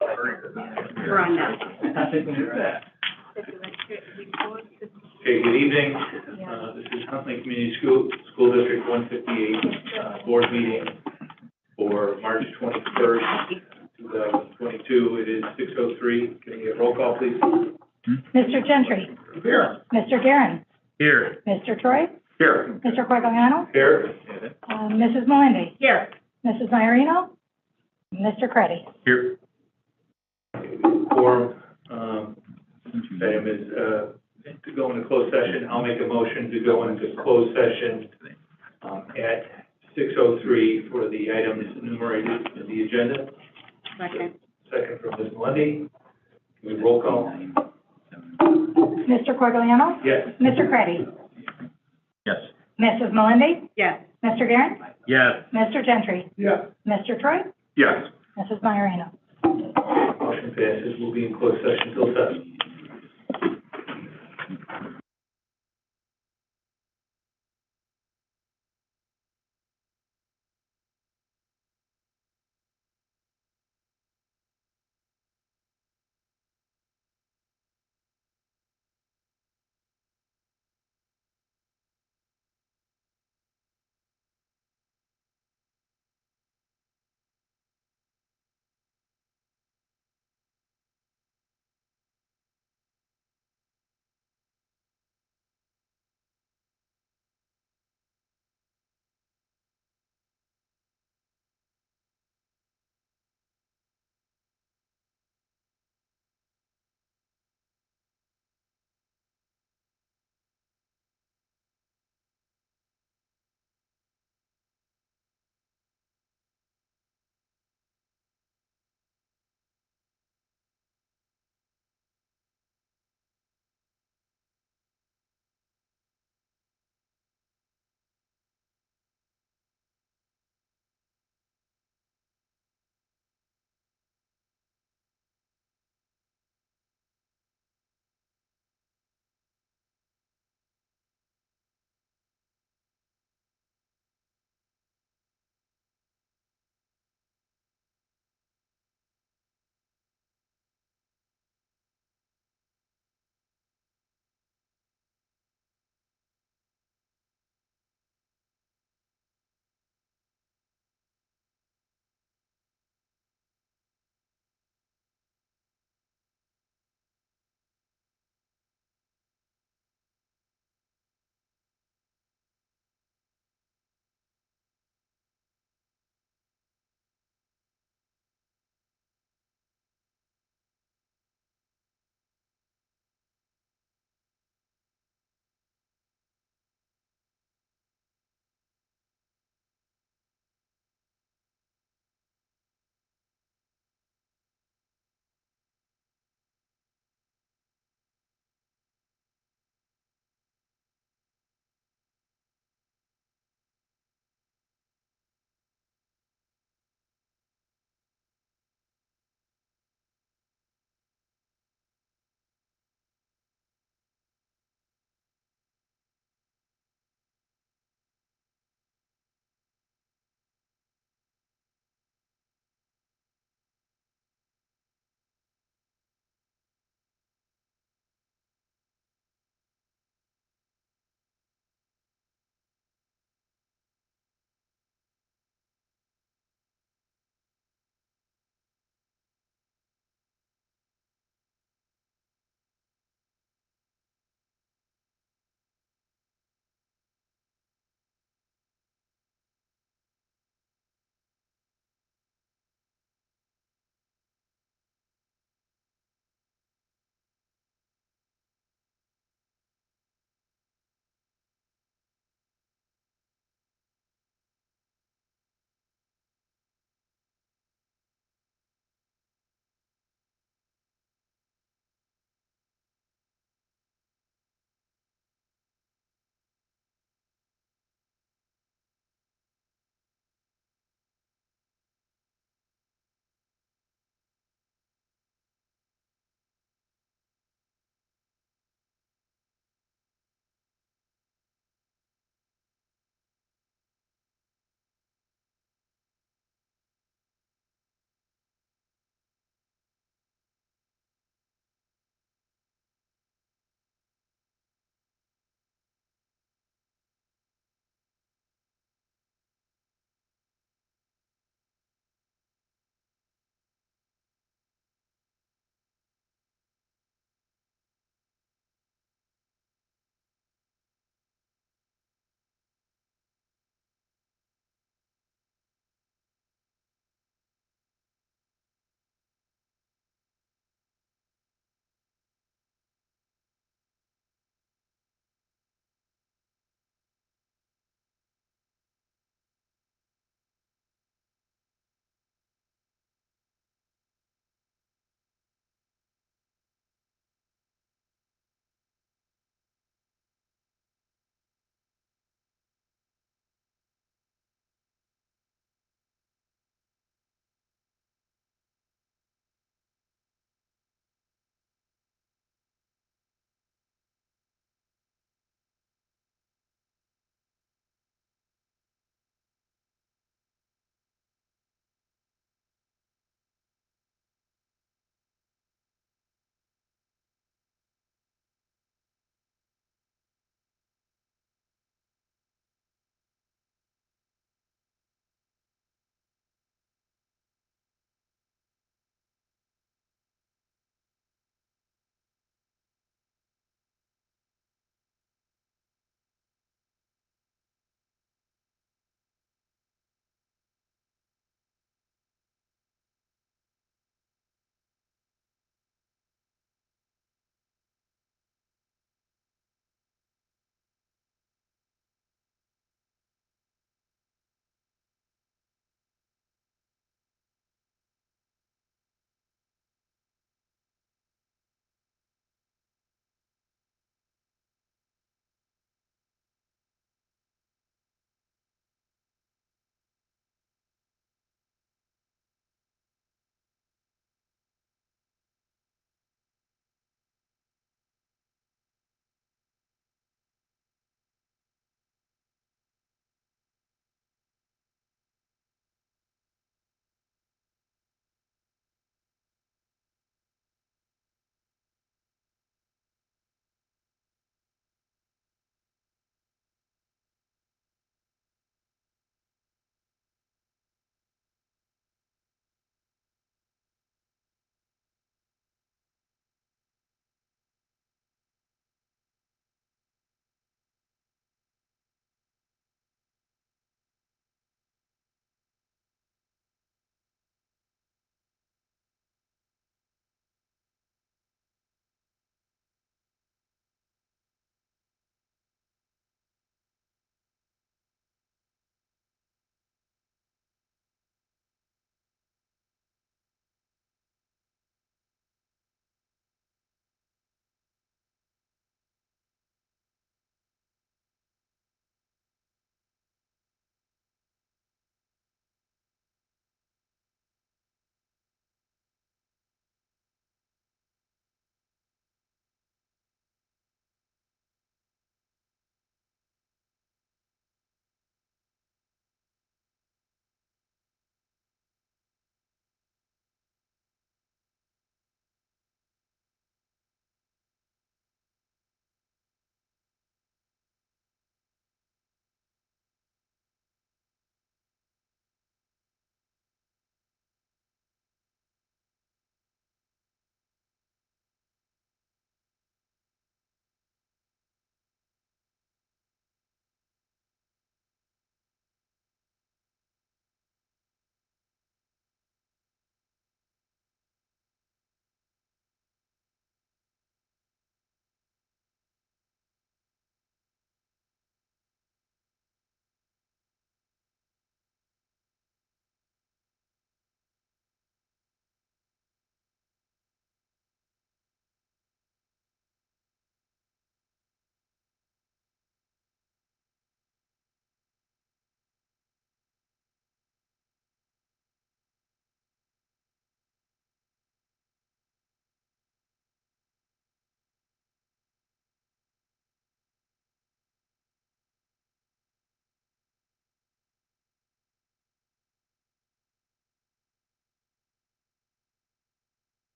We're on now. Okay, good evening. This is Huntley Community School District 158 board meeting for March 21st, 2022. It is 6:03. Can we get a roll call, please? Mr. Gentry. Here. Mr. Guerin. Here. Mr. Troy. Here. Mr. Quagliano. Here. Mrs. Melindy. Here. Mrs. Iarino. Mr. Creddy. Here. Quorum. Item is to go into closed session. I'll make a motion to go into closed session at 6:03 for the items enumerated in the agenda. Second. Second from Ms. Melindy. Can we roll call? Mr. Quagliano. Yes. Mr. Creddy. Yes. Mrs. Melindy. Yes. Mr. Guerin. Yes. Mr. Gentry. Yes. Mr. Troy. Yes. Mrs. Iarino. Motion passes. We'll be in closed session till 7.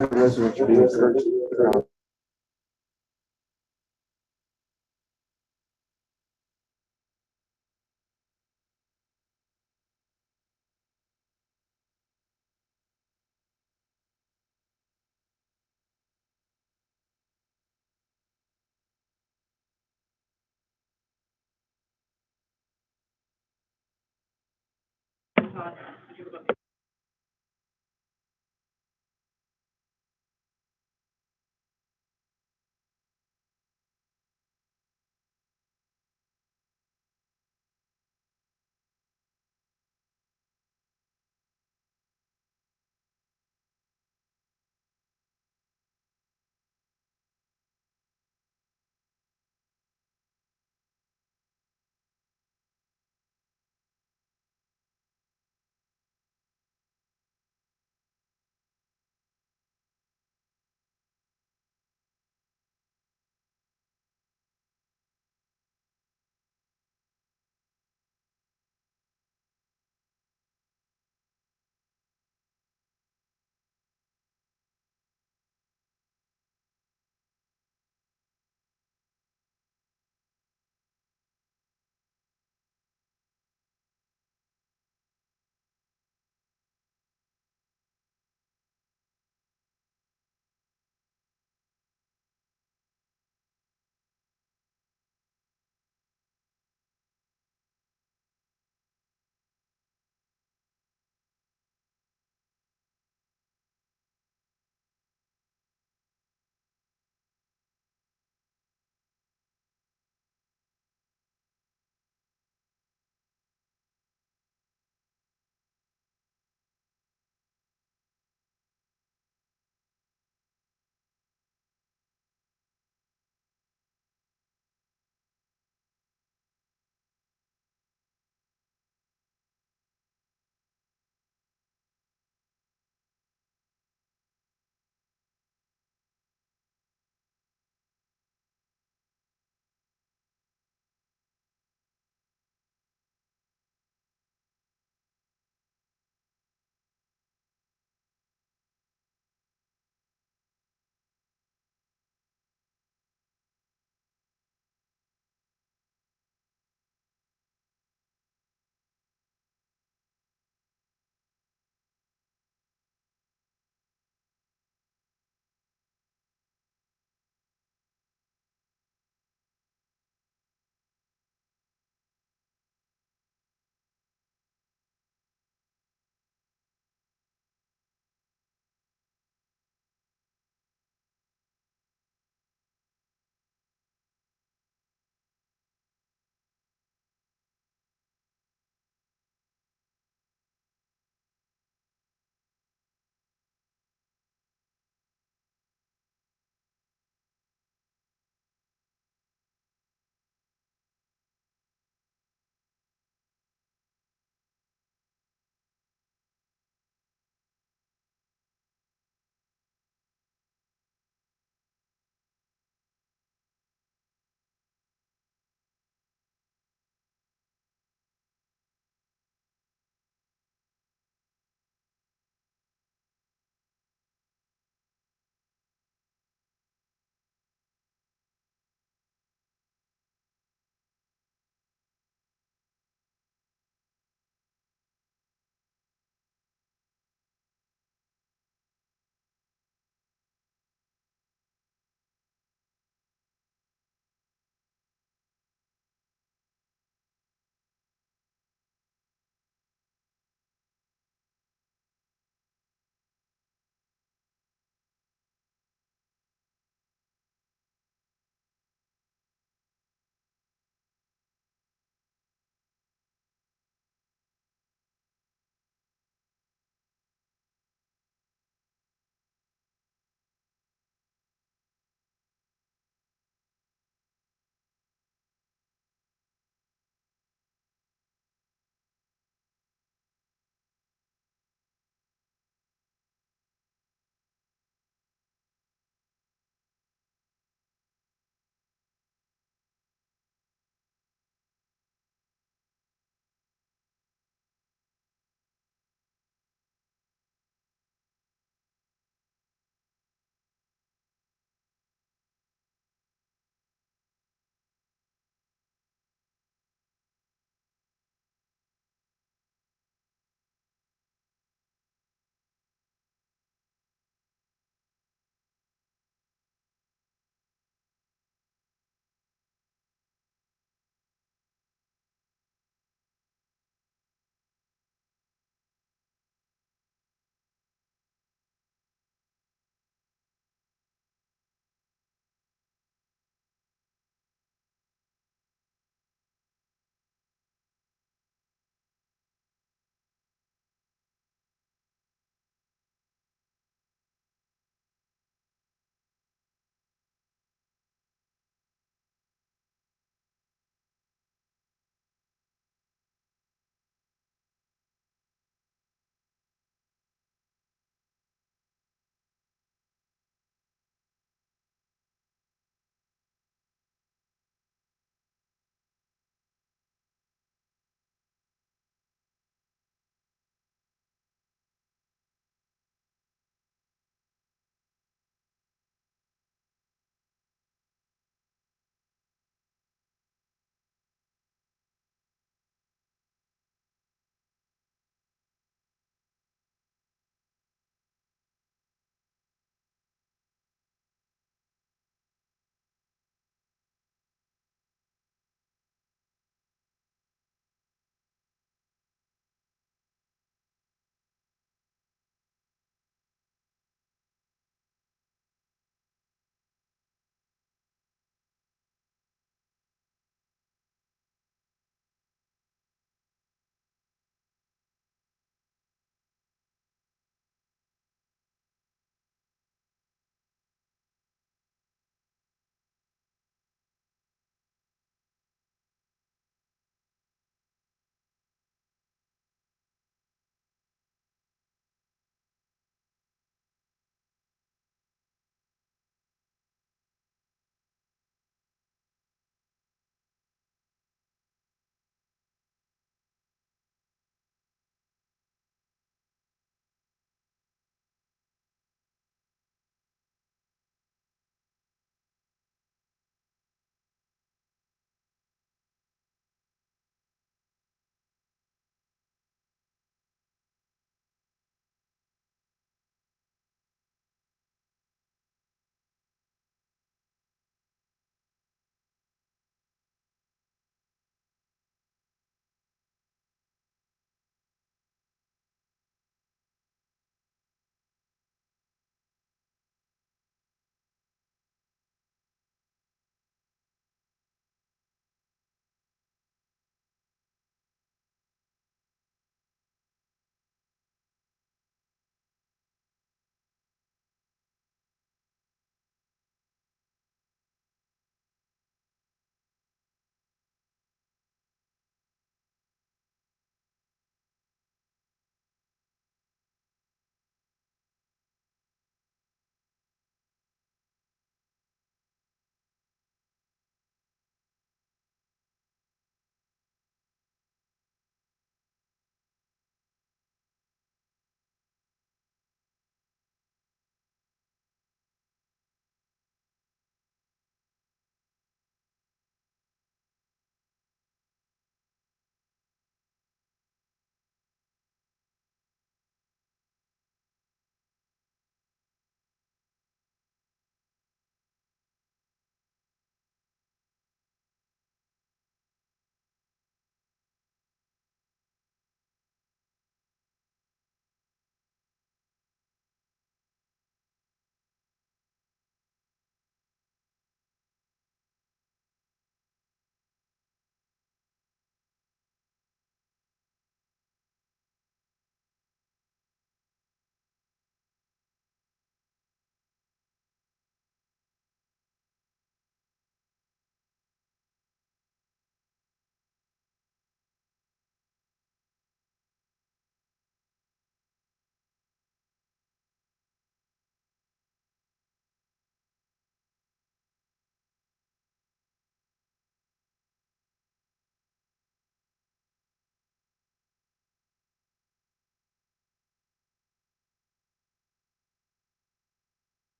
residents be encouraged to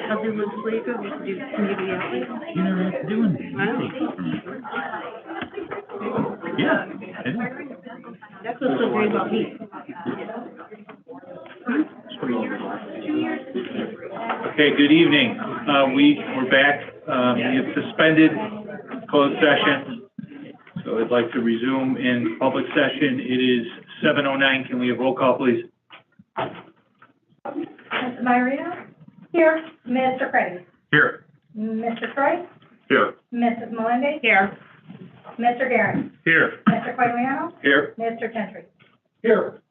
Other than Flaker, we could do community outreach. You don't have to do anything. Wow. Yeah, I do. That's what's so great about me. Okay, good evening. We're back. We have suspended closed session. So I'd like to resume in public session. It is 7:09. Can we have roll call, please? Mrs. Myarino? Here. Mr. Craddy? Here. Mr. Troy? Here. Mrs. Melendez? Here. Mr. Guerin? Here. Mr. Quagliano? Here. Mr. Gentry? Here.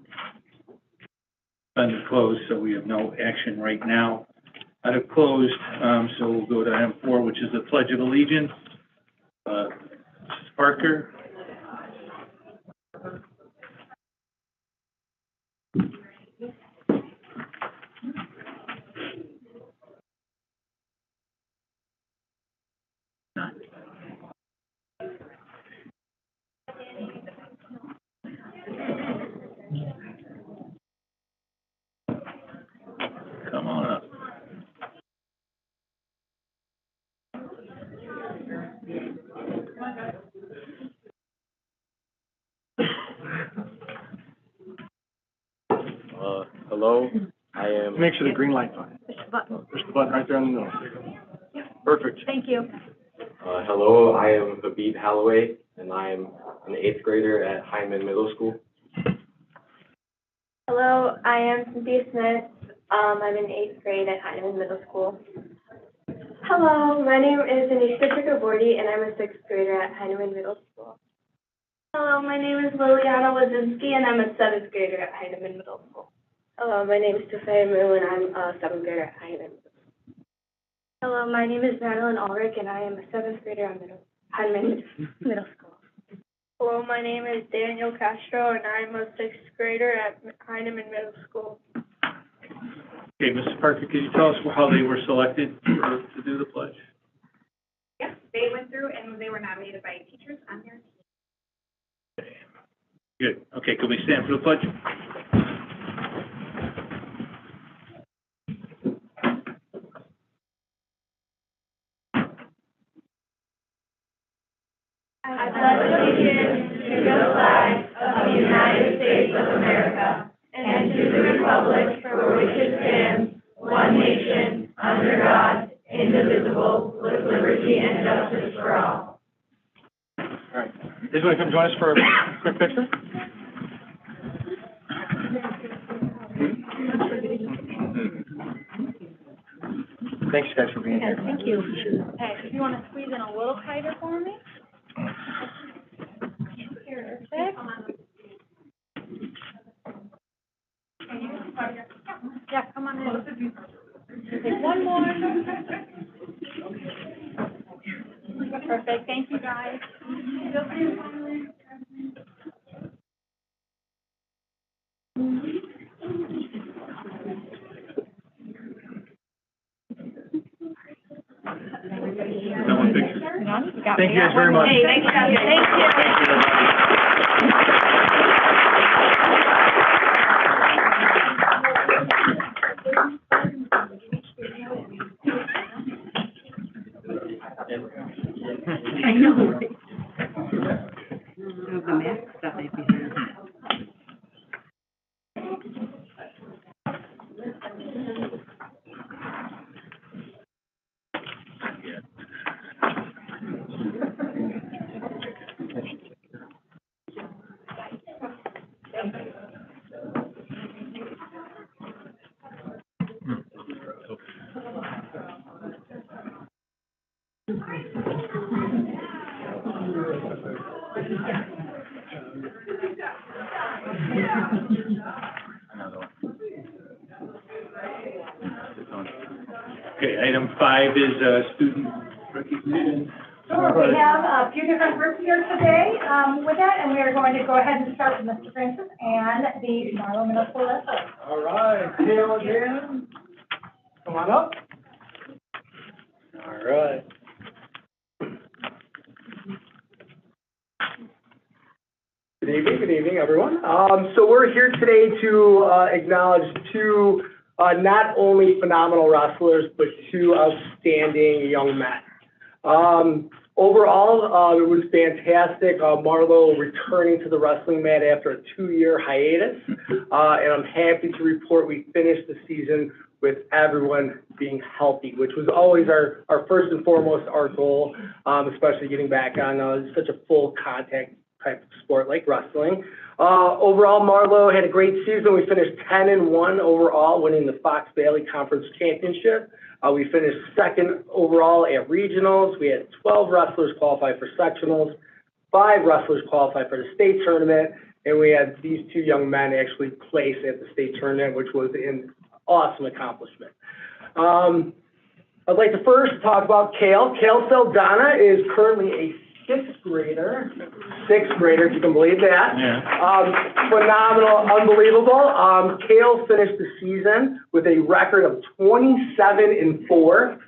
Under closed, so we have no action right now. Out of closed, so we'll go to item 4, which is the Pledge of Allegiance. Mrs. Parker. Come on up. Hello, I am. Make sure the green light's on. Push the button. Push the button right there in the middle. Perfect. Thank you. Hello, I am Habib Holloway, and I am an 8th grader at Hyman Middle School. Hello, I am Cynthia Smith. I'm in 8th grade at Heinemann Middle School. Hello, my name is Anisha Chakraborty, and I'm a 6th grader at Heinemann Middle School. Hello, my name is Liliana Wazinski, and I'm a 7th grader at Heinemann Middle School. Hello, my name is Tafay Moo, and I'm a 7th grader at Heinemann Middle School. Hello, my name is Madeline Ulrich, and I am a 7th grader at Heinemann Middle School. Hello, my name is Daniel Castro, and I'm a 6th grader at Heinemann Middle School. Okay, Mrs. Parker, could you tell us how they were selected to do the pledge? Yes, they went through and they were nominated by teachers on their team. Good. Okay, could we stand for the pledge? I pledge allegiance to the flag of the United States of America and to the republic for which it stands, one nation, under God, indivisible, with liberty and justice for all. All right. Just want to come join us for a quick picture? Thanks, guys, for being here. Thank you. Hey, if you want to squeeze in a little tighter for me? Perfect. Yeah, come on in. Take one more. Perfect, thank you, guys. That one picture. Thank you guys very much. Hey, thank you. Thank you. Thank you, I know, right? The mask stuff might be here. Okay, item 5 is student recognition. Sure, we have a few different groups here today with that, and we are going to go ahead and start with Mr. Francis and the Marlowe Middle School wrestler. All right, Dale again. Come on up. All right. Good evening, everyone. So we're here today to acknowledge two not only phenomenal wrestlers, but two outstanding young men. Overall, it was fantastic. Marlo returning to the wrestling mat after a 2-year hiatus, and I'm happy to report we finished the season with everyone being healthy, which was always our first and foremost our goal, especially getting back on such a full contact type of sport like wrestling. Overall, Marlo had a great season. We finished 10-1 overall, winning the Fox Valley Conference Championship. We finished second overall at regionals. We had 12 wrestlers qualify for sectionals, 5 wrestlers qualify for the state tournament, and we had these 2 young men actually place at the state tournament, which was an awesome accomplishment. I'd like to first talk about Kale. Kale Saldana is currently a 6th grader, if you can believe that. Yeah. Phenomenal, unbelievable. Kale finished the season with a record of 27-4.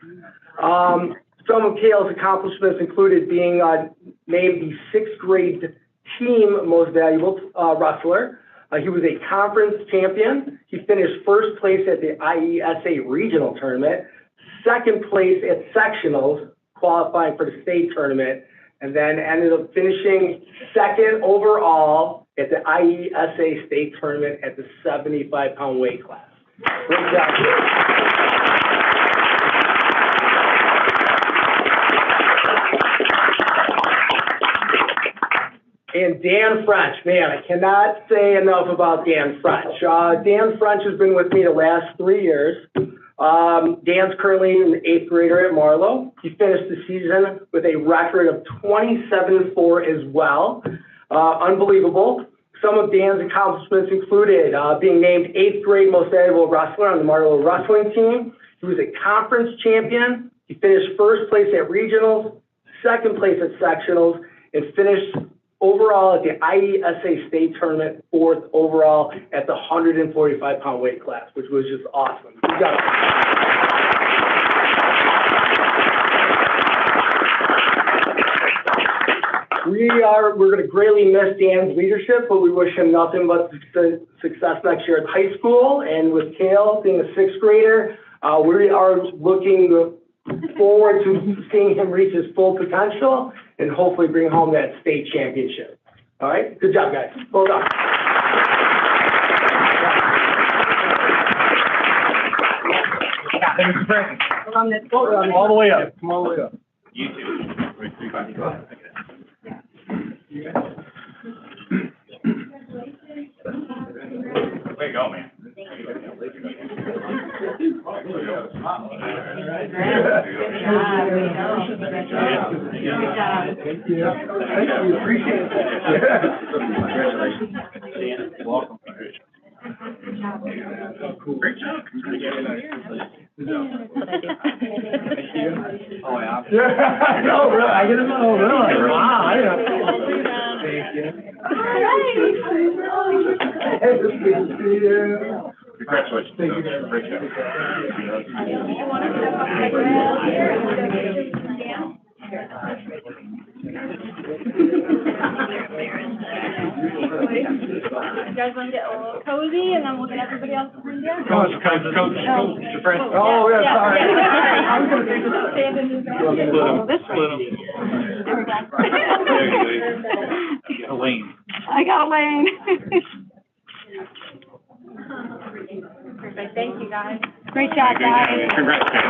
Some of Kale's accomplishments included being named the 6th grade team most valuable wrestler. He was a conference champion. He finished first place at the IESA regional tournament, second place at sectionals, qualifying for the state tournament, and then ended up finishing second overall at the IESA state tournament at the 75-pound weight class. Great job. And Dan French, man, I cannot say enough about Dan French. Dan French has been with me the last 3 years. Dan's currently an 8th grader at Marlo. He finished the season with a record of 27-4 as well. Unbelievable. Some of Dan's accomplishments included being named 8th grade most valuable wrestler on the Marlo wrestling team. He was a conference champion. He finished first place at regionals, second place at sectionals, and finished overall at the IESA state tournament, 4th overall at the 145-pound weight class, which was just awesome. Good job. We're going to greatly miss Dan's leadership, but we wish him nothing but success next year at high school. And with Kale being a 6th grader, we are looking forward to seeing him reach his full potential and hopefully bring home that state championship. All right? Good job, guys. Well done. All the way up. Come all the way up. You too. Way to go, man. Thank you. Appreciate it. Congratulations. Dan, welcome. Great job. Oh, yeah. I know, really. I didn't know, really. Wow, I didn't know. Thank you. Congratulations. Thank you very much. Great job. You guys want to get a little cozy and then we'll get everybody else behind you? Coach, your friend. Oh, yeah, sorry. I was going to stand in this. Split them. There we go. There you go. Elaine. I got Elaine. Perfect, thank you guys. Great job, guys. Congrats, guys.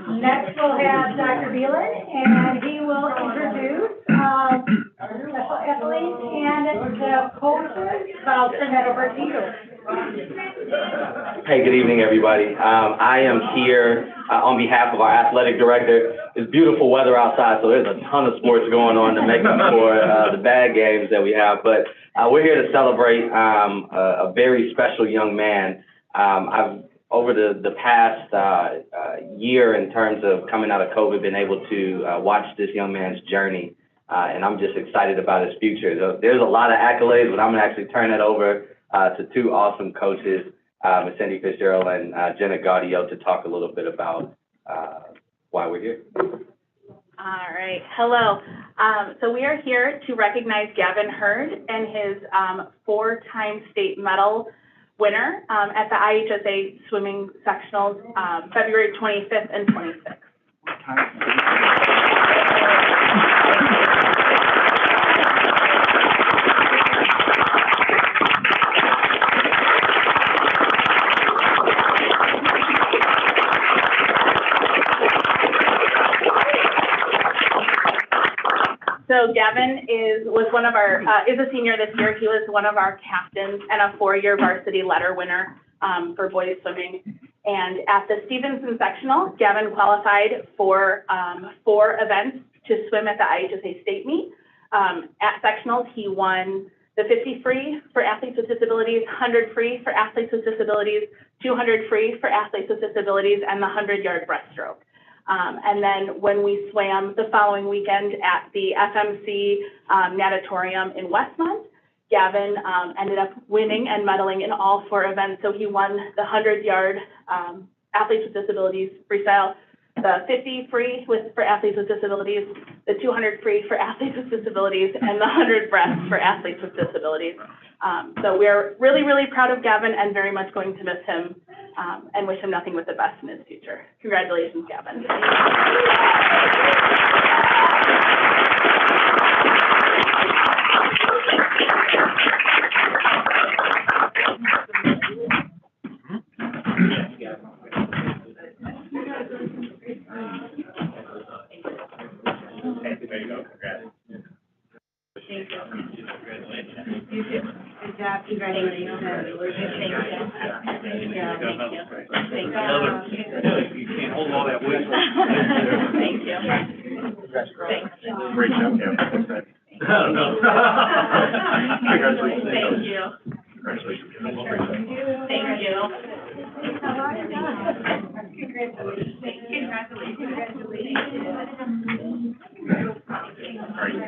Next, we'll have Dr. Beelan, and he will introduce our special athletes and the coaches. I'll turn that over to you. Hey, good evening, everybody. I am here on behalf of our athletic director. It's beautiful weather outside, so there's a ton of sports going on to make up for the bad games that we have. But we're here to celebrate a very special young man. I've, over the past year, in terms of coming out of COVID, been able to watch this young man's journey and I'm just excited about his future. There's a lot of accolades, but I'm gonna actually turn it over to two awesome coaches, Ms. Cindy Fitzgerald and Jenna Gaudio, to talk a little bit about why we're here. All right, hello. So we are here to recognize Gavin Hurd and his 4-time state medal winner at the IHSA swimming sectionals, February 25th and 26th. So Gavin is a senior this year. He was one of our captains and a 4-year varsity letter winner for boys swimming. And at the Stevenson sectional, Gavin qualified for 4 events to swim at the IHSA state meet. At sectionals, he won the 50 free for athletes with disabilities, 100 free for athletes with disabilities, 200 free for athletes with disabilities, and the 100-yard breaststroke. And then when we swam the following weekend at the FMC natatorium in Westmont, Gavin ended up winning and medaling in all 4 events. So he won the 100-yard athletes with disabilities freestyle, the 50 free for athletes with disabilities, the 200 free for athletes with disabilities, and the 100 breast for athletes with disabilities. So we're really, really proud of Gavin and very much going to miss him and wish him nothing but the best in his future. Congratulations, Gavin. There you go, congrats. Thank you. You too. Good job. Congratulations. Thank you. Thank you. You can't hold all that weight. Thank you. Congratulations. Thanks. Great job, Kevin. No. Congratulations. Thank you. Congratulations. Thank you. Are you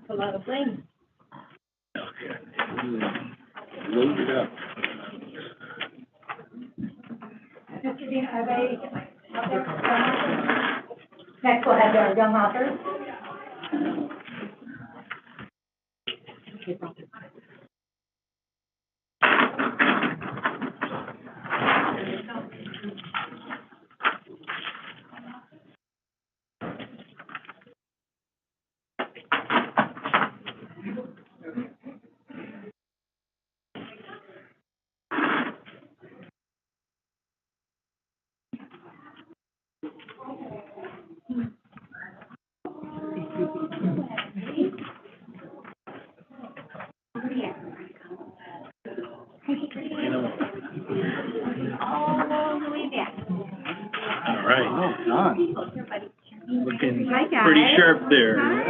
A lot of blame. Load it up. Mr. Dean, are they up there? Next, we'll have our young authors. All the way back. All right. Well done. Looking Hi, guys. pretty sharp there. Hi.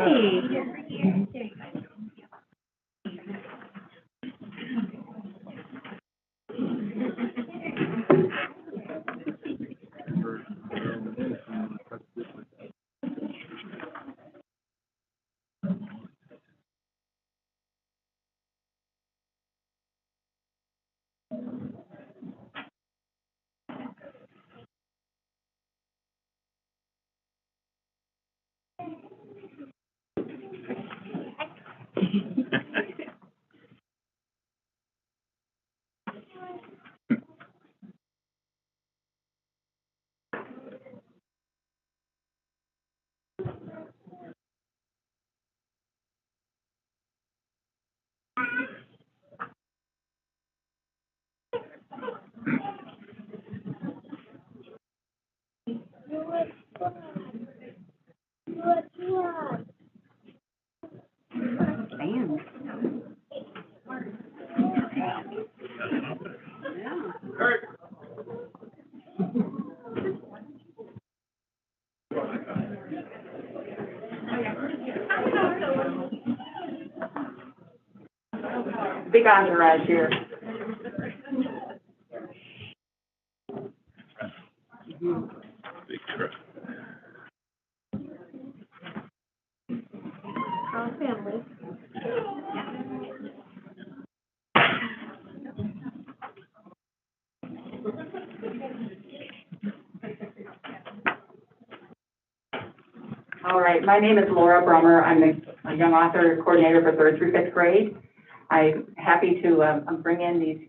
Big entourage here. Big truck. All family. All right, my name is Laura Brummer. I'm a young author coordinator for 3rd through 5th grade. I'm happy to bring in these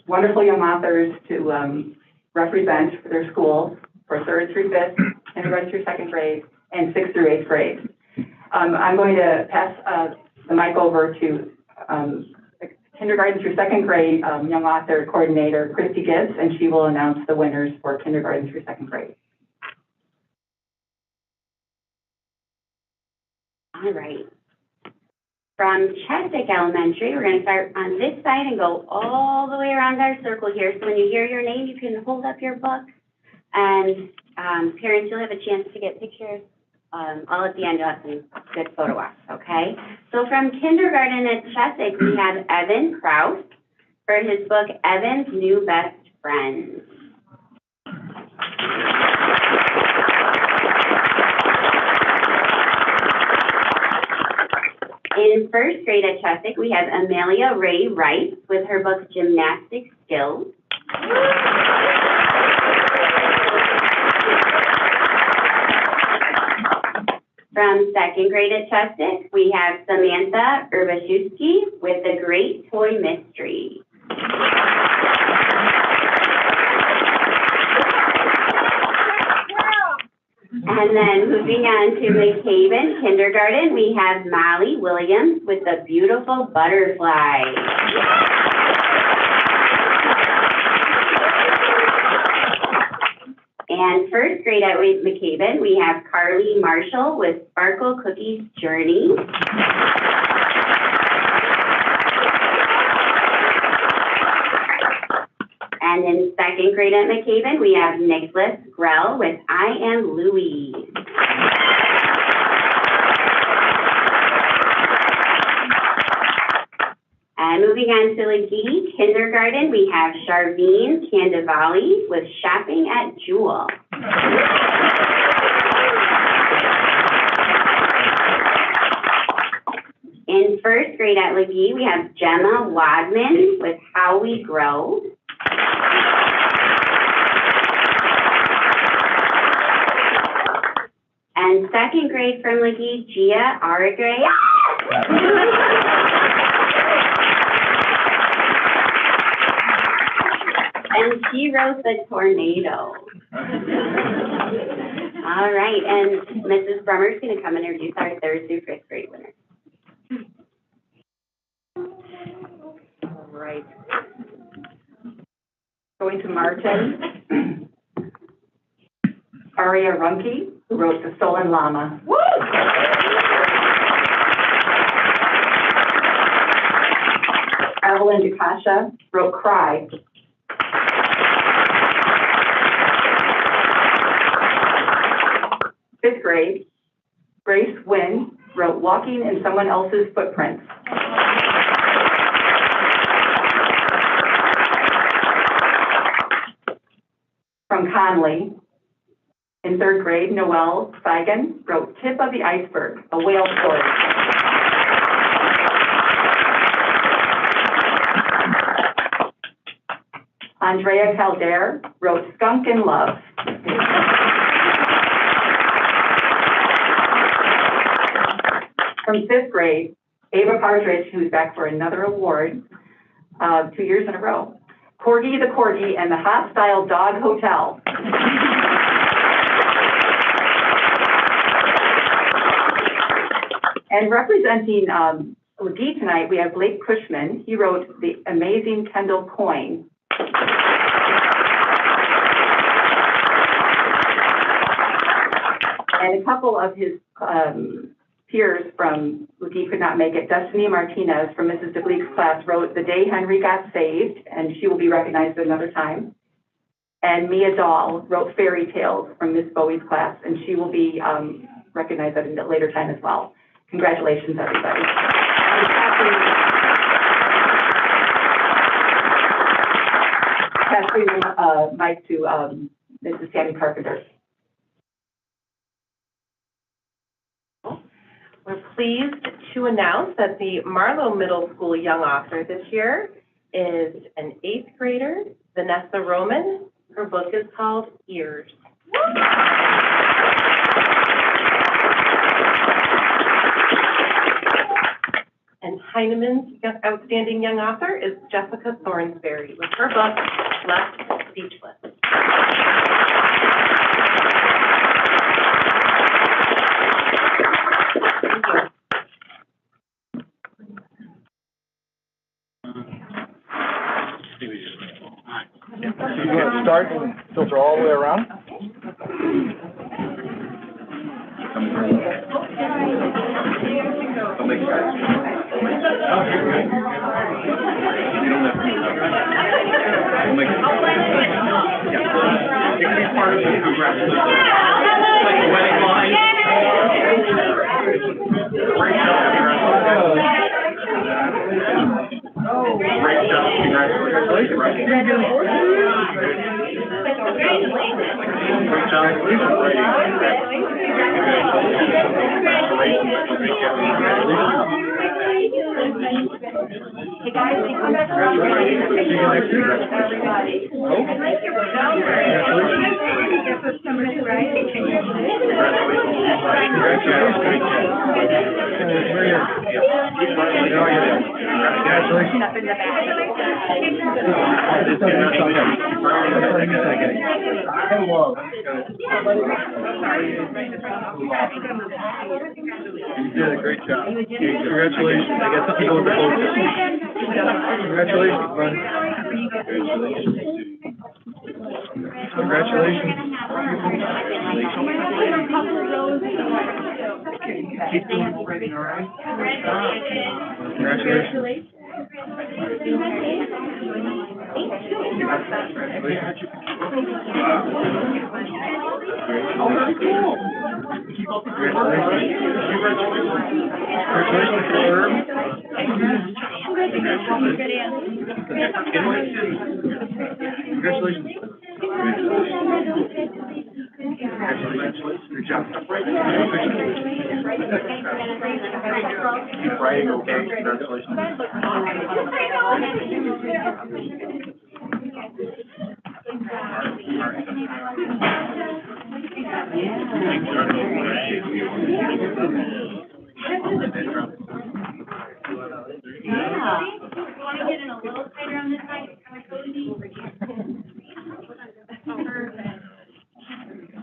wonderful young authors to represent their schools for 3rd through 5th, kindergarten through 2nd grade, and 6th through 8th grade. I'm going to pass the mic over to kindergarten through 2nd grade young author coordinator, Christy Gibbs, and she will announce the winners for kindergarten through 2nd grade. All right. From Cheswick Elementary, we're going to start on this side and go all the way around our circle here. So when you hear your name, you can hold up your book. And parents, you'll have a chance to get pictures. All at the end, you'll have some good photo ops, okay? So from kindergarten at Cheswick, we have Evan Kraus for his book, Evan's New Best Friends. In 1st grade at Cheswick, we have Amelia Ray Rice with her book, Gymnastic Skills. From 2nd grade at Cheswick, we have Samantha Urbaszewski with The Great Toy Mystery. And then moving on to McCaven Kindergarten, we have Molly Williams with The Beautiful Butterfly. And 1st grade at McCaven, we have Carly Marshall with Sparkle Cookies Journey. And in 2nd grade at McCaven, we have Nicholas Grell with I Am Louie. And moving on to Legee Kindergarten, we have Charvine Candavali with Shopping at Jewel. In 1st grade at Legee, we have Gemma Wadman with How We Grow. And 2nd grade from Legee, Gia Aragray. And she wrote The Tornado. All right, and Mrs. Brummer's going to come and introduce our 3rd through 5th grade winners. All right. Going to Martin. Aria Runke, who wrote The Stolen Llama. Woo! Evelyn Dukasha wrote Cry. Fifth grade, Grace Wynn wrote Walking in Someone Else's Footprints. From Conley, in 3rd grade, Noelle Feigen wrote Tip of the Iceberg, a whale story. Andrea Calder wrote Skunk in Love. From 5th grade, Ava Partridge, who's back for another award, 2 years in a row. Corgi the Corgi and the Hostile Dog Hotel. And representing Legee tonight, we have Blake Cushman. He wrote The Amazing Kendall Coin. And a couple of his peers from, Lucy could not make it, Destiny Martinez from Mrs. DeGleek's class wrote The Day Henry Got Saved, and she will be recognized another time. And Mia Dahl wrote Fairy Tales from Miss Bowie's class, and she will be recognized at a later time as well. Congratulations, everybody. Passing mic to Mrs. Tammy Carpenter. We're pleased to announce that the Marlowe Middle School Young Author this year is an 8th grader, Vanessa Roman. Her book is called Ears. And Heineman's outstanding young author is Jessica Thornsberry with her book, Left Speechless. So you want to start and filter all the way around? Hey guys, You did a great job. Congratulations. I got the people with the focus. Congratulations, buddy. Congratulations. Keep doing writing, all right? Congratulations. Good job. Keep writing, okay? Congratulations. Want to get in a little tighter on this side, kind of cozy? Perfect.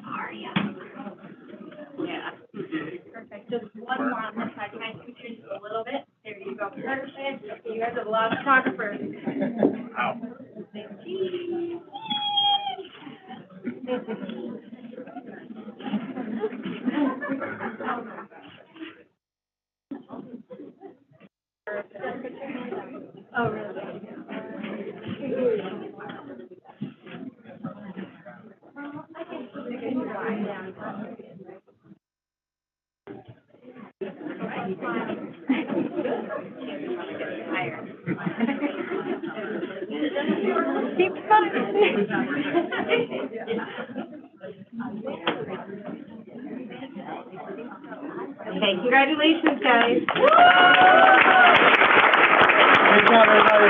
How are you? Yeah. Perfect. Just one more on this side. Can I scoot you just a little bit? There you go. Perfect. You guys have a lot of photographers. Wow. Thank you. Oh, really? Keep Okay, congratulations, guys. Great job, everybody.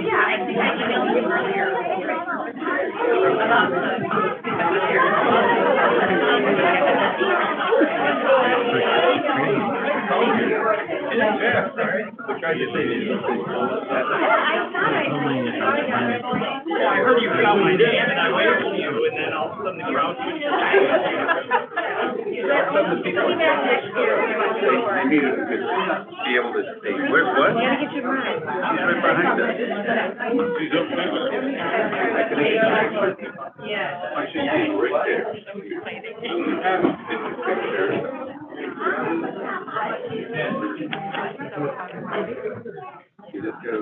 Yeah, I think I emailed you earlier. Tried to say it. I heard you call my name and I waited for you and then all of a sudden the crowd switched. You needed to be able to stay. Where's what? Gotta get your mind. She's right behind us. She's up there. Yeah. I should be right there. You just gotta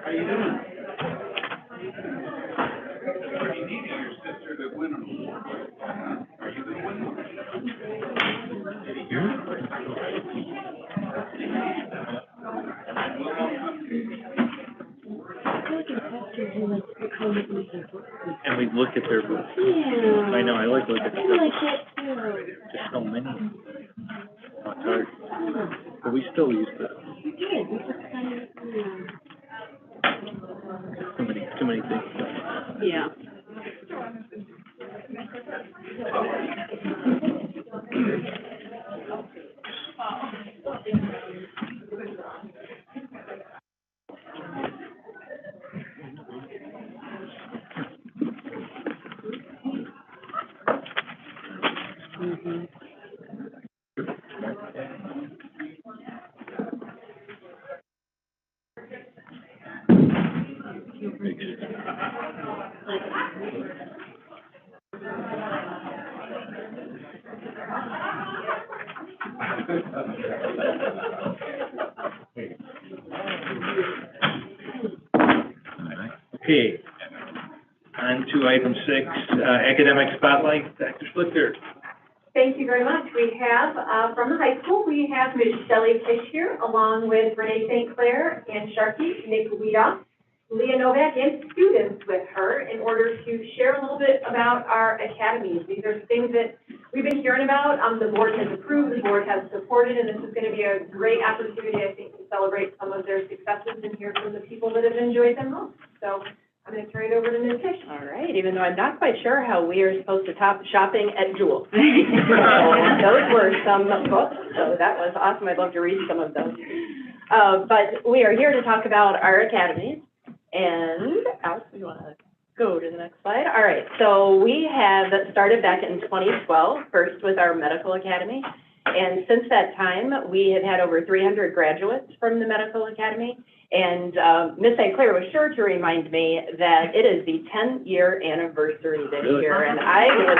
How you doing? Are you needing your sister to win an award? Are you going to win one? Did he hear it? And we look at their books. Yeah. I know, I like looking at I their like books. that too. There's so many. Oh, it's hard. But we still use the, You did, you took time, too many things. Yeah. Okay. On to item 6, academic spotlight. Dr. Schlichter. Thank you very much. We have, from the high school, we have Ms. Shelley Fish here, along with Renee St. Clair, Ann Sharkey, Nick Weeda, Leah Novak, and students with her in order to share a little bit about our academies. These are things that we've been hearing about. The board has approved, the board has supported, and this is going to be a great opportunity, I think, to celebrate some of their successes and hear from the people that have enjoyed them most. So I'm going to turn it over to Ms. Fish. All right, even though I'm not quite sure how we are supposed to top shopping at Jewel. Those were some books, so that was awesome. I'd love to read some of those. But we are here to talk about our academies. And Alex, you want to go to the next slide? All right, so we have started back in 2012, first with our medical academy. And since that time, we have had over 300 graduates from the medical academy. And Ms. St. Clair was sure to remind me that it is the 10-year anniversary this year, and I was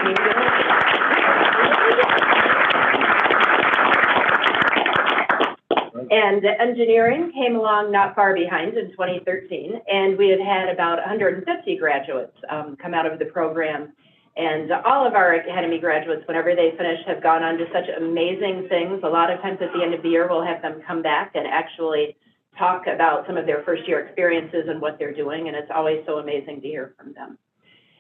And engineering came along not far behind in 2013, and we have had about 150 graduates come out of the program. And all of our academy graduates, whenever they finish, have gone on to such amazing things. A lot of times at the end of the year, we'll have them come back and actually talk about some of their first year experiences and what they're doing, and it's always so amazing to hear from them.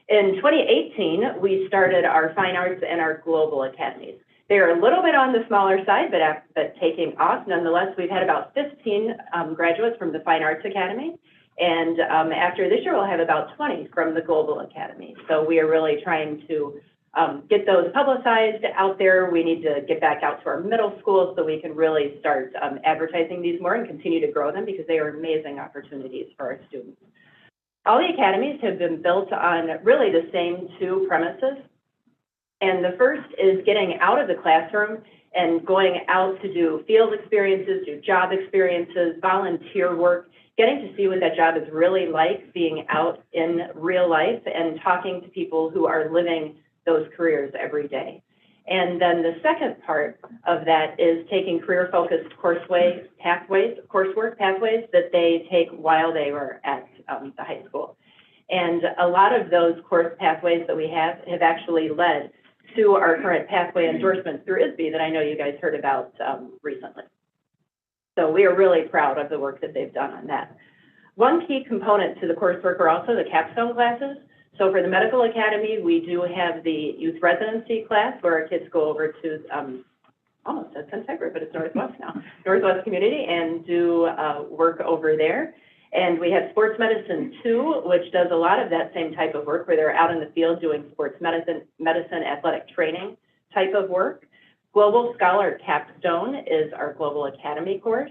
In 2018, we started our fine arts and our global academies. They're a little bit on the smaller side, but taking off. Nonetheless, we've had about 15 graduates from the Fine Arts Academy. And after this year, we'll have about 20 from the Global Academy. So we are really trying to get those publicized out there. We need to get back out to our middle schools so we can really start advertising these more and continue to grow them because they are amazing opportunities for our students. All the academies have been built on really the same two premises. And the first is getting out of the classroom and going out to do field experiences, do job experiences, volunteer work, getting to see what that job is really like, being out in real life and talking to people who are living those careers every day. And then the second part of that is taking career-focused coursework pathways that they take while they were at the high school. And a lot of those course pathways that we have actually led to our current pathway endorsements through ISB that I know you guys heard about recently. So we are really proud of the work that they've done on that. One key component to the coursework are also the capstone classes. So for the Medical Academy, we do have the youth residency class where our kids go over to, almost at Centegra, but it's Northwest now, Northwest Community, and do work over there. And we have Sports Medicine 2, which does a lot of that same type of work where they're out in the field doing sports medicine, athletic training type of work. Global Scholar Capstone is our Global Academy course.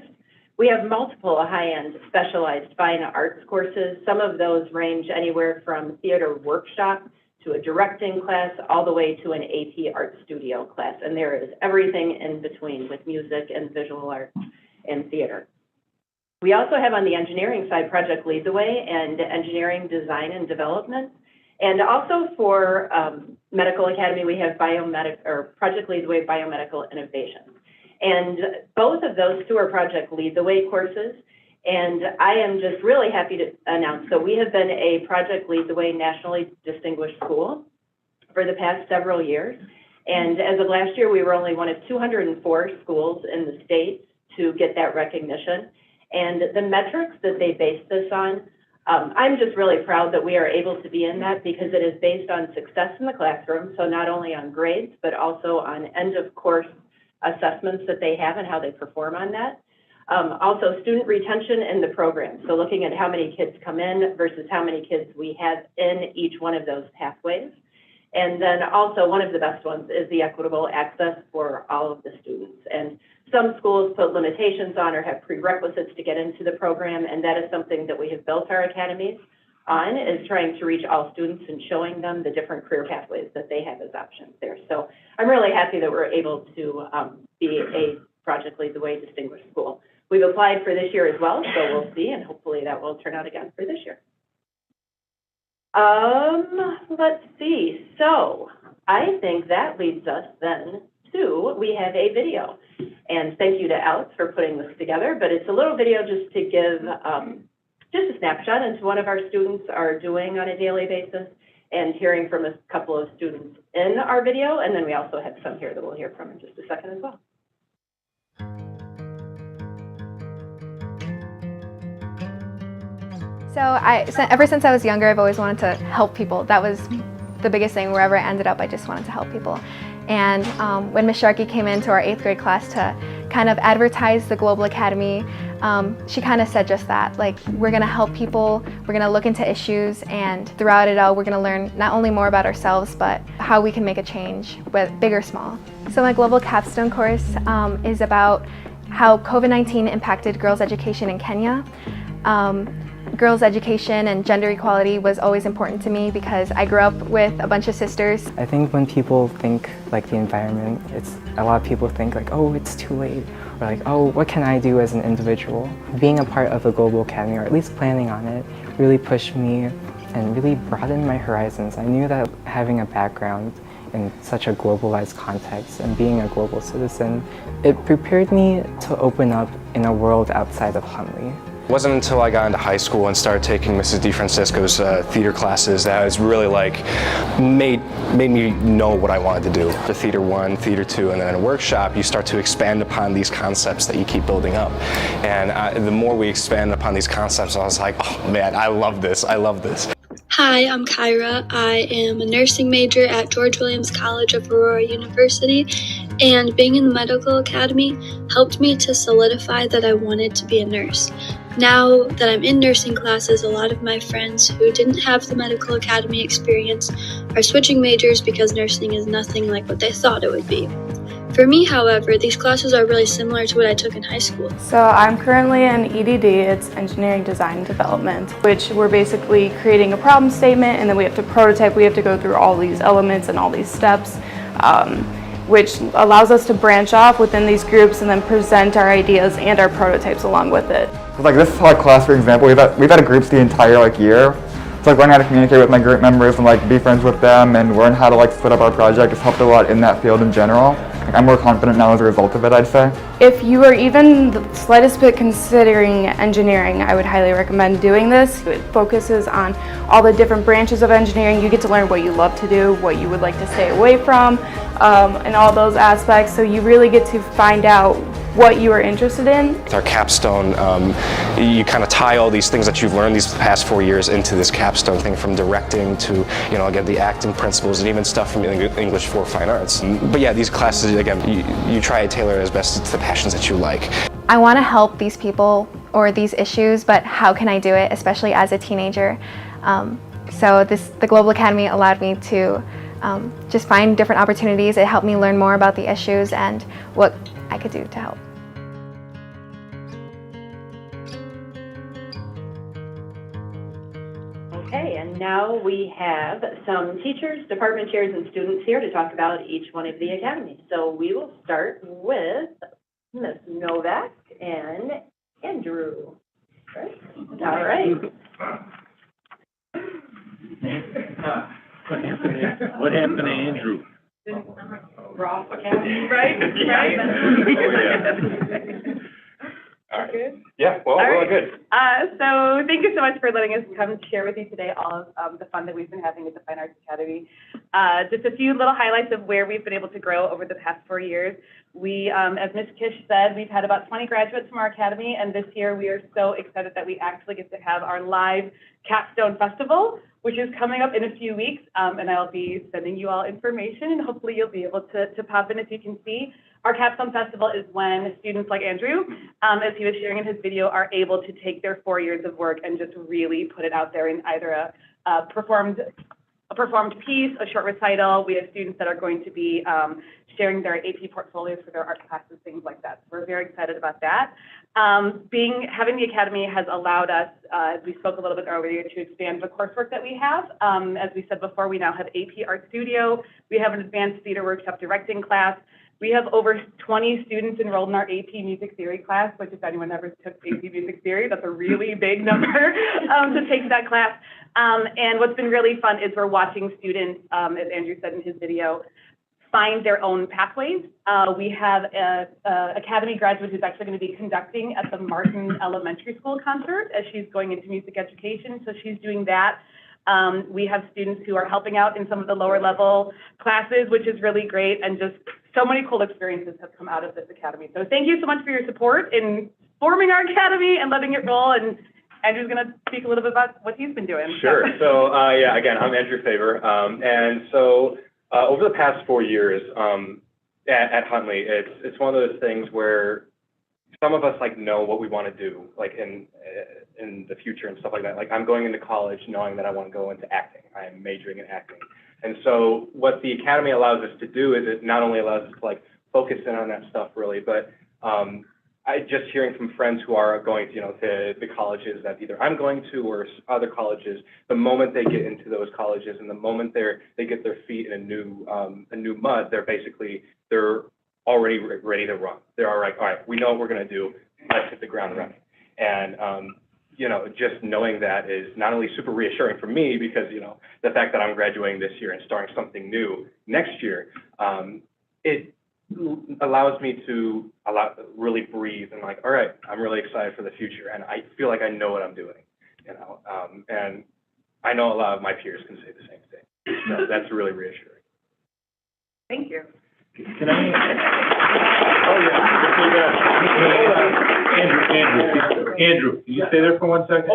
We have multiple high-end specialized fine arts courses. Some of those range anywhere from theater workshop to a directing class, all the way to an AP art studio class. And there is everything in between with music and visual arts and theater. We also have on the engineering side Project Lead the Way and engineering design and development. And also for Medical Academy, we have Project Lead the Way Biomedical Innovation. And both of those two are Project Lead the Way courses. And I am just really happy to announce that we have been a Project Lead the Way nationally distinguished school for the past several years. And as of last year, we were only one of 204 schools in the state to get that recognition. And the metrics that they based this on, I'm just really proud that we are able to be in that because it is based on success in the classroom. So not only on grades, but also on end of course assessments that they have and how they perform on that. Also student retention in the program. So looking at how many kids come in versus how many kids we have in each one of those pathways. And then also one of the best ones is the equitable access for all of the students. And some schools put limitations on or have prerequisites to get into the program, and that is something that we have built our academies on, is trying to reach all students and showing them the different career pathways that they have as options there. So I'm really happy that we're able to be a Project Lead the Way distinguished school. We've applied for this year as well, so we'll see, and hopefully that will turn out again for this year. Let's see. So I think that leads us then to, we have a video. And thank you to Alex for putting this together, but it's a little video just to give just a snapshot into what our students are doing on a daily basis and hearing from a couple of students in our video. And then we also have some here that we'll hear from in just a second as well. So ever since I was younger, I've always wanted to help people. That was the biggest thing. Wherever I ended up, I just wanted to help people. And when Ms. Sharkey came into our 8th grade class to kind of advertise the Global Academy, she kind of said just that, like, we're going to help people, we're going to look into issues, and throughout it all, we're going to learn not only more about ourselves, but how we can make a change, big or small. So my Global Capstone course is about how COVID-19 impacted girls' education in Kenya. Girls' education and gender equality was always important to me because I grew up with a bunch of sisters. I think when people think like the environment, a lot of people think like, oh, it's too late, or like, oh, what can I do as an individual? Being a part of the Global Academy, or at least planning on it, really pushed me and really broadened my horizons. I knew that having a background in such a globalized context and being a global citizen, it prepared me to open up in a world outside of Huntley. It wasn't until I got into high school and started taking Mrs. DeFrancisco's theater classes that it's really like made me know what I wanted to do. For Theater 1, Theater 2, and then in a workshop, you start to expand upon these concepts that you keep building up. And the more we expand upon these concepts, I was like, oh man, I love this, I love this. Hi, I'm Kyra. I am a nursing major at George Williams College of Aurora University, and being in the medical academy helped me to solidify that I wanted to be a nurse. Now that I'm in nursing classes, a lot of my friends who didn't have the medical academy experience are switching majors because nursing is nothing like what they thought it would be. For me, however, these classes are really similar to what I took in high school. So I'm currently in EDD, it's Engineering Design and Development, which we're basically creating a problem statement and then we have to prototype, we have to go through all these elements and all these steps, which allows us to branch off within these groups and then present our ideas and our prototypes along with it. Like this class, for example, we've had groups the entire year. So like learning how to communicate with my group members and like be friends with them and learn how to like split up our project has helped a lot in that field in general. Like, I'm more confident now as a result of it, I'd say. If you are even the slightest bit considering engineering, I would highly recommend doing this. It focuses on all the different branches of engineering. You get to learn what you love to do, what you would like to stay away from, and all those aspects. So you really get to find out what you are interested in. With our capstone, you kind of tie all these things that you've learned these past 4 years into this capstone thing, from directing to, you know, again, the acting principles and even stuff from English for Fine Arts. But yeah, these classes, again, you try to tailor it as best to the passions that you like. I want to help these people or these issues, but how can I do it, especially as a teenager? So the Global Academy allowed me to just find different opportunities. It helped me learn more about the issues and what I could do to help. Okay, and now we have some teachers, department chairs, and students here to talk about each one of the academies. So we will start with Ms. Novak and Andrew. Right? All right. What happened to Andrew? Ross Academy, right? All right. Good? Yeah, well, All we're right. good. So thank you so much for letting us come share with you today all of the fun that we've been having at the Fine Arts Academy. Just a few little highlights of where we've been able to grow over the past 4 years. We, as Ms. Kish said, we've had about 20 graduates from our academy, and this year we are so excited that we actually get to have our live Capstone Festival, which is coming up in a few weeks, and I'll be sending you all information, and hopefully you'll be able to pop in if you can see. Our Capstone Festival is when students like Andrew, as he was sharing in his video, are able to take their 4 years of work and just really put it out there in either a performed piece, a short recital. We have students that are going to be sharing their AP portfolios for their art classes, things like that. So we're very excited about that. Having the Academy has allowed us, as we spoke a little bit earlier, to expand the coursework that we have. As we said before, we now have AP Art Studio. We have an advanced theater workshop directing class. We have over 20 students enrolled in our AP Music Theory class, which if anyone ever took AP Music Theory, that's a really big number to take that class. And what's been really fun is we're watching students, as Andrew said in his video, find their own pathways. We have an Academy graduate who's actually going to be conducting at the Martin Elementary School concert as she's going into music education, so she's doing that. We have students who are helping out in some of the lower level classes, which is really great, and just so many cool experiences have come out of this Academy. So thank you so much for your support in forming our Academy and letting it roll, and Andrew's going to speak a little bit about what he's been doing. Sure. So, yeah, again, I'm Andrew Favor. And so over the past 4 years at Huntley, it's one of those things where some of us like know what we want to do, like in the future and stuff like that. Like I'm going into college knowing that I want to go into acting. I'm majoring in acting. And so what the Academy allows us to do is it not only allows us to like focus in on that stuff really, but I just hearing from friends who are going to, to the colleges that either I'm going to or other colleges, the moment they get into those colleges and the moment they get their feet in a new mud, they're already ready to run. They're all right, we know what we're going to do. Let's hit the ground running. And, just knowing that is not only super reassuring for me because, the fact that I'm graduating this year and starting something new next year, it allows me to really breathe and like, all right, I'm really excited for the future. And I feel like I know what I'm doing, and I know a lot of my peers can say the same thing. So that's really reassuring. Thank you. Can I? Andrew, can you stay there for 1 second?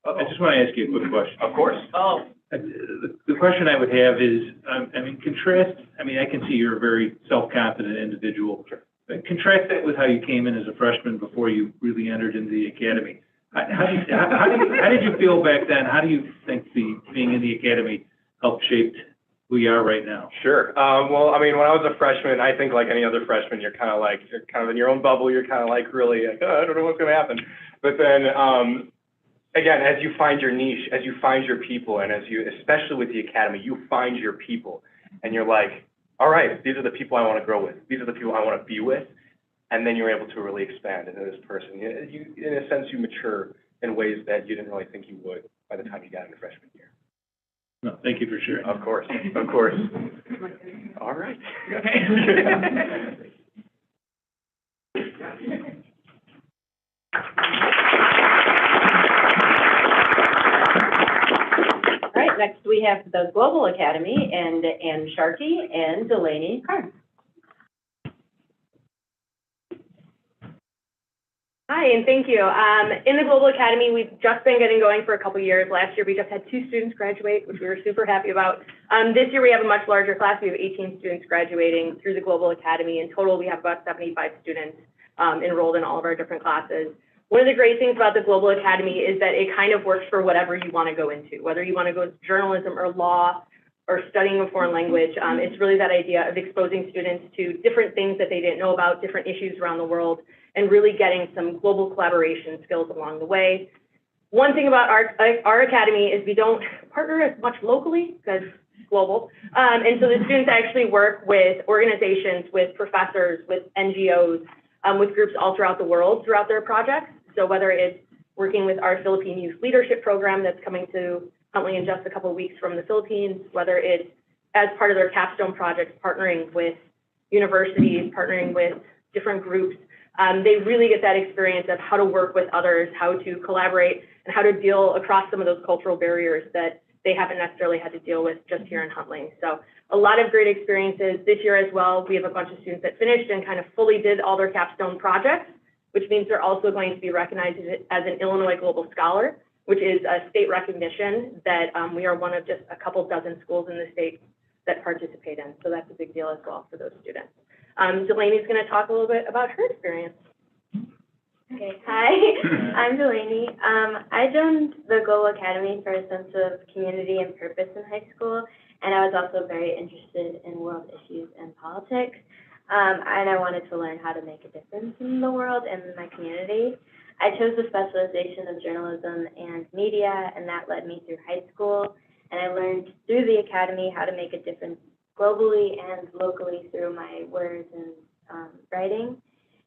I just want to ask you a quick question. Of course. The question I would have is, contrast, I can see you're a very self-confident individual. Contrast that with how you came in as a freshman before you really entered into the Academy. How did you feel back then? How do you think being in the Academy helped shape who you are right now? Sure. Well, when I was a freshman, I think like any other freshman, you're kind of in your own bubble. You're kind of like really like, I don't know what's going to happen. But then, again, as you find your niche, as you find your people, and especially with the Academy, you find your people, and you're like, all right, these are the people I want to grow with. These are the people I want to be with. And then you're able to really expand into this person. You, in a sense, you mature in ways that you didn't really think you would by the time you got into freshman year. No, thank you for sharing. Of course, of course. All right. All right, next we have the Global Academy and Ann Sharkey and Delaney Carnes. Hi, and thank you. In the Global Academy, we've just been getting going for a couple years. Last year, we just had 2 students graduate, which we were super happy about. This year, we have a much larger class. We have 18 students graduating through the Global Academy. In total, we have about 75 students enrolled in all of our different classes. One of the great things about the Global Academy is that it kind of works for whatever you want to go into, whether you want to go into journalism or law or studying a foreign language. It's really that idea of exposing students to different things that they didn't know about, different issues around the world, and really getting some global collaboration skills along the way. One thing about our academy is we don't partner as much locally because it's global. And so the students actually work with organizations, with professors, with NGOs, with groups all throughout the world throughout their projects. So whether it's working with our Philippine Youth Leadership Program that's coming to Huntley in just a couple of weeks from the Philippines, whether it's as part of their capstone projects, partnering with universities, partnering with different groups, they really get that experience of how to work with others, how to collaborate, and how to deal across some of those cultural barriers that they haven't necessarily had to deal with just here in Huntley. So a lot of great experiences this year as well. We have a bunch of students that finished and kind of fully did all their capstone projects, which means they're also going to be recognized as an Illinois Global Scholar, which is a state recognition that we are one of just a couple dozen schools in the state that participate in. So that's a big deal as well for those students. Delaney's going to talk a little bit about her experience. Okay, hi, I'm Delaney. I joined the Global Academy for a sense of community and purpose in high school, and I was also very interested in world issues and politics, and I wanted to learn how to make a difference in the world and in my community. I chose the specialization of journalism and media, and that led me through high school, and I learned through the academy how to make a difference globally and locally through my words and writing.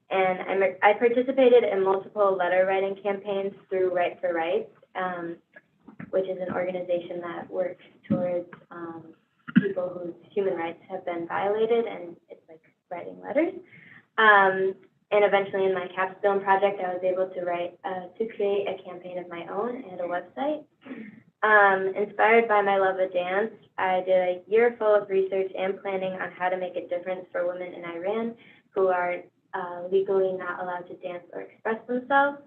And I participated in multiple letter writing campaigns through Write for Rights, which is an organization that works towards people whose human rights have been violated, and it's like writing letters. And eventually in my capstone project, I was able to create a campaign of my own and a website. Inspired by my love of dance, I did a year full of research and planning on how to make a difference for women in Iran who are legally not allowed to dance or express themselves.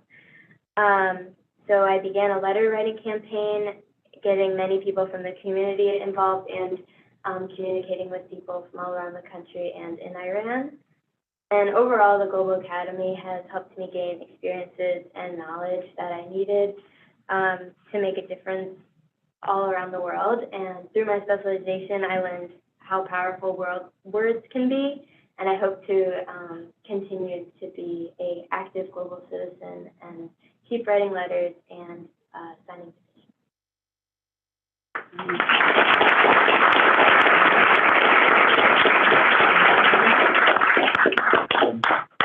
So I began a letter writing campaign, getting many people from the community involved and communicating with people from all around the country and in Iran. And overall, the Global Academy has helped me gain experiences and knowledge that I needed to make a difference all around the world. And through my specialization, I learned how powerful words can be, and I hope to continue to be an active global citizen and keep writing letters and signing petitions.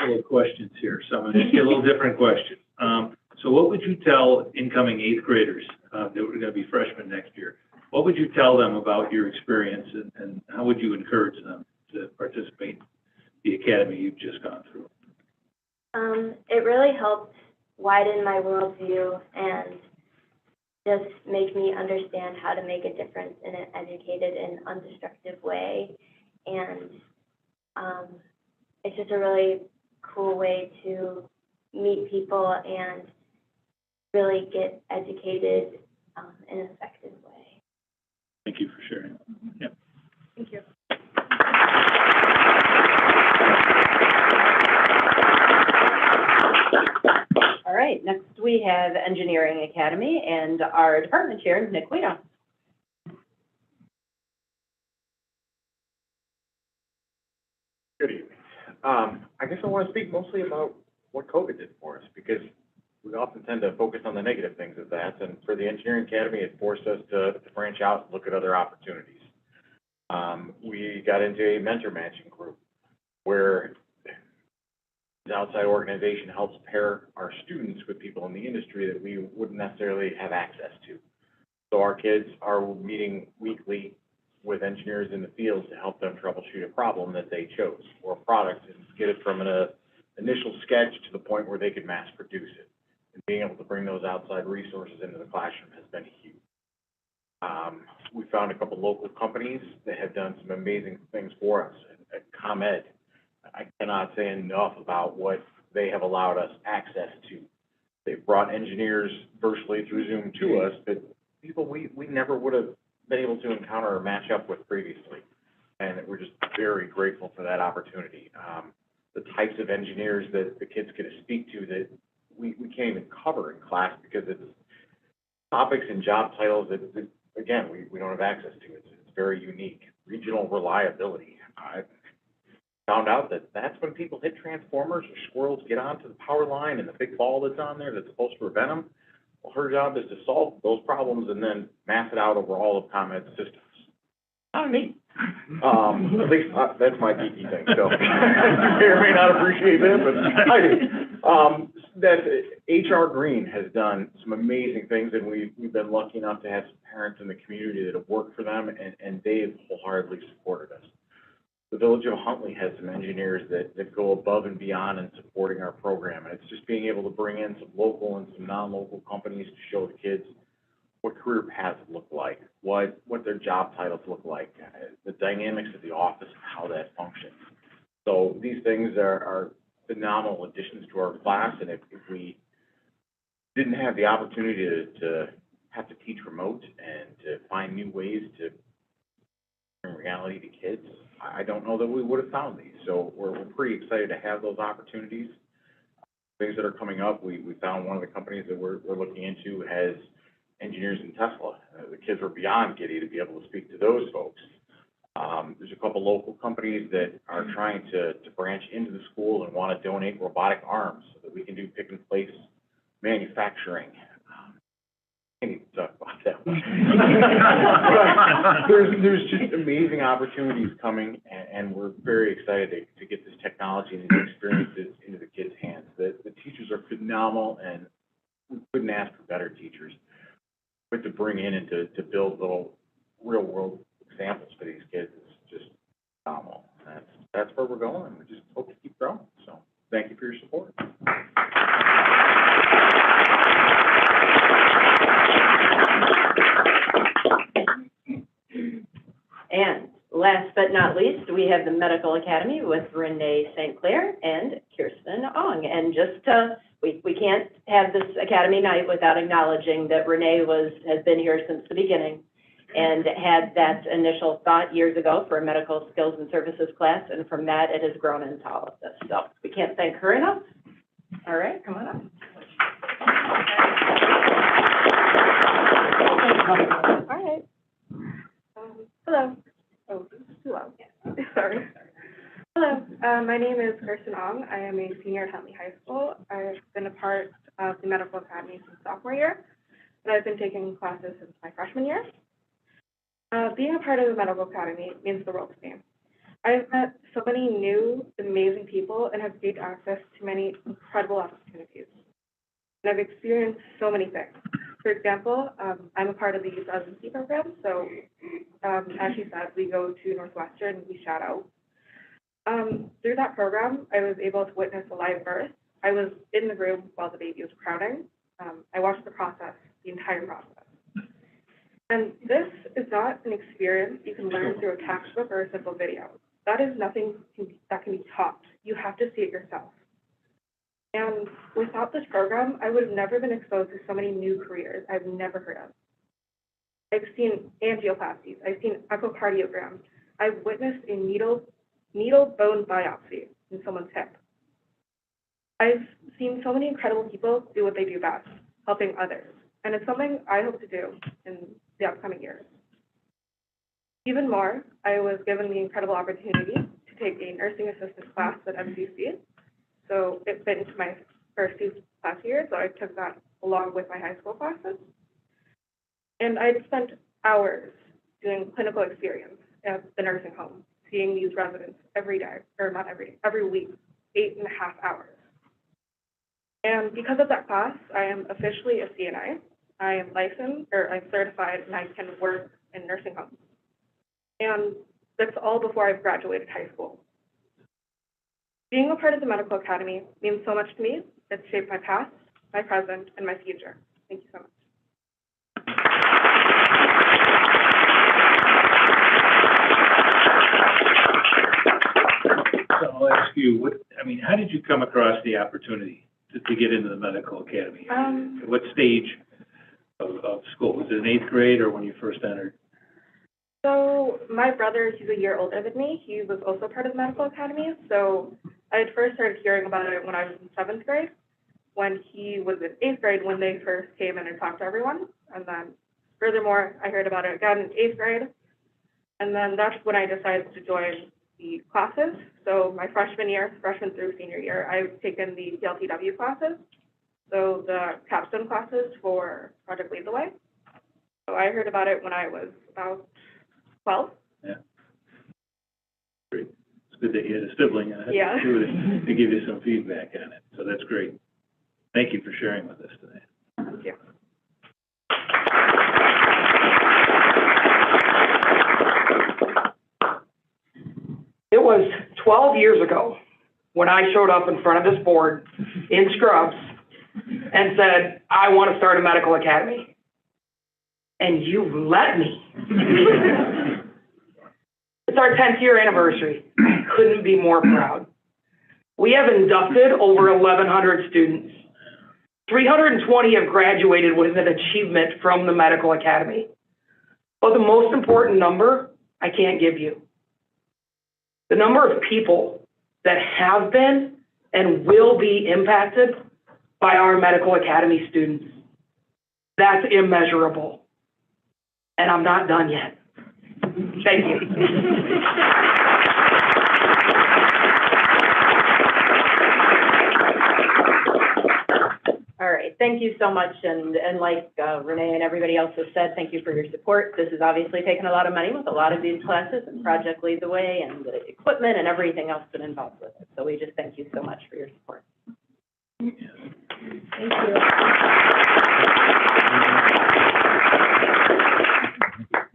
Little questions here, so I'm going to ask you a little different question. So what would you tell incoming 8th graders that were going to be freshmen next year? What would you tell them about your experience, and how would you encourage them to participate in the academy you've just gone through? It really helped widen my worldview and just make me understand how to make a difference in an educated and undestructive way. And it's just a really cool way to meet people and really get educated in an effective way. Thank you for sharing. Yeah. Thank you. All right, next we have Engineering Academy and our department chair, Nick Guido. Good evening. I guess I want to speak mostly about what COVID did for us, because we often tend to focus on the negative things of that, and for the Engineering Academy, it forced us to branch out and look at other opportunities. We got into a mentor matching group where the outside organization helps pair our students with people in the industry that we wouldn't necessarily have access to. So our kids are meeting weekly with engineers in the field to help them troubleshoot a problem that they chose, or a product, and get it from an initial sketch to the point where they could mass produce it. And being able to bring those outside resources into the classroom has been huge. We found a couple local companies that have done some amazing things for us. At ComEd, I cannot say enough about what they have allowed us access to. They've brought engineers virtually through Zoom to us, but people we never would have been able to encounter or match up with previously. And we're just very grateful for that opportunity. The types of engineers that the kids get to speak to that we can't even cover in class because it's topics and job titles that again, we don't have access to. It's very unique. Regional reliability. I found out that that's when people hit transformers or squirrels get onto the power line and the big ball that's on there that's supposed to prevent them. Well, her job is to solve those problems and then mass it out over all of ComEd's systems. Kind of neat. At least that's my geeky thing. So you may or may not appreciate that, but I do. That HR Green has done some amazing things, and we've been lucky enough to have some parents in the community that have worked for them, and they've wholeheartedly supported us. The Village of Huntley has some engineers that go above and beyond in supporting our program, and it's just being able to bring in some local and some non-local companies to show the kids what career paths look like, what their job titles look like, the dynamics of the office and how that functions. So these things are phenomenal additions to our class, and if we didn't have the opportunity to have to teach remote and to find new ways to bring reality to kids, I don't know that we would have found these. So we're pretty excited to have those opportunities. Things that are coming up, we found one of the companies that we're looking into has engineers in Tesla. The kids were beyond giddy to be able to speak to those folks. There's a couple local companies that are trying to branch into the school and want to donate robotic arms so that we can do pick and place manufacturing. I need to talk about that one. There's just amazing opportunities coming, and we're very excited to get this technology and these experiences into the kids' hands. The teachers are phenomenal, and we couldn't ask for better teachers. But to bring in and to build little real-world examples for these kids is just phenomenal. That's where we're going, and we just hope to keep growing. So thank you for your support. And last but not least, we have the Medical Academy with Renee St. Clair and Kirsten Ong. And just we can't have this Academy night without acknowledging that Renee has been here since the beginning and had that initial thought years ago for a medical skills and services class, and from that it has grown into all of this. So we can't thank her enough. All right, come on up. All right. Hello. Oh, this is too loud. Sorry. Hello. My name is Kirsten Ong. I am a senior at Huntley High School. I've been a part of the Medical Academy since sophomore year, and I've been taking classes since my freshman year. Being a part of the Medical Academy means the world to me. I've met so many new, amazing people and have gained access to many incredible opportunities. And I've experienced so many things. For example, I'm a part of the youth residency program, so as she said, we go to Northwestern and we shadow. Through that program, I was able to witness a live birth. I was in the room while the baby was crowning. I watched the process, the entire process. And this is not an experience you can learn through a textbook or a simple video. That is nothing that can be taught. You have to see it yourself. And without this program, I would have never been exposed to so many new careers I've never heard of. I've seen angioplasties. I've seen echocardiograms. I've witnessed a needle bone biopsy in someone's hip. I've seen so many incredible people do what they do best, helping others. And it's something I hope to do in the upcoming years. Even more, I was given the incredible opportunity to take a nursing assistant class at MCC. So it fit into my first 2 class years, so I took that along with my high school classes. And I'd spent hours doing clinical experience at the nursing home, seeing these residents every day, or not every day, every week, 8.5 hours. And because of that class, I am officially a CNA. I am licensed, or I'm certified, and I can work in nursing homes. And that's all before I've graduated high school. Being a part of the Medical Academy means so much to me. It's shaped my past, my present, and my future. Thank you so much. So I'll ask you, how did you come across the opportunity to get into the medical academy? At what stage of school? Was it in 8th grade or when you first entered? So my brother, he's a year older than me. He was also part of the medical academy. So I had first started hearing about it when I was in 7th grade, when he was in 8th grade, when they first came in and talked to everyone. And then furthermore, I heard about it again in 8th grade. And then that's when I decided to join the classes. So my freshman through senior year, I've taken the PLTW classes. So the capstone classes for Project Lead the Way. So I heard about it when I was about 12. Yeah. Great. It's good that you had a sibling Yeah. to give you some feedback on it. So that's great. Thank you for sharing with us today. Thank you. It was 12 years ago when I showed up in front of this board in scrubs and said, I want to start a medical academy. And you've let me. It's our 10th year anniversary. Couldn't be more proud. We have inducted over 1,100 students. 320 have graduated with an achievement from the medical academy. But the most important number, I can't give you. The number of people that have been and will be impacted by our medical academy students. That's immeasurable. And I'm not done yet. Thank you. All right, thank you so much, and like Renee and everybody else has said, thank you for your support. This has obviously taken a lot of money with a lot of these classes, and Project Lead the Way, and the equipment, and everything else been involved with it. So we just thank you so much for your support. Thank you.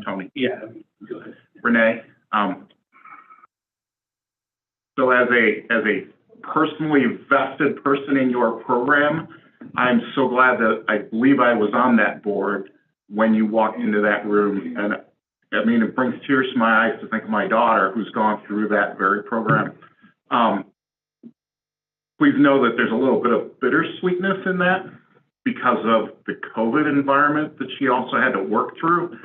Tony. Yeah, go ahead. Renee, so as a personally vested person in your program, I'm so glad that I believe I was on that board when you walked into that room. And I mean, it brings tears to my eyes to think of my daughter who's gone through that very program. Please know that there's a little bit of bittersweetness in that because of the COVID environment that she also had to work through.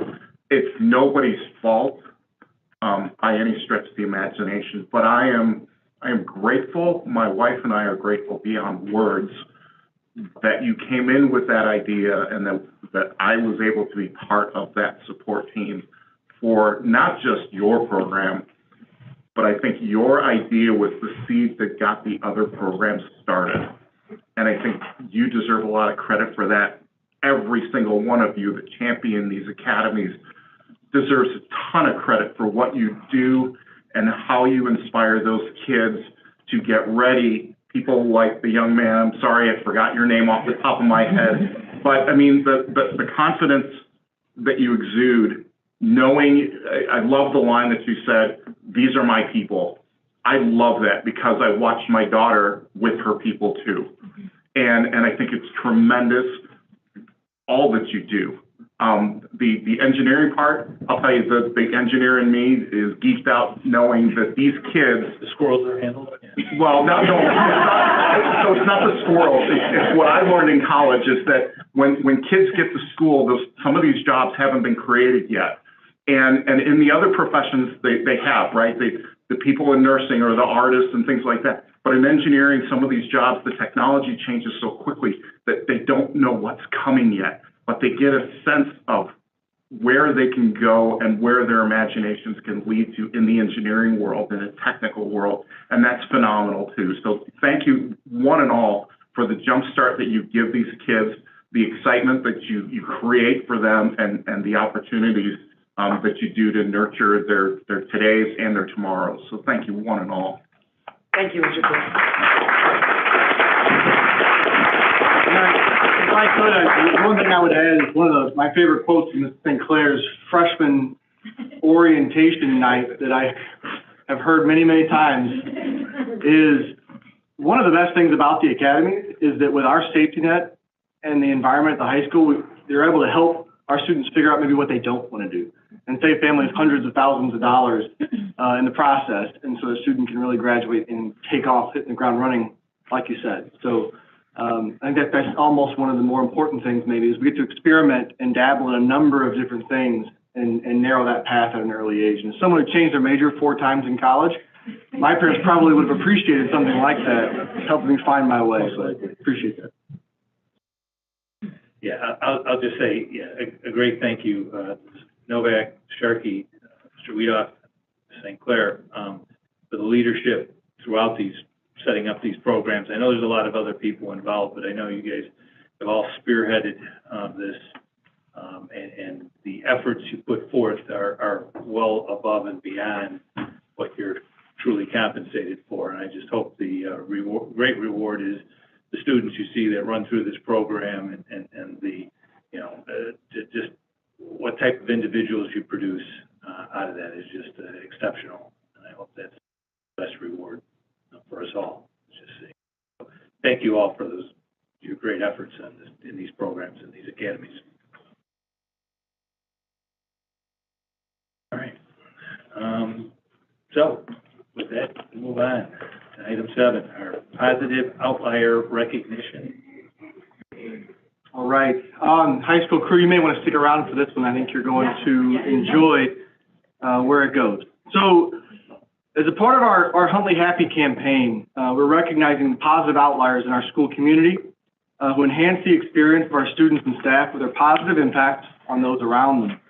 It's nobody's fault by any stretch of the imagination, but I am grateful. My wife and I are grateful beyond words that you came in with that idea and that I was able to be part of that support team for not just your program, but I think your idea was the seed that got the other programs started. And I think you deserve a lot of credit for that. Every single one of you that champion these academies deserves a ton of credit for what you do and how you inspire those kids to get ready. People like the young man, I'm sorry, I forgot your name off the top of my head, but I mean, the confidence that you exude, knowing, I love the line that you said, these are my people. I love that because I watched my daughter with her people too. And I think it's tremendous, all that you do. The engineering part, I'll tell you, the engineer in me is geeked out knowing that these kids... The squirrels are handled? Well, no, so it's not the squirrels. It's what I learned in college is that when kids get to school, some of these jobs haven't been created yet. And in the other professions, they have, right? The people in nursing or the artists and things like that. But in engineering, some of these jobs, the technology changes so quickly that they don't know what's coming yet. But they get a sense of where they can go and where their imaginations can lead to in the engineering world, in the technical world, and that's phenomenal too. So thank you, one and all, for the jump start that you give these kids, the excitement that you create for them, and the opportunities that you do to nurture their todays and their tomorrows. So thank you, one and all. Thank you, Mr. Chair. If I could, one thing I would add is one of my favorite quotes from Ms. Sinclair's freshman orientation night that I have heard many, many times is one of the best things about the academy is that with our safety net and the environment at the high school, they're able to help our students figure out maybe what they don't want to do and save families hundreds of thousands of dollars in the process. And so the student can really graduate and take off, hitting the ground running, like you said. So I think that's almost one of the more important things maybe is we get to experiment and dabble in a number of different things and narrow that path at an early age. And if someone who changed their major 4 times in college, my parents probably would have appreciated something like that, helping me find my way. So I appreciate that. Yeah, I'll just say, yeah, a great thank you, Novak, Sharkey, Mr. Weedoff, St. Clair, for the leadership throughout setting up these programs. I know there's a lot of other people involved, but I know you guys have all spearheaded this, and the efforts you put forth are well above and beyond what you're truly compensated for. And I just hope the great reward is the students you see that run through this program and the, just what type of individuals you produce out of that is just exceptional. And I hope that's the best reward for us all. So thank you all for your great efforts in these programs and these academies. All right. So with that, we'll move on to item 7, our positive outlier recognition. All right. High school crew, you may want to stick around for this one. I think you're going to enjoy where it goes. So as a part of our Huntley Happy campaign, we're recognizing the positive outliers in our school community who enhance the experience of our students and staff with their positive impact on those around them.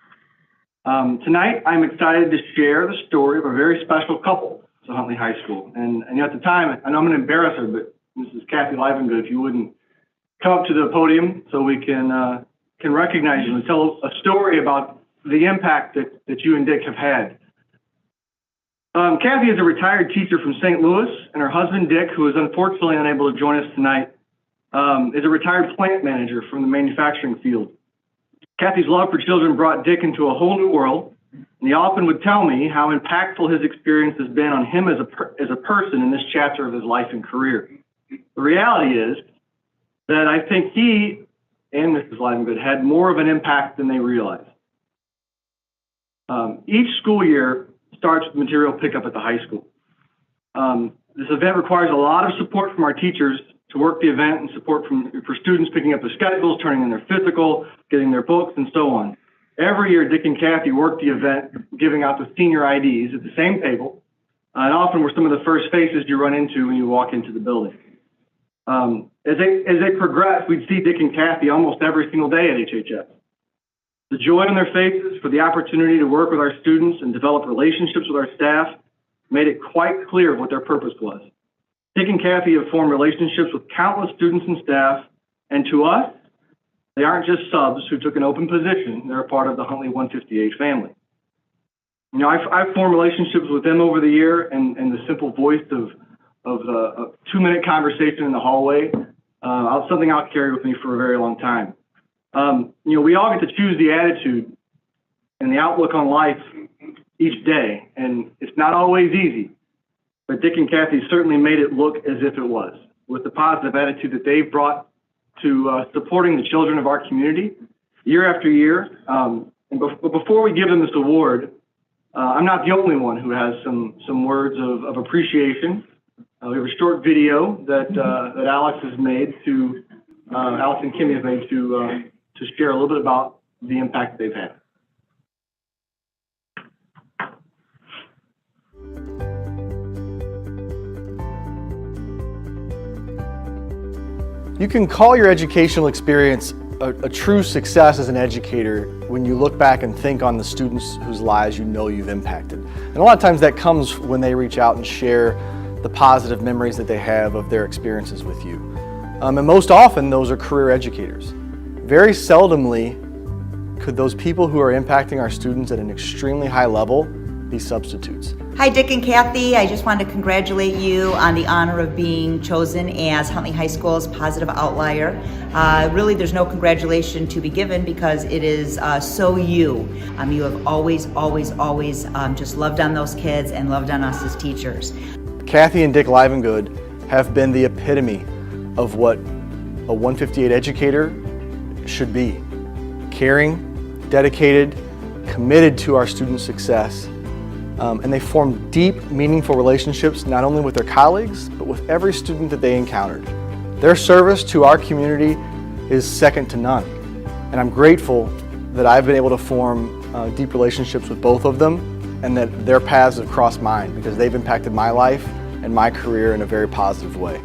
Tonight, I'm excited to share the story of a very special couple to Huntley High School. And at the time, I know I'm going to embarrass her, but Mrs. Kathy Livengood, if you wouldn't come up to the podium so we can recognize you and tell a story about the impact that you and Dick have had. Kathy is a retired teacher from St. Louis, and her husband, Dick, who is unfortunately unable to join us tonight, is a retired plant manager from the manufacturing field. Kathy's love for children brought Dick into a whole new world, and he often would tell me how impactful his experience has been on him as a person in this chapter of his life and career. The reality is that I think he and Mrs. Livengood had more of an impact than they realized. Each school year starts with material pickup at the high school. This event requires a lot of support from our teachers to work the event and support for students picking up their schedules, turning in their physical, getting their books, and so on. Every year, Dick and Kathy work the event, giving out the senior IDs at the same table, and often we're some of the first faces you run into when you walk into the building. As they progress, we'd see Dick and Kathy almost every single day at HHS. The joy on their faces for the opportunity to work with our students and develop relationships with our staff made it quite clear what their purpose was. Dick and Kathy have formed relationships with countless students and staff, and to us, they aren't just subs who took an open position. They're a part of the Huntley 158 family. You know, I've formed relationships with them over the year, and the simple voice of a 2-minute conversation in the hallway, something I'll carry with me for a very long time. You know, we all get to choose the attitude and the outlook on life each day, and it's not always easy. But Dick and Kathy certainly made it look as if it was, with the positive attitude that they've brought to supporting the children of our community year after year. But before we give them this award, I'm not the only one who has some words of appreciation. We have a short video that Alex has made Alex and Kimmy have made to share a little bit about the impact they've had. You can call your educational experience a true success as an educator when you look back and think on the students whose lives you know you've impacted. And a lot of times that comes when they reach out and share the positive memories that they have of their experiences with you. And most often those are career educators. Very seldomly could those people who are impacting our students at an extremely high level be substitutes. Hi, Dick and Kathy. I just wanted to congratulate you on the honor of being chosen as Huntley High School's positive outlier. Really, there's no congratulation to be given because it is so you. You have always just loved on those kids and loved on us as teachers. Kathy and Dick Livengood have been the epitome of what a 158 educator should be. Caring, dedicated, committed to our student success, and they formed deep, meaningful relationships not only with their colleagues, but with every student that they encountered. Their service to our community is second to none, and I'm grateful that I've been able to form deep relationships with both of them, and that their paths have crossed mine, because they've impacted my life and my career in a very positive way.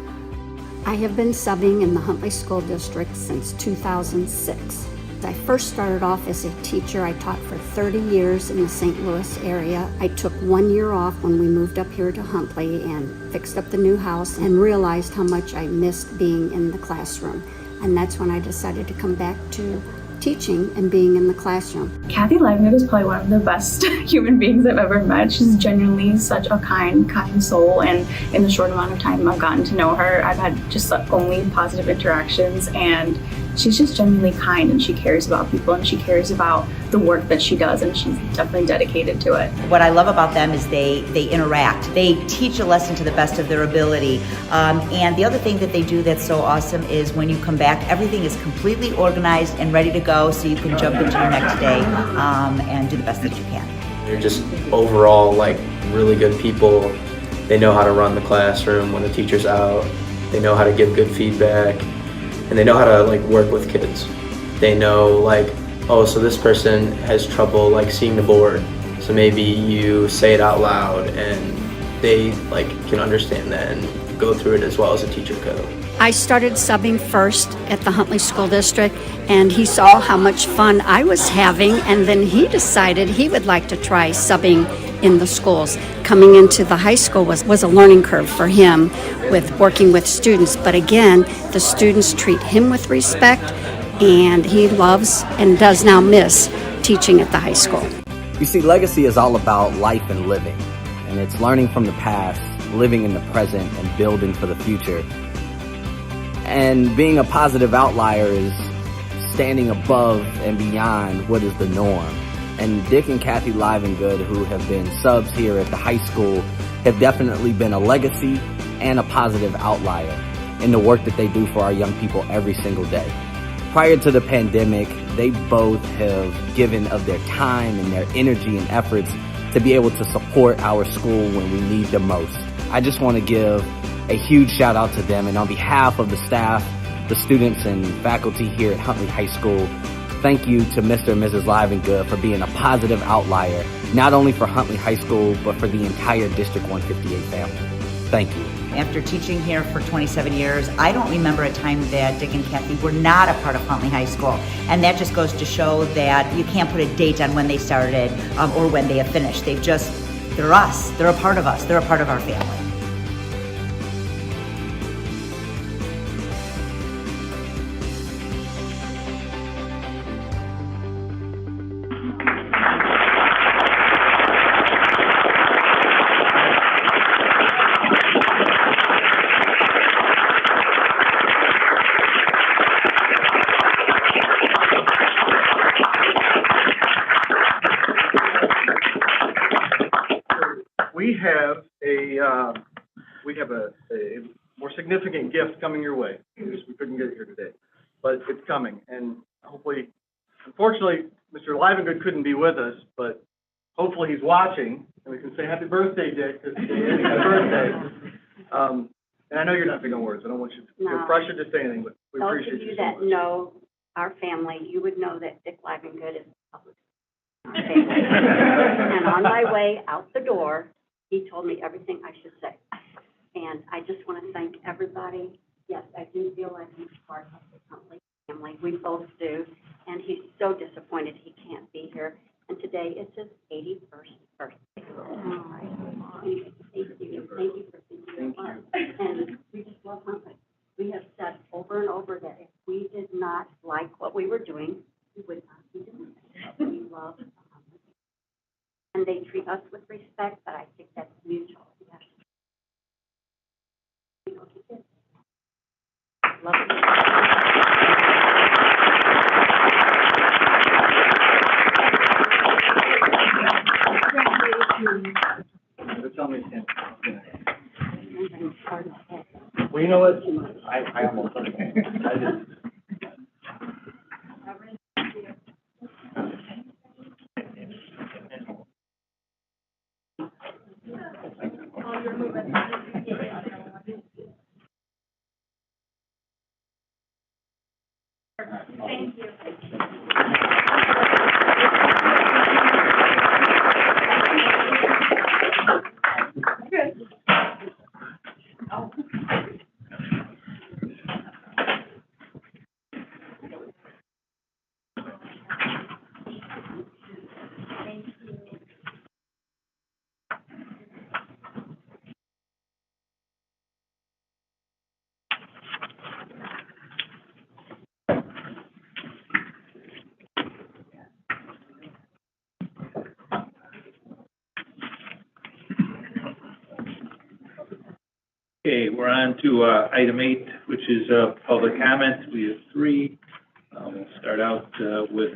I have been subbing in the Huntley School District since 2006. I first started off as a teacher. I taught for 30 years in the St. Louis area. I took 1 year off when we moved up here to Huntley and fixed up the new house and realized how much I missed being in the classroom. And that's when I decided to come back to teaching and being in the classroom. Kathy Livengood is probably one of the best human beings I've ever met. She's genuinely such a kind soul, and in the short amount of time I've gotten to know her, I've had just only positive interactions, and she's just genuinely kind, and she cares about people, and she cares about the work that she does, and she's definitely dedicated to it. What I love about them is they interact. They teach a lesson to the best of their ability. And the other thing that they do that's so awesome is when you come back, everything is completely organized and ready to go, so you can jump into your next day and do the best that you can. They're just overall like really good people. They know how to run the classroom when the teacher's out. They know how to give good feedback. And they know how to like work with kids. They know like, oh, so this person has trouble like seeing the board. So maybe you say it out loud and they like can understand that and go through it as well as a teacher could. I started subbing first at the Huntley School District, and he saw how much fun I was having, and then he decided he would like to try subbing in the schools. Coming into the high school was a learning curve for him with working with students, but again, the students treat him with respect, and he loves and does now miss teaching at the high school. You see, legacy is all about life and living, and it's learning from the past, living in the present, and building for the future. And being a positive outlier is standing above and beyond what is the norm. And Dick and Kathy Livengood, who have been subs here at the high school, have definitely been a legacy and a positive outlier in the work that they do for our young people every single day. Prior to the pandemic, they both have given of their time and their energy and efforts to be able to support our school when we need them most. I just want to give a huge shout out to them, and on behalf of the staff, the students and faculty here at Huntley High School, thank you to Mr. and Mrs. Livengood for being a positive outlier, not only for Huntley High School, but for the entire District 158 family. Thank you. After teaching here for 27 years, I don't remember a time that Dick and Kathy were not a part of Huntley High School. And that just goes to show that you can't put a date on when they started or when they have finished. They're us. They're a part of us. They're a part of our family. We have a more significant gift coming your way. We couldn't get it here today, but it's coming, and hopefully, unfortunately, Mr. Livengood couldn't be with us, but hopefully he's watching, and we can say happy birthday, Dick, because today is his birthday. And I know you're not big on words. I don't want you to feel pressured to say anything, but we appreciate you so much. Those of you that know our family, you would know that Dick Livengood is public. And on my way out the door, he told me everything I should say. And I just want to thank everybody. Yes, I do feel like he's part of the Huntley family. We both do. And he's so disappointed he can't be here. And today is his 81st birthday. All right. Thank you. Thank you for thinking of us. And we just love Huntley. We have said over and over that if we did not like what we were doing, we would not be doing it. We love Huntley. And they treat us with respect, but I think that's mutual. Yes. Love you. Tell me, well, you know what? I almost I just. Thank you. Okay, we're on to item 8, which is public comment. We have 3. We'll start out with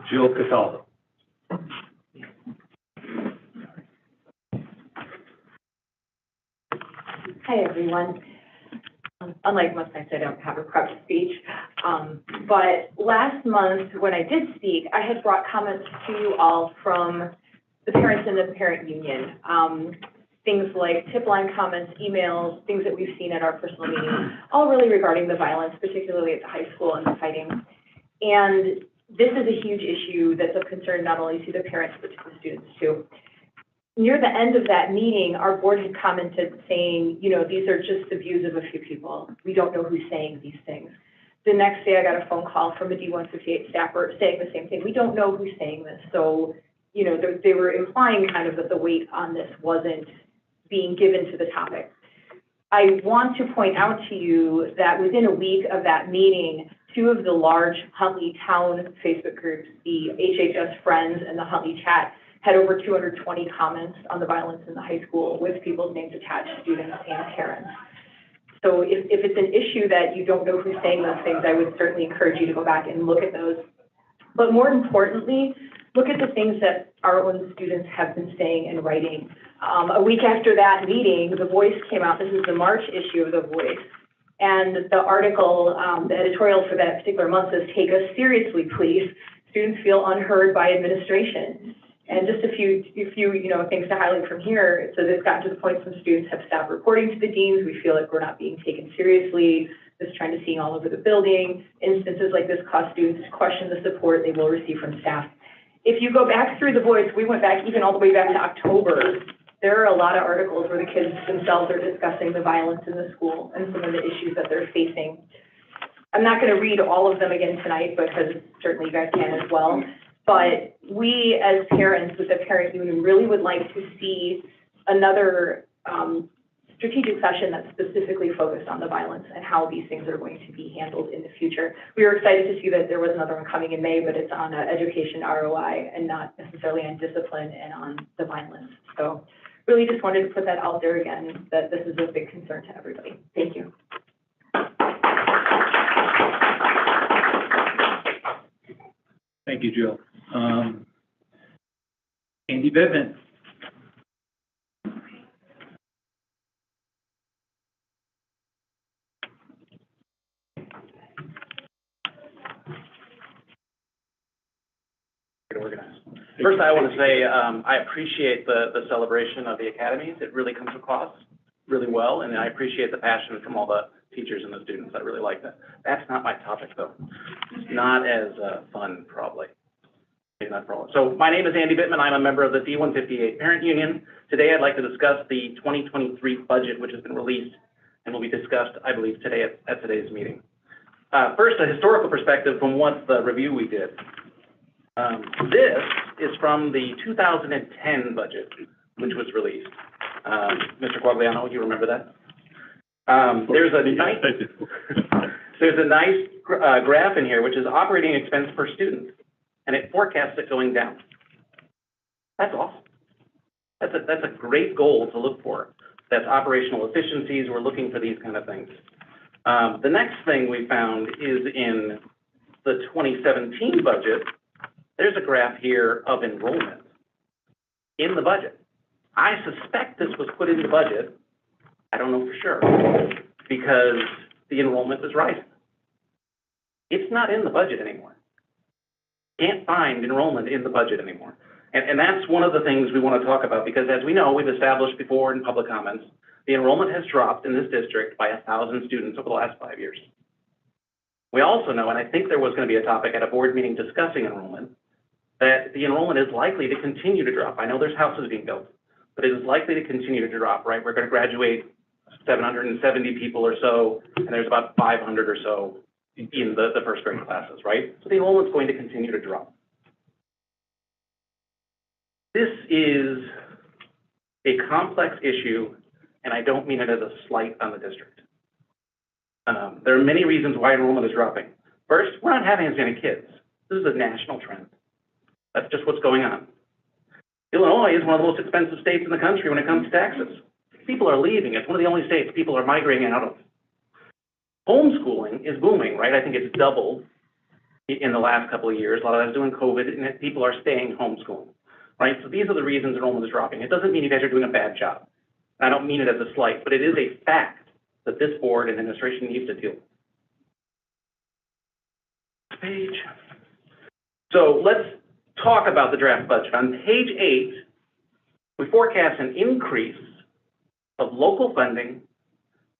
Jill Cataldo. Hi, everyone. Unlike most nights, I don't have a prepped speech. But last month, when I did speak, I had brought comments to you all from the parents and the parent union. Things like tip line comments, emails, things that we've seen at our personal meetings, all really regarding the violence, particularly at the high school and the fighting. And this is a huge issue that's of concern not only to the parents, but to the students too. Near the end of that meeting, our board had commented saying, you know, these are just the views of a few people. We don't know who's saying these things. The next day, I got a phone call from a D158 staffer saying the same thing. We don't know who's saying this. So, you know, they were implying kind of that the weight on this wasn't being given to the topic. I want to point out to you that within a week of that meeting, 2 of the large Huntley Town Facebook groups, the HHS Friends and the Huntley Chat, had over 220 comments on the violence in the high school with people's names attached, students and parents. So if it's an issue that you don't know who's saying those things, I would certainly encourage you to go back and look at those. But more importantly, look at the things that our own students have been saying and writing. A week after that meeting, The Voice came out. This is the March issue of The Voice. And the article, the editorial for that particular month says, "Take us seriously, please. Students feel unheard by administration." And just a few things to highlight from here. So it's gotten to the point some students have stopped reporting to the deans. We feel like we're not being taken seriously. This trend is seen all over the building. Instances like this cause students to question the support they will receive from staff. If you go back through The Voice, we went back even all the way back to October. There are a lot of articles where the kids themselves are discussing the violence in the school and some of the issues that they're facing. I'm not going to read all of them again tonight because certainly you guys can as well. But we as parents with the parent union really would like to see another strategic session that's specifically focused on the violence and how these things are going to be handled in the future. We were excited to see that there was another one coming in May, but it's on education ROI and not necessarily on discipline and on the violence. So really just wanted to put that out there again, that this is a big concern to everybody. Thank you. Thank you, Jill. Andy Bittman. First, I want to say I appreciate the celebration of the academies. It really comes across really well, and I appreciate the passion from all the teachers and the students. I really like that. That's not my topic, though. It's not as fun, probably. Not for all. So my name is Andy Bittman. I'm a member of the D158 Parent Union. Today, I'd like to discuss the 2023 budget, which has been released and will be discussed, I believe, today at today's meeting. First, a historical perspective from what the review we did. This is from the 2010 budget, which was released. Mr. Quagliano, you remember that? There's a nice graph in here, which is operating expense per student, and it forecasts it going down. That's awesome. That's a great goal to look for. That's operational efficiencies. We're looking for these kind of things. The next thing we found is in the 2017 budget. There's a graph here of enrollment in the budget. I suspect this was put in the budget. I don't know for sure because the enrollment is rising. It's not in the budget anymore. Can't find enrollment in the budget anymore. And that's one of the things we want to talk about because as we know, we've established before in public comments, the enrollment has dropped in this district by 1,000 students over the last 5 years. We also know, and I think there was going to be a topic at a board meeting discussing enrollment, that the enrollment is likely to continue to drop. I know there's houses being built, but it is likely to continue to drop, right? We're going to graduate 770 people or so, and there's about 500 or so in the first grade classes, right? So the enrollment's going to continue to drop. This is a complex issue, and I don't mean it as a slight on the district. There are many reasons why enrollment is dropping. First, we're not having as many kids. This is a national trend. That's just what's going on. Illinois is one of the most expensive states in the country when it comes to taxes. People are leaving. It's one of the only states people are migrating out of. Homeschooling is booming, right? I think it's doubled in the last couple of years. A lot of that is doing COVID, and people are staying homeschooling, right? So these are the reasons enrollment is dropping. It doesn't mean you guys are doing a bad job. I don't mean it as a slight, but it is a fact that this board and administration needs to deal with. Page. So let's talk about the draft budget. On page 8, we forecast an increase of local funding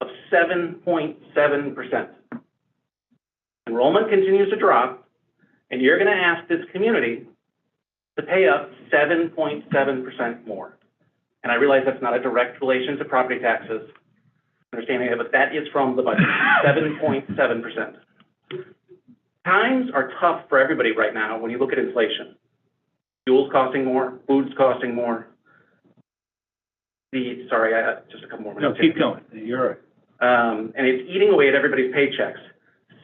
of 7.7%. Enrollment continues to drop, and you're going to ask this community to pay up 7.7% more. And I realize that's not a direct relation to property taxes, understanding it, but that is from the budget, 7.7%. Times are tough for everybody right now when you look at inflation. Fuel's costing more, food's costing more. Sorry, just a couple more minutes. No, keep going. You're right. And it's eating away at everybody's paychecks.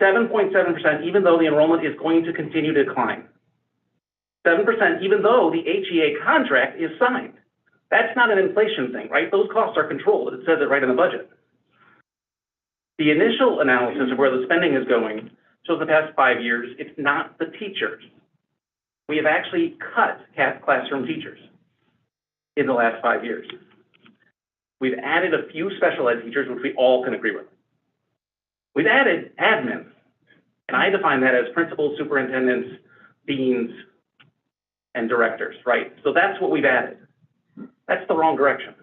7.7%, even though the enrollment is going to continue to decline. 7%, even though the HEA contract is signed. That's not an inflation thing, right? Those costs are controlled. It says it right in the budget. The initial analysis of where the spending is going shows the past 5 years, it's not the teachers. We have actually cut classroom teachers in the last 5 years. We've added a few special ed teachers, which we all can agree with. We've added admin, and I define that as principals, superintendents, deans, and directors, right? So that's what we've added. That's the wrong direction.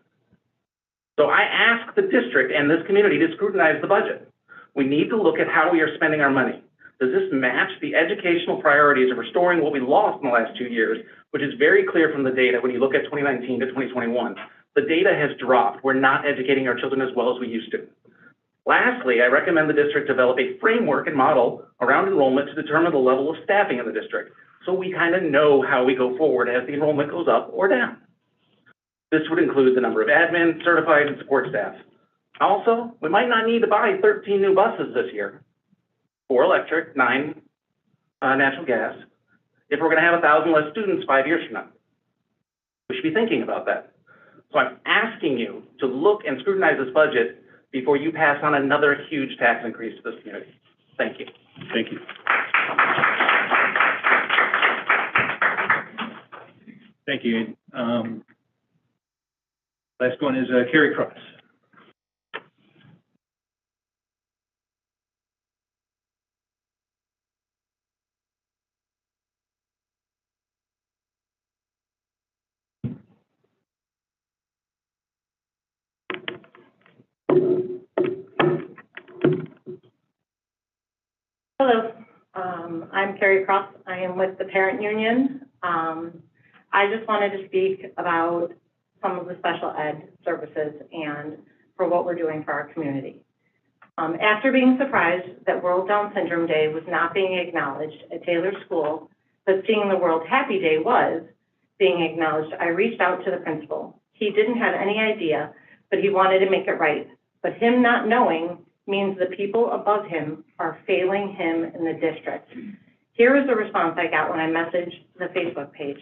So I ask the district and this community to scrutinize the budget. We need to look at how we are spending our money. Does this match the educational priorities of restoring what we lost in the last 2 years, which is very clear from the data when you look at 2019 to 2021. The data has dropped. We're not educating our children as well as we used to. Lastly, I recommend the district develop a framework and model around enrollment to determine the level of staffing in the district, so we kind of know how we go forward as the enrollment goes up or down. This would include the number of admin, certified, and support staff. Also, we might not need to buy 13 new buses this year, 4 electric, 9 natural gas, if we're going to have 1,000 less students 5 years from now. We should be thinking about that. So I'm asking you to look and scrutinize this budget before you pass on another huge tax increase to this community. Thank you. Thank you. Thank you. Last one is Carrie Cross. Hello, I'm Carrie Cross. I am with the Parent Union. I just wanted to speak about some of the special ed services and for what we're doing for our community. After being surprised that World Down Syndrome Day was not being acknowledged at Taylor School, but seeing the World Happy Day was being acknowledged, I reached out to the principal. He didn't have any idea, but he wanted to make it right. But him not knowing means the people above him are failing him in the district. Here is the response I got when I messaged the Facebook page.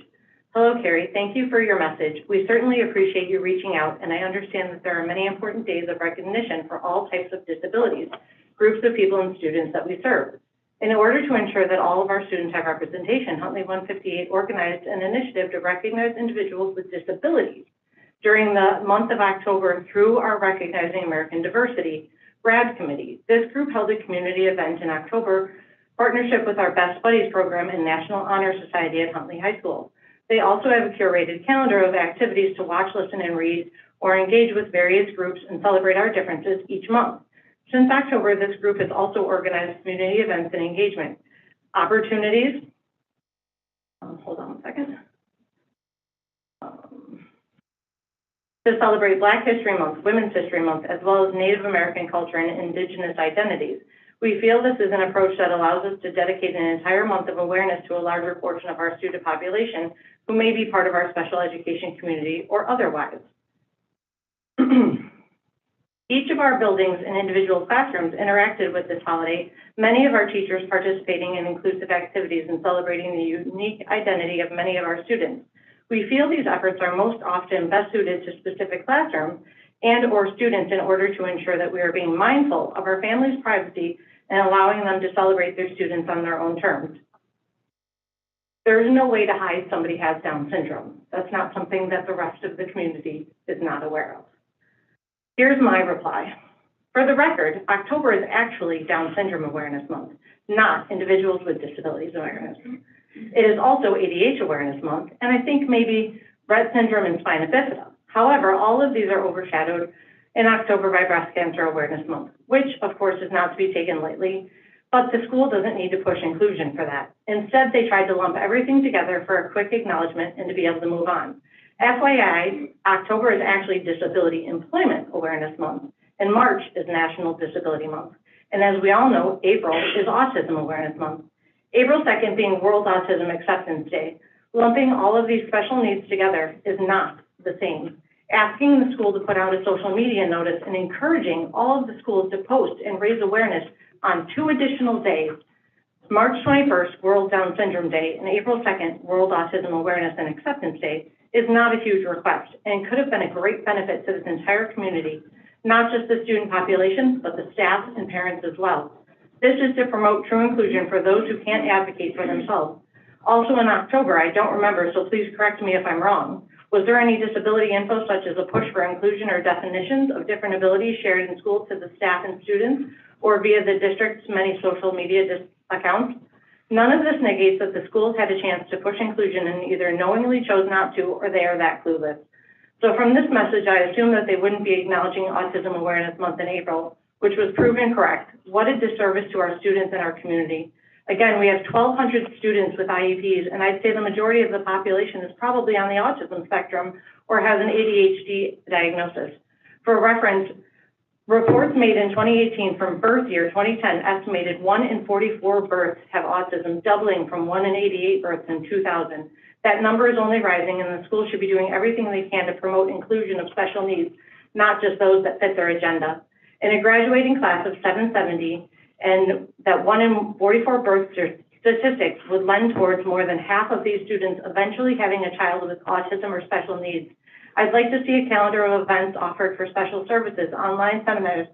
Hello, Carrie. Thank you for your message. We certainly appreciate you reaching out, and I understand that there are many important days of recognition for all types of disabilities, groups of people and students that we serve. In order to ensure that all of our students have representation, Huntley 158 organized an initiative to recognize individuals with disabilities. During the month of October, through our Recognizing American Diversity RAD committee, this group held a community event in October, partnership with our Best Buddies program and National Honor Society at Huntley High School. They also have a curated calendar of activities to watch, listen, and read, or engage with various groups and celebrate our differences each month. Since October, this group has also organized community events and engagement opportunities. Hold on one second. To celebrate Black History Month, Women's History Month, as well as Native American culture and Indigenous identities. We feel this is an approach that allows us to dedicate an entire month of awareness to a larger portion of our student population who may be part of our special education community or otherwise. Each of our buildings and individual classrooms interacted with this holiday, many of our teachers participating in inclusive activities and celebrating the unique identity of many of our students. We feel these efforts are most often best suited to specific classrooms and or students in order to ensure that we are being mindful of our families' privacy and allowing them to celebrate their students on their own terms. There is no way to hide somebody has Down syndrome. That's not something that the rest of the community is not aware of. Here's my reply. For the record, October is actually Down Syndrome Awareness Month, not Individuals with Disabilities Awareness. It is also ADH Awareness Month, and I think maybe Rett syndrome and spina bifida. However, all of these are overshadowed in October by Breast Cancer Awareness Month, which of course is not to be taken lightly, but the school doesn't need to push inclusion for that. Instead, they tried to lump everything together for a quick acknowledgement and to be able to move on. FYI, October is actually Disability Employment Awareness Month, and March is National Disability Month. And as we all know, April is Autism Awareness Month. April 2nd being World Autism Acceptance Day. Lumping all of these special needs together is not the same. Asking the school to put out a social media notice and encouraging all of the schools to post and raise awareness on 2 additional days, March 21st, World Down Syndrome Day, and April 2nd, World Autism Awareness and Acceptance Day, is not a huge request and could have been a great benefit to this entire community, not just the student population, but the staff and parents as well. This is to promote true inclusion for those who can't advocate for themselves. Also in October, I don't remember, so please correct me if I'm wrong, was there any disability info such as a push for inclusion or definitions of different abilities shared in school to the staff and students or via the district's many social media accounts? None of this negates that the schools had a chance to push inclusion and either knowingly chose not to or they are that clueless. So from this message, I assume that they wouldn't be acknowledging Autism Awareness Month in April, which was proven correct. What a disservice to our students and our community. Again, we have 1,200 students with IEPs, and I'd say the majority of the population is probably on the autism spectrum or has an ADHD diagnosis. For reference, reports made in 2018 from birth year 2010 estimated 1 in 44 births have autism, doubling from 1 in 88 births in 2000. That number is only rising, and the school should be doing everything they can to promote inclusion of special needs, not just those that fit their agenda. In a graduating class of 770, and that 1 in 44 birth statistics would lend towards more than half of these students eventually having a child with autism or special needs. I'd like to see a calendar of events offered for special services, online seminars,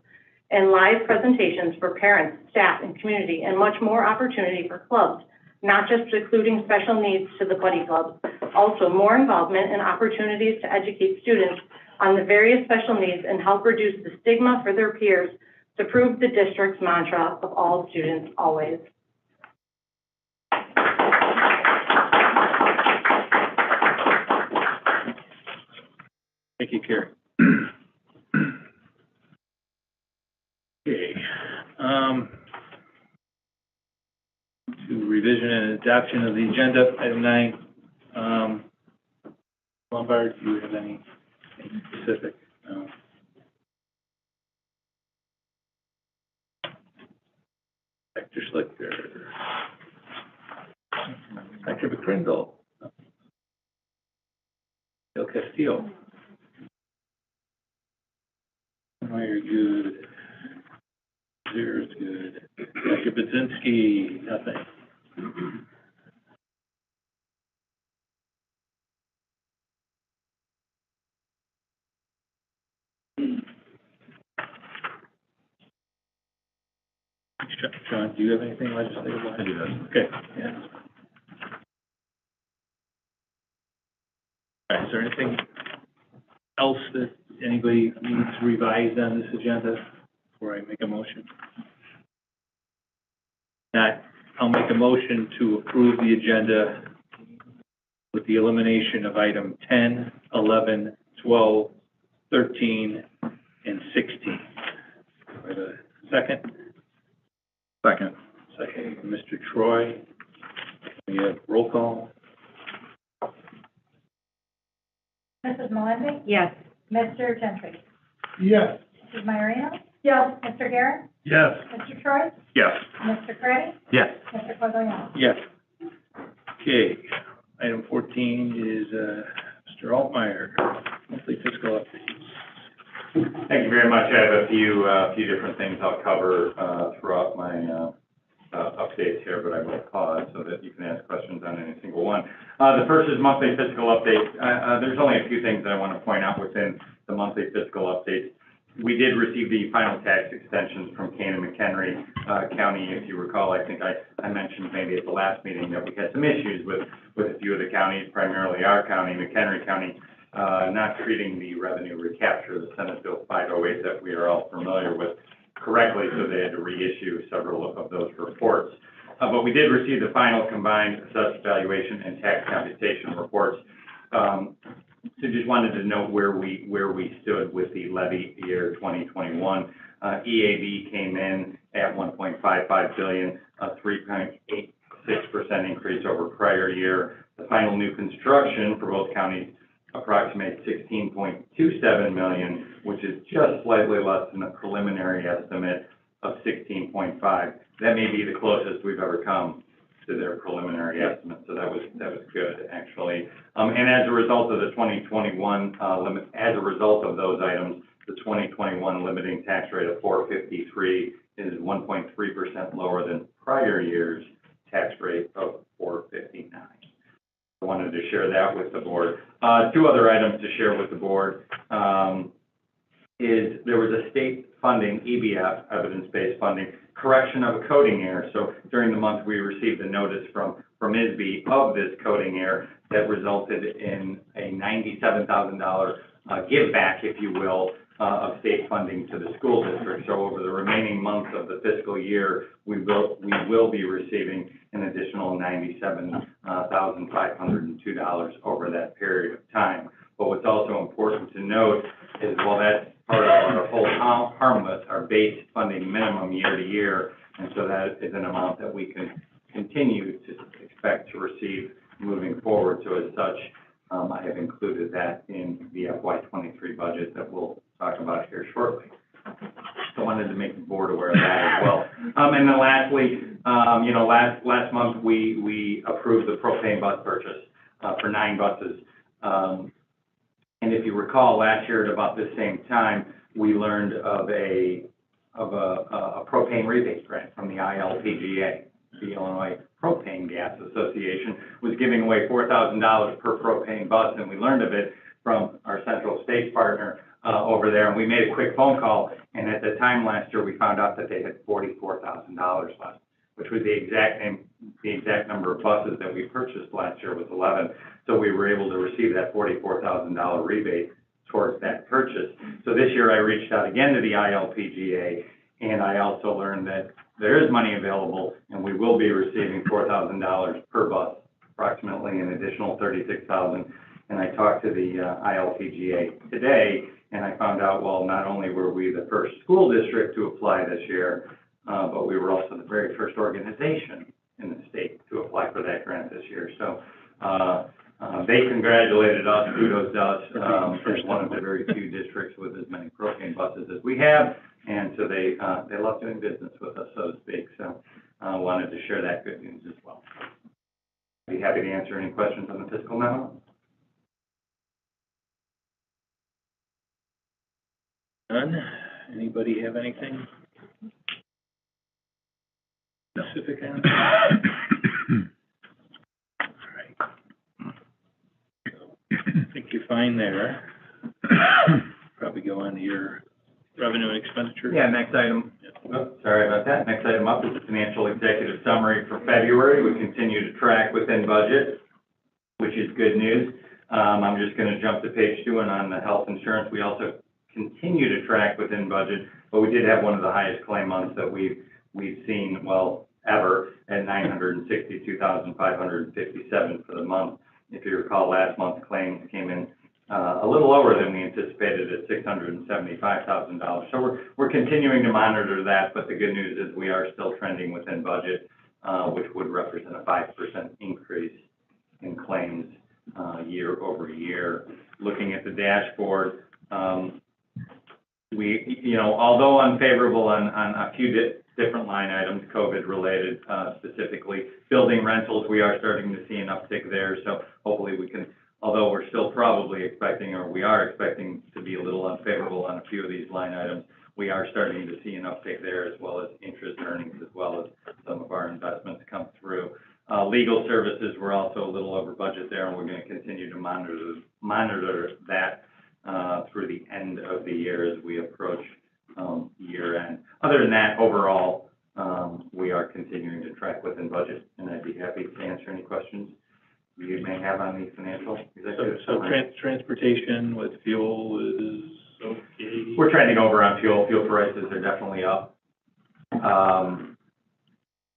and live presentations for parents, staff, and community, and much more opportunity for clubs, not just including special needs to the buddy club. Also, more involvement and opportunities to educate students on the various special needs and help reduce the stigma for their peers to prove the district's mantra of all students always. Thank you, Carrie. Okay. To revision and adoption of the agenda, item 9. Lombard, do you have anything specific? No. Dr. Schlichter. Dr. McCrindle. Del Castillo. Meyer, good. Zero's good. Dr. Budzinski, nothing. John, do you have anything legislative? I do not. Okay. Yeah. All right, is there anything else that anybody needs revised on this agenda before I make a motion? Not, I'll make a motion to approve the agenda with the elimination of item 10, 11, 12, 13, and 16. Second? Second. Second, Mr. Troy. We have roll call. Mrs. Melendez? Yes. Mr. Gentry? Yes. Mrs. Myarino? Yes. Mr. Garrett? Yes. Mr. Troy? Yes. Mr. Craddy? Yes. Mr. Quagliano? Yes. Okay, item 14 is, Mr. Altmeyer, monthly fiscal updates. Thank you very much. I have a few different things I'll cover throughout my updates here, but I will pause so that you can ask questions on any single one. The first is monthly fiscal updates. There's only a few things that I want to point out within the monthly fiscal updates. We did receive the final tax extensions from Kane and McHenry County. If you recall, I think I mentioned maybe at the last meeting that we had some issues with a few of the counties, primarily our county, McHenry County, not treating the revenue recapture, the Senate Bill 508 that we are all familiar with, correctly, so they had to reissue several of those reports. But we did receive the final combined assessed valuation and tax computation reports. So just wanted to note where we stood with the levy year 2021. EAV came in at 1.55 billion, a 3.86% increase over prior year. The final new construction for both counties approximates 16.27 million, which is just slightly less than the preliminary estimate of 16.5. That may be the closest we've ever come to their preliminary estimate, so that was good, actually. And as a result of the 2021 as a result of those items, the 2021 limiting tax rate of 453 is 1.3% lower than prior year's tax rate of 459. I wanted to share that with the board. Two other items to share with the board is there was a state funding, EBF, evidence-based funding, correction of a coding error. So during the month, we received a notice from ISB of this coding error that resulted in a $97,000 give back, if you will, of state funding to the school district. So over the remaining months of the fiscal year, we will be receiving an additional $97,502 over that period of time. But what's also important to note is while that's part of our whole harmless, our base funding minimum year to year, and so that is an amount that we can continue to expect to receive moving forward. So as such, I have included that in the FY23 budget that we'll talk about here shortly. So I wanted to make the board aware of that as well. And then lastly, last month we approved the propane bus purchase for 9 buses. And if you recall, last year at about the same time, we learned of a propane rebate grant from the ILPGA. The Illinois Propane Gas Association was giving away $4,000 per propane bus, and we learned of it from our Central States partner over there. And we made a quick phone call, and at the time last year, we found out that they had $44,000 left, which was the exact number of buses that we purchased last year was 11. So we were able to receive that $44,000 rebate towards that purchase. So this year I reached out again to the ILPGA, and I also learned that there is money available, and we will be receiving $4,000 per bus, approximately an additional $36,000. And I talked to the ILPGA today, and I found out, well, not only were we the first school district to apply this year, but we were also the very first organization in the state to apply for that grant this year. So they congratulated us, kudos to us, as one of the very few districts with as many propane buses as we have, and so they love doing business with us, so to speak. So I wanted to share that good news as well. I'd be happy to answer any questions on the fiscal memo. None? Anybody have anything specific on that? All right. I think you're fine there. Probably go on to your revenue and expenditure. Yeah, next item. Oh, sorry about that. Next item up is the financial executive summary for February. We continue to track within budget, which is good news. I'm just going to jump to page 2, and on the health insurance, we also continue to track within budget, but we did have one of the highest claim months that we've seen, well, ever, at 962,557 for the month. If you recall, last month's claims came in a little lower than we anticipated at $675,000. So we're continuing to monitor that, but the good news is we are still trending within budget, which would represent a 5% increase in claims year over year. Looking at the dashboard, although unfavorable on a few different line items, COVID related specifically, building rentals, we are starting to see an uptick there. So hopefully we can, although we're still probably expecting, or we are expecting to be a little unfavorable on a few of these line items, we are starting to see an uptick there, as well as interest earnings, as well as some of our investments come through. Legal services, we're also a little over budget there, and we're going to continue to monitor that through the end of the year as we approach year end. Other than that, overall, we are continuing to track within budget, and I'd be happy to answer any questions you may have on the financial. So transportation with fuel is okay? We're trending over on fuel. Fuel prices are definitely up.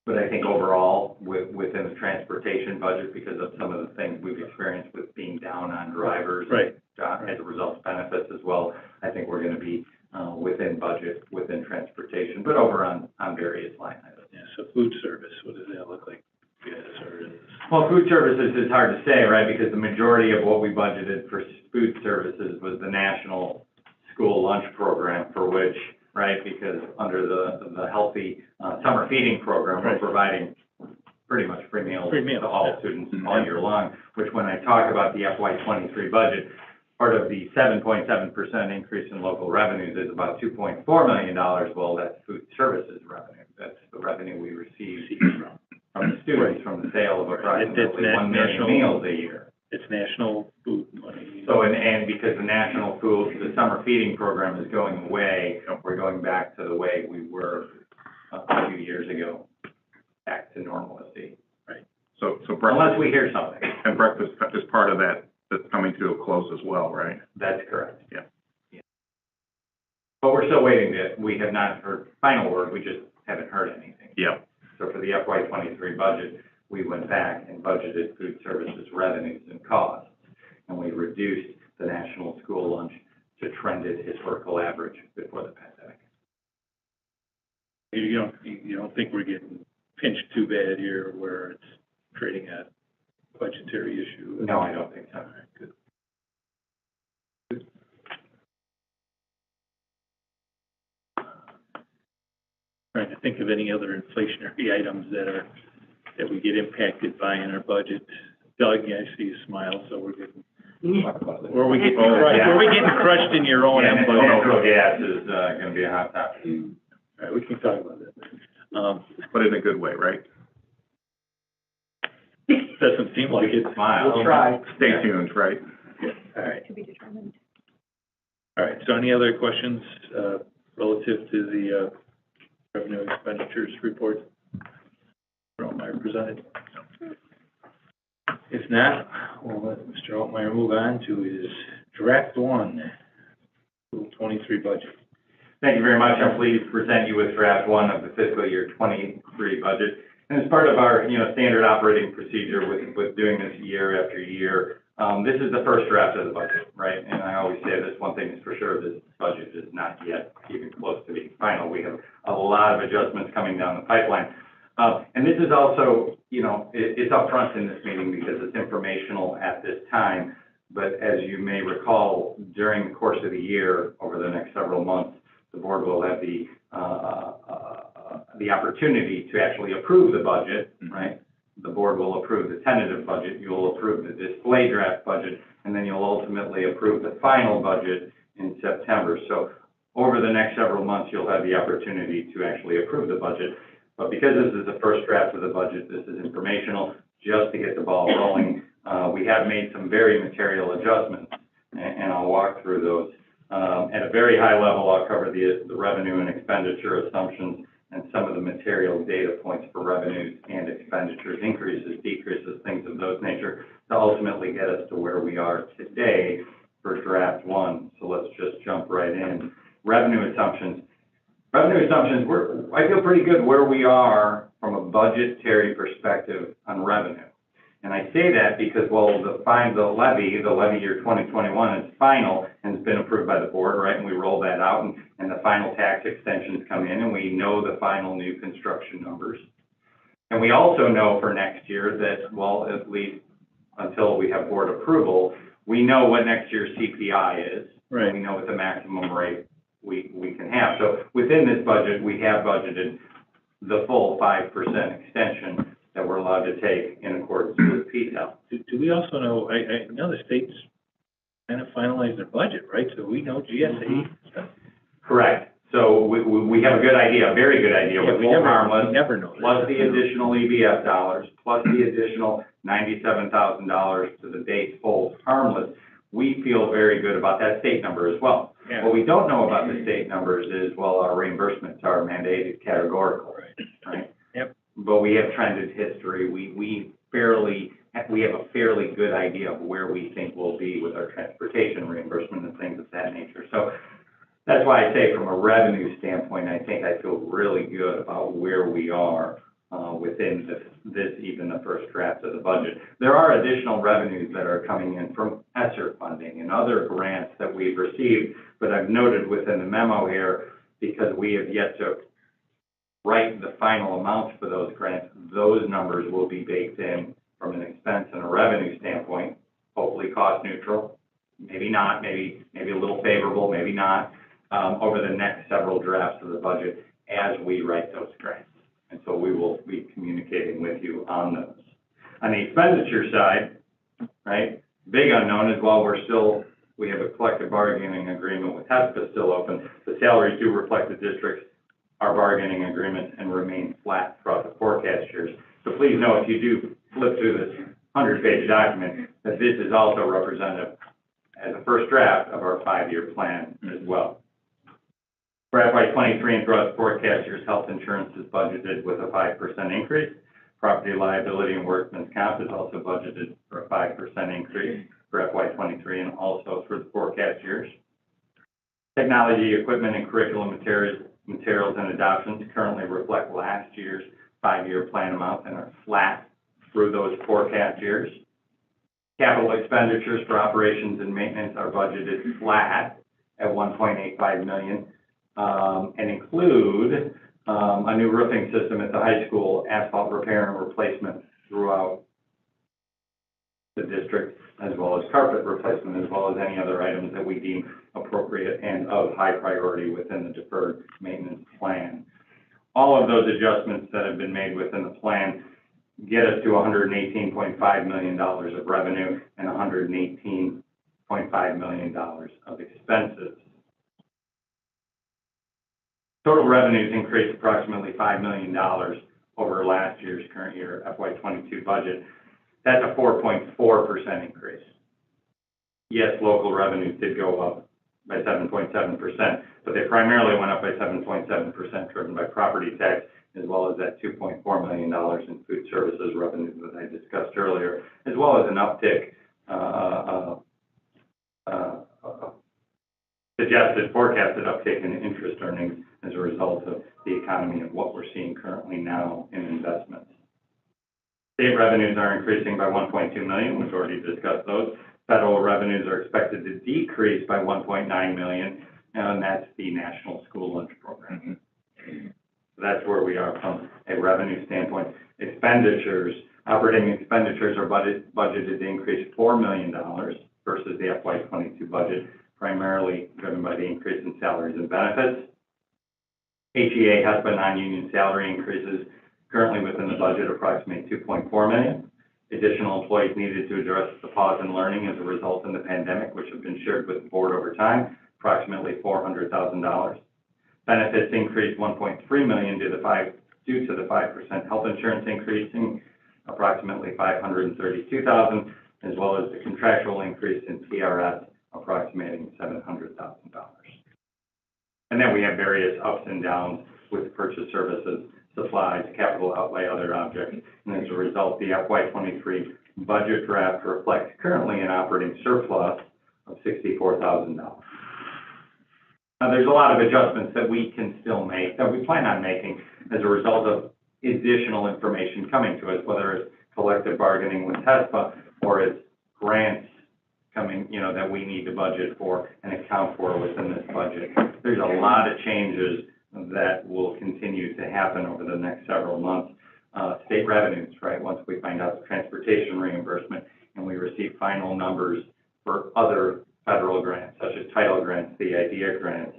But I think overall, within the transportation budget, because of some of the things we've experienced with being down on drivers, right, as a result of benefits as well, I think we're going to be within budget, within transportation, but over on various line items. Yeah, so food service, what does that look like? Well, food services is hard to say, right, because the majority of what we budgeted for food services was the national school lunch program, for which, right, because under the healthy summer feeding program, we're providing pretty much free meals to all students all year long, which when I talk about the FY23 budget, part of the 7.7% increase in local revenues is about $2.4 million. Well, that's food services revenue. That's the revenue we receive from the students from the sale of approximately 1 million meals a year. It's national food money. So, and because the national food, the summer feeding program is going away, we're going back to the way we were a few years ago, back to normalcy. Right. So breakfast, unless we hear something. And breakfast is part of that that's coming to a close as well, right? That's correct. Yeah. But we're still waiting we have not heard final word, we just haven't heard anything. Yeah. So for the FY23 budget, we went back and budgeted food services revenues and costs, and we reduced the national school lunch to trended historical average before the pandemic. You don't think we're getting pinched too bad here where it's creating a budgetary issue? No, I don't think so. All right, good. Trying to think of any other inflationary items that we get impacted by in our budget. Doug, I see you smile, so we're getting, where we getting crushed in your own envelope? Natural gas is going to be a hot topic. All right, we can talk about that. But in a good way, right? Doesn't seem like it. Smile. We'll try. Stay tuned, right? Yeah. All right. To be determined. All right, so any other questions relative to the revenue expenditures report Mr. Altmeyer presented? If not, we'll let Mr. Altmeyer move on to his draft 1, 23 budget. Thank you very much. I'm pleased to present you with draft 1 of the fiscal year 23 budget. And as part of our, standard operating procedure with doing this year after year, this is the first draft of the budget, right? And I always say this, one thing is for sure, this budget is not yet even close to being final. We have a lot of adjustments coming down the pipeline. And this is also, it's upfront in this meeting because it's informational at this time. But as you may recall, during the course of the year, over the next several months, the board will have the opportunity to actually approve the budget, right? The board will approve the tentative budget, you will approve the display draft budget, and then you'll ultimately approve the final budget in September. So over the next several months, you'll have the opportunity to actually approve the budget. But because this is the first draft of the budget, this is informational, just to get the ball rolling. We have made some very material adjustments, and I'll walk through those. At a very high level, I'll cover the revenue and expenditure assumptions and some of the material data points for revenues and expenditures, increases, decreases, things of those nature, to ultimately get us to where we are today for draft 1. So let's just jump right in. Revenue assumptions. Revenue assumptions, I feel pretty good where we are from a budgetary perspective on revenue. And I say that because, well, the levy year 2021 is final and has been approved by the board, right? And we roll that out and the final tax extensions come in and we know the final new construction numbers. And we also know for next year that, well, at least until we have board approval, we know what next year's CPI is. Right. We know what the maximum rate we can have. So within this budget, we have budgeted the full 5% extension that we're allowed to take in accordance with PTEL. Do we also know, I know the states kind of finalized their budget, right? So we know GSA stuff. Correct. So we have a good idea, a very good idea what full harmless, never know this. plus the additional EBF dollars, plus the additional $97,000 to the date full harmless. We feel very good about that state number as well. Yeah. What we don't know about the state numbers is, well, our reimbursements are mandated categorical, right? Yep. But we have trended history. We have a fairly good idea of where we think we'll be with our transportation reimbursement and things of that nature. So that's why I say from a revenue standpoint, I think I feel really good about where we are within this, even the first draft of the budget. There are additional revenues that are coming in from ESSER funding and other grants that we've received, but I've noted within the memo here, because we have yet to write the final amounts for those grants, those numbers will be baked in from an expense and a revenue standpoint, hopefully cost neutral, maybe not, maybe a little favorable, maybe not, over the next several drafts of the budget as we write those grants. And so we will be communicating with you on those. On the expenditure side, right, big unknown is while we have a collective bargaining agreement with HESPA still open, the salaries do reflect the district's, our bargaining agreement, and remain flat throughout the forecast years. So please know, if you do flip through this 100-page document, that this is also representative as a first draft of our 5-year plan as well. For FY23 and throughout the forecast years, health insurance is budgeted with a 5% increase. Property liability and workman's comp is also budgeted for a 5% increase for FY23 and also for the forecast years. Technology, equipment, and curriculum materials and adoptions currently reflect last year's 5-year plan amount and are flat through those forecast years. Capital expenditures for operations and maintenance are budgeted flat at $1.85 million. And include a new roofing system at the high school, asphalt repair and replacement throughout the district, as well as carpet replacement, as well as any other items that we deem appropriate and of high priority within the deferred maintenance plan. All of those adjustments that have been made within the plan get us to $118.5 million of revenue and $118.5 million of expenses. Total revenues increased approximately $5 million over last year's current year FY22 budget. That's a 4.4% increase. Yes, local revenues did go up by 7.7%, but they primarily went up by 7.7% driven by property tax, as well as that $2.4 million in food services revenue that I discussed earlier, as well as an uptick, forecasted uptick in interest earnings as a result of the economy and what we're seeing currently now in investments. State revenues are increasing by $1.2 million. We've already discussed those. Federal revenues are expected to decrease by $1.9 million, and that's the National School Lunch Program. So that's where we are from a revenue standpoint. Expenditures, operating expenditures are budgeted to increase $4 million versus the FY22 budget, primarily driven by the increase in salaries and benefits. HEA has been non-union salary increases currently within the budget approximate $2.4 million. Additional employees needed to address the pause in learning as a result of the pandemic, which have been shared with the board over time, approximately $400,000. Benefits increased $1.3 million due to the 5% health insurance increasing, approximately $532,000, as well as the contractual increase in PRS approximating $700,000. And then we have various ups and downs with purchase services, supplies, capital outlay, other objects. And as a result, the FY23 budget draft reflects currently an operating surplus of $64,000. Now, there's a lot of adjustments that we can still make, that we plan on making as a result of additional information coming to us, whether it's collective bargaining with TESPA, or it's grants coming, you know, that we need to budget for and account for within this budget. There's a lot of changes that will continue to happen over the next several months. State revenues, right? Once we find out the transportation reimbursement and we receive final numbers for other federal grants, such as title grants, the IDEA grants,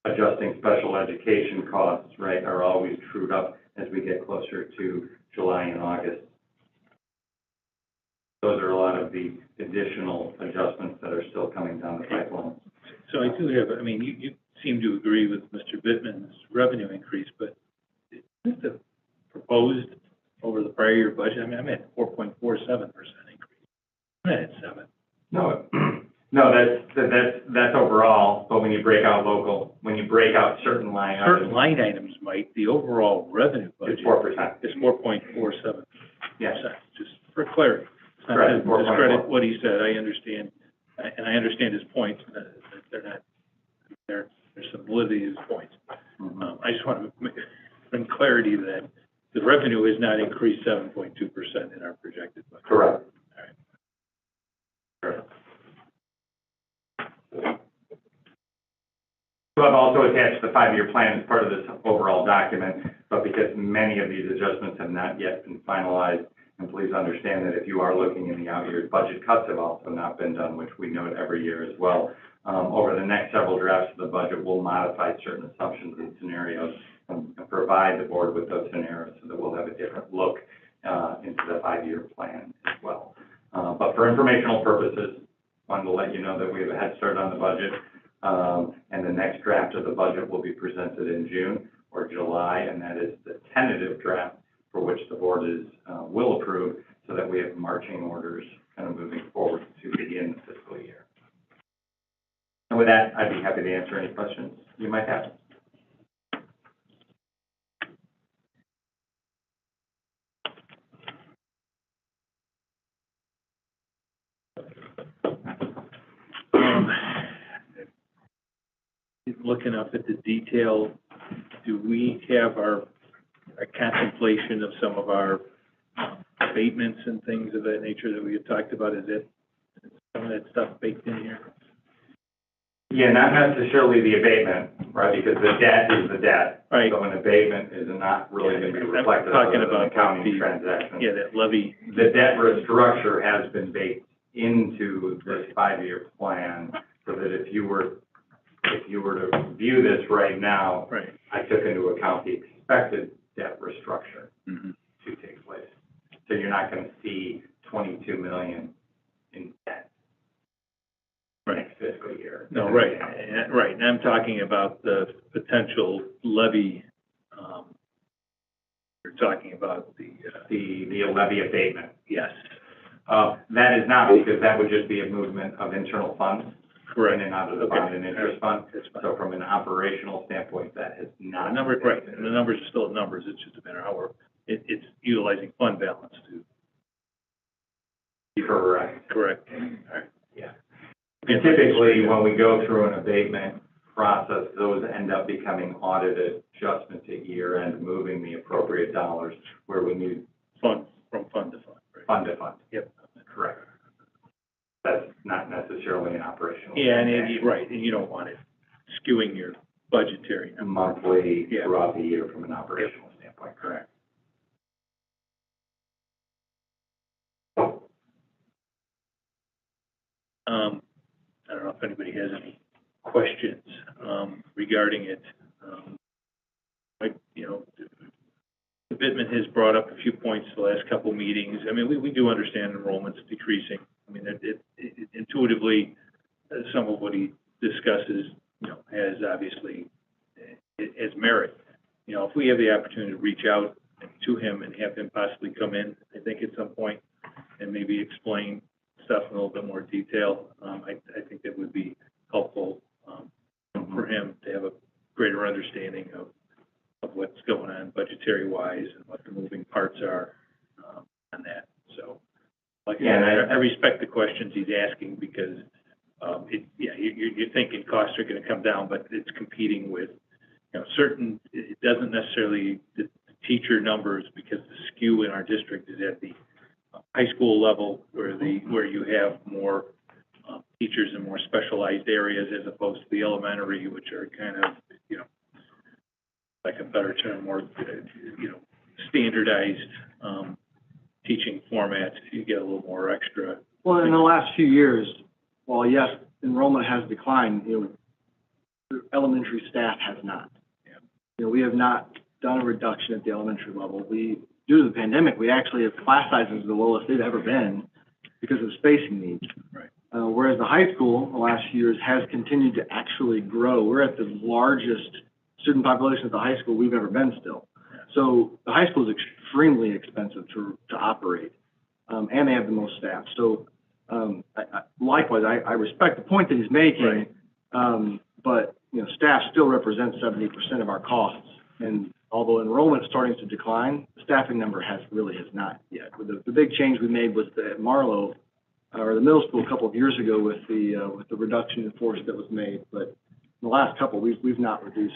adjusting special education costs, right, are always trued up as we get closer to July and August. Those are a lot of the additional adjustments that are still coming down the pipeline. So I do have, I mean, you seem to agree with Mr. Bittman's revenue increase, but isn't the proposed over the prior year budget, I mean, I'm at 4.47% increase. I'm at 7. No, that's overall, but when you break out local, when you break out certain line items. Certain line items might, the overall revenue budget. It's 4%. Is 4.47%. Yes. Just for clarity. It's not Correct, to discredit what he said, I understand, and I understand his points, that they're not, there's some validity to his points. I just want to bring clarity that the revenue has not increased 7.2% in our projected budget. Correct. All right. Correct. So I've also attached the 5-year plan as part of this overall document, but because many of these adjustments have not yet been finalized, and please understand that if you are looking in the out years, budget cuts have also not been done, which we note every year as well. Over the next several drafts of the budget, we'll modify certain assumptions and scenarios and provide the board with those scenarios so that we'll have a different look into the 5-year plan as well. But for informational purposes, wanted to let you know that we have a head start on the budget, and the next draft of the budget will be presented in June or July, and that is the tentative draft for which the board will approve, so that we have marching orders kind of moving forward to begin the fiscal year. And with that, I'd be happy to answer any questions you might have. Looking up at the detail, do we have our contemplation of some of our abatements and things of that nature that we had talked about? Is it some of that stuff baked in here? Yeah, not necessarily the abatement, right, because the debt is the debt. Right. So an abatement is not really going to be reflected I'm talking as an about accounting transaction. Yeah, that levy. The debt restructure has been baked into this 5-year plan, so that if you were to view this right now, right, I took into account the expected debt restructure to take place. So you're not going to see $22 million in debt next fiscal year. No, right, right. And I'm talking about the potential levy. You're talking about the levy abatement. Yes. That is not, because that would just be a movement of internal funds. Correct. In and out of the bond and interest fund. So from an operational standpoint, that has not. Right, and the numbers are still numbers, it's just a matter of how it's utilizing fund balance to. Correct. All right. Yeah. And typically, when we go through an abatement process, those end up becoming audited adjustments at year end, moving the appropriate dollars where we need. Funds, from fund to fund. Right. Fund to fund. Yep. Correct. That's not necessarily an operational. Yeah, and right, and you don't want it skewing your budgetary monthly throughout the year from an operational standpoint. Correct. I don't know if anybody has any questions regarding it. Bittman has brought up a few points the last couple meetings. I mean, we do understand enrollment's decreasing. I mean, it intuitively, some of what he discusses, has obviously, has merit. If we have the opportunity to reach out to him and have him possibly come in, I think at some point, and maybe explain stuff in a little bit more detail, I think that would be helpful for him to have a greater understanding of what's going on budgetary wise and what the moving parts are on that. So, I respect the questions he's asking, because you're thinking costs are going to come down, but it's competing with certain. It doesn't necessarily, the teacher numbers, because the skew in our district is at the high school level, where you have more teachers in more specialized areas as opposed to the elementary, which are kind of, like a better term, more, standardized teaching formats. You get a little more extra. Well, in the last few years, while yes, enrollment has declined, elementary staff has not. Yeah. We have not done a reduction at the elementary level. Due to the pandemic, we actually have class sizes the lowest they've ever been because of spacing needs. Right. Whereas the high school, the last few years, has continued to actually grow. We're at the largest student population at the high school we've ever been still. So the high school is extremely expensive to operate, and they have the most staff. So likewise, I respect the point that he's making, right. But staff still represents 70% of our costs. And although enrollment is starting to decline, the staffing number has not yet. The big change we made was at Marlowe, or the middle school, a couple of years ago with the reduction in force that was made. But in the last couple, we've not reduced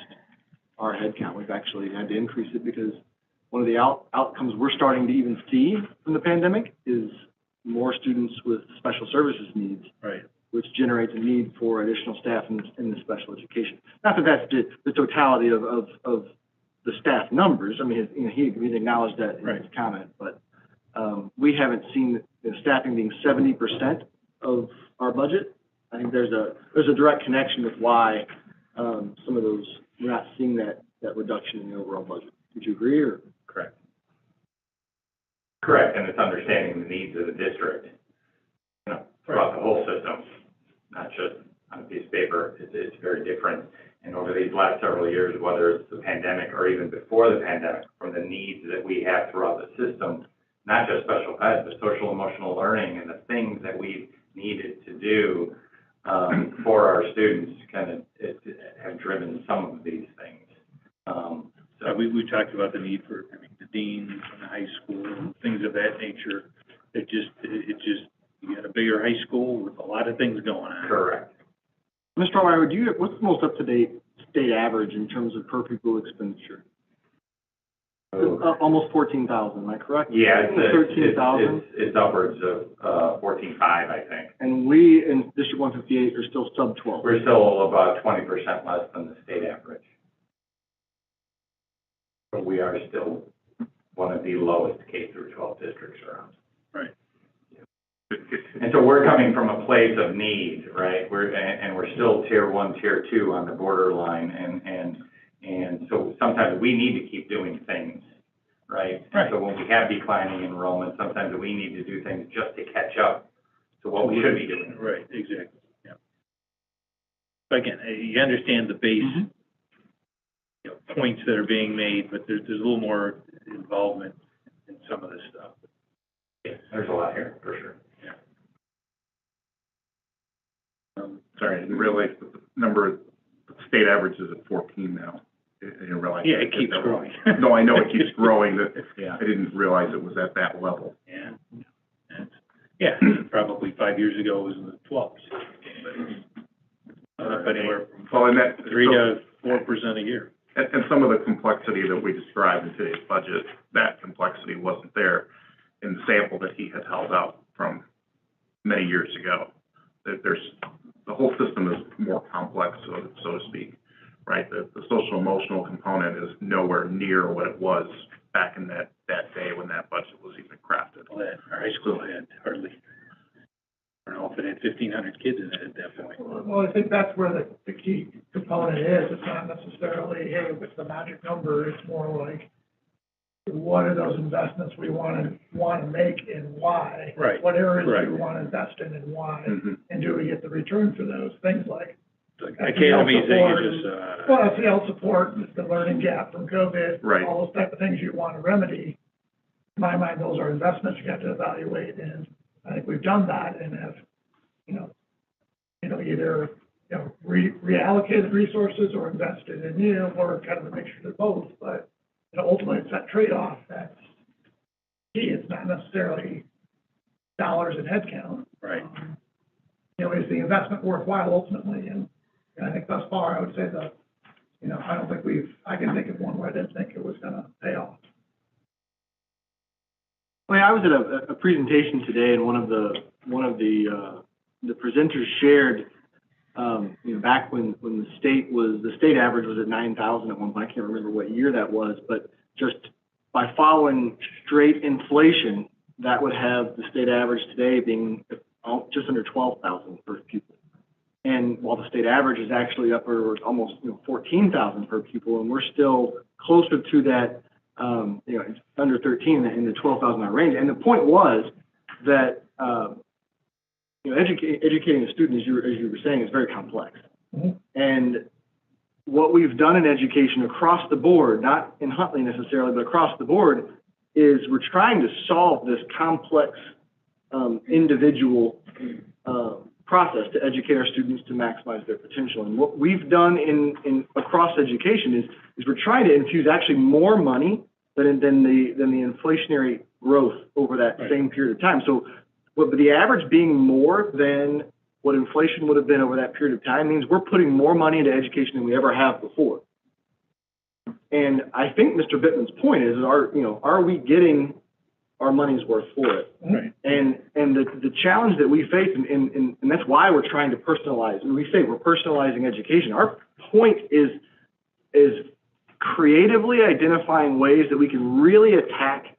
our headcount. We've actually had to increase it because one of the outcomes we're starting to even see from the pandemic is more students with special services needs, right, which generates a need for additional staff in the special education. Not that that's the totality of the staff numbers. I mean, he acknowledged that in his comment, but we haven't seen staffing being 70% of our budget. I think there's a direct connection with why some of those, we're not seeing that reduction in the overall budget. Would you agree, or? Correct. Correct, and it's understanding the needs of the district, throughout the whole system, not just on a piece of paper. It's very different. And over these last several years, whether it's the pandemic or even before the pandemic, from the needs that we have throughout the system, not just special ed, but social emotional learning and the things that we've needed to do for our students have driven some of these things. We talked about the need for the deans in the high school and things of that nature. It just you got a bigger high school with a lot of things going on. Correct. Mr. Outlier, what's the most up-to-date state average in terms of per pupil expenditure? Almost 14,000, am I correct? Yeah, 13,000. It's upwards of 14.5, I think. And we in District 158 are still sub 12. We're still about 20% less than the state average. But we are still one of the lowest K through 12 districts around. Right. And so we're coming from a place of need, right? We're still tier 1, tier 2 on the borderline, and so sometimes we need to keep doing things, right? Right. So when we have declining enrollment, sometimes we need to do things just to catch up to what we should be doing. Right, exactly. Yeah. But again, you understand the base points that are being made, but there's a little more involvement in some of this stuff. Yeah, there's a lot here, for sure. Sorry, I didn't realize that the number, the state average is at 14 now. I didn't realize. Yeah, it keeps growing. No, I know it keeps growing. Yeah. I didn't realize it was at that level. Yeah. Probably 5 years ago it was in the 12s. But up anywhere from 3 to 4% a year. And some of the complexity that we described in today's budget, that complexity wasn't there in the sample that he had held out from many years ago. That the whole system is more complex, so to speak, right? The social emotional component is nowhere near what it was back in that day when that budget was even crafted. Well, our high school had hardly, I don't know if it had 1,500 kids in it at that point. Well, I think that's where the key component is. It's not necessarily, hey, what's the magic number? It's more like, what are those investments we want to make and why? Right. What areas Right. do we want to invest in and why? Mm-hmm. And do we get the return for those? Things like Academies that you just, well, SEL support, the learning gap from COVID, Right. all those type of things you want to remedy. In my mind, those are investments you have to evaluate, and I think we've done that and have, either reallocated resources or invested in you, or kind of a mixture of both. But ultimately, it's that trade-off that's key. It's not necessarily dollars and headcount. right. Is the investment worthwhile ultimately? And I think thus far, I would say that, I don't think I can think of one where I didn't think it was going to pay off. I mean, I was at a presentation today, and one of the presenters shared, back when the state average was at 9,000 at one point. I can't remember what year that was, but just by following straight inflation, that would have the state average today being just under 12,000 per pupil. And while the state average is actually upper almost 14,000 per pupil, and we're still closer to that. It's under 13 in the 12,000 range. And the point was that, educating a student, as you were saying, is very complex. Mm-hmm. And what we've done in education across the board, not in Huntley necessarily, but across the board, is we're trying to solve this complex individual process to educate our students to maximize their potential. And what we've done in across education is we're trying to infuse actually more money than the inflationary growth over that same period of time. So the average being more than what inflation would have been over that period of time means we're putting more money into education than we ever have before. And I think Mr. Bittman's point is, are we getting our money's worth for it? Right. And the challenge that we face, and that's why we're trying to personalize. And we say we're personalizing education. Our point is creatively identifying ways that we can really attack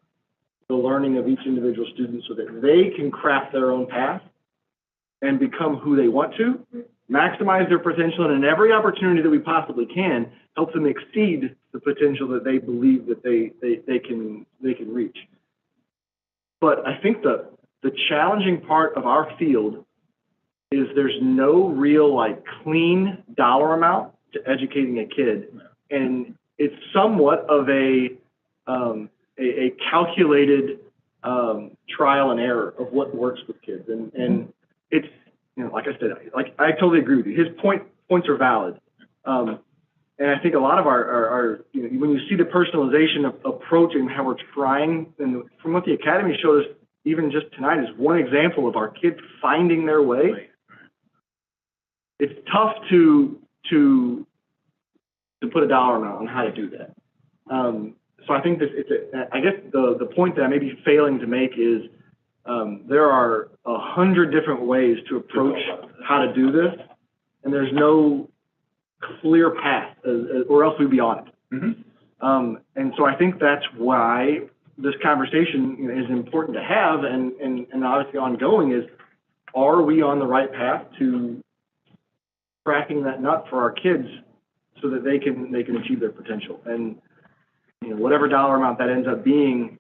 the learning of each individual student so that they can craft their own path and become who they want to, maximize their potential, and in every opportunity that we possibly can, help them exceed the potential that they believe that they can reach. But I think the challenging part of our field is there's no real clean dollar amount to educating a kid, and it's somewhat of a calculated trial and error of what works with kids, and it's like I said, I totally agree with you. His points are valid, and I think a lot of our when you see the personalization approach and how we're trying, and from what the Academy showed us even just tonight is one example of our kids finding their way. It's tough to put a dollar amount on how to do that. So I think I guess the point that I may be failing to make is there are 100 different ways to approach how to do this, and there's no clear path, or else we'd be on it. Mm-hmm. And so I think that's why this conversation is important to have, and obviously ongoing is, are we on the right path to cracking that nut for our kids so that they can achieve their potential? And whatever dollar amount that ends up being,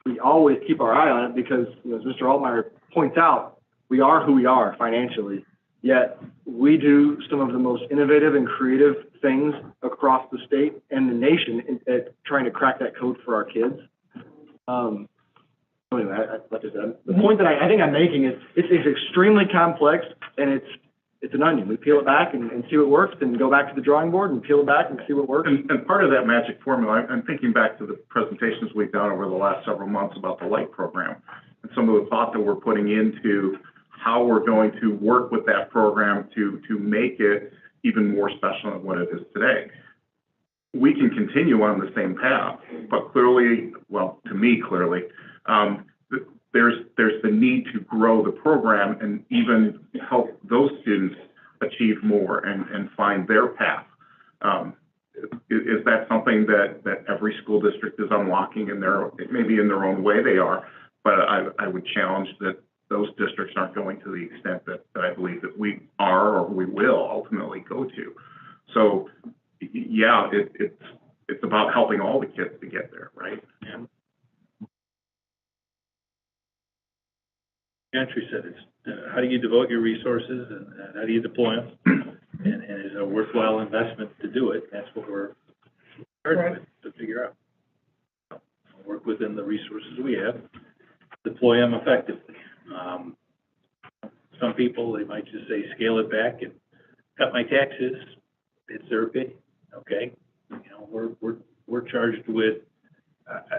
we always keep our eye on it because, as Mr. Altmeyer points out, we are who we are financially, yet we do some of the most innovative and creative things across the state and the nation at trying to crack that code for our kids. Anyway, like I said, the point that I think I'm making is it's extremely complex, and it's an onion. We peel it back and see what works, and go back to the drawing board and peel it back and see what works. And part of that magic formula, I'm thinking back to the presentations we've done over the last several months about the LIGHT program and some of the thought that we're putting into how we're going to work with that program to make it even more special than what it is today. We can continue on the same path, but clearly, well, to me, clearly, there's the need to grow the program and even help those students achieve more and find their path. Is that something that every school district is unlocking maybe in their own way they are, but I would challenge that those districts aren't going to the extent that I believe that we are or we will ultimately go to. So yeah, it's about helping all the kids to get there, right? Yeah. Gentry said it's how do you devote your resources and how do you deploy them, and is it a worthwhile investment to do it? That's what we're starting with to figure out. Work within the resources we have, deploy them effectively. Some people, they might just say scale it back and cut my taxes. It's their opinion. Okay, we're charged with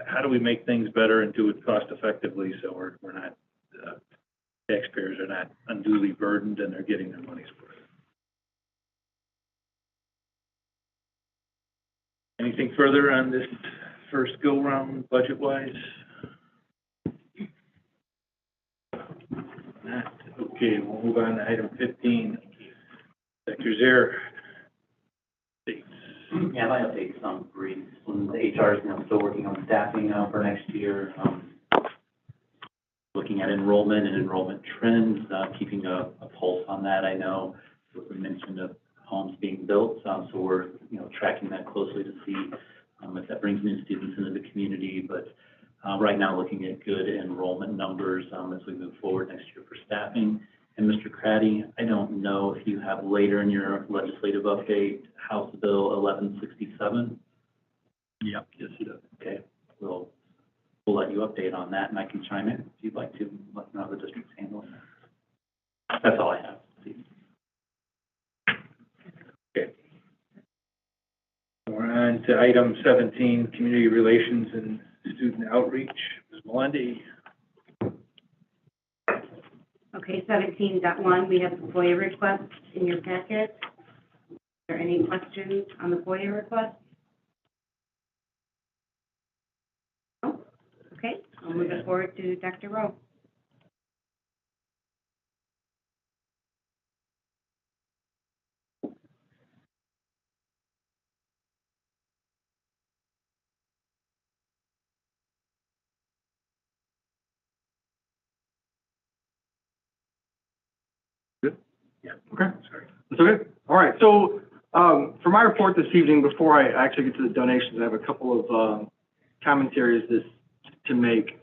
how do we make things better and do it cost effectively so we're not taxpayers are not unduly burdened and they're getting their money's worth. Anything further on this first go round budget wise? Not. Okay, we'll move on to item 15. Dr. Zaire. Yeah, my update's brief. The HR is still working on staffing for next year. Looking at enrollment and enrollment trends, keeping a pulse on that. I know we mentioned of homes being built, so we're tracking that closely to see if that brings new students into the community. But right now, looking at good enrollment numbers as we move forward next year for staffing. And Mr. Craddy, I don't know if you have later in your legislative update House Bill 1167. Yep, yes, it does. Okay, we'll let you update on that, and I can chime in if you'd like to. Let me know how the district's handling that. That's all I have. Okay. We're on to item 17, community relations and student outreach. Ms. Melendez. Okay, 17.1, we have the FOIA request in your packet. Are there any questions on the FOIA request? No? Okay, I'll move it forward to Dr. Rowe. Good? Yeah. Okay. Sorry. That's okay. All right. So for my report this evening, before I actually get to the donations, I have a couple of commentaries to make.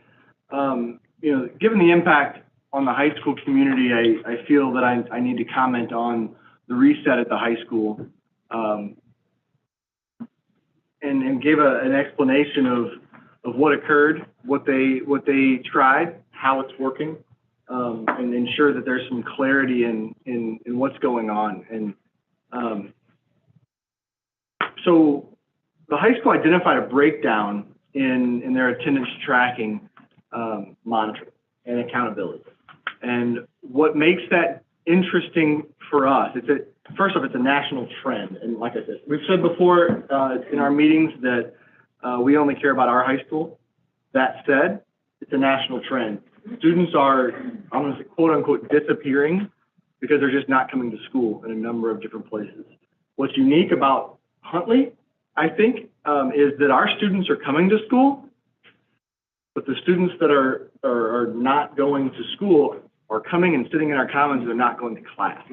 Given the impact on the high school community, I feel that I need to comment on the reset at the high school and give an explanation of what occurred, what they tried, how it's working, and ensure that there's some clarity in what's going on. And so the high school identified a breakdown in their attendance tracking monitoring and accountability. And what makes that interesting for us, first off, it's a national trend. And like I said, we've said before in our meetings that we only care about our high school. That said, it's a national trend. Students are, I'm going to say, quote unquote, disappearing because they're just not coming to school in a number of different places. What's unique about Huntley, I think, is that our students are coming to school, but the students that are not going to school are coming and sitting in our commons and they're not going to class.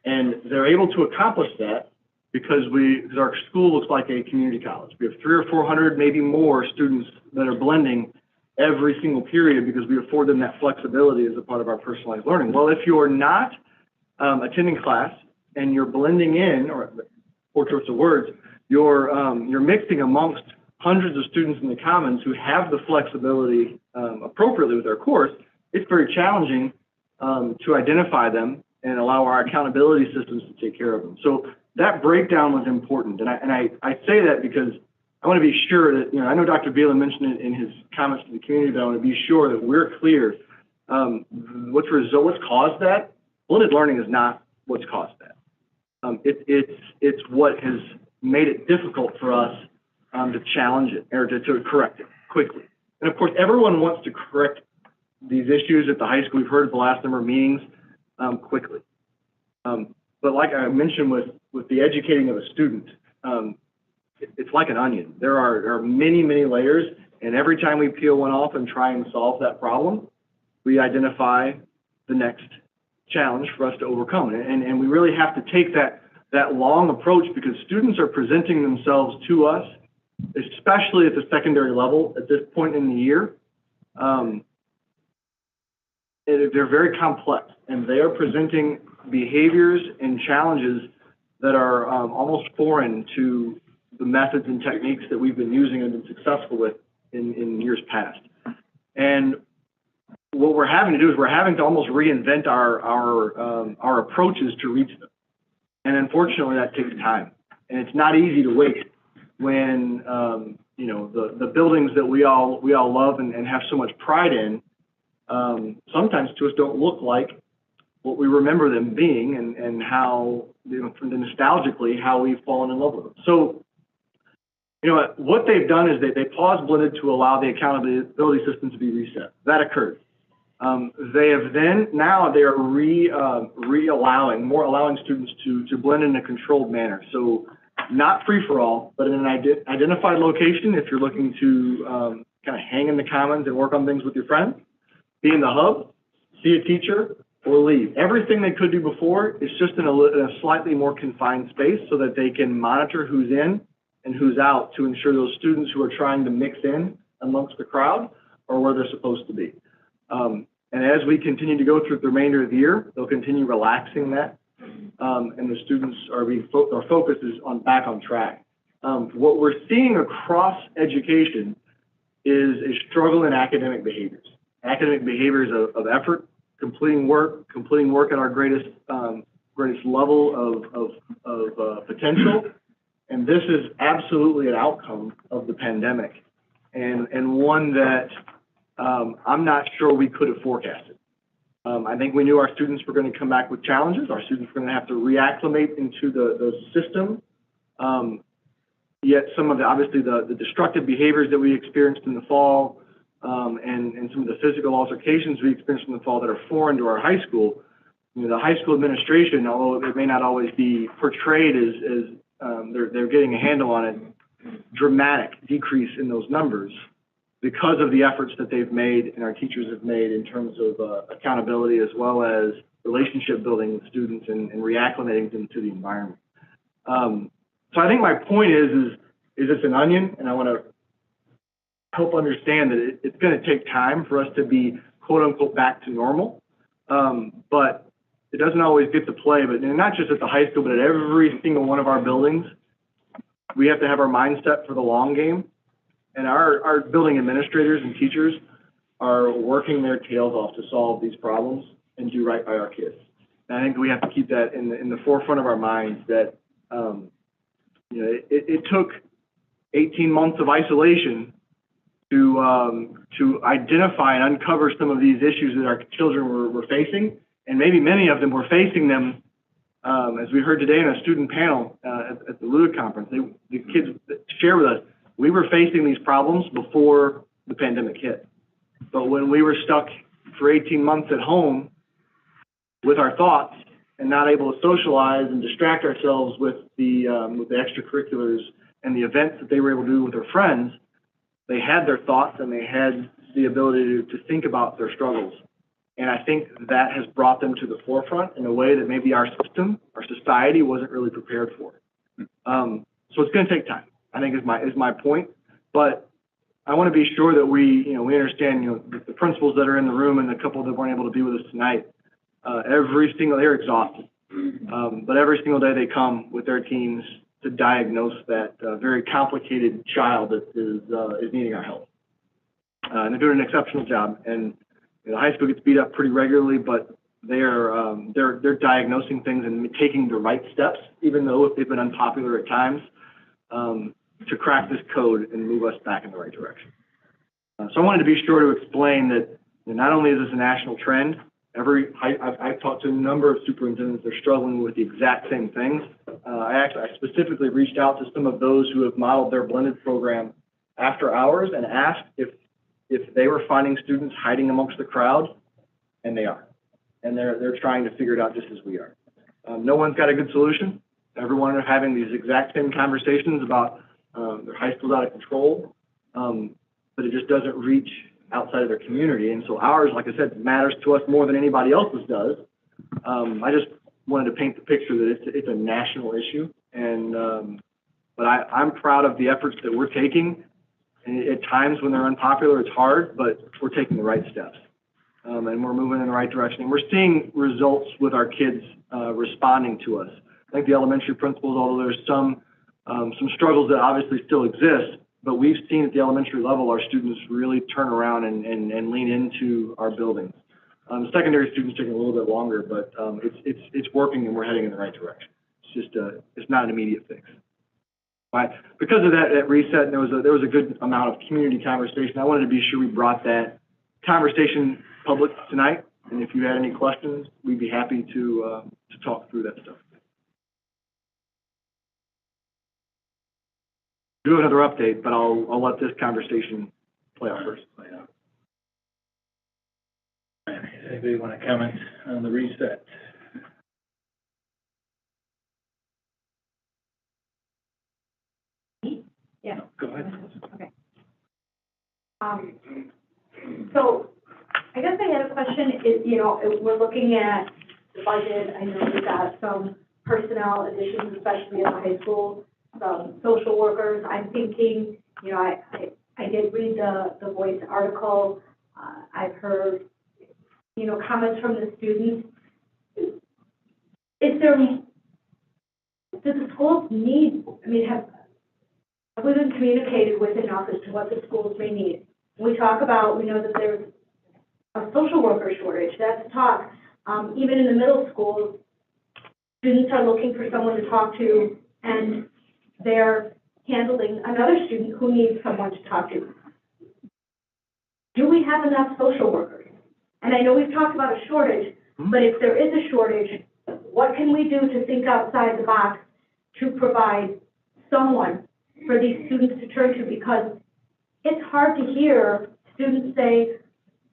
And they're able to accomplish that because our school looks like a community college. We have 300 or 400, maybe more students that are blending every single period because we afford them that flexibility as a part of our personalized learning. Well, if you're not attending class and you're blending in, or four sorts of words, you're mixing amongst hundreds of students in the commons who have the flexibility appropriately with their course, it's very challenging to identify them and allow our accountability systems to take care of them. So that breakdown was important. And I say that because I want to be sure that, I know Dr. Beelan mentioned it in his comments to the community, but I want to be sure that we're clear what's caused that. Blended learning is not what's caused that. It's what has made it difficult for us to challenge it or to correct it quickly. And of course, everyone wants to correct these issues at the high school. We've heard at the last number of meetings quickly. But like I mentioned with the educating of a student, it's like an onion. There are many, many layers, and every time we peel one off and try and solve that problem, we identify the next challenge for us to overcome. And we really have to take that long approach because students are presenting themselves to us, especially at the secondary level at this point in the year. They're very complex, and they are presenting behaviors and challenges that are almost foreign to the methods and techniques that we've been using and been successful with in years past. And what we're having to do is we're having to almost reinvent our approaches to reach them. And unfortunately, that takes time. And it's not easy to wait when the buildings that we all love and have so much pride in sometimes to us don't look like what we remember them being and how, nostalgically, how we've fallen in love with them. So, what they've done is they paused blended to allow the accountability system to be reset. That occurred. They have then, now they are allowing students to blend in a controlled manner. So not free for all, but in an identified location if you're looking to kind of hang in the commons and work on things with your friends, be in the hub, see a teacher, or leave. Everything they could do before is just in a slightly more confined space so that they can monitor who's in and who's out to ensure those students who are trying to mix in amongst the crowd are where they're supposed to be. And as we continue to go through the remainder of the year, they'll continue relaxing that, and the students our focus is back on track. What we're seeing across education is a struggle in academic behaviors. Academic behaviors of effort, completing work at our greatest level of potential, and this is absolutely an outcome of the pandemic, and one that I'm not sure we could have forecasted. I think we knew our students were going to come back with challenges. Our students were going to have to reacclimate into the system. Yet some of obviously the destructive behaviors that we experienced in the fall, and some of the physical altercations we experienced in the fall that are foreign to our high school, the high school administration, although it may not always be portrayed as they're getting a handle on it, dramatic decrease in those numbers because of the efforts that they've made and our teachers have made in terms of accountability as well as relationship building with students and reacclimating them to the environment. So I think my point is it's an onion, and I want to help understand that it's going to take time for us to be quote unquote back to normal. But it doesn't always get to play, but not just at the high school, but at every single one of our buildings, we have to have our mindset for the long game. And our building administrators and teachers are working their tails off to solve these problems and do right by our kids. And I think we have to keep that in the forefront of our minds that, it took 18 months of isolation to identify and uncover some of these issues that our children were facing. And maybe many of them were facing them, as we heard today in a student panel at the LUDA conference. The kids share with us, we were facing these problems before the pandemic hit. But when we were stuck for 18 months at home with our thoughts and not able to socialize and distract ourselves with the extracurriculars and the events that they were able to do with their friends, they had their thoughts and they had the ability to think about their struggles. And I think that has brought them to the forefront in a way that maybe our system, our society wasn't really prepared for. So it's going to take time, I think is my point. But I want to be sure that we understand, the principals that are in the room and the couple that weren't able to be with us tonight, they're exhausted. But every single day they come with their teams to diagnose that very complicated child that is needing our help. And they're doing an exceptional job. And the high school gets beat up pretty regularly, but they're diagnosing things and taking the right steps, even though they've been unpopular at times, to crack this code and move us back in the right direction. So I wanted to be sure to explain that not only is this a national trend, I've talked to a number of superintendents that are struggling with the exact same things. I specifically reached out to some of those who have modeled their blended program after hours and asked if they were finding students hiding amongst the crowd, and they are. And they're trying to figure it out just as we are. No one's got a good solution. Everyone are having these exact same conversations about their high school's out of control, but it just doesn't reach outside of their community. And so ours, like I said, matters to us more than anybody else's does. I just wanted to paint the picture that it's a national issue. And but I'm proud of the efforts that we're taking. And at times when they're unpopular, it's hard, but we're taking the right steps. And we're moving in the right direction. And we're seeing results with our kids responding to us. I think the elementary principals, although there's some struggles that obviously still exist, but we've seen at the elementary level our students really turn around and lean into our buildings. The secondary students taking a little bit longer, but it's working and we're heading in the right direction. It's just it's not an immediate fix. But because of that reset, there was a good amount of community conversation. I wanted to be sure we brought that conversation public tonight. And if you had any questions, we'd be happy to talk through that stuff. Do another update, but I'll let this conversation play out first. Anybody want to comment on the reset? Yeah. No, go ahead. Okay. So I guess I had a question, is, you know, we're looking at the budget. I know we've got some personnel additions, especially in the high school, some social workers. I'm thinking, you know, I did read the Voice article. I've heard, you know, comments from the students. Is there, do the schools need, I mean, have we been communicated with enough as to what the schools may need? We talk about, we know that there's a social worker shortage, that's talk. Even in the middle schools, students are looking for someone to talk to, and they're handling another student who needs someone to talk to. Do we have enough social workers? And I know we've talked about a shortage, but if there is a shortage, what can we do to think outside the box to provide someone for these students to turn to? Because it's hard to hear students say,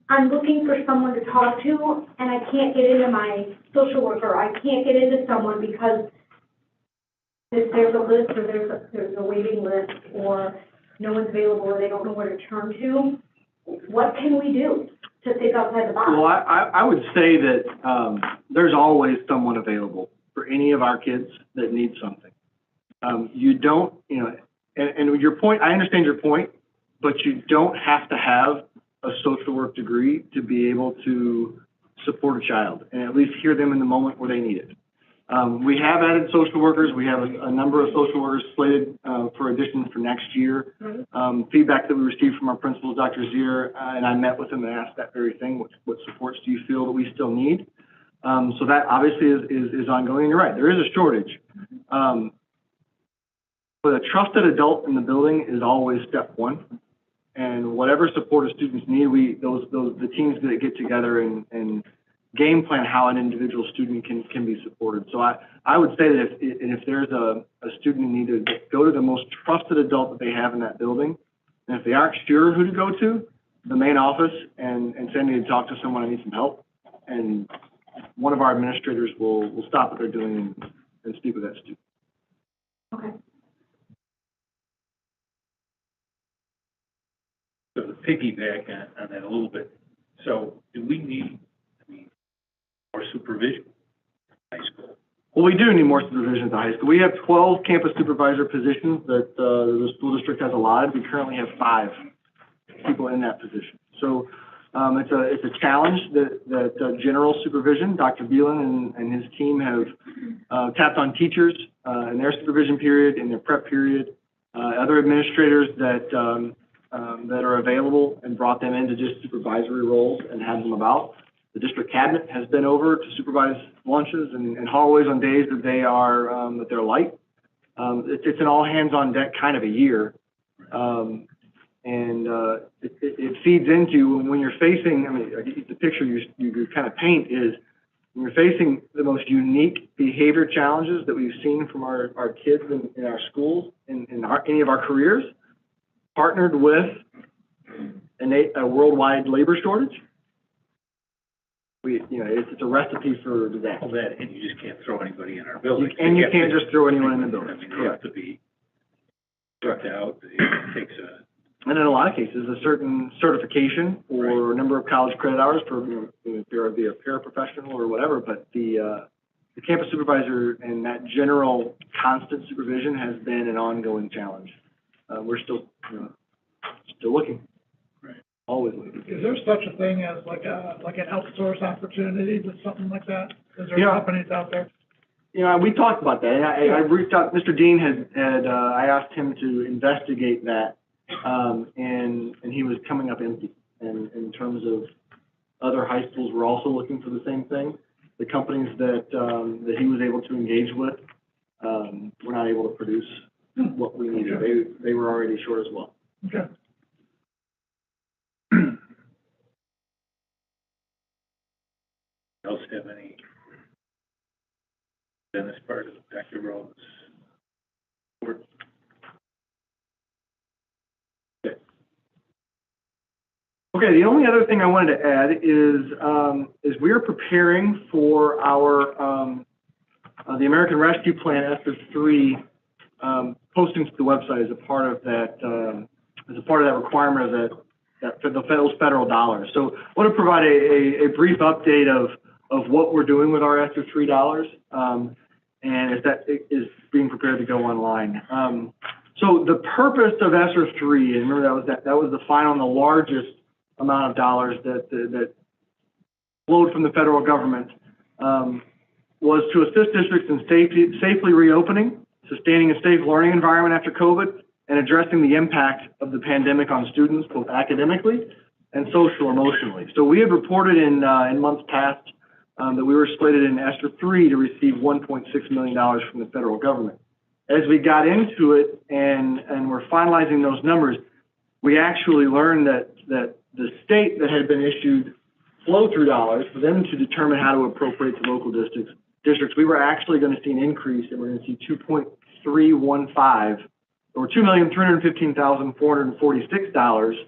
I'm looking for someone to talk to, and I can't get into my social worker. I can't get into someone because there's a list, or there's a waiting list, or no one's available, or they don't know where to turn to. What can we do to think outside the box? Well, I would say that there's always someone available for any of our kids that need something. You don't, you know, and your point, I understand your point, but you don't have to have a social work degree to be able to support a child and at least hear them in the moment where they need it. We have added social workers. We have a number of social workers slated for addition for next year. Feedback that we received from our principal, Dr. Zier, and I met with him and asked that very thing. What supports do you feel that we still need? So that obviously is ongoing. And you're right, there is a shortage. But a trusted adult in the building is always step one. And whatever support a students need, the teams that get together and game plan how an individual student can be supported. So I would say that if there's a student in need, to go to the most trusted adult that they have in that building. And if they aren't sure who to go to, the main office and send me to talk to someone, I need some help. And one of our administrators will stop what they're doing and speak with that student. Okay. So to piggyback on that a little bit, so do we need, more supervision in high school? Well, we do need more supervision at the high school. We have 12 campus supervisor positions that the school district has allotted. We currently have 5 people in that position. So it's a challenge that general supervision, Dr. Beelan and his team have tapped on teachers in their supervision period, in their prep period, other administrators that are available, and brought them into just supervisory roles and had them about. The district cabinet has been over to supervise lunches and hallways on days that they're light. It's an all hands on deck kind of a year. It feeds into when you're facing, I mean, the picture you kind of paint is when you're facing the most unique behavior challenges that we've seen from our kids in our schools, in any of our careers, partnered with a worldwide labor shortage. It's a recipe for disaster. All that, and you just can't throw anybody in our building. You can't just throw anyone in the building. I mean, they have to be checked out. It takes and in a lot of cases, a certain certification or a number of college credit hours for, if you're a paraprofessional or whatever. But the campus supervisor and that general constant supervision has been an ongoing challenge. We're still looking. Always looking. Is there such a thing as like an outsource opportunity with something like that? Is there companies out there? We talked about that. I reached out. Mr. Dean I asked him to investigate that, and he was coming up empty. And in terms of other high schools, we're also looking for the same thing. The companies that he was able to engage with were not able to produce what we needed. They were already short as well. Okay. else have any in this part of Dr. Rowe's work? Okay, the only other thing I wanted to add is we are preparing for our the American Rescue Plan ESSER 3 posting to the website as a part of that requirement of that for those federal dollars. So I want to provide a brief update of what we're doing with our ESSER 3 dollars, and if that is being prepared to go online. So the purpose of ESSER 3, and remember that was the final and the largest amount of dollars that flowed from the federal government, was to assist districts in safely reopening, sustaining a safe learning environment after COVID, and addressing the impact of the pandemic on students, both academically and social emotionally. So we have reported in months past that we were slated in ESSER 3 to receive $1.6 million from the federal government. As we got into it and we're finalizing those numbers, we actually learned that the state that had been issued flow-through dollars for them to determine how to appropriate to local districts, we were actually going to see an increase, and we're going to see 2.315 or $2,315,446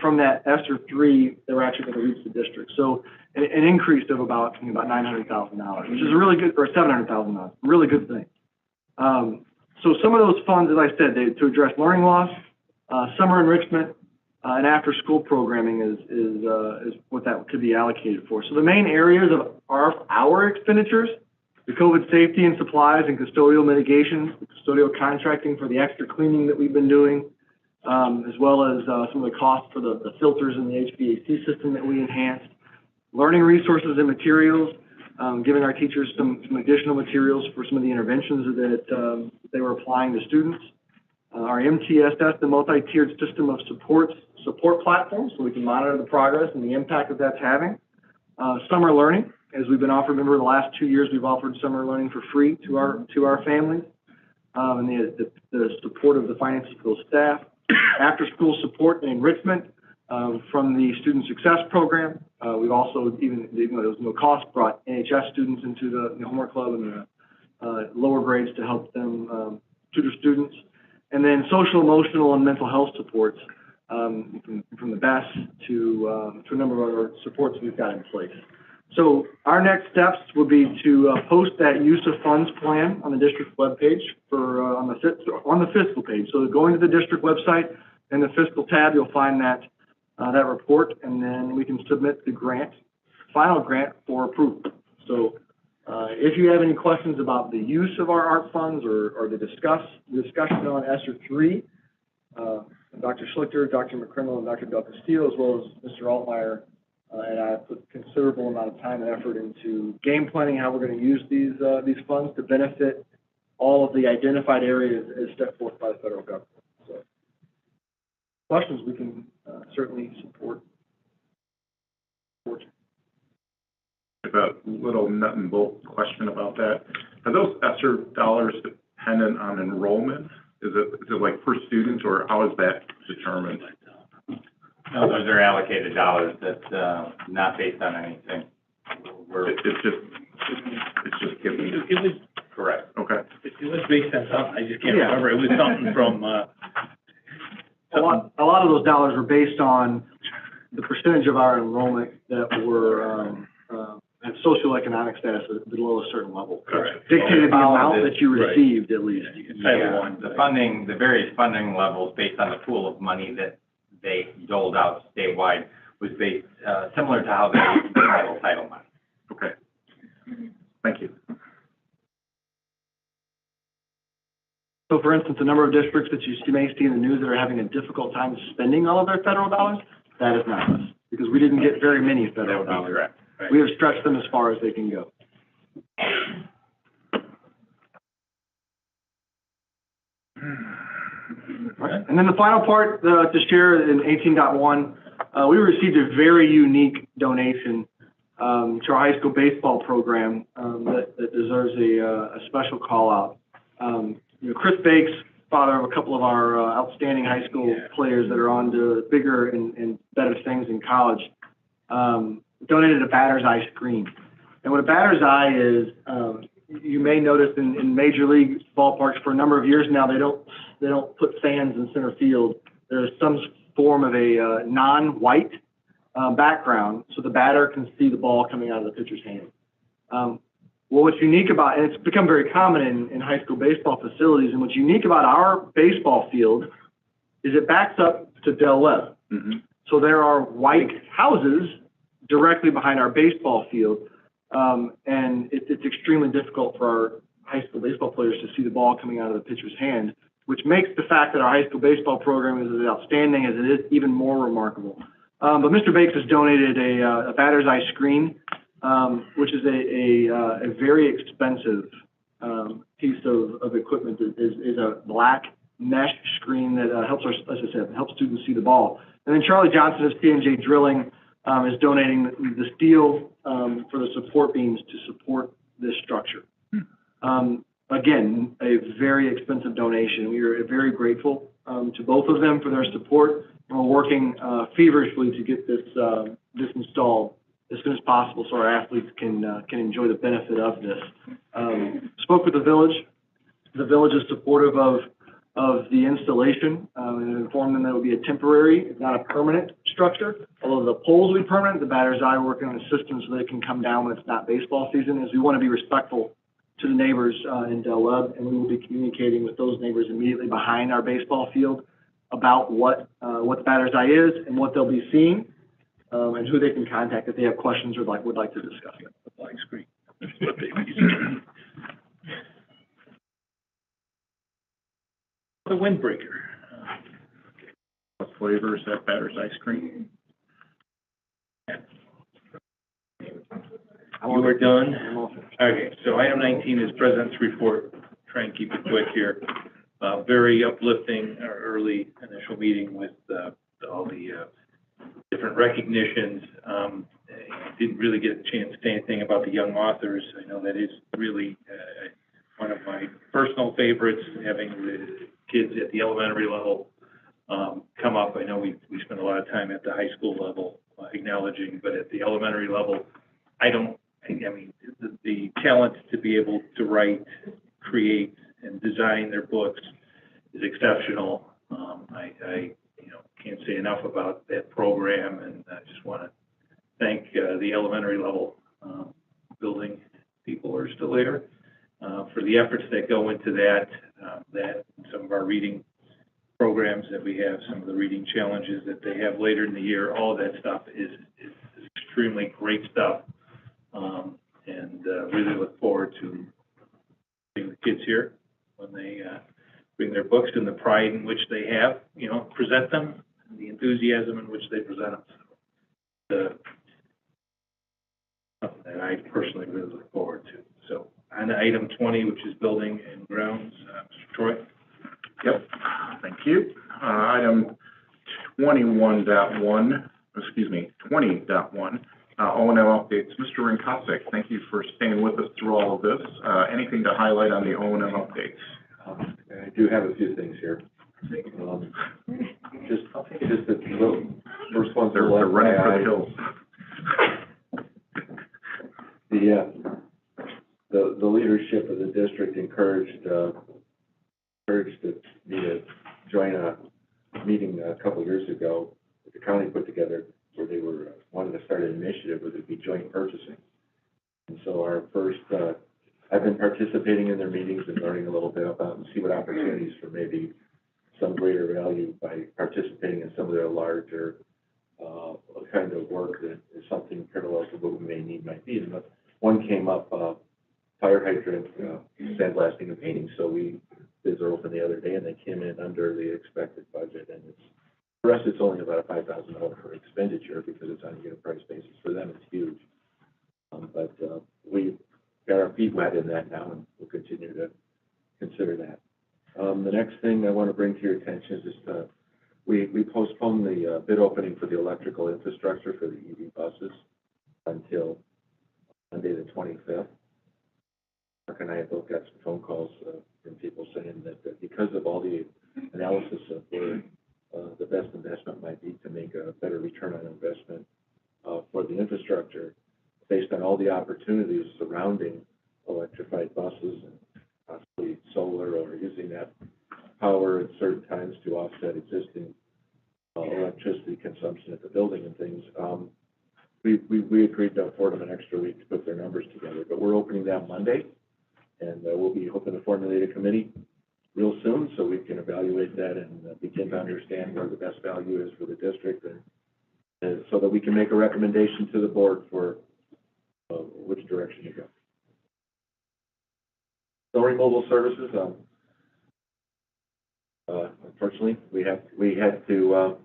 from that ESSER 3 that we're actually going to reach the district. So an increase of about $900,000, which is a really good, or $700,000, really good thing. So some of those funds, as I said, to address learning loss, summer enrichment, and after-school programming is what that could be allocated for. So the main areas of our expenditures: the COVID safety and supplies and custodial mitigations, the custodial contracting for the extra cleaning that we've been doing, as well as some of the costs for the filters in the HVAC system that we enhanced, learning resources and materials, giving our teachers some additional materials for some of the interventions that they were applying to students, our MTSS, the multi-tiered system of support platforms, so we can monitor the progress and the impact that that's having, summer learning, as we've been offered. Remember, the last 2 years we've offered summer learning for free to our families, and the support of the finances for those staff, after-school support and enrichment from the Student Success Program. We've also, even though there was no cost, brought NHS students into the homework club and the lower grades to help them tutor students. And then social, emotional, and mental health supports from the BESS to a number of other supports we've got in place. So our next steps would be to post that use of funds plan on the district webpage on the fiscal page. So going to the district website, in the fiscal tab, you'll find that report, and then we can submit the final grant for approval. So if you have any questions about the use of our ARP funds or the discussion on ESSER 3, Dr. Schlichter, Dr. McCrimmel, and Dr. Del Castillo, as well as Mr. Altmeyer, and I put a considerable amount of time and effort into game planning how we're going to use these funds to benefit all of the identified areas as set forth by the federal government. So, questions we can certainly support. A little nut and bolt question about that. Are those ESSER dollars dependent on enrollment? Is it like per student, or how is that determined? No, those are allocated dollars. That's not based on anything. It's just given. It was Correct. Okay. It was based on something, I just can't remember. It was something from, a lot of those dollars were based on the percentage of our enrollment that were at socioeconomic status below a certain level. Correct. Dictated the amount that you received, at least. Yeah, the various funding levels based on the pool of money that they doled out statewide was based similar to how they handle title money. Okay. Thank you. So, for instance, a number of districts that you may see in the news that are having a difficult time spending all of their federal dollars, that is not us, because we didn't get very many federal dollars. Correct. We have stretched them as far as they can go. Right. And then the final part to share in 18.1, we received a very unique donation to our high school baseball program that deserves a special call out. Chris Bakes, father of a couple of our outstanding high school players that are on to bigger and better things in college, donated a batter's eye screen. And what a batter's eye is, you may notice in major league ballparks for a number of years now, they don't put fans in center field. There's some form of a non-white background so the batter can see the ball coming out of the pitcher's hand. Well, what's unique about, and it's become very common in high school baseball facilities, and what's unique about our baseball field is it backs up to Del Webb. So there are white houses directly behind our baseball field, and it's extremely difficult for our high school baseball players to see the ball coming out of the pitcher's hand, which makes the fact that our high school baseball program is as outstanding as it is even more remarkable. But Mr. Bakes has donated a batter's eye screen, which is a very expensive piece of equipment that is a black mesh screen that helps our, as I said, helps students see the ball. And then Charlie Johnson of C&J Drilling is donating the steel for the support beams to support this structure. Again, a very expensive donation. We are very grateful to both of them for their support, and we're working feverishly to get this installed as soon as possible so our athletes can enjoy the benefit of this. Spoke with the village. The village is supportive of the installation and informed them that it would be a temporary, not a permanent structure. Although the poles will be permanent, the batter's eye working on a system so they can come down when it's not baseball season, as we want to be respectful to the neighbors in Del Webb, and we will be communicating with those neighbors immediately behind our baseball field about what the batter's eye is and what they'll be seeing, and who they can contact if they have questions or would like to discuss it. The blank screen. That's what they The windbreaker. What flavor is that batter's ice cream? You are done? Okay, so item 19 is President's Report. Try and keep it quick here. Very uplifting, our early initial meeting with all the different recognitions. Didn't really get a chance to say anything about the young authors. I know that is really one of my personal favorites, having the kids at the elementary level come up. I know we spend a lot of time at the high school level acknowledging, but at the elementary level, I mean, the talent to be able to write, create, and design their books is exceptional. I can't say enough about that program, and I just want to thank the elementary level building people who are still there for the efforts that go into that some of our reading programs that we have, some of the reading challenges that they have later in the year. All of that stuff is extremely great stuff, and really look forward to seeing the kids here when they bring their books and the pride in which they have, present them, and the enthusiasm in which they present them. Something that I personally really look forward to. So on item 20, which is building and grounds, Mr. Troy. Yep, thank you. Item 20.1, O&M updates. Mr. Rinkosek, thank you for staying with us through all of this. Anything to highlight on the O&M updates? I do have a few things here. Just the little, first one's They're running for the hills. The leadership of the district encouraged me to join a meeting a couple of years ago that the county put together where they were wanting to start an initiative where there'd be joint purchasing. And so our first, I've been participating in their meetings and learning a little bit about and see what opportunities for maybe some greater value by participating in some of their larger kind of work that is something parallel to what we may need might be. And one came up, fire hydrant sandblasting and painting. So bids are open the other day and they came in under the expected budget. And for us, it's only about a $5,000 per expenditure because it's on a unit price basis. For them, it's huge. But we got our feet wet in that now, and we'll continue to consider that. The next thing I want to bring to your attention is just we postponed the bid opening for the electrical infrastructure for the EV buses until Monday the 25th. Mark and I have both got some phone calls from people saying that because of all the analysis of where the best investment might be to make a better return on investment for the infrastructure, based on all the opportunities surrounding electrified buses and possibly solar or using that power at certain times to offset existing electricity consumption at the building and things. We agreed to afford them an extra week to put their numbers together, but we're opening that Monday, and we'll be hoping to formulate a committee real soon so we can evaluate that and begin to understand where the best value is for the district, and so that we can make a recommendation to the board for which direction to go. Snow removal services, unfortunately, we had to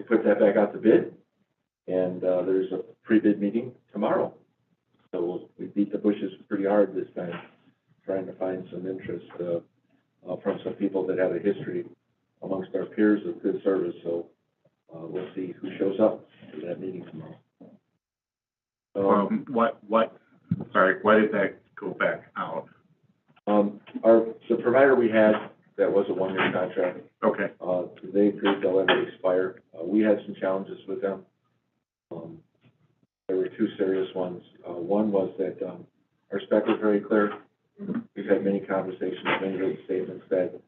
put that back out to bid, and there's a pre-bid meeting tomorrow. So we beat the bushes pretty hard this time, trying to find some interest from some people that have a history amongst our peers of good service. So we'll see who shows up to that meeting tomorrow. Why did that go back out? The provider we had, that was a one-year contract. Okay. They agreed to let it expire. We had some challenges with them. There were two serious ones. One was that our spec was very clear. We've had many conversations, many good statements that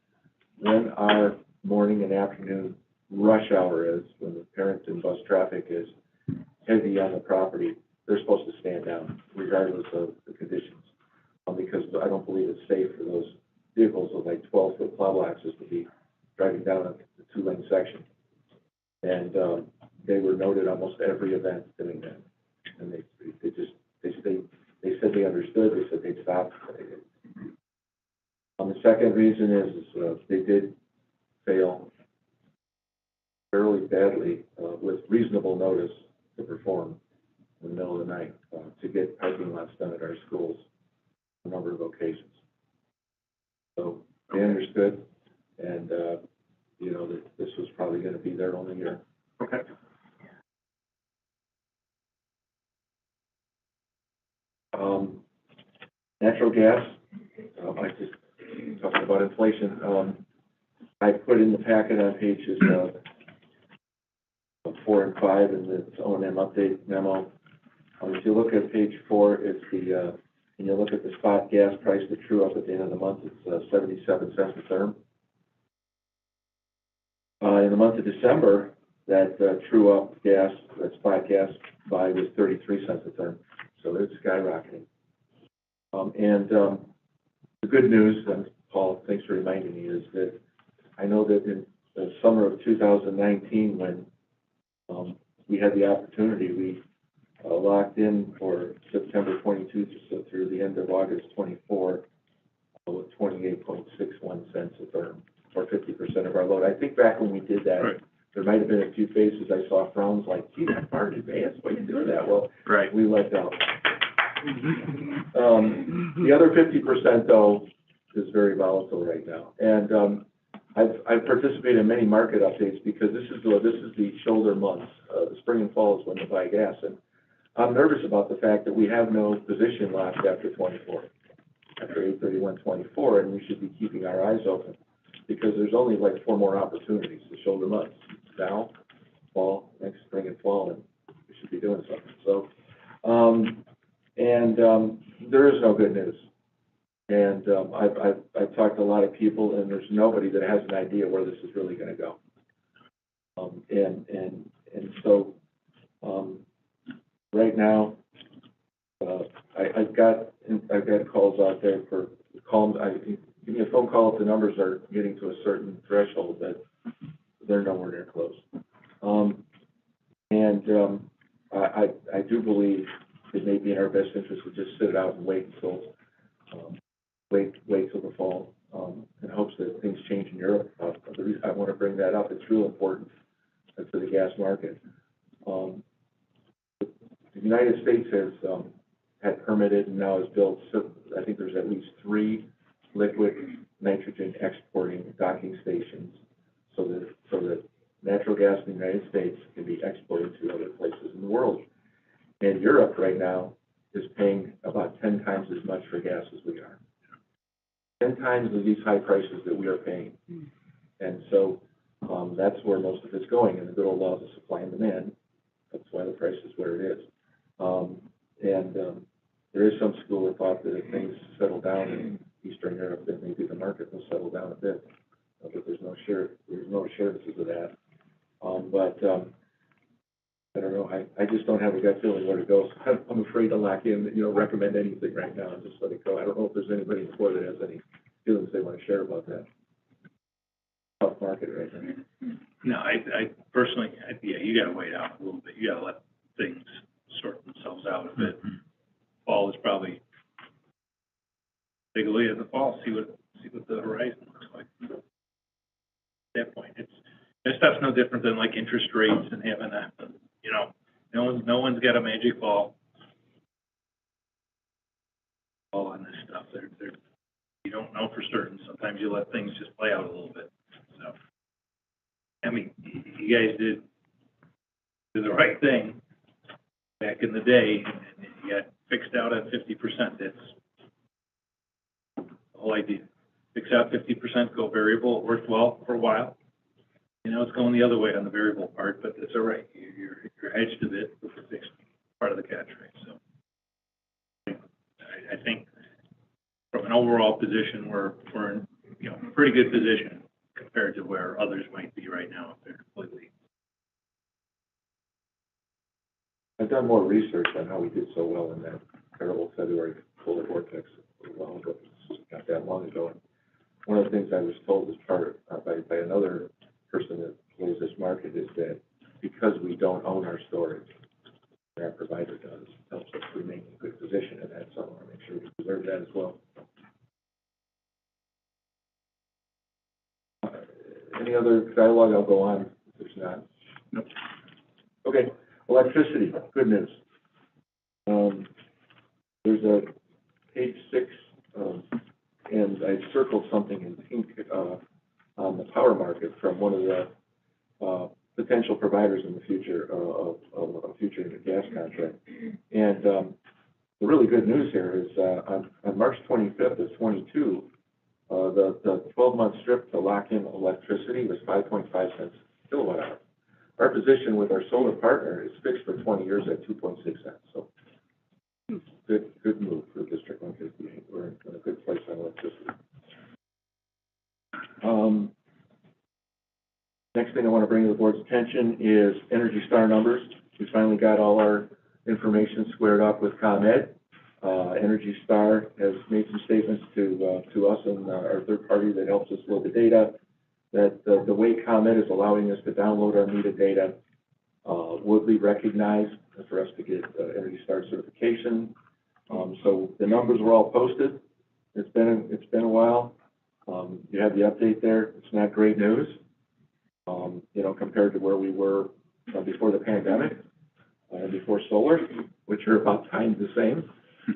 when our morning and afternoon rush hour is, when the parent and bus traffic is heavy on the property, they're supposed to stand down regardless of the conditions. Because I don't believe it's safe for those vehicles with like 12-foot plow axles to be driving down a two-lane section. And they were noted almost every event doing that. And they said they understood. They said they'd stop. The second reason is they did fail fairly badly with reasonable notice to perform in the middle of the night to get parking lots done at our schools on a number of occasions. So they understood, and you know that this was probably going to be their only year. Okay. Natural gas, I just talking about inflation. I put in the packet on pages 4 and 5 in the O&M update memo. If you look at page 4, it's the and you look at the spot gas price, the true up at the end of the month, it's 77 cents a therm. In the month of December, that true up gas, that spot gas buy was 33 cents a therm. So it's skyrocketing. The good news, and Paul, thanks for reminding me, is that I know that in the summer of 2019, when we had the opportunity, we locked in for September 22 through the end of August 24 with 28.61 cents a therm, or 50% of our load. I think back when we did that, right, there might have been a few faces I saw frowns like, gee, that's far in advance. Why are you doing that? Well, right, we let down. The other 50%, though, is very volatile right now. And I've participated in many market updates because this is the shoulder months. The spring and fall is when they buy gas. And I'm nervous about the fact that we have no position locked after 24, after 8/31/24, and we should be keeping our eyes open because there's only like 4 more opportunities, the shoulder months, now, fall, next spring and fall, and we should be doing something. So, there is no good news. And I've talked to a lot of people, and there's nobody that has an idea where this is really going to go. So right now, I've got calls out there for give me a phone call if the numbers are getting to a certain threshold that they're nowhere near close. I do believe it may be in our best interest to just sit it out and wait until the fall, in hopes that things change in Europe. The reason I want to bring that up, it's real important for the gas market. The United States has had permitted and now has built, I think there's at least 3 liquid nitrogen exporting docking stations so that natural gas in the United States can be exported to other places in the world. And Europe right now is paying about 10 times as much for gas as we are. 10 times of these high prices that we are paying. And so that's where most of it's going in the good old laws of supply and demand. That's why the price is where it is. There is some school of thought that if things settle down in Eastern Europe, then maybe the market will settle down a bit. But there's no assurances of that. I don't know, I just don't have a gut feeling where to go. So I'm afraid to lock in, recommend anything right now and just let it go. I don't know if there's anybody in the board that has any feelings they want to share about that. Tough market right now. No, I personally, yeah, you gotta wait out a little bit. You gotta let things sort themselves out a bit. Fall is probably, take a look at the fall, see what the horizon looks like. At that point, this stuff's no different than like interest rates and having a, no one's got a magic ball on this stuff. You don't know for certain. Sometimes you let things just play out a little bit. So, I mean, you guys did the right thing back in the day, and you got fixed out at 50%. That's the whole idea. Fix out 50%, go variable. It worked well for a while. It's going the other way on the variable part, but that's all right. You're hedged a bit with the fixed part of the catch rate. So I think from an overall position, we're in a pretty good position compared to where others might be right now if they're completely. I've done more research on how we did so well in that terrible February polar vortex a little while ago. It's not that long ago. And one of the things I was told as part by another person that plays this market is that because we don't own our storage, our provider does, helps us remain in a good position in that. So I want to make sure we preserve that as well. Any other dialogue? I'll go on if there's not. Nope. Okay. Electricity, good news. There's a page 6, and I circled something in pink on the power market from one of the potential providers in the future of a future gas contract. And the really good news here is on March 25th of 22, the 12-month strip to lock in electricity was 5.5 cents a kilowatt hour. Our position with our solar partner is fixed for 20 years at 2.6 cents. So good move for District 158. We're in a good place on electricity. Next thing I want to bring to the board's attention is Energy Star numbers. We finally got all our information squared up with ComEd. Energy Star has made some statements to us and our third party that helps us load the data, that the way ComEd is allowing us to download our meter data would be recognized for us to get Energy Star certification. So the numbers were all posted. It's been a while. You have the update there. It's not great news, compared to where we were before the pandemic and before solar, which are about times the same.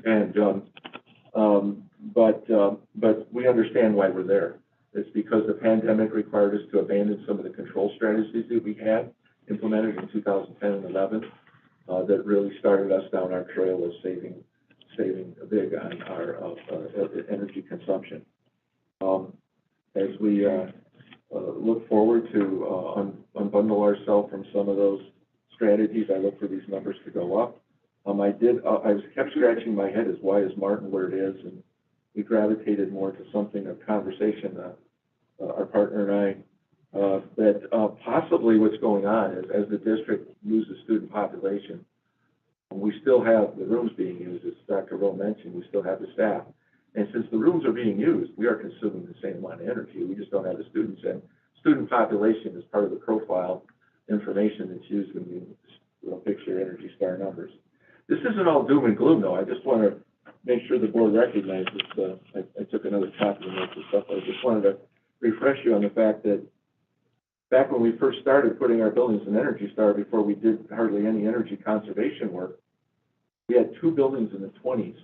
And but we understand why we're there. It's because the pandemic required us to abandon some of the control strategies that we had implemented in 2010 and 11 that really started us down our trail of saving big on our energy consumption. As we look forward to unbundle ourselves from some of those strategies, I look for these numbers to go up. I kept scratching my head as why is Martin where it is, and we gravitated more to something of conversation, our partner and I, that possibly what's going on is as the district loses student population, we still have the rooms being used, as Dr. Rowe mentioned, we still have the staff. And since the rooms are being used, we are consuming the same amount of energy. We just don't have the students in. Student population is part of the profile information that's used when you fix your Energy Star numbers. This isn't all doom and gloom, though. I just want to make sure the board recognizes, I took another copy and looked this up. I just wanted to refresh you on the fact that back when we first started putting our buildings in Energy Star, before we did hardly any energy conservation work, we had 2 buildings in the 20s.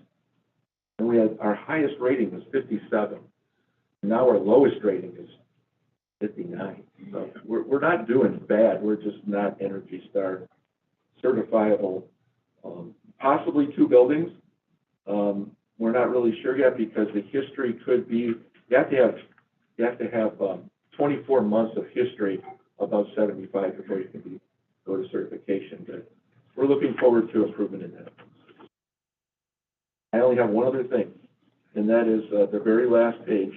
And we had, our highest rating was 57. And now our lowest rating is 59. So we're not doing bad. We're just not Energy Star certifiable. Possibly 2 buildings. We're not really sure yet because the history could be, you have to have 24 months of history above 75 before you can go to certification. But we're looking forward to improvement in that. I only have one other thing, and that is the very last page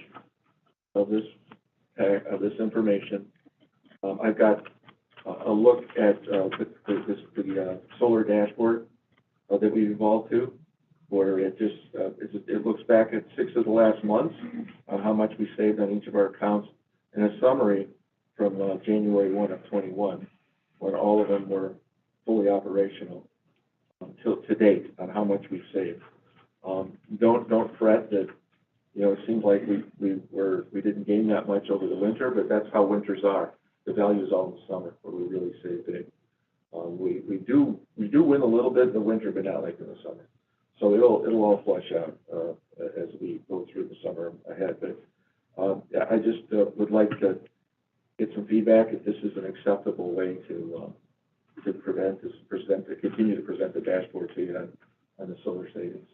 of this information. I've got a look at the solar dashboard that we've evolved to, where it just, it looks back at 6 of the last months on how much we saved on each of our accounts, and a summary from January 1 of 21, when all of them were fully operational till to date on how much we've saved. Don't fret that, you know, it seems like we didn't gain that much over the winter, but that's how winters are. The value is all in the summer where we really save big. We do win a little bit in the winter, but not like in the summer. So it'll all flush out as we go through the summer ahead. But I just would like to get some feedback if this is an acceptable way to continue to present the dashboard to you on the solar savings.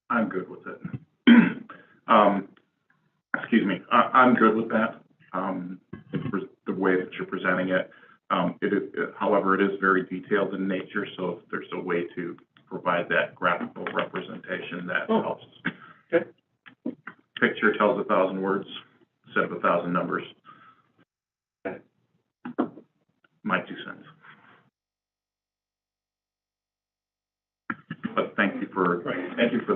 I'm good with it. Excuse me. I'm good with that. The way that you're presenting it. However, it is very detailed in nature, so if there's a way to provide that graphical representation, that helps. Okay. Picture tells 1,000 words instead of 1,000 numbers. Okay. My 2 cents. But thank you for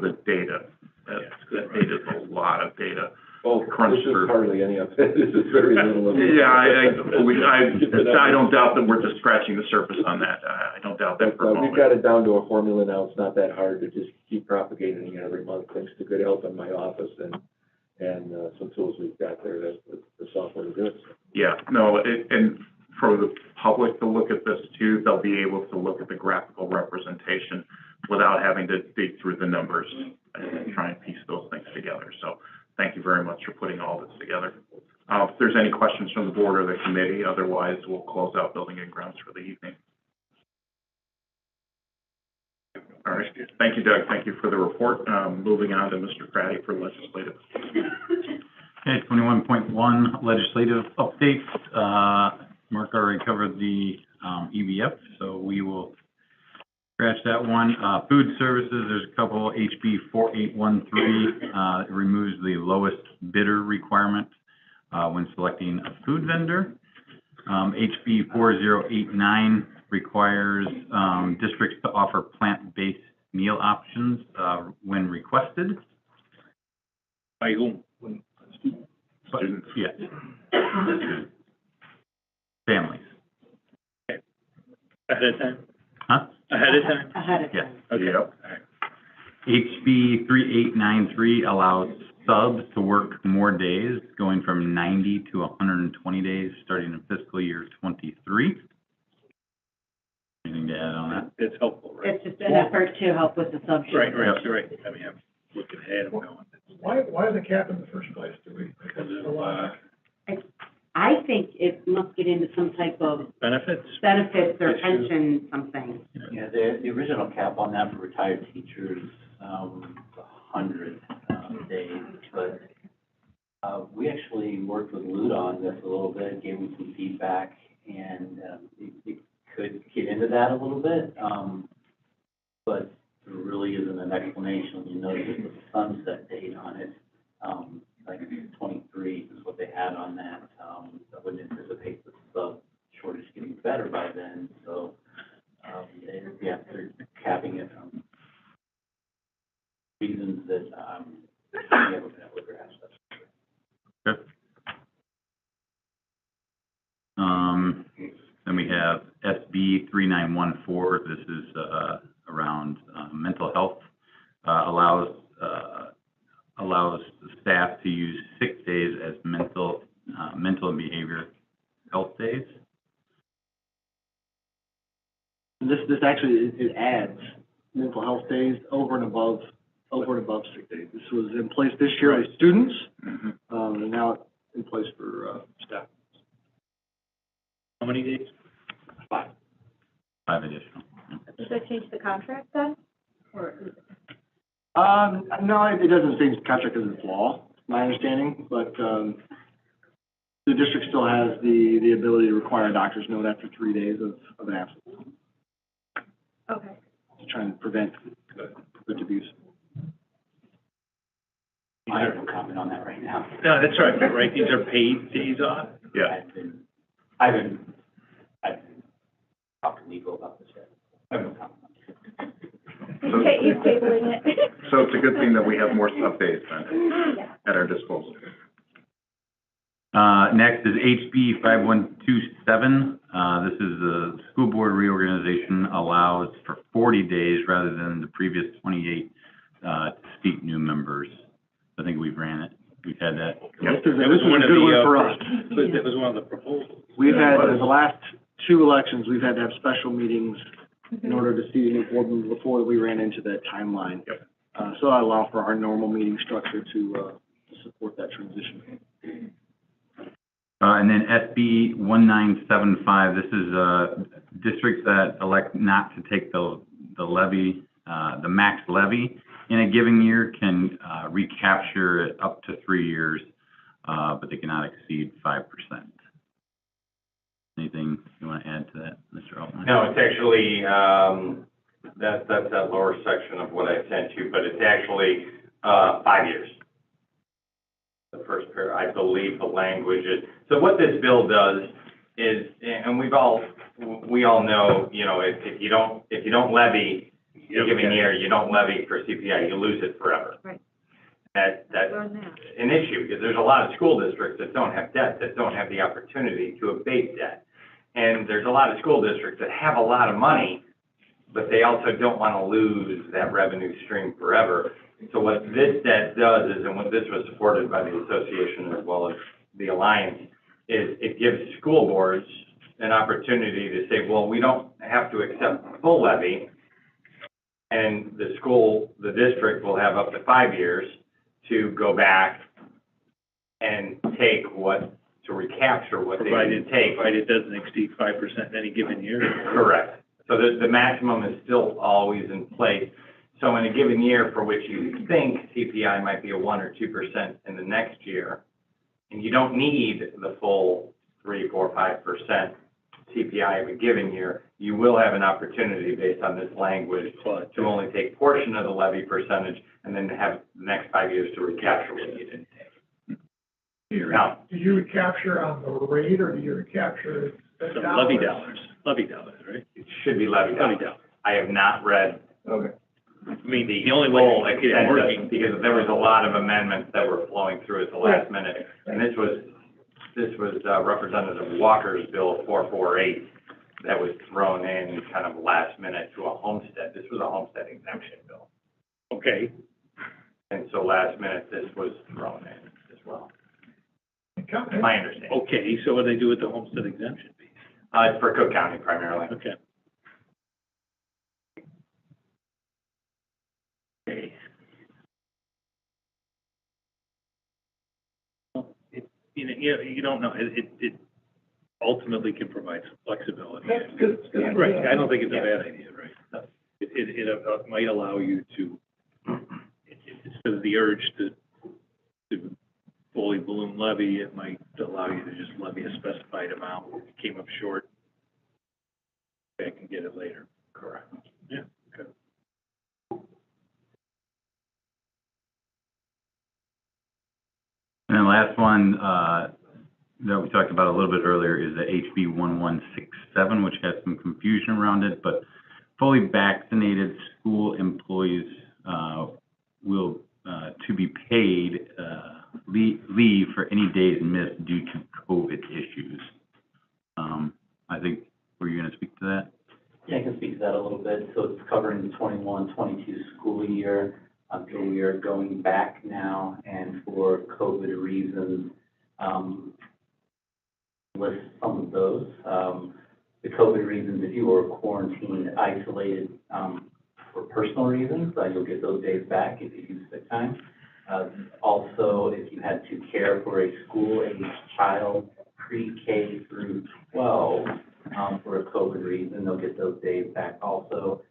the data. That data is a lot of data. Oh, crunch this is through. hardly any of it. This is very little of it. Yeah, I don't doubt that we're just scratching the surface on that. I don't doubt that for a moment. We've got it down to a formula now. It's not that hard to just keep propagating it every month, thanks to good help in my office and some tools we've got there. The software is good. Yeah, no, and for the public to look at this too, they'll be able to look at the graphical representation without having to dig through the numbers and try and piece those things together. So thank you very much for putting all this together. If there's any questions from the board or the committee, otherwise we'll close out building and grounds for the evening. All right, thank you, Doug. Thank you for the report. Moving on to Mr. Craddy for legislative. Okay, 21.1 legislative updates. Mark already covered the EBF, so we will scratch that one. Food services, there's a couple. HB 4813 it removes the lowest bidder requirement when selecting a food vendor. HB 4089 requires districts to offer plant-based meal options when requested. By whom? Students. Yes. Families. Okay. Ahead of time? Huh? Ahead of time? Ahead of Yes. time. Okay. Yep. HB 3893 allows subs to work more days, going from 90 to 120 days, starting in fiscal year 23. Anything to add on that? It's helpful, right? It's just an effort to help with the subsidy. Right. I mean, I'm looking ahead, I'm going. Why the cap in the first place? Because there's a lot. I think it must get into some type of Benefits? or Issue. pension something. Yeah, the original cap on that for retired teachers, 100 days, but we actually worked with Lude on this a little bit, gave them some feedback, and it could get into that a little bit, but there really isn't an explanation. You notice the sunset date on it, like 23 is what they had on that. I wouldn't anticipate the sub shortage getting better by then, so they're capping it from reasons that we haven't been able to grasp. Okay. Then we have SB 3914. This is around mental health. Allows the staff to use 6 days as mental and behavior health days. This actually, it adds mental health days over and above sick days. This was in place this year with students, and now it's in place for staff. How many days? 5. 5 additional. Does that change the contract then? Or No, it doesn't change the contract because it's law, my understanding, but the district still has the ability to require a doctor's note after 3 days of an absence. okay. To try and prevent abuse. I don't know comment on that right now. No, that's right, right, these are paid days off? Yeah. I've been talking legal about this yet. I have no comment on it. Okay, you're tabling it. So it's a good thing that we have more sub-days then at our disposal. Next is HB 5127. This is the school board reorganization allows for 40 days rather than the previous 28 to seat new members. I think we've ran it. We've had that. This was a good one for us. That was one of the proposals. We've had, the last two elections, we've had to have special meetings in order to see the new board members before we ran into that timeline. Yep. So I allow for our normal meeting structure to support that transition. And then SB 1975, this is districts that elect not to take the levy, the max levy in a given year can recapture it up to 3 years, but they cannot exceed 5%. Anything you want to add to that, Mr. Altman? No, it's actually, that's that lower section of what I sent you, but it's actually 5 years. The first pair, I believe the language is, so what this bill does is, and we all know, you know, if you don't levy a given year, you don't levy for CPI, you lose it forever. Right. That's an issue, because there's a lot of school districts that don't have debt, that don't have the opportunity to abate debt. And there's a lot of school districts that have a lot of money, but they also don't want to lose that revenue stream forever. So what this debt does is, and what this was supported by the association as well as the alliance, is it gives school boards an opportunity to say, well, we don't have to accept full levy, and the district will have up to 5 years to go back and take to recapture what they didn't take. Right, it doesn't exceed 5% in any given year. Correct. So the maximum is still always in place. So in a given year for which you think CPI might be a 1 or 2% in the next year, and you don't need the full 3, 4, 5% CPI of a given year, you will have an opportunity based on this language to only take portion of the levy percentage and then have the next 5 years to recapture what you didn't take. Now, Do you recapture on the rate, or do you recapture the Levy dollars? dollars, right? it should be levy dollars. I have not read Okay. I mean, the only way full to get it extent working. because there was a lot of amendments that were flowing through at the last minute. And this was Representative Walker's bill 448 that was thrown in kind of last minute to a homestead. This was a homestead exemption bill. Okay. And so last minute, this was thrown in as well. My understanding. Okay, so what do they do with the homestead exemption piece? It's for Cook County primarily. Okay. Okay. Well, you don't know, it ultimately can provide some flexibility. That's good. It's good. Right, I don't think it's a bad idea, right? It might allow you to, instead of the urge to fully balloon levy, it might allow you to just levy a specified amount. If you came up short, I can get it later. Correct. Yeah, okay. And then last one that we talked about a little bit earlier is the HB 1167, which has some confusion around it, but fully vaccinated school employees will to be paid leave for any days missed due to COVID issues. I think, were you going to speak to that? Yeah, I can speak to that a little bit. So it's covering the 21-22 school year. So we are going back now, and for COVID reasons, list some of those. The COVID reasons, if you were quarantined, isolated for personal reasons, you'll get those days back if you use sick time. Also, if you had to care for a school-aged child, pre-K through 12, for a COVID reason, they'll get those days back also.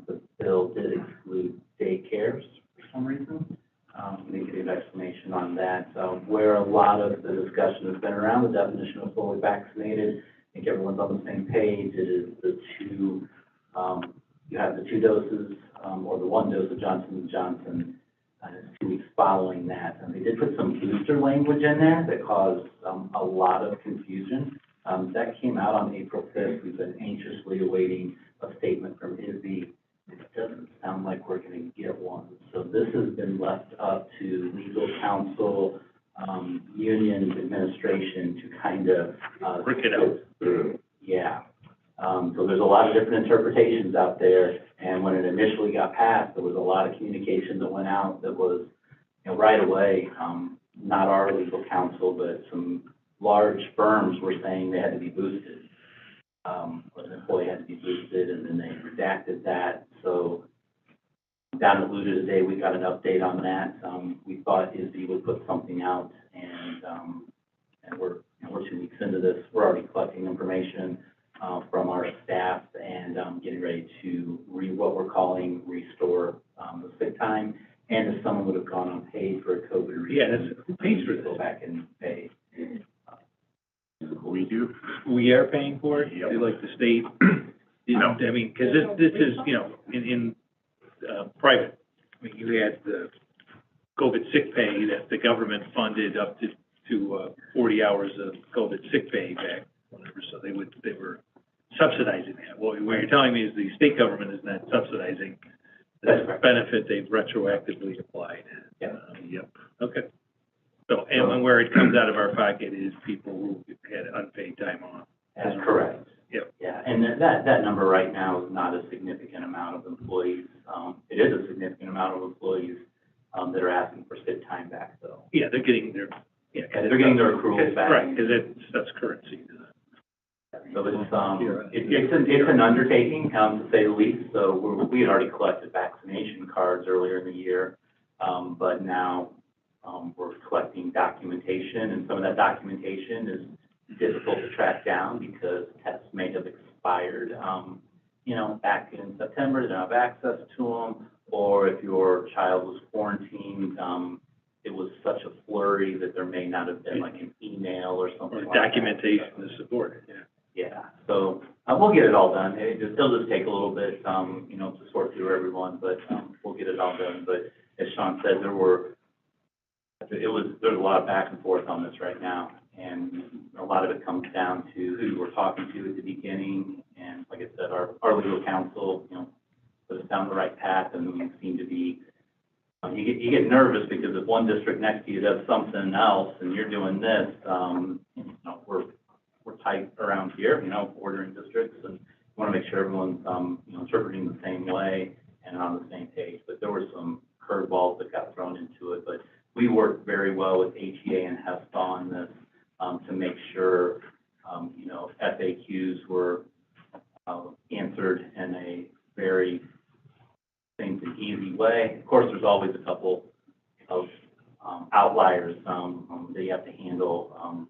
The bill did exclude daycares for some reason. Let me give you an explanation on that. Where a lot of the discussion has been around the definition of fully vaccinated, I think everyone's on the same page. It is the two, you have the 2 doses, or the 1 dose of Johnson & Johnson 2 weeks following that. And they did put some booster language in there that caused a lot of confusion. That came out on April 5th. We've been anxiously awaiting a statement from ISB. It doesn't sound like we're going to get one. So this has been left up to legal counsel, union administration to kind of work it out. Yeah. So there's a lot of different interpretations out there, and when it initially got passed, there was a lot of communication that went out that was, right away, not our legal counsel, but some large firms were saying they had to be boosted. Or an employee had to be boosted, and then they redacted that. So down at Luda today, we got an update on that. We thought ISB would put something out, and we're 2 weeks into this. We're already collecting information from our staff and getting ready to what we're calling restore the sick time. And if someone would have gone unpaid for a COVID reason, who pays for this? Go back and pay. We do. We are paying for it, like the state. No. I mean, because this is, in private. I mean, you had the COVID sick pay that the government funded up to 40 hours of COVID sick pay back, whatever. So they were subsidizing that. Well, what you're telling me is the state government is not subsidizing the benefit they've retroactively applied. Yep. Okay. So, and where it comes out of our pocket is people who had unpaid time off. That's correct. Yep. Yeah, and that number right now is not a significant amount of employees. It is a significant amount of employees that are asking for sick time back, though. Yeah, they're getting their they're getting their accruals back. Right, because that's currency. So it's an undertaking, to say the least. So we had already collected vaccination cards earlier in the year, but now we're collecting documentation, and some of that documentation is difficult to track down because tests may have expired, back in September. They don't have access to them, or if your child was quarantined, it was such a flurry that there may not have been like an email or something like that. Documentation to support it, Yeah, so we'll get it all done. It'll just take a little bit, to sort through everyone, but we'll get it all done. But as Sean said, there's a lot of back and forth on this right now, and a lot of it comes down to who we're talking to at the beginning. And like I said, our legal counsel, put us down the right path, and we seem to be. You get nervous because if one district next to you does something else and you're doing this, we're tight around here, bordering districts, and we want to make sure everyone's, interpreting the same way and on the same page. But there were some curveballs that got thrown into it, but we worked very well with HEA and HESTA on this, to make sure, FAQs were, answered in a very things an easy way. Of course, there's always a couple of outliers that you have to handle.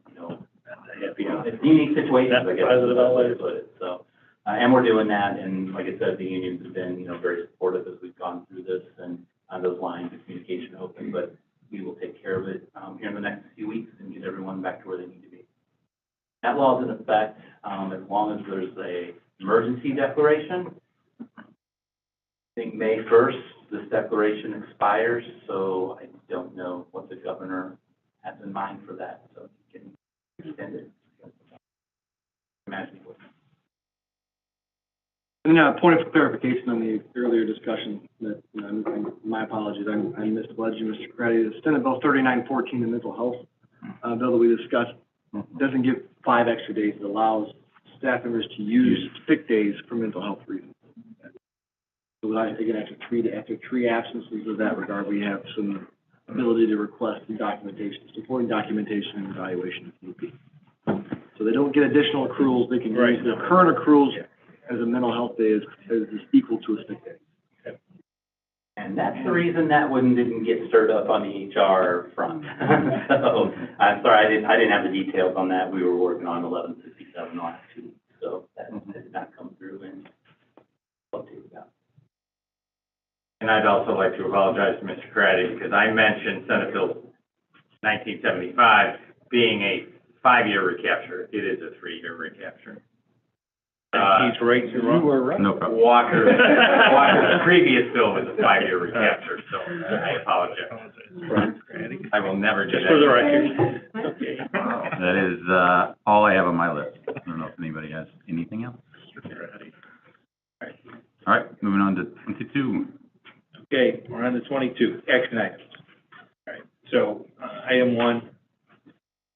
It's unique situations, I guess. Is the best way to put it. So, and we're doing that. And like I said, the unions have been, very supportive as we've gone through this, and on those lines of communication open. But we will take care of it here in the next few weeks and get everyone back to where they need to be. That law is in effect as long as there's a emergency declaration. I think May 1st, this declaration expires, so I don't know what the governor has in mind for that, so he can extend it. Imagine it would. And point of clarification on the earlier discussion that, my apologies, I misled you, Mr. Creddy. The Senate Bill 3914, the mental health bill that we discussed, doesn't give 5 extra days. It allows staff members to use sick days for mental health reasons. So again, after three absences of that regard, we have some ability to request some documentation, supporting documentation and evaluation if need be. So they don't get additional accruals. They can use their current accruals as a mental health day is equal to a sick day. And that's the reason that one didn't get stirred up on the HR front. So I'm sorry, I didn't have the details on that. We were working on 1167 the last 2 weeks, so that did not come through, and I'll take it out. And I'd also like to apologize to Mr. Craddy because I mentioned Senate Bill 1975 being a 5-year recapture. It is a 3-year recapture. He's right, you're wrong. You were right. No problem. Walker's previous bill was a 5-year recapture, so I apologize. I will never do that. For the record. Okay. That is, all I have on my list. I don't know if anybody has anything else. All right, moving on to 22. Okay, we're on to 22, action items. All right, so, item 1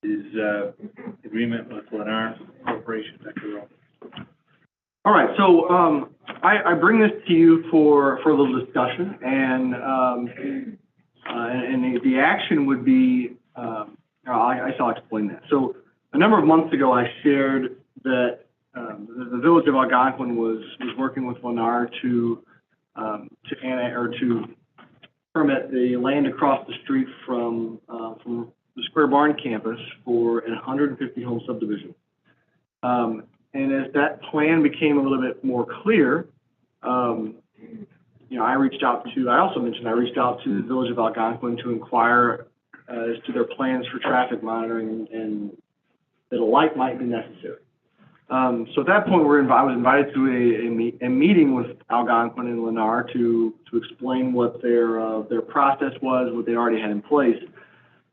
is, agreement with Lennar Corporation, Dr. Rowe. All right, so, I bring this to you for a little discussion, and the action would be, I'll explain that. So, a number of months ago, I shared that the village of Algonquin was working with Lennar to permit the land across the street from the Square Barn campus for a 150-home subdivision. And as that plan became a little bit more clear, I reached out to the village of Algonquin to inquire as to their plans for traffic monitoring and that a light might be necessary. So at that point, I was invited to a meeting with Algonquin and Lennar to explain what their process was, what they already had in place.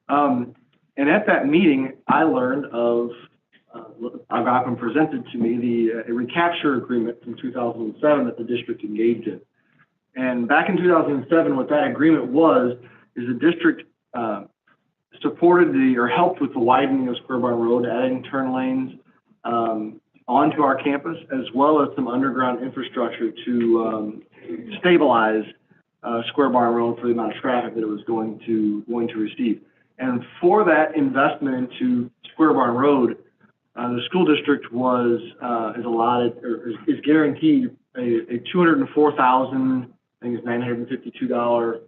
And at that meeting, I learned of Algonquin presented to me a recapture agreement from 2007 that the district engaged in. And back in 2007, what that agreement was is the district supported or helped with the widening of Square Barn Road, adding turn lanes onto our campus, as well as some underground infrastructure to stabilize Square Barn Road for the amount of traffic that it was going to receive. And for that investment into Square Barn Road, the school district is allotted or is guaranteed a $204,000, I think it's $952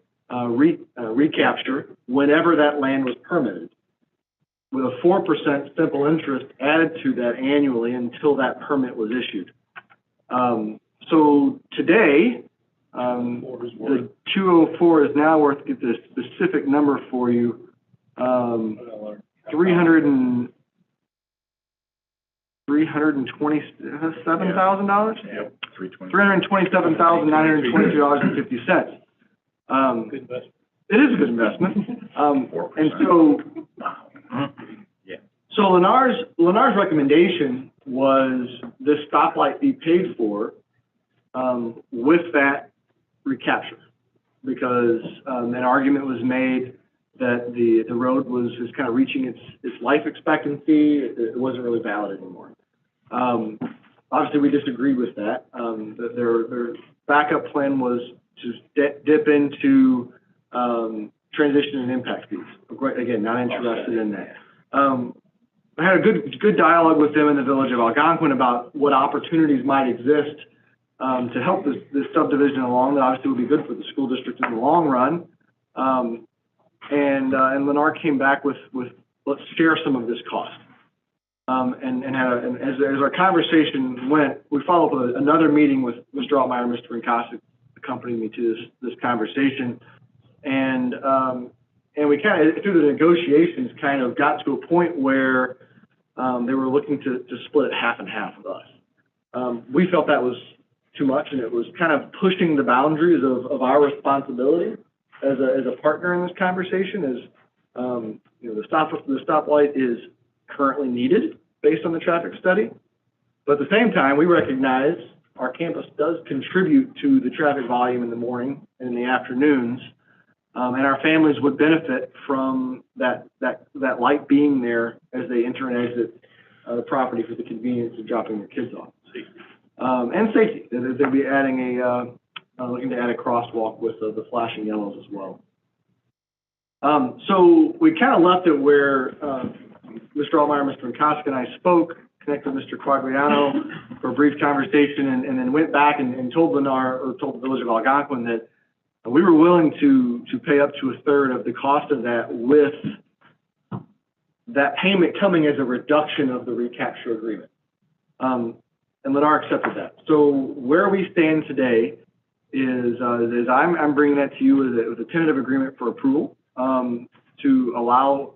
recapture whenever that land was permitted, with a 4% simple interest added to that annually until that permit was issued. So today, the 204 is now worth, get the specific number for you, $327,000. Yep. $327,922.50. Good investment. It is a good investment. And so, so Lennar's recommendation was this stoplight be paid for with that recapture, because an argument was made that the road is kind of reaching its life expectancy. It wasn't really valid anymore. Obviously, we disagreed with that. Their backup plan was to dip into transition and impact fees. Again, not interested in that. I had a good dialogue with them in the village of Algonquin about what opportunities might exist to help this subdivision along that obviously would be good for the school district in the long run. And Lennar came back with let's share some of this cost. And as our conversation went, we followed up with another meeting with Mr. Altmeyer and Mr. Rincasa accompanied me to this conversation. And we kind of, through the negotiations, kind of got to a point where they were looking to split it half and half with us. We felt that was too much, and it was kind of pushing the boundaries of our responsibility as a partner in this conversation. The stoplight is currently needed based on the traffic study, but at the same time, we recognize our campus does contribute to the traffic volume in the morning and in the afternoons. And our families would benefit from that light being there as they enter and exit the property for the convenience of dropping their kids off. And safety. They'll be adding looking to add a crosswalk with the flashing yellows as well. So we kind of left it where Mr. Altmeyer, Mr. Rincasa, and I spoke, connected with Mr. Quagliano for a brief conversation, and then went back and told the village of Algonquin that we were willing to pay up to a third of the cost of that, with that payment coming as a reduction of the recapture agreement. And Lennar accepted that. So where we stand today is I'm bringing that to you with a tentative agreement for approval to allow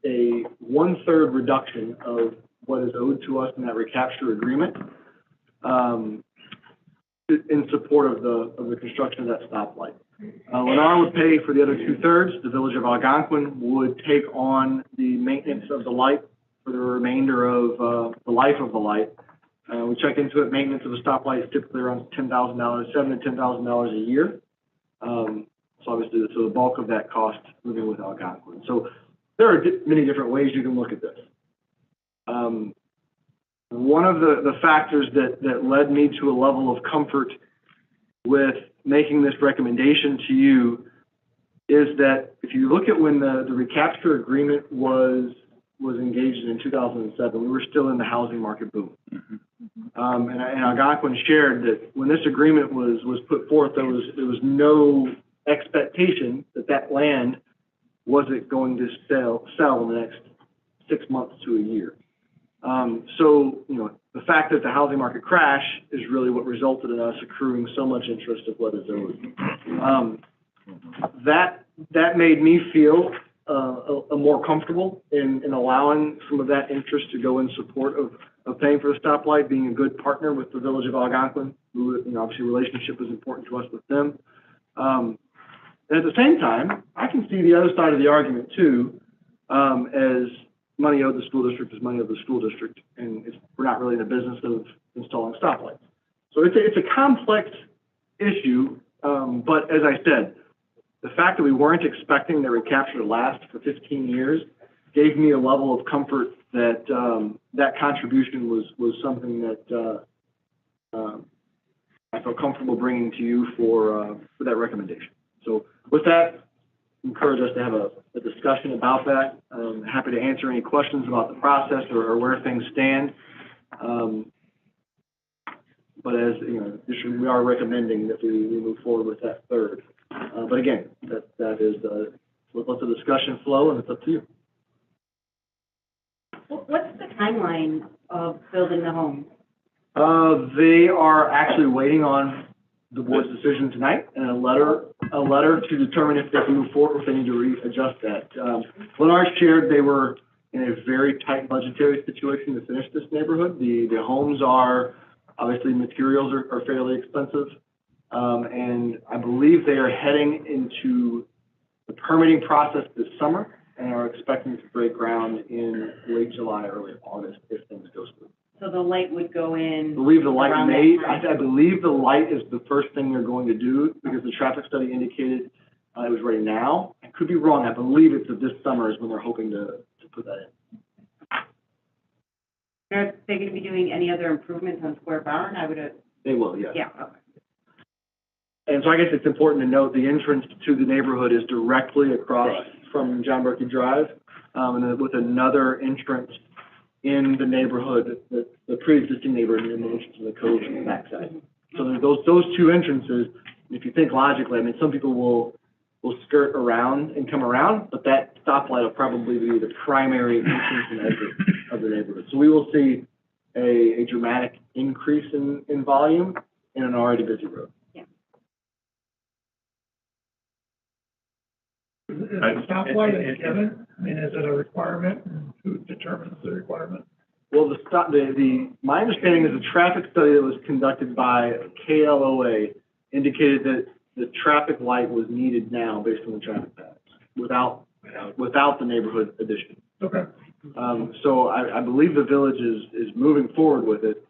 a 1/3 reduction of what is owed to us in that recapture agreement. in support of the construction of that stoplight. Lennar would pay for the other 2/3. The Village of Algonquin would take on the maintenance of the light for the remainder of the life of the light. We checked into it. Maintenance of a stoplight is typically around $10,000, $7,000 to $10,000 a year. So obviously, so the bulk of that cost moving with Algonquin. So there are many different ways you can look at this. One of the factors that led me to a level of comfort with making this recommendation to you is that if you look at when the recapture agreement was engaged in 2007, we were still in the housing market boom. And Algonquin shared that when this agreement was put forth, there was no expectation that land wasn't going to sell in the next 6 months to a year. So, you know, the fact that the housing market crash is really what resulted in us accruing so much interest of what is owed. That made me feel more comfortable in allowing some of that interest to go in support of paying for the stoplight, being a good partner with the Village of Algonquin, who, you know, obviously relationship is important to us with them. And at the same time, I can see the other side of the argument too, as money owed the school district is money owed the school district, and we're not really in the business of installing stoplights. So it's a complex issue, but as I said, the fact that we weren't expecting the recapture to last for 15 years gave me a level of comfort that that contribution was something that I felt comfortable bringing to you for that recommendation. So with that, encourage us to have a discussion about that. Happy to answer any questions about the process or where things stand. But as you know, we are recommending that we move forward with that third. But again, that is let the discussion flow, and it's up to you. What's the timeline of building the home? They are actually waiting on the board's decision tonight and a letter to determine if they can move forward or if they need to readjust that. Lennar shared they were in a very tight budgetary situation to finish this neighborhood. The homes are, obviously materials are fairly expensive. And I believe they are heading into the permitting process this summer and are expecting to break ground in late July, early August if things go smooth. So the light would go in. I believe the light around may, that time? I believe the light is the first thing they're going to do because the traffic study indicated it was ready now. I could be wrong. I believe it's this summer is when they're hoping to put that in. Are they going to be doing any other improvements on Square Barn? I would have. They will, yes. Yeah, okay. And so I guess it's important to note the entrance to the neighborhood is directly across from John Berkey Drive, and then with another entrance in the neighborhood, the pre-existing neighborhood, and the entrance to the cove on the backside. So there's those two entrances. If you think logically, I mean, some people will skirt around and come around, but that stoplight will probably be the primary entrance and exit of the neighborhood. So we will see a dramatic increase in volume in an already busy road. Is the stoplight a given? I mean, is it a requirement? Who determines the requirement? Well, my understanding is the traffic study that was conducted by KLOA indicated that the traffic light was needed now based on the traffic patterns without the neighborhood addition. Okay. So I believe the village is moving forward with it.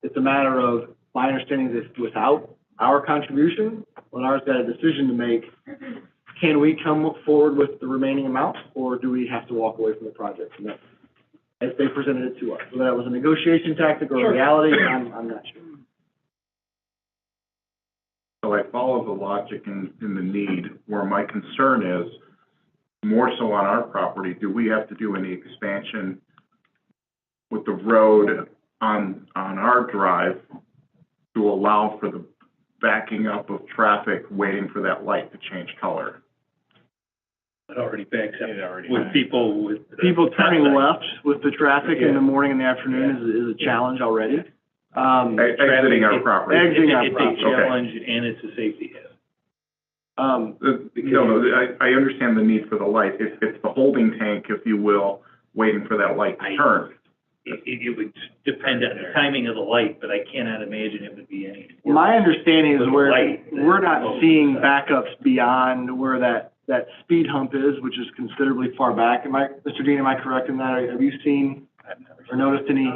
It's a matter of my understanding is without our contribution, Lennar's got a decision to make. Can we come forward with the remaining amount, or do we have to walk away from the project? And that's, as they presented it to us. Whether that was a negotiation tactic or a reality, I'm not sure. So I follow the logic in the need. Where my concern is, more so on our property, do we have to do any expansion with the road on our drive to allow for the backing up of traffic waiting for that light to change color? It already backs up with people turning left with the traffic in the morning and the afternoon is a challenge already. Exiting our property. It's a challenge and it's a safety hazard. I understand the need for the light. It's the holding tank, if you will, waiting for that light to turn. it would depend on the timing of the light, but I cannot imagine it would be any. My understanding is With the where light, we're not seeing backups beyond where that speed hump is, which is considerably far back. Mr. Dean, am I correct in that? Have you seen or noticed any?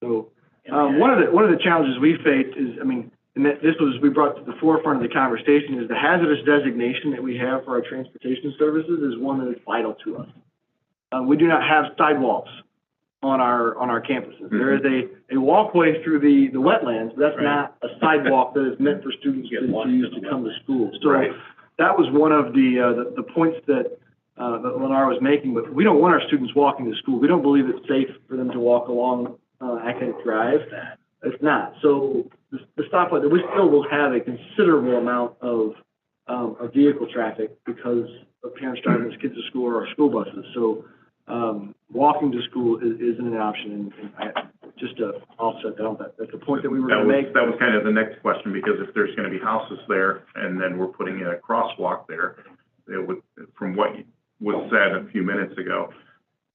So, one of the challenges we faced is, I mean, and we brought to the forefront of the conversation, is the hazardous designation that we have for our transportation services is one that is vital to us. We do not have sidewalks on our campuses. Mm-hmm. There is a walkway through the wetlands, but that's not a sidewalk that is meant for students to use to come to school. So that was one of the points that Lennar was making, but we don't want our students walking to school. We don't believe it's safe for them to walk along Academic Drive. It's not. So the stoplight, we still will have a considerable amount of vehicle traffic because of parents driving their kids to school or our school buses. So walking to school isn't an option, and just to offset that, that's the point that we were going to make. That was kind of the next question, because if there's going to be houses there, and then we're putting in a crosswalk there, it would, from what was said a few minutes ago,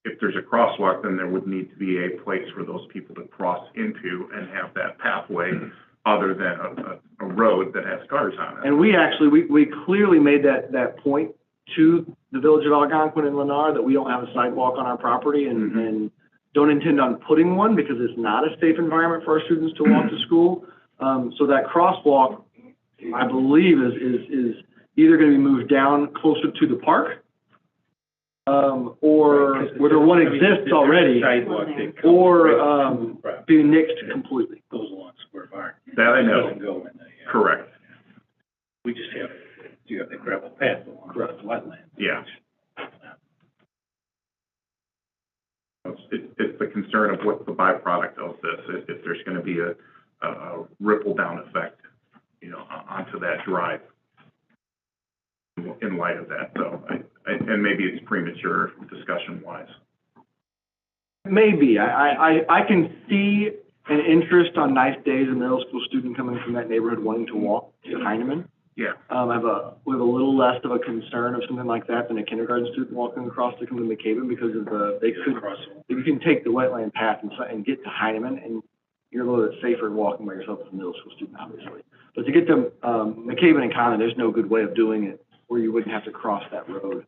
if there's a crosswalk, then there would need to be a place for those people to cross into and have that pathway other than a road that has cars on it. And we clearly made that point to the Village of Algonquin and Lennar, that we don't have a sidewalk on our property, and don't intend on putting one because it's not a safe environment for our students to walk to school. So that crosswalk, I believe, is either going to be moved down closer to the park, or where the one exists already, or be nixed completely. Goes along Square Barn. That I know. Doesn't go in the, Correct. we just have the gravel path along the wetland. Yeah. It's the concern of what's the byproduct of this, if there's going to be a ripple down effect, onto that drive in light of that. So, and maybe it's premature discussion-wise. Maybe. I can see an interest on nice days, a middle school student coming from that neighborhood wanting to walk to Heinemann. Yeah. We have a little less of a concern of something like that than a kindergarten student walking across to come to McCabe, because of you can take the wetland path and get to Heinemann, and you're a little bit safer walking by yourself as a middle school student, obviously. But to get to McCabe and Conlon, there's no good way of doing it where you wouldn't have to cross that road.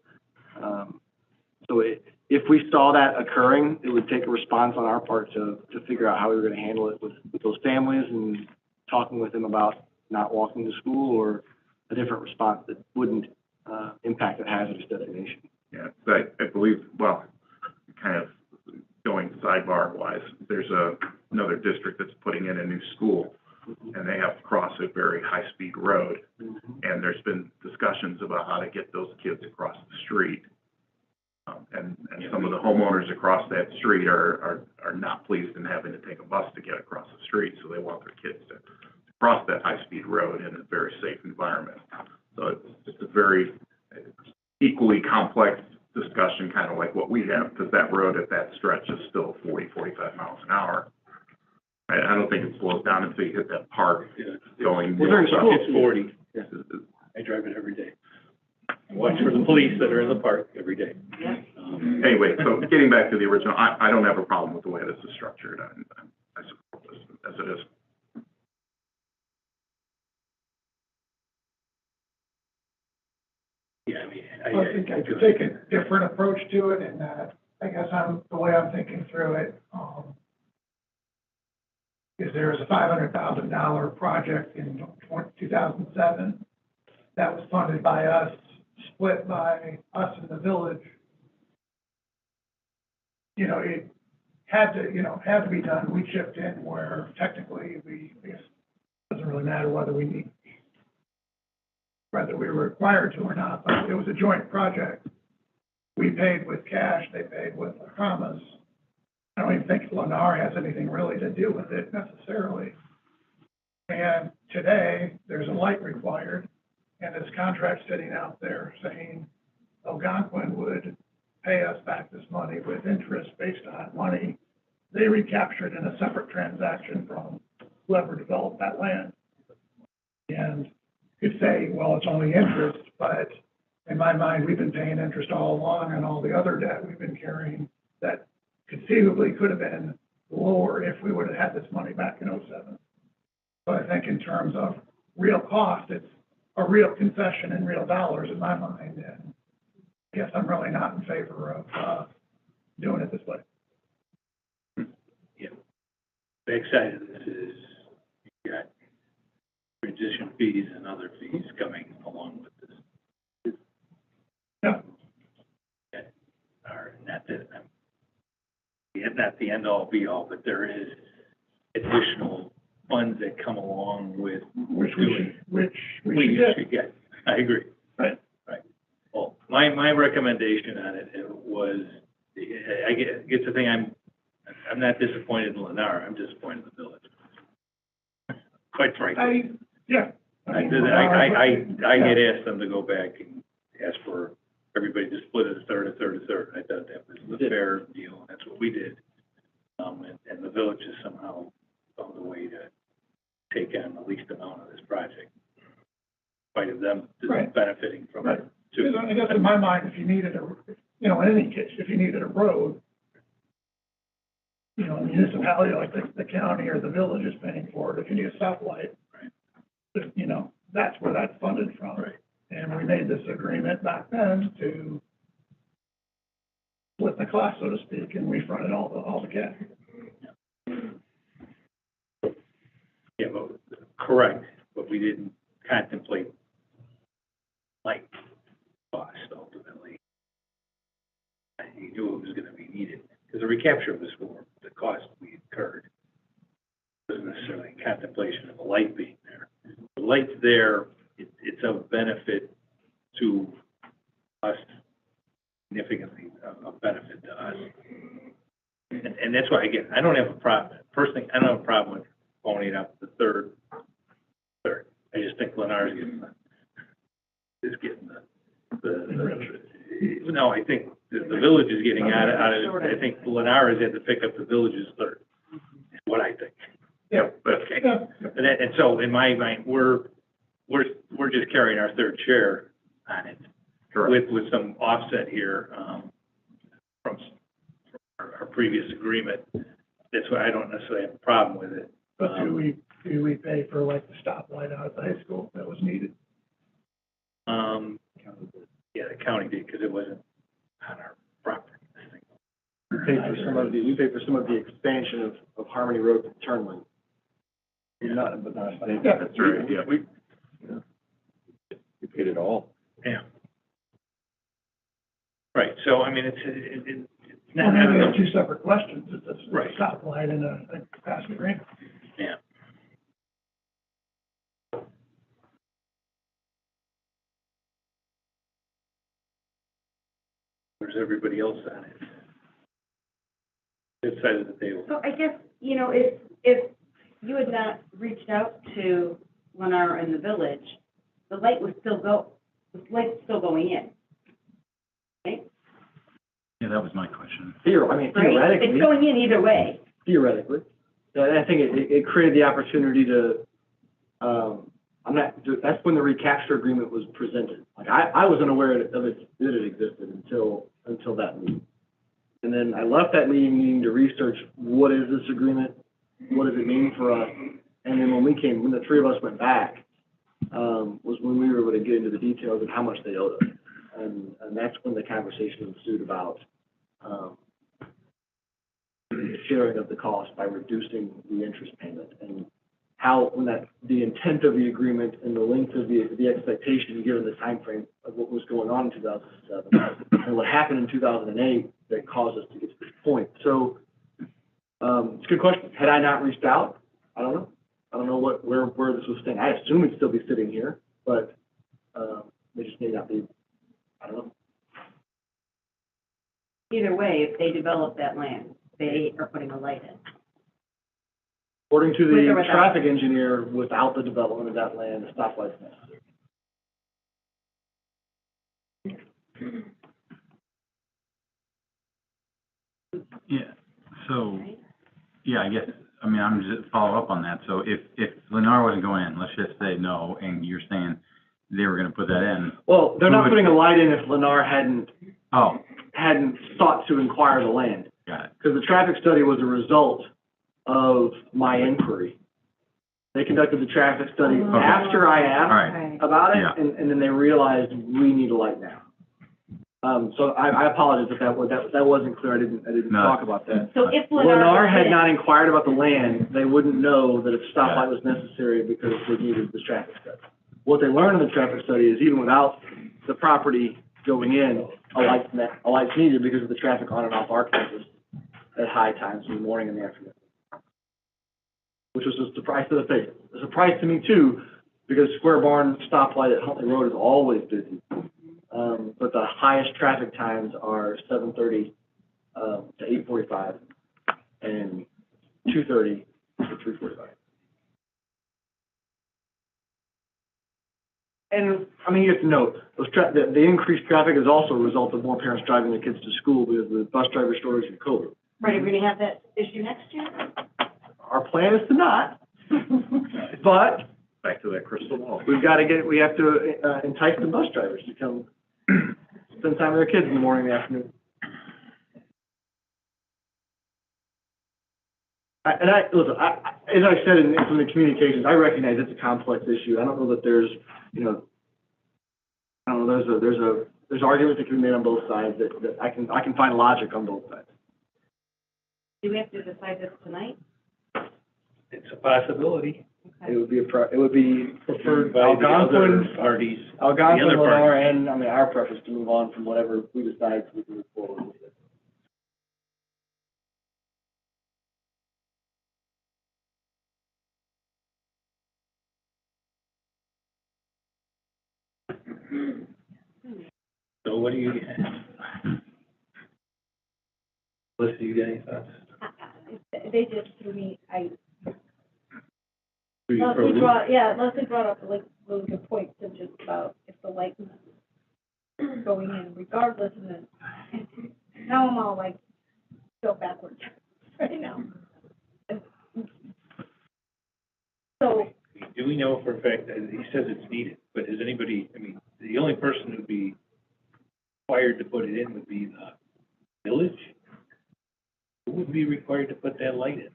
So if we saw that occurring, it would take a response on our part to figure out how we were going to handle it with those families, and talking with them about not walking to school, or a different response that wouldn't impact the hazardous designation. Yeah, I believe, well, kind of going sidebar-wise, there's another district that's putting in a new school, and they have to cross a very high-speed road, and there's been discussions about how to get those kids across the street. And some of the homeowners across that street are not pleased in having to take a bus to get across the street, so they want their kids to cross that high-speed road in a very safe environment. So it's a very equally complex discussion, kind of like what we have, because that road at that stretch is still 40, 45 miles an hour. I don't think it slows down until you hit that park going. Well, during school, it's 40. Yeah. I drive it every day. I watch for the police that are in the park every day. Anyway, so getting back to the original, I don't have a problem with the way this is structured. I support this as it is. Yeah, I mean, I think I could take a different approach to it, and I guess the way I'm thinking through it, is there was a $500,000 project in 2007 that was funded by us, split by us and the village. It had to be done. We chipped in where technically I guess it doesn't really matter whether we were required to or not, but it was a joint project. We paid with cash, they paid with a promise. I don't even think Lennar has anything really to do with it necessarily. And today, there's a light required, and this contract sitting out there saying Algonquin would pay us back this money with interest based on money they recaptured in a separate transaction from whoever developed that land. And you could say, well, it's only interest, but in my mind, we've been paying interest all along on all the other debt we've been carrying that conceivably could have been lower if we would have had this money back in '07. So I think in terms of real cost, it's a real concession in real dollars in my mind, and I guess I'm really not in favor of doing it this way. Yeah. Backside of this is, you got transition fees and other fees coming along with this. Yeah. That are not that, not the end all be all, but there is additional funds that come along with Which doing. we should get. I agree. Right. Right. Well, my recommendation on it was, I get the thing, I'm not disappointed in Lennar, I'm disappointed in the village. Quite frankly. I had asked them to go back and ask for everybody to split it a third. I thought that was the fair deal, and that's what we did. And the village has somehow found a way to take on the least amount of this project, in spite of them benefiting from it too. I guess in my mind, if you needed in any case, if you needed a road, a municipality like the county or the village is paying for it. If you need a stoplight, that's where that's funded from. Right. And we made this agreement back then to split the cost, so to speak, and we fronted all the cash. Yeah, but correct, but we didn't contemplate like cost ultimately. You knew it was going to be needed because the recapture was for the cost we incurred. It wasn't necessarily a contemplation of a light being there. The light's there, it's of benefit to us, significantly of benefit to us. And that's why, again, I don't have a problem, personally, I don't have a problem with phoning up the third. I just think Lennar's getting no, I think the village is getting out of it. I think Lennar has had to pick up the village's third, is what I think. Yeah. Okay. And so in my mind, we're just carrying our third share on it. Correct. With some offset here, from our previous agreement. That's why I don't necessarily have a problem with it. But do we pay for like the stoplight out at the high school that was needed? Yeah, the county did, because it wasn't on our property. You pay for some of the expansion of Harmony Road to Turnlin. Yeah. Not That's right, yeah. We paid it all. Yeah. Right, so, I mean, it's Well, not. maybe they're two separate questions. It's a Right. stoplight and a capacity agreement. Yeah. Where's everybody else on it? This side of the table. So I guess, if you had not reached out to Lennar and the village, the light was still going in, right? Yeah, that was my question. Right? Theoretically. It's going in either way. Theoretically. I think it created the opportunity to, that's when the recapture agreement was presented. Like, I was unaware that it existed until that meeting. And then I left that meeting to research, what is this agreement? What does it mean for us? And then when the three of us went back, was when we were able to get into the details of how much they owed us. And that's when the conversation ensued about, the sharing of the cost by reducing the interest payment, and how, the intent of the agreement and the length of the expectation, given the time frame of what was going on in 2007 and what happened in 2008, that caused us to get to this point. So, it's a good question. Had I not reached out, I don't know. I don't know where this was staying. I assume it'd still be sitting here, but they just may not be. I don't know. Either way, if they develop that land, they are putting a light in. According to With or the without? traffic engineer, without the development of that land, the stoplight's necessary. Yeah, so, yeah, I guess, I mean, I'm just follow up on that. So if Lennar wasn't going in, let's just say no, and you're saying they were gonna put that in. Well, they're not putting a light in if Lennar hadn't Oh, sought to acquire the land. Got it. Because the traffic study was a result of my inquiry. They conducted the traffic study after I asked Right. about it, Yeah. and then they realized we need a light now. So I apologize if that wasn't clear. I didn't No. talk about that. So if Lennar had did it- not inquired about the land, they wouldn't know that a stoplight was necessary because they needed the traffic study. What they learned in the traffic study is even without the property going in, a light's needed because of the traffic on and off our campus at high times in the morning and the afternoon. Which was a surprise to the face. A surprise to me too, because Square Barn stoplight at Huntley Road is always busy. But the highest traffic times are 7:30 to 8:45 and 2:30 to 3:45. And, I mean, you have to note, the increased traffic is also a result of more parents driving their kids to school because of the bus driver shortage and COVID. Right, are we gonna have that issue next year? Our plan is to not, but Back to that crystal ball. we have to entice the bus drivers to come spend time with their kids in the morning and the afternoon. Listen, as I said in some of the communications, I recognize it's a complex issue. I don't know that there's, there's arguments that can be made on both sides that I can find logic on both sides. Do we have to decide this tonight? It's a possibility. It would be Preferred by the other parties. Algonquin, The other Lennar, parties. and, our preference to move on from whatever we decide so we can move forward with it. So what do you, Melissa, you got any thoughts? They just threw me, Do you Leslie approve? brought up like really good points of just about if the light was going in regardless, and then now I'm all like, go backwards right now. So, Do we know for a fact that he says it's needed, but is anybody, the only person who'd be required to put it in would be the village? Who would be required to put that light in?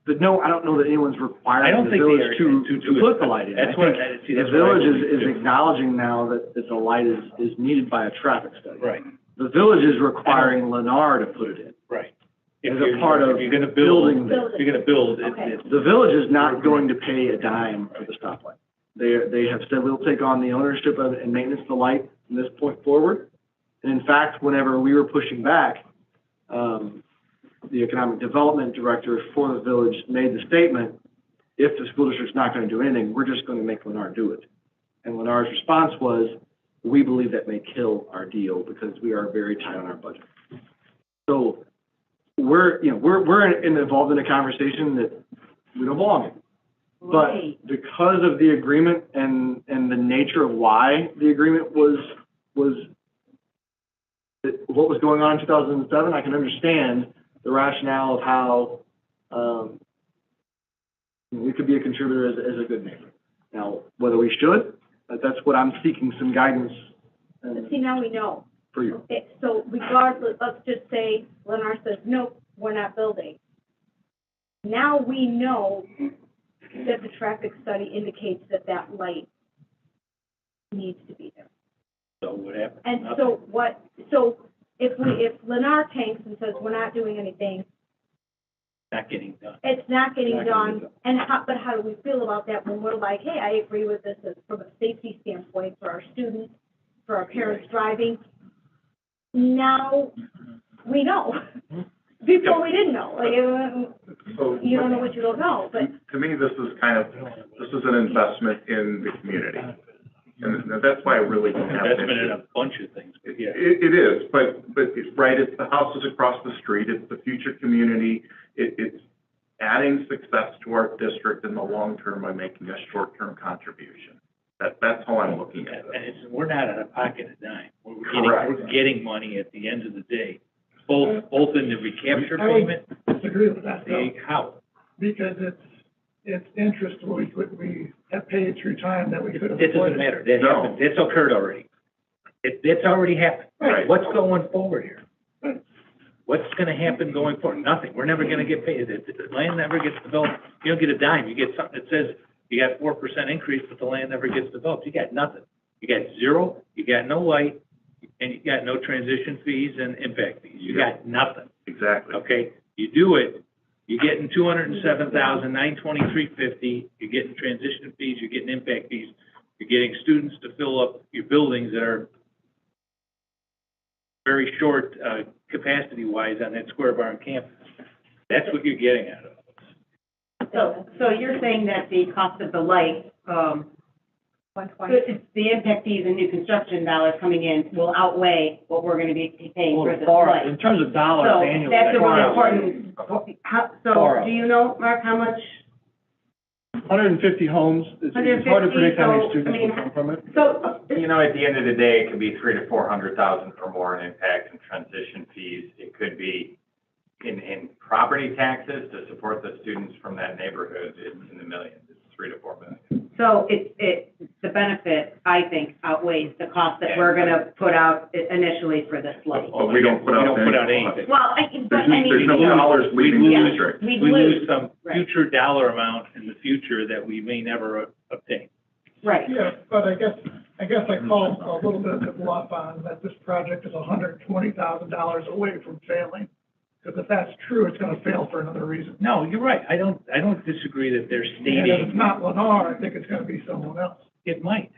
But no, I don't know that anyone's requiring I don't the think they village are to to do put it. the light in. That's I what, think see, the that's what I village believe is too. acknowledging now that the light is needed by a traffic study. Right, The village is requiring Lennar to put it in. right. As a part of If you're gonna build, building this. if you're gonna build, Okay. it's. The village is not going to pay a dime for the stoplight. They have said we'll take on the ownership of it and maintenance of the light from this point forward. And in fact, whenever we were pushing back, the economic development director for the village made the statement, if the school district's not going to do anything, we're just going to make Lennar do it. And Lennar's response was, we believe that may kill our deal because we are very tight on our budget. So we're involved in a conversation that we don't belong in. Right. But because of the agreement and the nature of why the agreement was what was going on in 2007, I can understand the rationale of how we could be a contributor as a good neighbor. Now, whether we should, that's what I'm seeking some guidance but see, now we know. for you. Okay, so regardless, let's just say Lennar says, nope, we're not building. Now we know that the traffic study indicates that light needs to be there. So what happens? And Nothing. so if Lennar tanks and says, we're not doing anything, Not getting done. it's not getting Not getting done, and but how do we feel about that when we're like, hey, I agree with this from a safety standpoint for our students, for our parents driving? Now, we know. Before we didn't know, So, you don't know what you don't know, but. to me, this is an investment in the community. And that's why I really don't have an Investment in issue. a bunch of things, but yeah. It is, but it's right, it's the houses across the street, it's the future community, it's adding success to our district in the long term by making a short-term contribution. That's how I'm looking at And it. we're not out of pocket a dime. Correct. We're getting money at the end of the day, both in the recapture I would payment, disagree with that, though, how? because it's interest we have paid through time that we could have It doesn't avoided. matter, that No. happened, that's occurred already. It's already happened. Right. What's going forward here? What's gonna happen going forward? Nothing. We're never gonna get paid. The land never gets developed. You don't get a dime. You get something that says you got 4% increase, but the land never gets developed. You got nothing. You got zero, you got no light, and you got no transition fees and impact fees. You got nothing. Exactly. Okay? You do it, you're getting $207,923.50. You're getting transition fees, you're getting impact fees. You're getting students to fill up your buildings that are very short, capacity-wise on that Square Barn campus. That's what you're getting out of it. So you're saying that the cost of the light, it's the impact fees and new construction dollars coming in will outweigh what we're gonna be paying for the light? In terms of dollars So annually. that's a really important, so do you know, Mark, how much? 150 homes, it's hard to predict how many 150, students will come from it. So, You know, at the end of the day, it could be 300,000 to 400,000 or more in impact and transition fees. It could be in property taxes to support the students from that neighborhood. It's in the millions. It's 3 to 4 million. so the benefit, I think, outweighs the cost that we're gonna put out initially for this light. Oh, we don't put out anything. Well, but I mean. There's no dollars leaving the district. We We lose some right. future dollar amount in the future that we may never obtain. Right. Yeah, but I guess I call a little bit of the bluff on that this project is $120,000 away from failing. Because if that's true, it's gonna fail for another reason. No, you're right. I don't disagree that they're And if stating it's not Lennar, I think it's gonna be someone else. it might.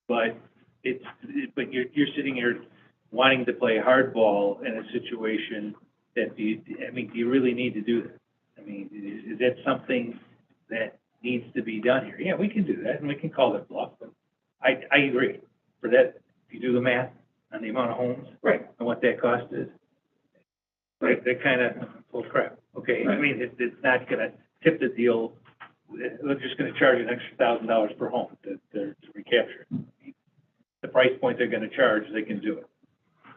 But you're sitting here wanting to play hardball in a situation that do you really need to do that? I mean, is that something that needs to be done here? Yeah, we can do that, and we can call it bluff, but I agree. For that, if you do the math on the amount of homes. Right. And what that cost is, right, that kind of, well, crap, okay, I mean, it's not gonna tip the deal. They're just gonna charge an extra $1,000 per home to recapture it. The price point they're gonna charge, they can do it.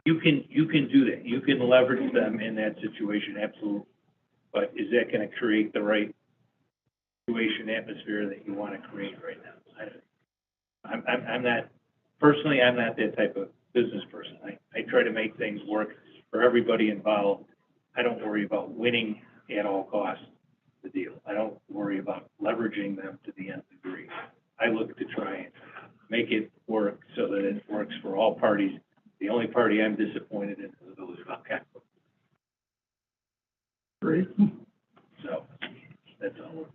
You can do that. You can leverage them in that situation, absolutely. But is that gonna create the right situation, atmosphere that you wanna create right now? I'm not, personally, I'm not that type of business person. I try to make things work for everybody involved. I don't worry about winning at all costs the deal. I don't worry about leveraging them to the nth degree. I look to try and make it work so that it works for all parties. The only party I'm disappointed in is the Village of Alcott. Great. So, that's all.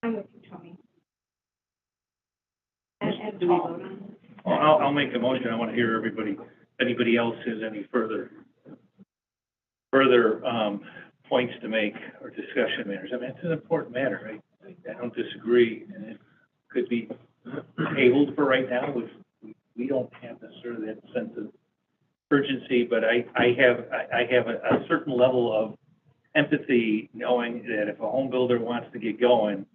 I'm with you, Tony. Do we vote on this? Well, I'll make a motion. I want to hear everybody, if anybody else has any further points to make or discussion matters. I mean, it's an important matter, right? I don't disagree, and it could be tabled for right now. We don't have necessarily that sense of urgency, but I have a certain level of empathy knowing that if a home builder wants to get going,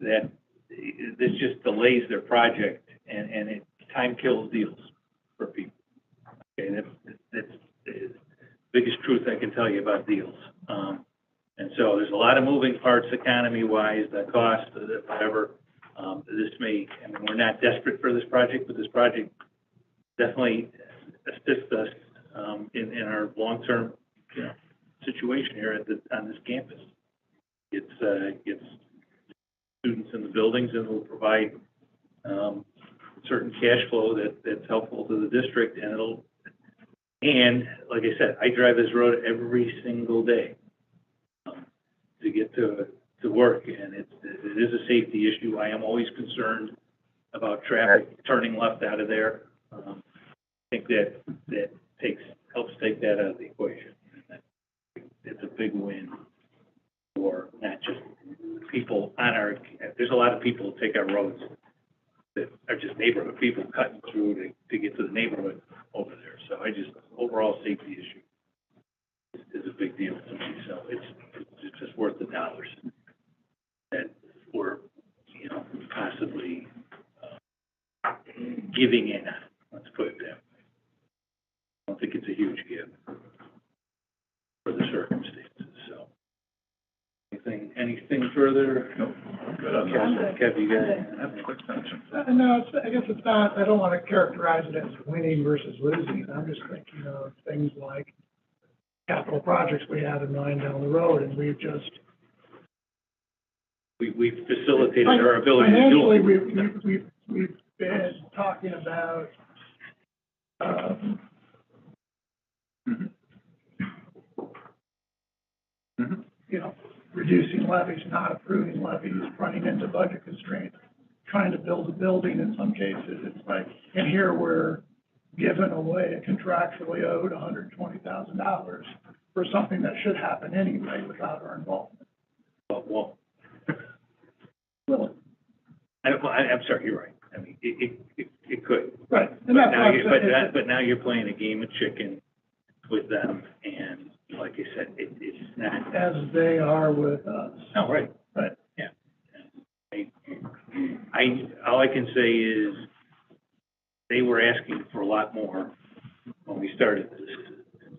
that this just delays their project and time kills deals for people. Okay, that's the biggest truth I can tell you about deals. And so there's a lot of moving parts economy-wise, the cost, whatever. This may, I mean, we're not desperate for this project, but this project definitely assists us in our long-term, situation here on this campus. It's students in the buildings and will provide certain cash flow that's helpful to the district, and like I said, I drive this road every single day to get to work, and it is a safety issue. I am always concerned about traffic turning left out of there. I think that helps take that out of the equation. It's a big win for not just people there's a lot of people who take our roads that are just neighborhood people cutting through to get to the neighborhood over there. So overall safety issue is a big deal to me. So it's just worth the dollars that we're, possibly giving in. Let's put it that way. I don't think it's a huge give for the circumstances. So anything further? No. Kev, you got it? That's a quick sentence. No, I guess it's not, I don't want to characterize it as winning versus losing. I'm just thinking of things like capital projects we have in mind down the road, and we've just. We've facilitated our ability to do it. Financially, we've been talking about, you know, reducing levies, not approving levies, running into budget constraints, trying to build a building in some cases. It's like, and here we're giving away a contractually owed $120,000 for something that should happen anyway without our involvement. Well, Well, I'm sorry, you're right. I mean, it could. right. But now you're playing a game of chicken with them, and like I said, it's not. As they are with us. Oh, right. Right. Yeah. All I can say is they were asking for a lot more when we started this,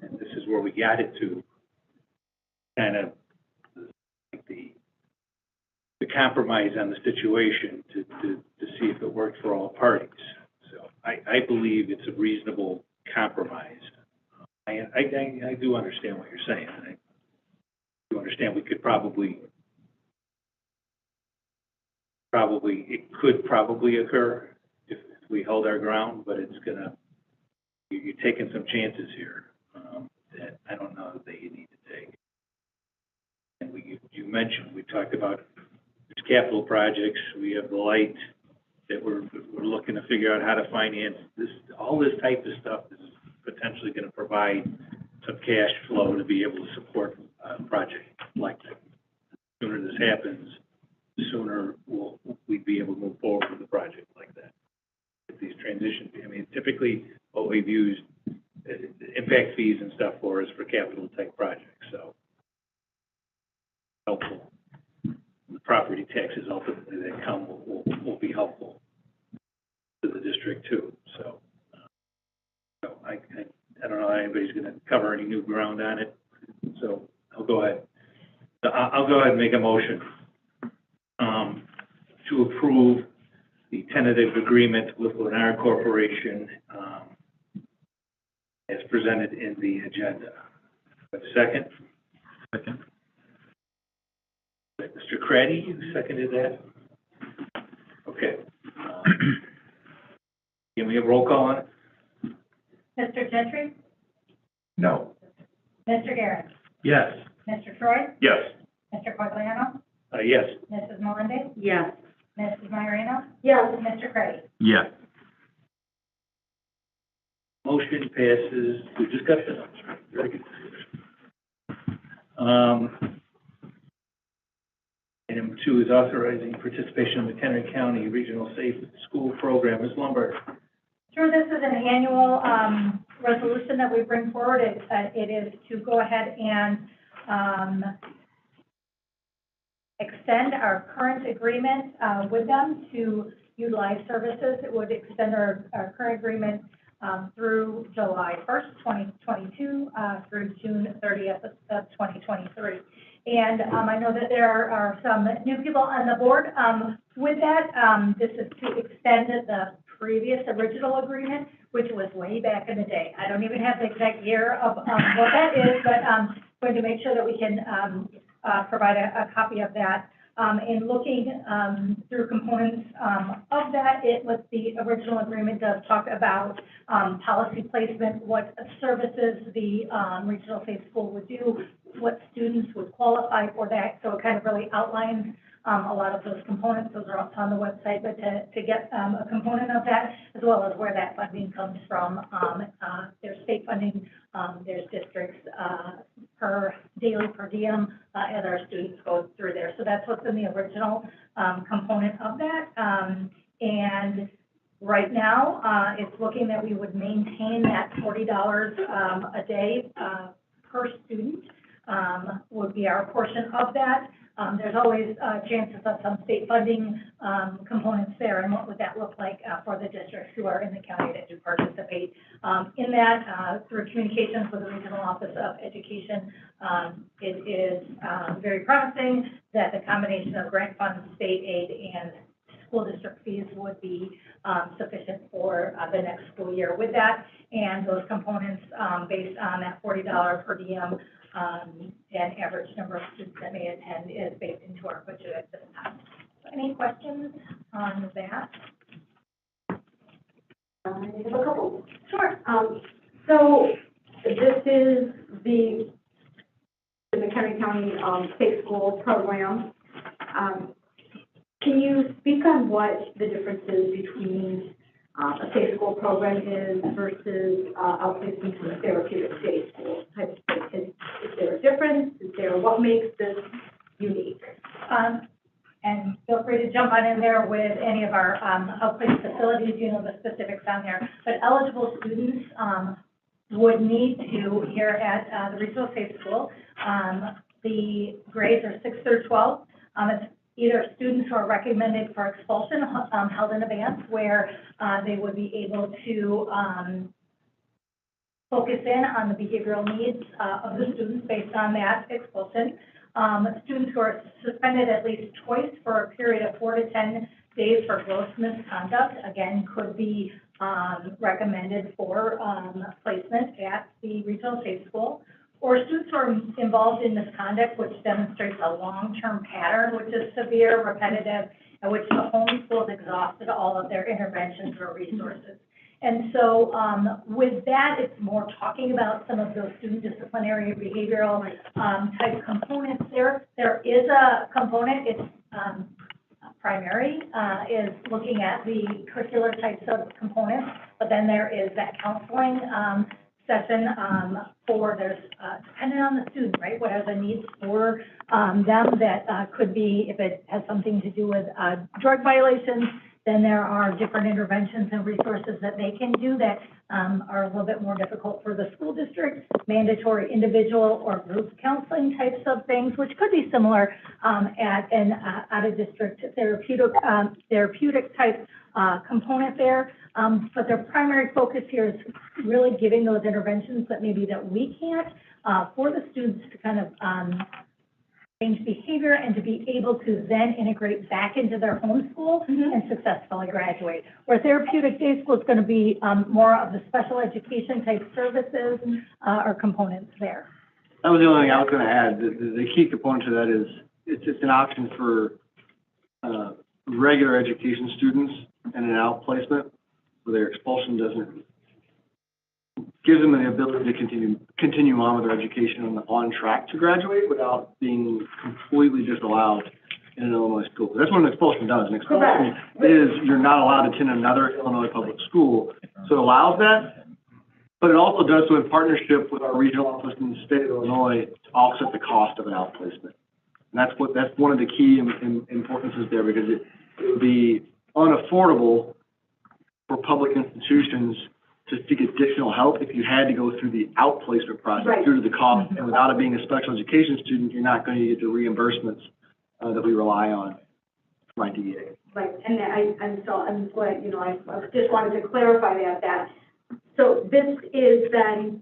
and this is where we got it to, kind of like the compromise on the situation to see if it worked for all parties. So I believe it's a reasonable compromise. I do understand what you're saying. I do understand we could it could probably occur if we held our ground, but it's you're taking some chances here that I don't know that you need to take. And you mentioned, we talked about there's capital projects, we have the light that we're looking to figure out how to finance. All this type of stuff is potentially going to provide some cash flow to be able to support a project like that. The sooner this happens, the sooner we'd be able to move forward with a project like that. With these transitions, I mean, typically what we've used impact fees and stuff for is for capital type projects, so helpful. The property taxes ultimately that come will be helpful to the district too. So I don't know how anybody's going to cover any new ground on it. So I'll go ahead. I'll go ahead and make a motion to approve the tentative agreement with Lennar Corporation as presented in the agenda. Second? Second. Mr. Craddy, you seconded that? Okay. Can we have roll call on it? Mr. Gentry? No. Mr. Garrett? Yes. Mr. Troy? Yes. Mr. Quagliano? Yes. Mrs. Melendez? Yes. Mrs. Majorino? Yes. Mr. Craddy? Yes. Motion passes to discussion. Very good. Item 2 is authorizing participation in the McHenry County Regional Safe School Program. Ms. Lombard. Sure, this is an annual resolution that we bring forward. It is to go ahead and extend our current agreement with them to utilize services. It would extend our current agreement through July 1st, 2022, through June 30th of 2023. And I know that there are some new people on the board with that. This is to extend the previous original agreement, which was way back in the day. I don't even have the exact year of what that is, but I'm going to make sure that we can provide a copy of that. In looking through components of that, the original agreement does talk about policy placement, what services the regional safe school would do, what students would qualify for that. So it kind of really outlines a lot of those components. Those are also on the website, but to get a component of that, as well as where that funding comes from. There's state funding, there's districts per diem as our students go through there. So that's what's in the original component of that. And right now, it's looking that we would maintain that $40 a day per student would be our portion of that. There's always chances of some state funding components there, and what would that look like for the districts who are in the county that do participate in that? Through communications with the Regional Office of Education, it is very promising that the combination of grant funds, state aid, and school district fees would be sufficient for the next school year. With that, and those components based on that $40 per diem and average number of students that may attend is baked into our budget at this time. So any questions on that? I have a couple. Sure. So this is the McHenry County State School Program. Can you speak on what the differences between a state school program is versus outplacement to a therapeutic day school type of thing? Is there a difference? Is there, what makes this unique? And feel free to jump on in there with any of our outplacement facilities, you know the specifics on there. But eligible students would need to, here at the Regional State School, the grades are 6 through 12. It's either students who are recommended for expulsion held in advance, where they would be able to focus in on the behavioral needs of the students based on that expulsion. Students who are suspended at least twice for a period of 4 to 10 days for gross misconduct, again, could be recommended for placement at the Regional State School. Or students who are involved in misconduct, which demonstrates a long-term pattern, which is severe, repetitive, and which the home school has exhausted all of their interventions or resources. And so with that, it's more talking about some of those student disciplinary and behavioral type components there. There is a component, it's primary, is looking at the curricular types of components, but then there is that counseling session for there's depending on the student, right? What are the needs for them that could be, if it has something to do with drug violations, then there are different interventions and resources that they can do that are a little bit more difficult for the school district, mandatory individual or group counseling types of things, which could be similar at an out-of-district therapeutic type component there. But their primary focus here is really giving those interventions that maybe that we can't for the students to kind of change behavior and to be able to then integrate back into their home school and successfully graduate. Where therapeutic day school is going to be more of the special education type services or components there. That was the only thing I was going to add. The key component to that is it's just an option for regular education students and an outplacement where their expulsion gives them the ability to continue on with their education on track to graduate without being completely disallowed in an Illinois school. That's what an expulsion does. An expulsion is you're not allowed to attend another Illinois public school. So it allows that, but it also does so in partnership with our regional office in the state of Illinois to offset the cost of an outplacement. And that's one of the key importances there, because it would be unaffordable for public institutions to seek additional help if you had to go through the outplacement process due to the cost. And without it being a special education student, you're not going to get the reimbursements that we rely on from IDEA. Right, and I'm glad, I just wanted to clarify that. So this is then,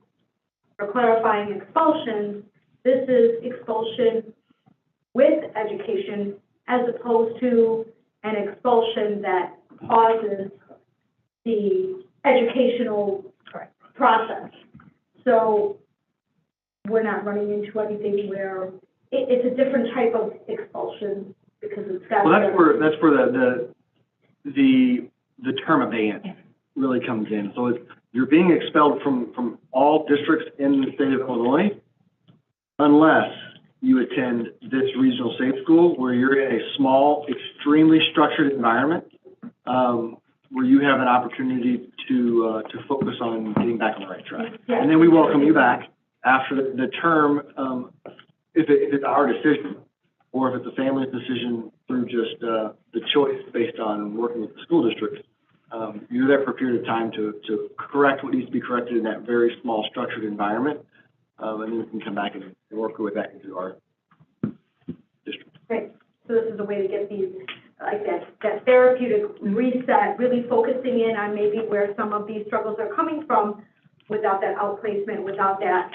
for clarifying expulsion, this is expulsion with education as opposed to an expulsion that pauses the educational process. So we're not running into anything where it's a different type of expulsion because it's got. Well, that's where the term abeyance really comes in. So you're being expelled from all districts in the state of Illinois unless you attend this regional safe school where you're in a small, extremely structured environment where you have an opportunity to focus on getting back on the right track. Yes. And then we welcome you back after the term, if it's our decision, or if it's a family's decision through just the choice based on working with the school district. You're there for a period of time to correct what needs to be corrected in that very small structured environment, and then we can come back and work with that into our district. Right, so this is a way to get these, like that therapeutic reset, really focusing in on maybe where some of these struggles are coming from without that outplacement, without that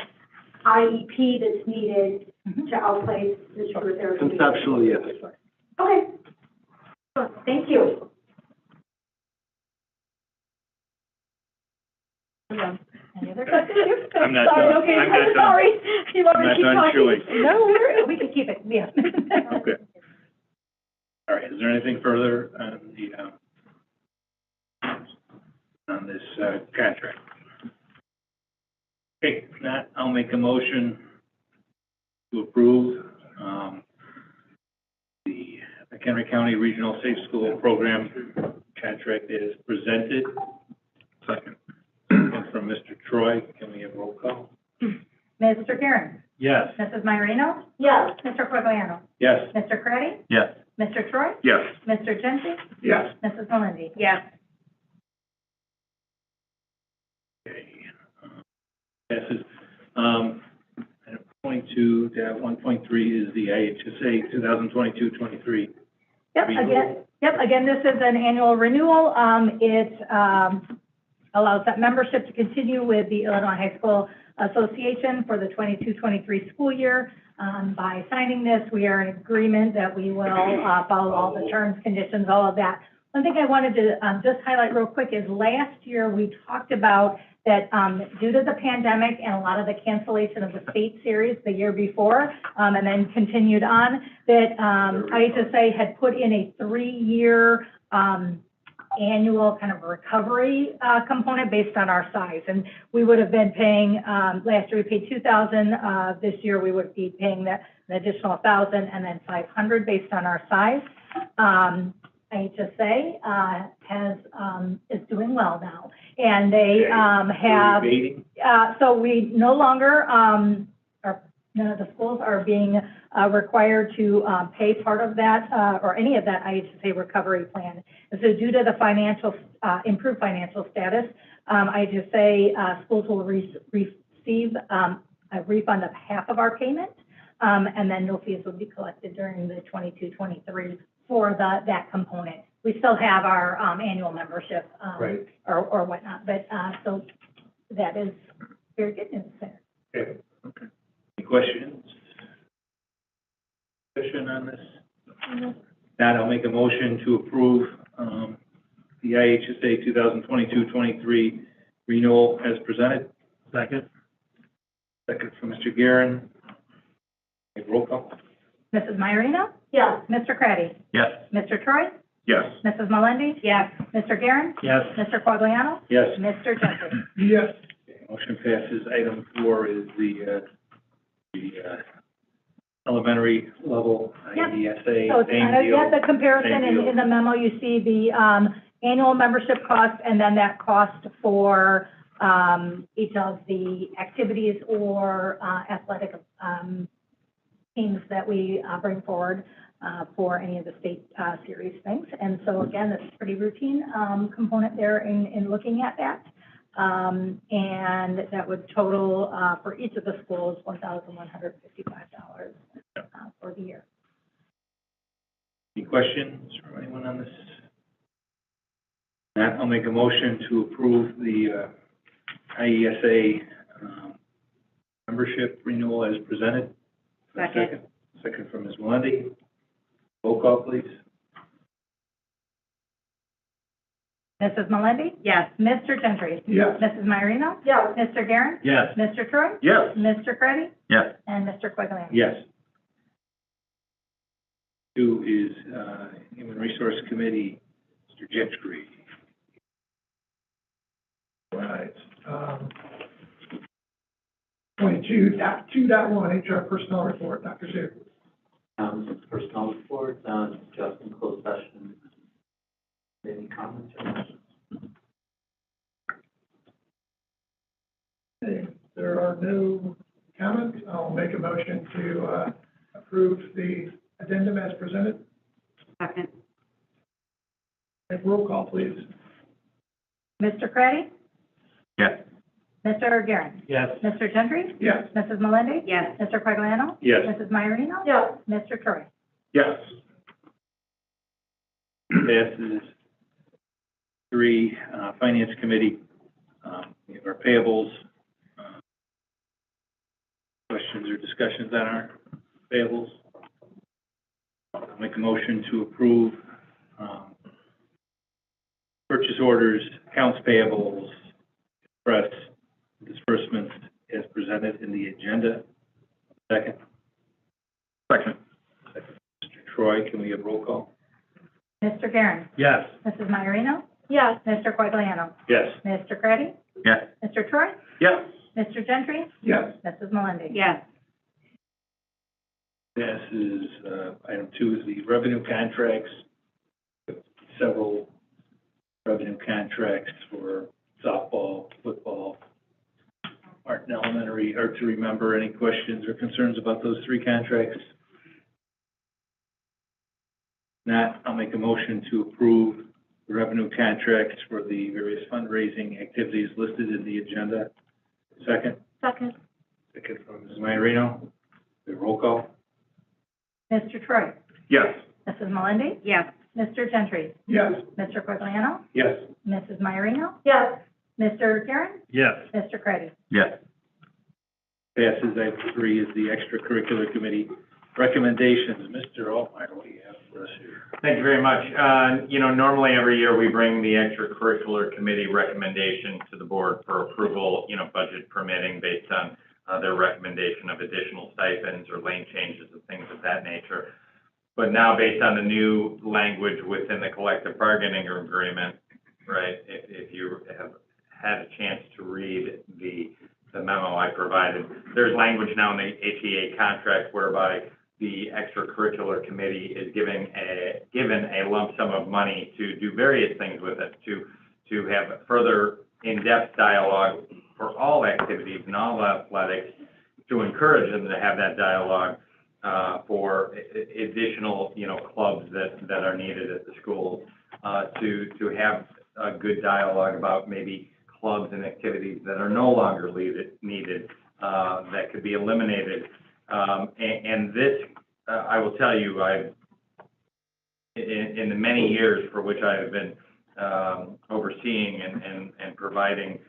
IEP that's needed to outplace the short therapeutic. Conceptually, yes. Okay. Well, thank you. Any other questions? I'm not Sorry, done. okay, I'm not done. sorry. You want me to I'm keep not done talking? chewing. No, we can keep it, yeah. Okay. All right, is there anything further on this contract? Okay, if not, I'll make a motion to approve, the McHenry County Regional Safe School Program contract is presented. Second. And from Mr. Troy, can we have roll call? Mr. Karen? Yes. Mrs. Maiorino? Yes. Mr. Quagliano? Yes. Mr. Craddy? Yes. Mr. Troy? Yes. Mr. Gentry? Yes. Mrs. Melindy? Yes. Okay. Passes. Item 1.2, 1.3 is the IHSA 2022-23. Yep, again, this is an annual renewal. It allows that membership to continue with the Illinois High School Association for the 22-23 school year. By signing this, we are in agreement that we will follow all the terms, conditions, all of that. One thing I wanted to just highlight real quick is last year we talked about that due to the pandemic and a lot of the cancellation of the state series the year before, and then continued on, that IHSA had put in a 3-year annual kind of recovery component based on our size. And we would have been paying, last year we paid $2,000, this year we would be paying an additional $1,000 and then $500 based on our size. IHSA is doing well now, and they have, so we no longer, none of the schools are being required to pay part of that or any of that IHSA recovery plan. And so due to the financial, improved financial status, IHSA schools will receive a refund of half of our payment, and then no fees will be collected during the 22-23 for that component. We still have our annual membership Right. or whatnot, but so that is very good news there. Okay. Okay. Any questions? Discussion on this? Now I'll make a motion to approve the IHSA 2022-23 renewal as presented. Second. Second from Mr. Guerin. Roll call. Mrs. Maiorino? Yes. Mr. Craddy? Yes. Mr. Troy? Yes. Mrs. Melindy? Yes. Mr. Guerin? Yes. Mr. Quagliano? Yes. Mr. Gentry? Yes. Okay, motion passes. Item 4 is the elementary level Yep. IDSA. So it's same kind of, deal. yeah, the comparison Same deal. in the memo, you see the annual membership cost and then that cost for each of the activities or athletic teams that we bring forward for any of the state series things. And so again, this is pretty routine component there in looking at that. And that would total for each of the schools $1,155 for the year. Any questions from anyone on this? Not, I'll make a motion to approve the IESA membership renewal as presented. Second. Second from Ms. Melindy. Roll call, please. Mrs. Melindy? Yes. Mr. Gentry? Yes. Mrs. Maiorino? Yes. Mr. Guerin? Yes. Mr. Troy? Yes. Mr. Craddy? Yes. And Mr. Quagliano? Yes. 2 is Human Resource Committee, Mr. Gentry. Right. 22.1 HR personnel report, Dr. Zhu. Personnel report, just in closed session. Any comments or questions? Okay, there are no comments. I'll make a motion to approve the addendum as presented. Second. And roll call, please. Mr. Craddy? Yes. Mr. Guerin? Yes. Mr. Gentry? Yes. Mrs. Melindy? Yes. Mr. Quagliano? Yes. Mrs. Maiorino? Yes. Mr. Troy? Yes. Passes. 3, Finance Committee, we have our payables. Questions or discussions on our payables? I'll make a motion to approve purchase orders, accounts payables, express disbursements as presented in the agenda. Second. Second. Mr. Troy, can we have roll call? Mr. Garin, Yes. Mrs. Maiorino, Yes. Mr. Quagliano, Yes. Mr. Craddy, Yes. Mr. Troy, Yes. Mr. Gentry, Yes. Mrs. Melendi. Yes. Passes. Item 2 is the revenue contracts. Several revenue contracts for softball, football, art and elementary, art to remember. Any questions or concerns about those 3 contracts? Not, I'll make a motion to approve the revenue contracts for the various fundraising activities listed in the agenda. Second. Second. Second from Mrs. Maiorino. The roll call. Mr. Troy, Yes. Mrs. Melendi, Yes. Mr. Gentry, Yes. Mr. Quagliano, Yes. Mrs. Maiorino, Yes. Mr. Garin, Yes. Mr. Craddy. Yes. Passes. Item 3 is the extracurricular committee recommendations. Mr. Altmeyer, what do you have for us here? Thank you very much. Normally every year we bring the extracurricular committee recommendation to the board for approval, budget permitting based on their recommendation of additional stipends or lane changes and things of that nature. But now based on the new language within the collective bargaining agreement, right, if you have had a chance to read the memo I provided, there's language now in the HEA contract whereby the extracurricular committee is given a lump sum of money to do various things with it, to have further in-depth dialogue for all activities and all athletics, to encourage them to have that dialogue for additional, clubs that are needed at the schools, to have a good dialogue about maybe clubs and activities that are no longer needed, that could be eliminated. And this, I will tell you, in the many years for which I have been overseeing and providing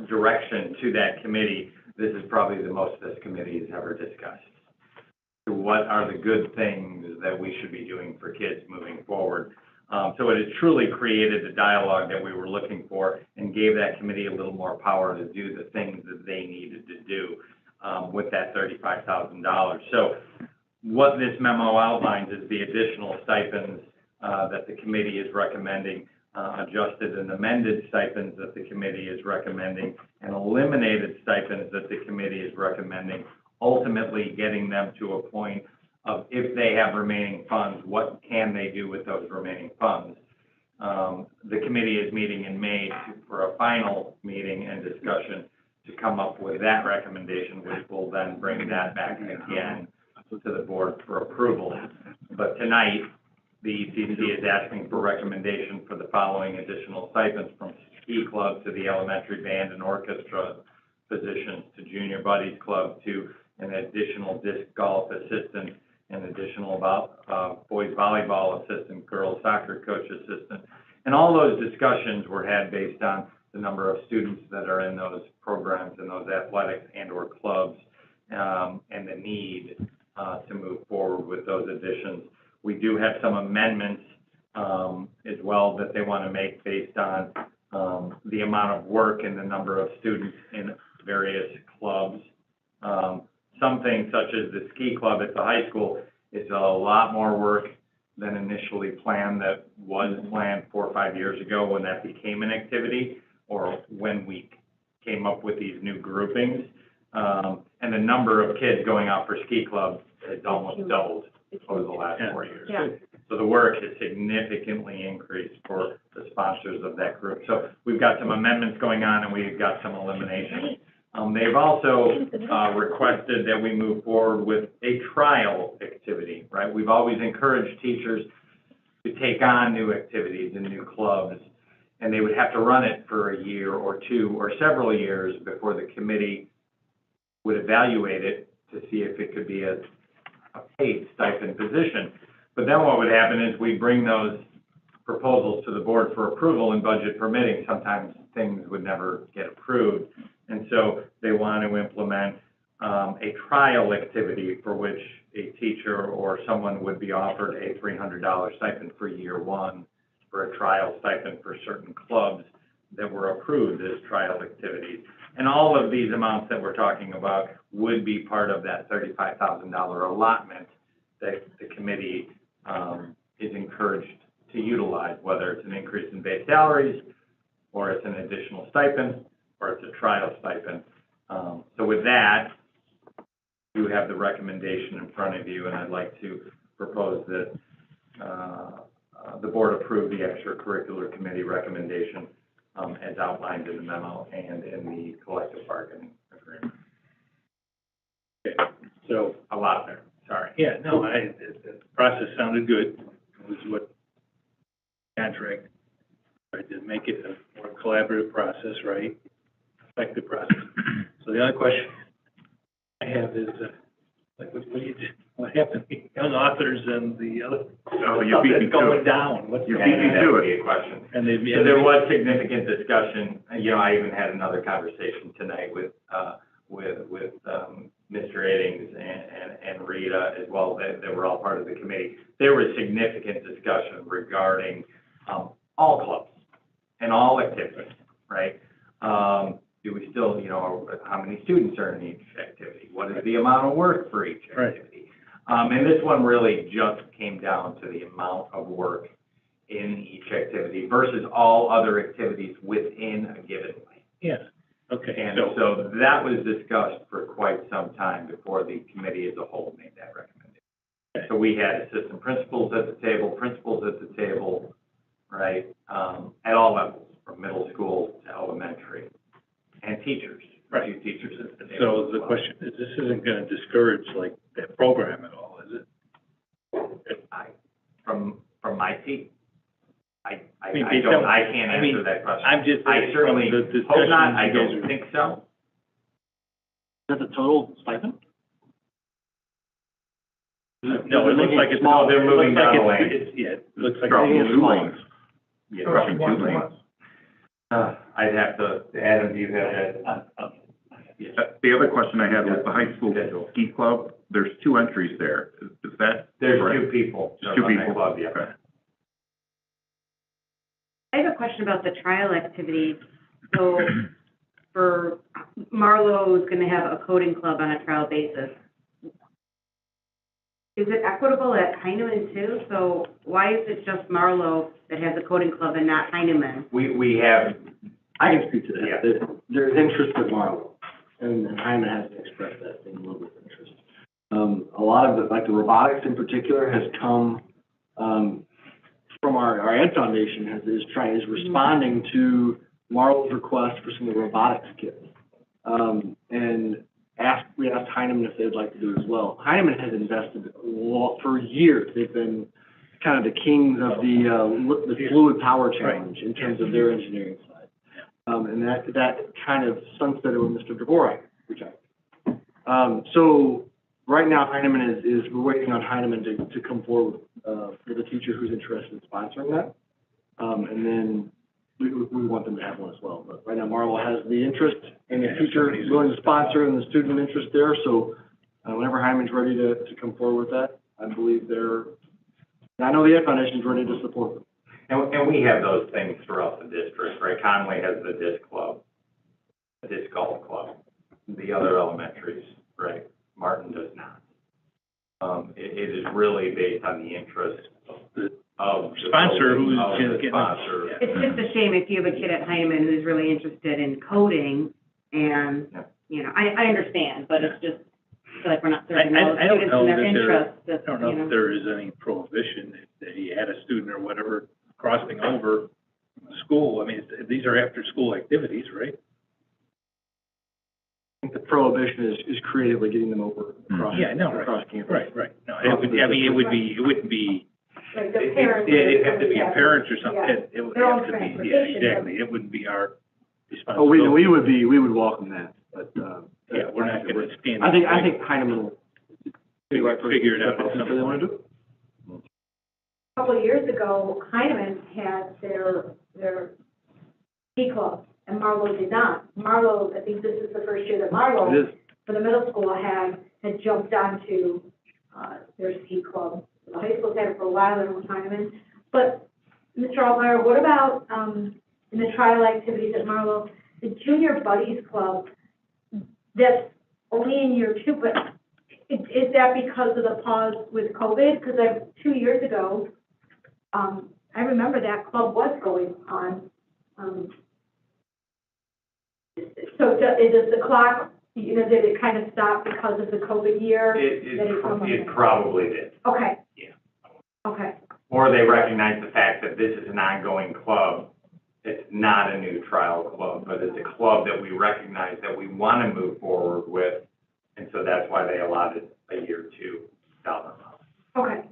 direction to that committee, this is probably the most this committee has ever discussed. What are the good things that we should be doing for kids moving forward? So it has truly created the dialogue that we were looking for and gave that committee a little more power to do the things that they needed to do with that $35,000. So what this memo outlines is the additional stipends that the committee is recommending, adjusted and amended stipends that the committee is recommending, and eliminated stipends that the committee is recommending, ultimately getting them to a point of, if they have remaining funds, what can they do with those remaining funds? The committee is meeting in May for a final meeting and discussion to come up with that recommendation, which will then bring that back again to the board for approval. But tonight, the ECC is asking for recommendation for the following additional stipends, from ski club to the elementary band and orchestra positions, to junior buddies club, to an additional disc golf assistant, an additional boys volleyball assistant, girls soccer coach assistant. And all those discussions were had based on the number of students that are in those programs and those athletics and or clubs, and the need to move forward with those additions. We do have some amendments as well that they want to make based on the amount of work and the number of students in various clubs. Some things, such as the ski club at the high school, is a lot more work than initially planned, that was planned 4 or 5 years ago when that became an activity, or when we came up with these new groupings. And the number of kids going out for ski club has almost doubled over the last 4 years. Yeah. So the work has significantly increased for the sponsors of that group. So we've got some amendments going on, and we've got some eliminations. They've also requested that we move forward with a trial activity, right? We've always encouraged teachers to take on new activities and new clubs, and they would have to run it for a year or two or several years before the committee would evaluate it to see if it could be a a paid stipend position. But then what would happen is we bring those proposals to the board for approval, and budget permitting, sometimes things would never get approved. And so they want to implement a trial activity for which a teacher or someone would be offered a $300 stipend for year one, for a trial stipend for certain clubs that were approved as trial activities. And all of these amounts that we're talking about would be part of that $35,000 allotment that the committee is encouraged to utilize, whether it's an increase in base salaries, or it's an additional stipend, or it's a trial stipend. So with that, you have the recommendation in front of you, and I'd like to propose that the board approve the extracurricular committee recommendation as outlined in the memo and in the collective bargaining agreement. Okay, so, A lot there, sorry. yeah, no, the process sounded good. It was what contract tried to make it a more collaborative process, right? Effective process. So the other question I have is, like, what happened to young authors and the other Oh, you stuff beat me that's to going it. down? What's You going beat me on? That to would it. be a question. And they, So there was significant discussion, you know, I even had another conversation tonight with Mr. Eddings and Rita as well, that were all part of the committee. There was significant discussion regarding all clubs and all activities, right? Do we still, you know, how many students are in each activity? What is the amount of work for each activity? And this one really just came down to the amount of work in each activity versus all other activities within a given way. Yeah, okay. And so that was discussed for quite some time before the committee as a whole made that recommendation. Okay. So we had assistant principals at the table, right, at all levels, from middle school to elementary, and teachers, a few teachers at the table. So as the well. question is, this isn't gonna discourage like that program at all, is it? From my seat, I mean, can't I mean, answer that question. I'm just, I certainly from the hope not, I discussions you guys don't are- think so. Is that the total stipend? No, it looks like it's. Small, they're it looks moving like down the it's- lane. it's- Yeah, it looks like. Dropping it's new small. lanes. Yeah. Dropping two lanes. I'd have to, Adam, do you have that? Yes. The other question I had was the high school Schedule. ski club, there's two entries there. Is that There's correct? two people. that Two run that people. club, yeah. Okay. I have a question about the trial activity. So for Marlowe is going to have a coding club on a trial basis. Is it equitable at Heinemann too? So why is it just Marlowe that has a coding club and not Heinemann? We have, I can speak to that. Yeah. There's interest at Marlowe, and Hyman has expressed that same level of interest. A lot of the, like the robotics in particular, has come, from our Ed Foundation, is responding to Marlowe's request for some of the robotics kits. And we asked Heinemann if they'd like to do it as well. Heinemann has invested a lot, for years. They've been kind of the kings of the fluid power challenge in terms of their engineering side. And that kind of sunsetted when Mr. Dvorak retired. So right now Heinemann we're waiting on Heinemann to come forward with a teacher who's interested in sponsoring that. And then we want them to have one as well. But right now Marlowe has the interest and the teacher is willing to sponsor and the student interest there. So whenever Heinemann's ready to come forward with that, I believe I know the Ed Foundation's ready to support them. and we have those things throughout the district, right? Conway has the disc club, the disc golf club, the other elementaries, right? Martin does not. It is really based on the interest of the Sponsor building, who's of the getting- sponsor. yeah. It's just a shame if you have a kid at Heinemann who's really interested in coding and, Yeah. you know, I understand, but it's just, I feel like we're not serving those I don't students know and their that interests. I don't know if there is any prohibition that he had a student or whatever crossing over school. I mean, these are after-school activities, right? I think the prohibition is creatively getting them over across, Yeah, no, right. across campus. Right. No, it wouldn't be, Like the it'd parents. have to be a parent or something. Yeah. It would Their own have to be, yeah, transportation. exactly. It wouldn't be our Oh, responsibility. we would welcome that, but, Yeah, we're not gonna stand. I think Heinemann Figure it out, if that's something they want to do. A couple of years ago, Heinemann had their ski club, and Marlowe did not. Marlowe, I think this is the first year that Marlowe, It is. for the middle school, had jumped onto their ski club. The high school's had it for a while, and it was Heinemann. But, Mr. Altmeyer, what about, in the trial activities at Marlowe, the Junior Buddies Club, that's only in year 2, but is that because of the pause with COVID? Because 2 years ago, I remember that club was going on. So does the clock, did it kind of stop because of the COVID year? It probably did. Okay. Yeah. Okay. Or they recognize the fact that this is an ongoing club. It's not a new trial club, but it's a club that we recognize that we want to move forward with. And so that's why they allotted a year $2 amount. Okay.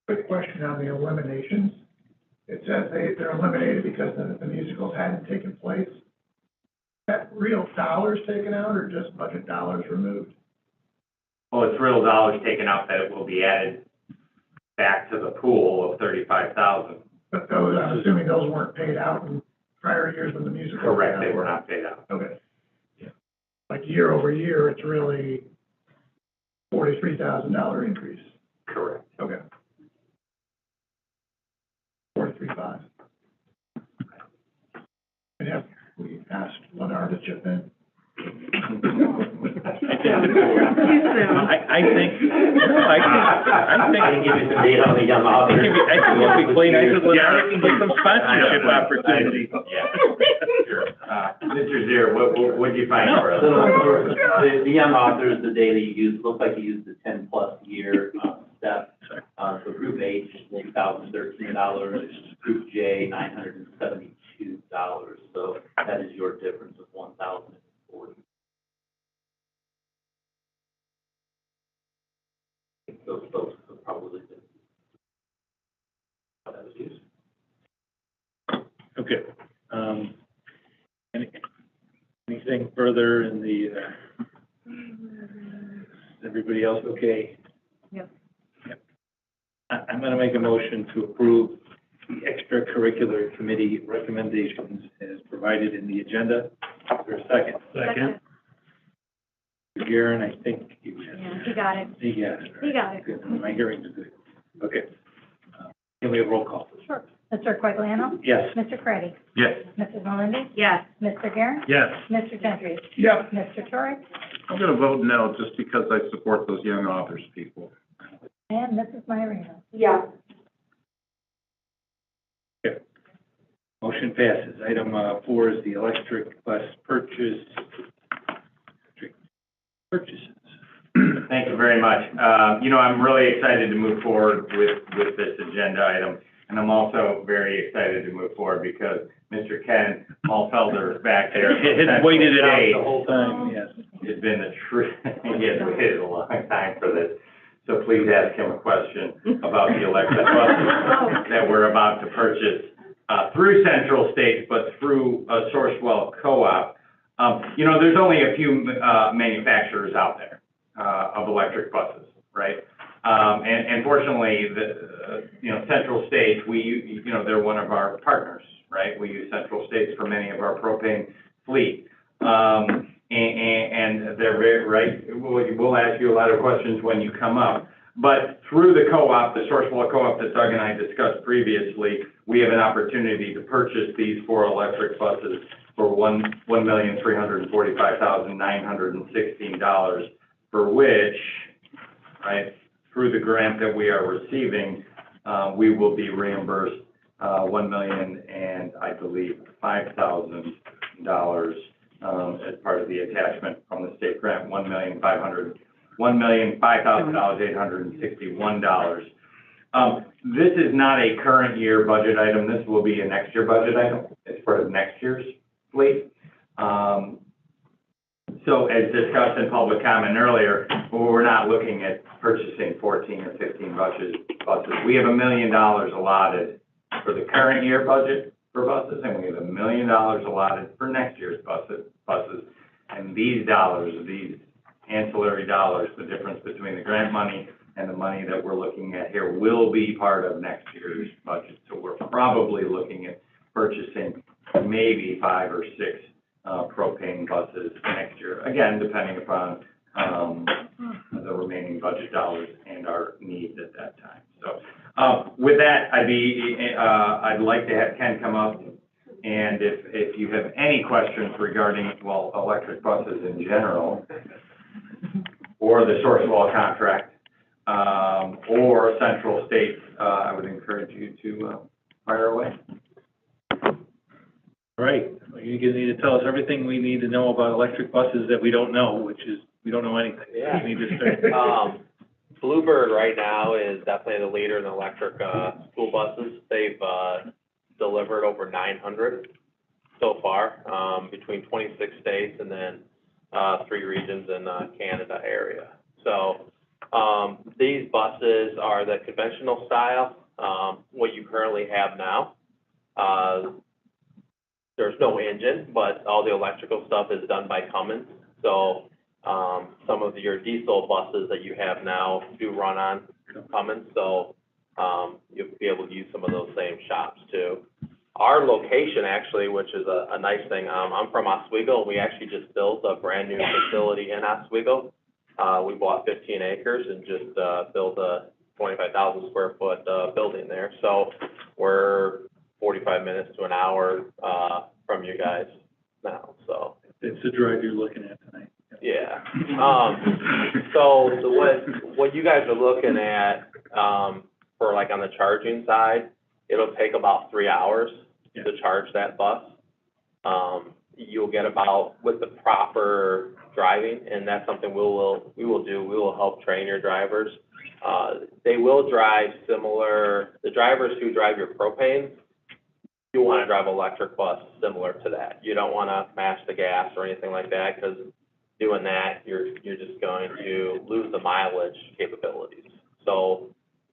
Quick question on the eliminations. It says they're eliminated because the musicals hadn't taken place. Is that real dollars taken out or just budget dollars removed? Well, it's real dollars taken out that it will be added back to the pool of $35,000. But those, I'm assuming those weren't paid out in prior years when the musicals. Correct, they were not paid out. Okay. Like year over year, it's really $43,000 increase. Correct. Okay. 43.5. And have we asked Lennar to chip in? I think give you some data on the young authors. I think it'd be clean, I said, Lennar can get some sponsorship opportunities. Mr. Zier, what did you find for us? The young authors, the data you used, looked like you used the 10+ year step. So group H, $1,013, group J, $972. So that is your difference of $1,040. Those folks are probably how that was used. Okay. Anything further in the, is everybody else okay? Yep. Yep. I'm going to make a motion to approve the extracurricular committee recommendations as provided in the agenda. Is there a second? Second. Garen, I think you Yeah, he got it. He got it. He got it. Good. My hearing is good. Okay. Can we have roll call? Sure. Mr. Quagliano? Yes. Mr. Craddy? Yes. Mrs. Melindy? Yes. Mr. Guerin? Yes. Mr. Gentry? Yep. Mr. Torrey? I'm gonna vote no, just because I support those young authors people. And Mrs. Myrina? Yeah. Okay. Motion passes. Item 4 is the electric bus purchases. Thank you very much. I'm really excited to move forward with this agenda item. And I'm also very excited to move forward because Mr. Ken Malfelder is back there. Has waited it out the whole time, yes. It's been he has waited a long time for this. So please ask him a question about the electric buses that we're about to purchase through Central States, but through a Sourcewell co-op. There's only a few manufacturers out there of electric buses, right? And fortunately, Central States, they're one of our partners, right? We use Central States for many of our propane fleet. And they're very, right, we'll ask you a lot of questions when you come up. But through the co-op, the Sourcewell co-op that Doug and I discussed previously, we have an opportunity to purchase these 4 electric buses for $1,345,916, for which, right, through the grant that we are receiving, we will be reimbursed $1 million and I believe $5,000 as part of the attachment from the state grant, $1,005,861. This is not a current year budget item. This will be a next year budget item. It's part of next year's fleet. So as discussed in public comment earlier, we're not looking at purchasing 14 or 15 buses. We have $1 million allotted for the current year budget for buses, and we have $1 million allotted for next year's buses. And these dollars, these ancillary dollars, the difference between the grant money and the money that we're looking at here will be part of next year's budget. So we're probably looking at purchasing maybe 5 or 6 propane buses next year. Again, depending upon the remaining budget dollars and our needs at that time. So with that, I'd like to have Ken come up, and if you have any questions regarding, well, electric buses in general, or the Sourcewell contract, or Central States, I would encourage you to fire away. Right, you need to tell us everything we need to know about electric buses that we don't know, which is, we don't know anything. Yeah. We need to start. Bluebird right now is definitely the leader in electric, school buses. They've, delivered over 900 so far, between 26 states and then, 3 regions in, Canada area. So, these buses are the conventional style, what you currently have now. There's no engine, but all the electrical stuff is done by Cummins. So, some of your diesel buses that you have now do run on Cummins, so, you'll be able to use some of those same shops too. Our location actually, which is a nice thing, I'm from Oswego, and we actually just built a brand new facility in Oswego. We bought 15 acres and just built a 25,000 square foot building there. So we're 45 minutes to an hour from you guys now, so. It's the drive you're looking at tonight. Yeah. So what you guys are looking at, for like on the charging side, it'll take about 3 hours to charge that bus. You'll get about, with the proper driving, and that's something we will do. We will help train your drivers. They will drive similar, the drivers who drive your propane, you want to drive an electric bus similar to that. You don't want to mash the gas or anything like that, because doing that, you're just going to lose the mileage capabilities. So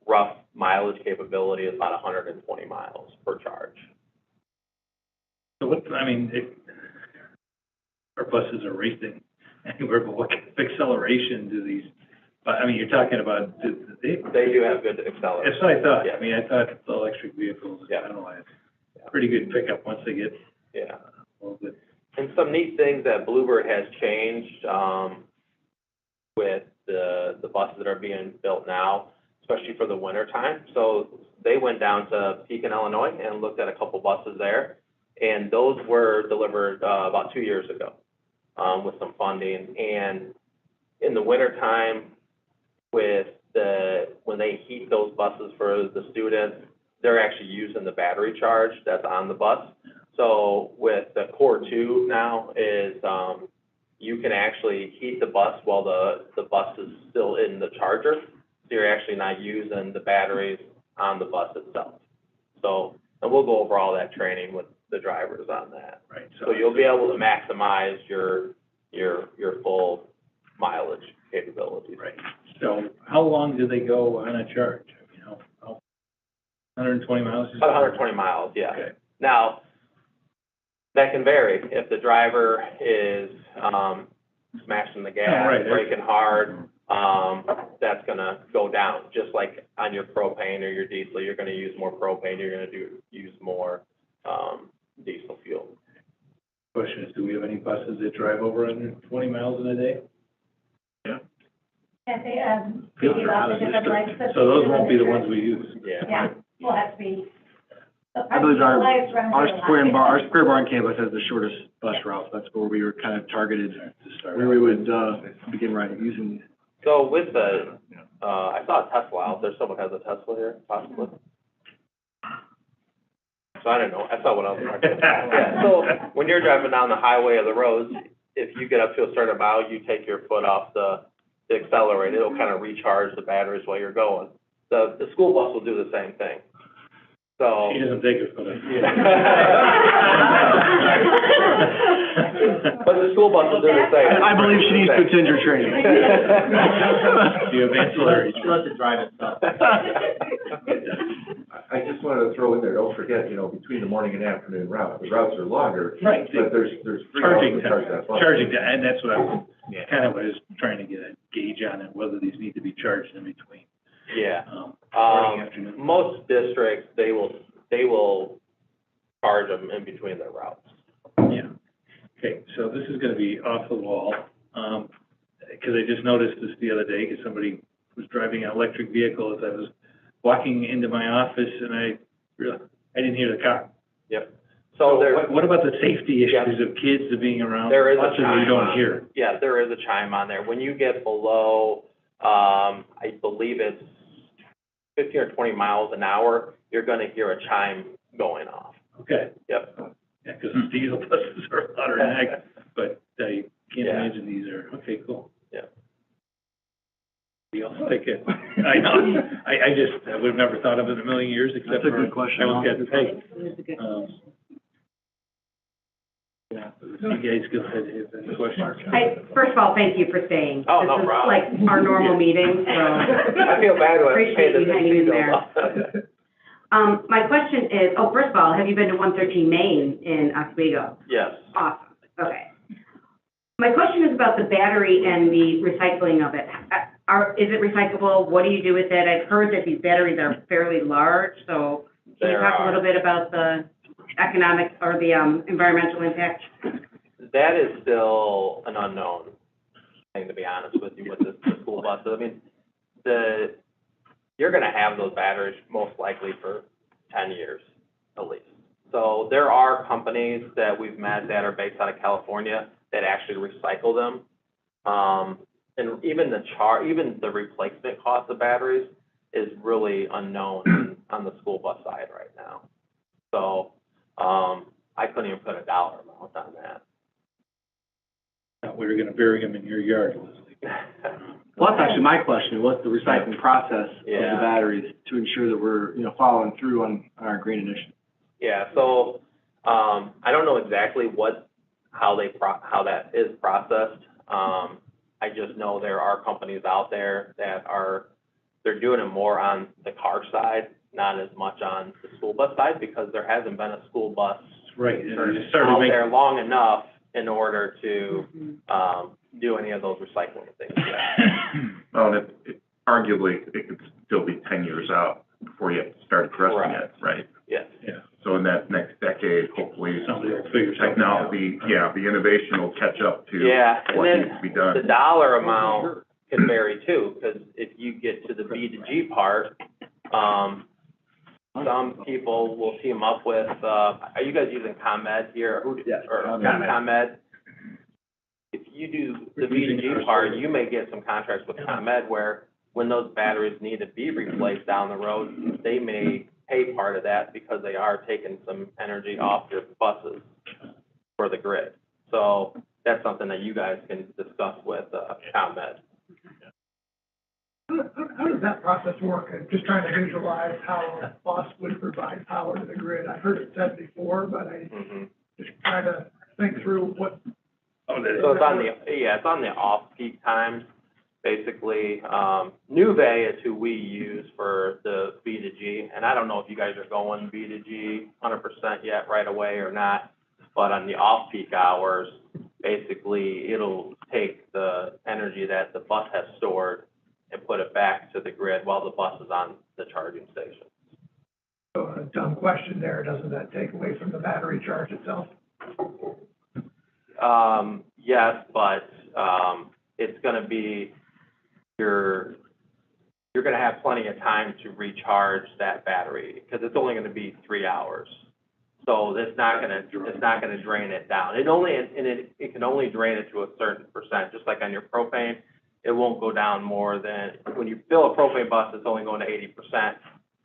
rough mileage capability is about 120 miles per charge. So what, I mean, our buses are racing anywhere, but what kind of acceleration do these, I mean, you're talking about, They do have good acceleration. That's what I thought. Yeah. I mean, I thought the electric vehicles, I don't know, pretty good pickup once they get a little bit. And some neat things that Bluebird has changed with the buses that are being built now, especially for the winter time. So they went down to Pekin, Illinois, and looked at a couple buses there, and those were delivered about 2 years ago with some funding. And in the winter time, when they heat those buses for the students, they're actually using the battery charge that's on the bus. So with the Core 2 now is you can actually heat the bus while the bus is still in the charger. So you're actually not using the batteries on the bus itself. So, and we'll go over all that training with the drivers on that. Right. So you'll be able to maximize your full mileage capabilities. Right. So how long do they go on a charge? You know, 120 miles? About 120 miles, yeah. Okay. Now, that can vary. If the driver is smashing the gas, braking hard, that's gonna go down. Just like on your propane or your diesel, you're gonna use more propane, you're gonna use more diesel fuel. Question is, do we have any buses that drive over 120 miles in a day? Yeah. Yeah, they, piggyback the different lights. So those won't be the ones we use. Yeah, we'll have to be. I believe our Square Barn campus has the shortest bus route. That's where we were kind of targeted to start, where we would, begin using. So with the, I saw a Tesla out there. Someone has a Tesla here, possibly? So I don't know. I saw one else. Yeah, so when you're driving down the highway or the roads, if you get up to a certain amount, you take your foot off the accelerator. It'll kind of recharge the batteries while you're going. The school bus will do the same thing. So. He doesn't take her foot off. But the school bus will do the same. I believe she needs to attend your training. Do you have ancillary? She lets it drive itself. I just wanted to throw in there, don't forget, between the morning and afternoon route, the routes are longer. Right. But there's 3 Charging hours to charge that bus. Charging time, and that's what I was, kind of what I was trying to get a gauge on, and whether these need to be charged in between. Yeah. Morning, afternoon. Most districts, they will charge them in between their routes. Yeah. Okay, so this is gonna be off the wall, because I just noticed this the other day, because somebody was driving an electric vehicle as I was walking into my office, and I didn't hear the car. Yep. So there. What about the safety issues of kids being around? There is a buses chime you don't on. hear? Yeah, there is a chime on there. When you get below, I believe it's 15 or 20 miles an hour, you're gonna hear a chime going off. Okay. Yep. Yeah, because diesel buses are louder than heck, but I can't imagine these are, okay, cool. Yeah. Deal, like it. I know, I would have never thought of it in a million years, except That's a for. good question. I look at, hey, It's a good. yeah, you guys go ahead, have any questions? First of all, thank you for staying. Oh, no problem. This is like our normal meeting, so. I feel bad when I pay Appreciate the you hanging in there. bill. My question is, first of all, have you been to 113 Main in Oswego? Yes. Awesome, okay. My question is about the battery and the recycling of it. Is it recyclable? What do you do with it? I've heard that these batteries are fairly large, so can you There talk a are. little bit about the economic or the environmental impact? That is still an unknown thing, to be honest with you, with the school buses. I mean, you're gonna have those batteries most likely for 10 years at least. So there are companies that we've met that are based out of California that actually recycle them. And even the replacement cost of batteries is really unknown on the school bus side right now. So, I couldn't even put a dollar amount on that. We were gonna bury them in your yard, Leslie. Well, that's actually my question, what's the recycling process of the Yeah. batteries to ensure that we're, following through on our green initiative? Yeah, so, I don't know exactly how that is processed. I just know there are companies out there that they're doing it more on the car side, not as much on the school bus side, because there hasn't been a school bus Right, and it just started out making. there long enough in order to, do any of those recycling things. Well, arguably, it could still be 10 years out before you have to start addressing it, right? Yes. Yeah. So in that next decade, hopefully, Somebody will figure something out. technology, the innovation will catch up to Yeah, and what then needs to be done. the dollar amount can vary too, because if you get to the B to G part, some people will team up with, are you guys using ComEd here? Yes, Or ComEd? If you do the B to G part, you may get some contracts with ComEd where when those batteries need to be replaced down the road, they may pay part of that because they are taking some energy off your buses for the grid. So that's something that you guys can discuss with ComEd. How does that process work? I'm just trying to visualize how a bus would provide power to the grid. I've heard it said before, but I just try to think through what. So it's on the off-peak times, basically. Nuvei is who we use for the B to G, and I don't know if you guys are going B to G 100% yet right away or not, but on the off-peak hours, basically, it'll take the energy that the bus has stored and put it back to the grid while the bus is on the charging station. So a dumb question there, doesn't that take away from the battery charge itself? Yes, but, it's gonna be, you're gonna have plenty of time to recharge that battery, because it's only gonna be 3 hours. So it's not gonna drain it down. It can only drain it to a certain percent, just like on your propane. It won't go down more than, when you fill a propane bus, it's only going to 80%.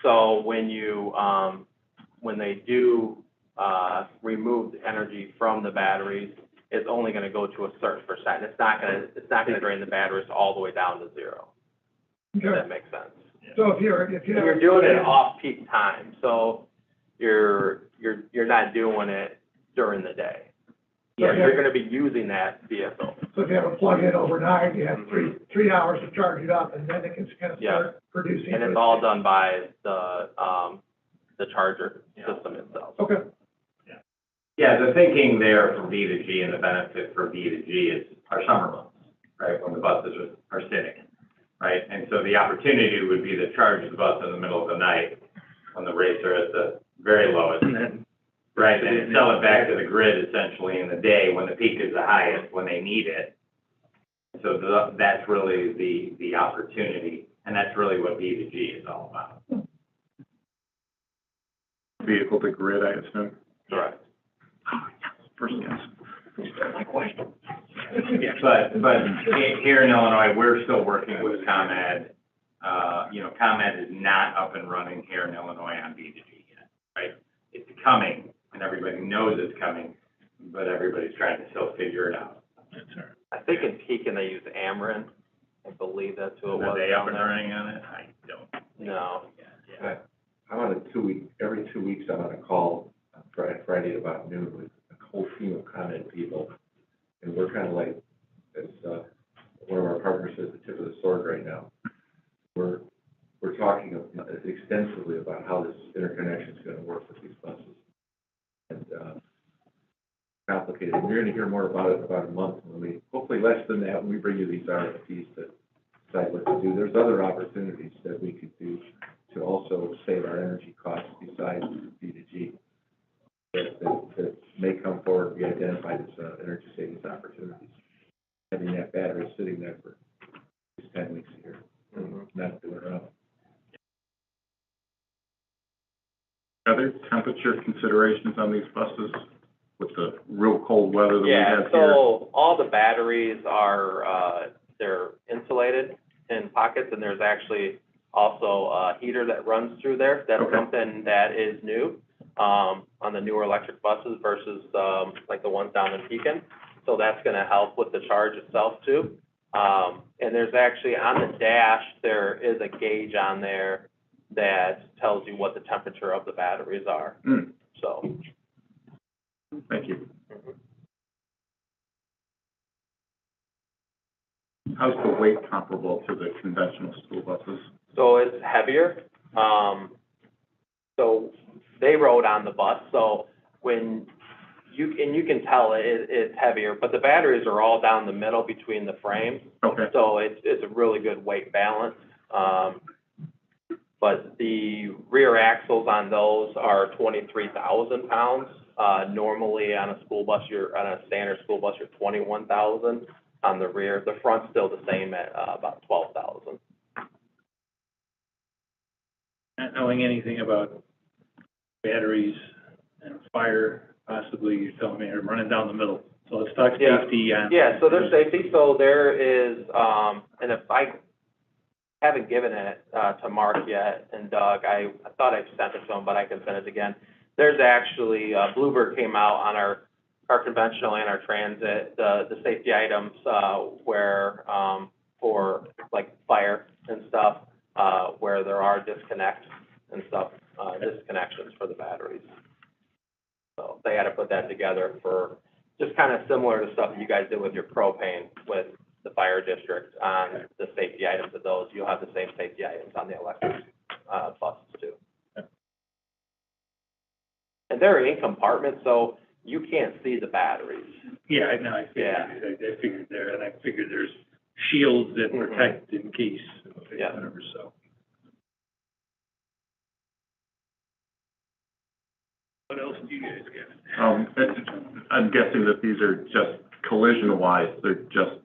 So when they do, remove the energy from the batteries, it's only gonna go to a certain percent. It's not gonna drain the batteries all the way down to zero. If that makes sense. So if you're doing it off-peak time, so you're not doing it during the day. Yeah, you're gonna be using that vehicle. So if you have a plug-in overnight, you have three hours to charge it up, and then it can kind of start producing. And it's all done by the the charger system itself. Okay. Yeah, the thinking there for B to G and the benefit for B to G is our summer months, right, when the buses are sitting, right? And so the opportunity would be to charge the bus in the middle of the night when the rates are at the very lowest, right? And sell it back to the grid essentially in the day when the peak is the highest, when they need it. So that's really the opportunity, and that's really what B to G is all about. Vehicle to grid, I assume. Correct. First guess. But here in Illinois, we're still working with ComEd. ComEd is not up and running here in Illinois on B to G yet, right? It's coming, and everybody knows it's coming, but everybody's trying to still figure it out. I think in Pekin they use Ameren. I believe that's who it was. Are they up and down there. running on it? I don't. No. I'm on every 2 weeks, I'm on a call on Friday about noon with a whole team of ComEd people. And we're kind of like, as one of our partners says, the tip of the sword right now. We're talking extensively about how this interconnection is going to work with these buses. And complicated. And you're going to hear more about it in about a month when we, hopefully less than that, when we bring you these RFPs to decide what to do. There's other opportunities that we could do to also save our energy costs besides B to G that may come forward and be identified as energy savings opportunities. Having that battery sitting there for at least 10 weeks a year, not doing enough. Are there temperature considerations on these buses with the real cold weather that we have here? So all the batteries are, they're insulated in pockets, and there's actually also a heater that runs through there. That's something that is new on the newer electric buses versus like the ones down in Pekin. So that's going to help with the charge itself too. And there's actually on the dash, there is a gauge on there that tells you what the temperature of the batteries are. So. Thank you. How's the weight comparable to the conventional school buses? So it's heavier. So they rode on the bus. So when you can tell it's heavier, but the batteries are all down the middle between the frames. Okay. So it's a really good weight balance. But the rear axles on those are 23,000 pounds. Normally on a school bus, on a standard school bus, you're 21,000 on the rear. The front's still the same at about 12,000. Not knowing anything about batteries and fire, possibly you're telling me they're running down the middle. So let's talk safety. Yeah, so there's safety. So there is, and if I haven't given it to Mark yet and Doug, I thought I sent it to them, but I can send it again. There's actually, Bluebird came out on our conventional and our transit, the safety items where for like fire and stuff, where there are disconnects and stuff, disconnections for the batteries. So they had to put that together for just kind of similar to stuff you guys did with your propane with the fire district on the safety items of those. You'll have the same safety items on the electric buses too. And they're in compartments, so you can't see the batteries. Yeah, I know, I figured there, and I figured there's shields that protect in case, whatever, so. What else do you guys get? I'm guessing that these are just collision-wise, they're just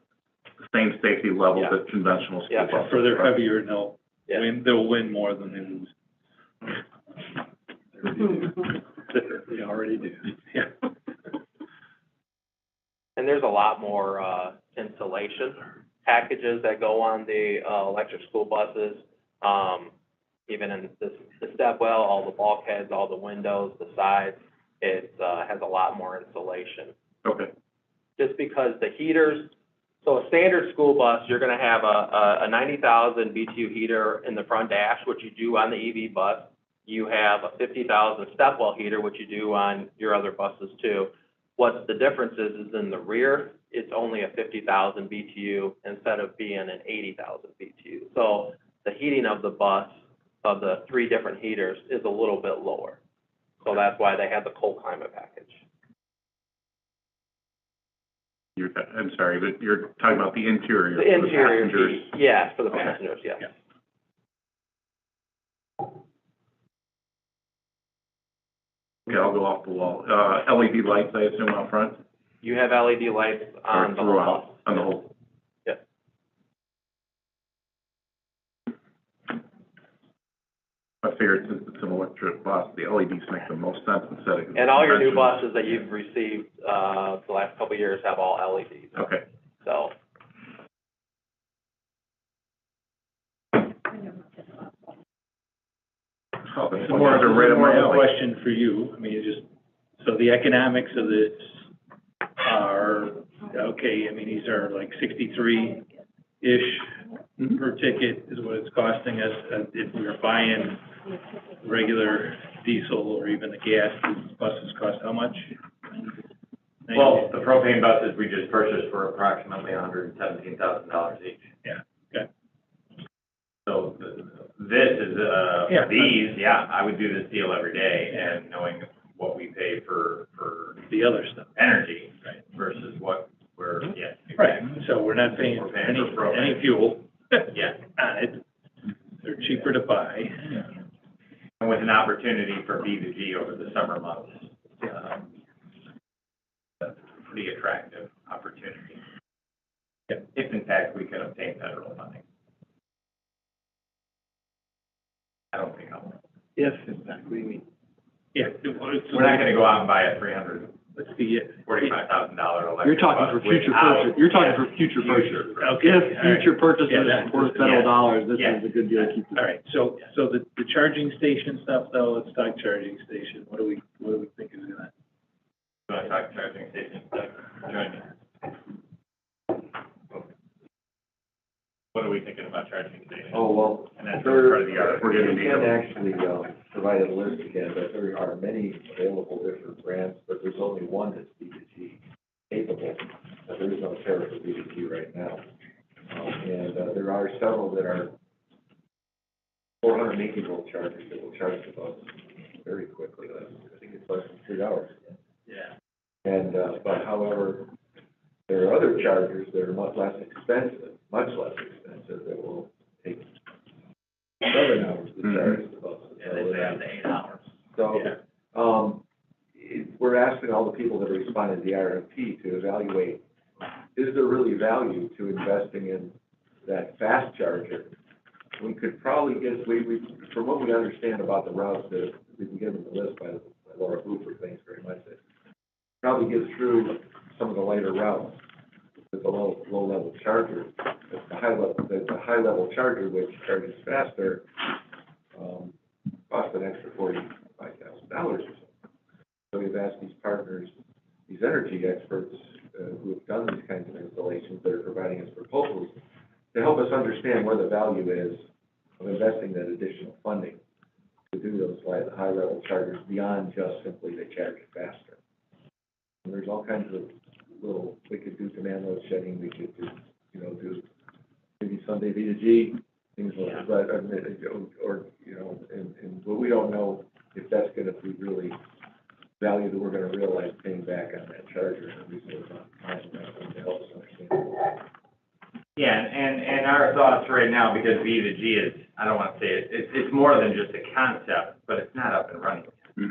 the same safety levels that conventional school buses. For they're heavier, and they'll win more than they lose. They already do. Yeah. And there's a lot more insulation packages that go on the electric school buses. Even in the stepwell, all the bulkheads, all the windows, the sides, it has a lot more insulation. Okay. Just because the heaters, so a standard school bus, you're going to have a 90,000 BTU heater in the front dash, which you do on the EV bus. You have a 50,000 stepwell heater, which you do on your other buses too. What the difference is in the rear, it's only a 50,000 BTU instead of being an 80,000 BTU. So the heating of the bus of the 3 different heaters is a little bit lower. So that's why they have the cold climate package. I'm sorry, but you're talking about the interior. The for interior passengers. heat, yes, for the Okay. passengers, yes. Yeah. Okay, I'll go off the wall. LED lights, I assume, out front? You have LED lights on the whole Throughout, bus. on the whole. Yes. I figured since it's an electric bus, the LEDs make the most sense instead of. And all your new buses that you've received, the last couple of years have all LEDs. Okay. So, Oh, that's More of right up my a alley. question for you. I mean, so the economics of this are, okay, I mean, these are like 63-ish per ticket is what it's costing us. If we were buying regular diesel or even the gas, buses cost how much? Well, the propane buses we just purchased for approximately $117,000 each. Yeah, okay. So this is, for these, I would do this deal every day, and knowing what we pay for The other stuff. energy, Right. versus what we're, Right, so we're not paying We're paying any, for propane. any fuel Yeah, on it. They're cheaper to buy. and with an opportunity for B2G over the summer months. That's a pretty attractive opportunity. If in fact we can obtain federal funding. I don't think I'll. If, in fact, we mean. Yeah. We're not gonna go out and buy a $345,000 electric You're talking for bus future without- purchase, you're talking Yeah, for future purchase. Okay, If all right. future purchases Yeah, that- for federal yeah. dollars, this Yeah. is a good deal to keep. All right, so the charging station stuff though, let's talk charging station. What do we think is gonna? You wanna talk charging stations, Doug? Join me. What are we thinking about charging stations? Oh, well, And that's there, part of the other. we can actually, provide a list again, but there are many available different brands, but there's only one that's B2G capable. There is no tariff for B2G right now. There are several that are 480-volt chargers that will charge the bus very quickly. I think it's less than 3 hours. Yeah. And, but however, there are other chargers that are much less expensive, that will take 7 hours to charge the bus. Yeah, they say up to 8 hours. So, we're asking all the people that are responding to the RFP to evaluate, is there really value to investing in that fast charger? We could probably get, from what we understand about the routes that we've been given the list by Laura Hooper, thanks very much, that probably get through some of the lighter routes with the low-level charger. The high-level charger, which charges faster, costs an extra $45,000 or so. So we've asked these partners, these energy experts, who have done these kinds of installations that are providing us proposals, to help us understand where the value is of investing that additional funding to do those high-level chargers beyond just simply they charge it faster. And there's all kinds of we could do demand load shedding, we could do, do maybe Sunday V2G, things like that, but we don't know if that's gonna be really value that we're gonna realize paying back on that charger, and we sort of to help us understand. Yeah, and our thoughts right now, because B2G is, I don't want to say it, it's more than just a concept, but it's not up and running.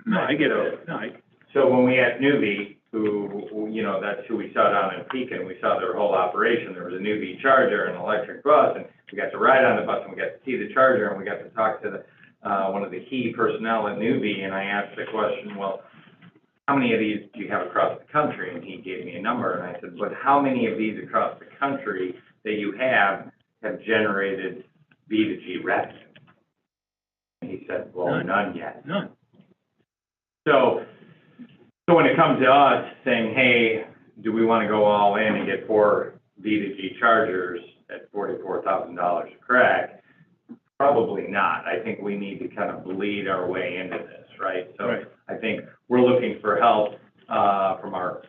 No, I get it. No, So when we asked Newbie, who, that's who we saw down in Pekin, we saw their whole operation, there was a Newbie charger, an electric bus, and we got to ride on the bus, and we got to see the charger, and we got to talk to one of the key personnel at Newbie, and I asked the question, well, how many of these do you have across the country? And he gave me a number, and I said, but how many of these across the country that you have generated B2G revenue? And he said, well, none yet. None. So when it comes to us saying, hey, do we want to go all in and get 4 B2G chargers at $44,000 a crack? Probably not. I think we need to kind of bleed our way into this, right? So I think we're looking for help from our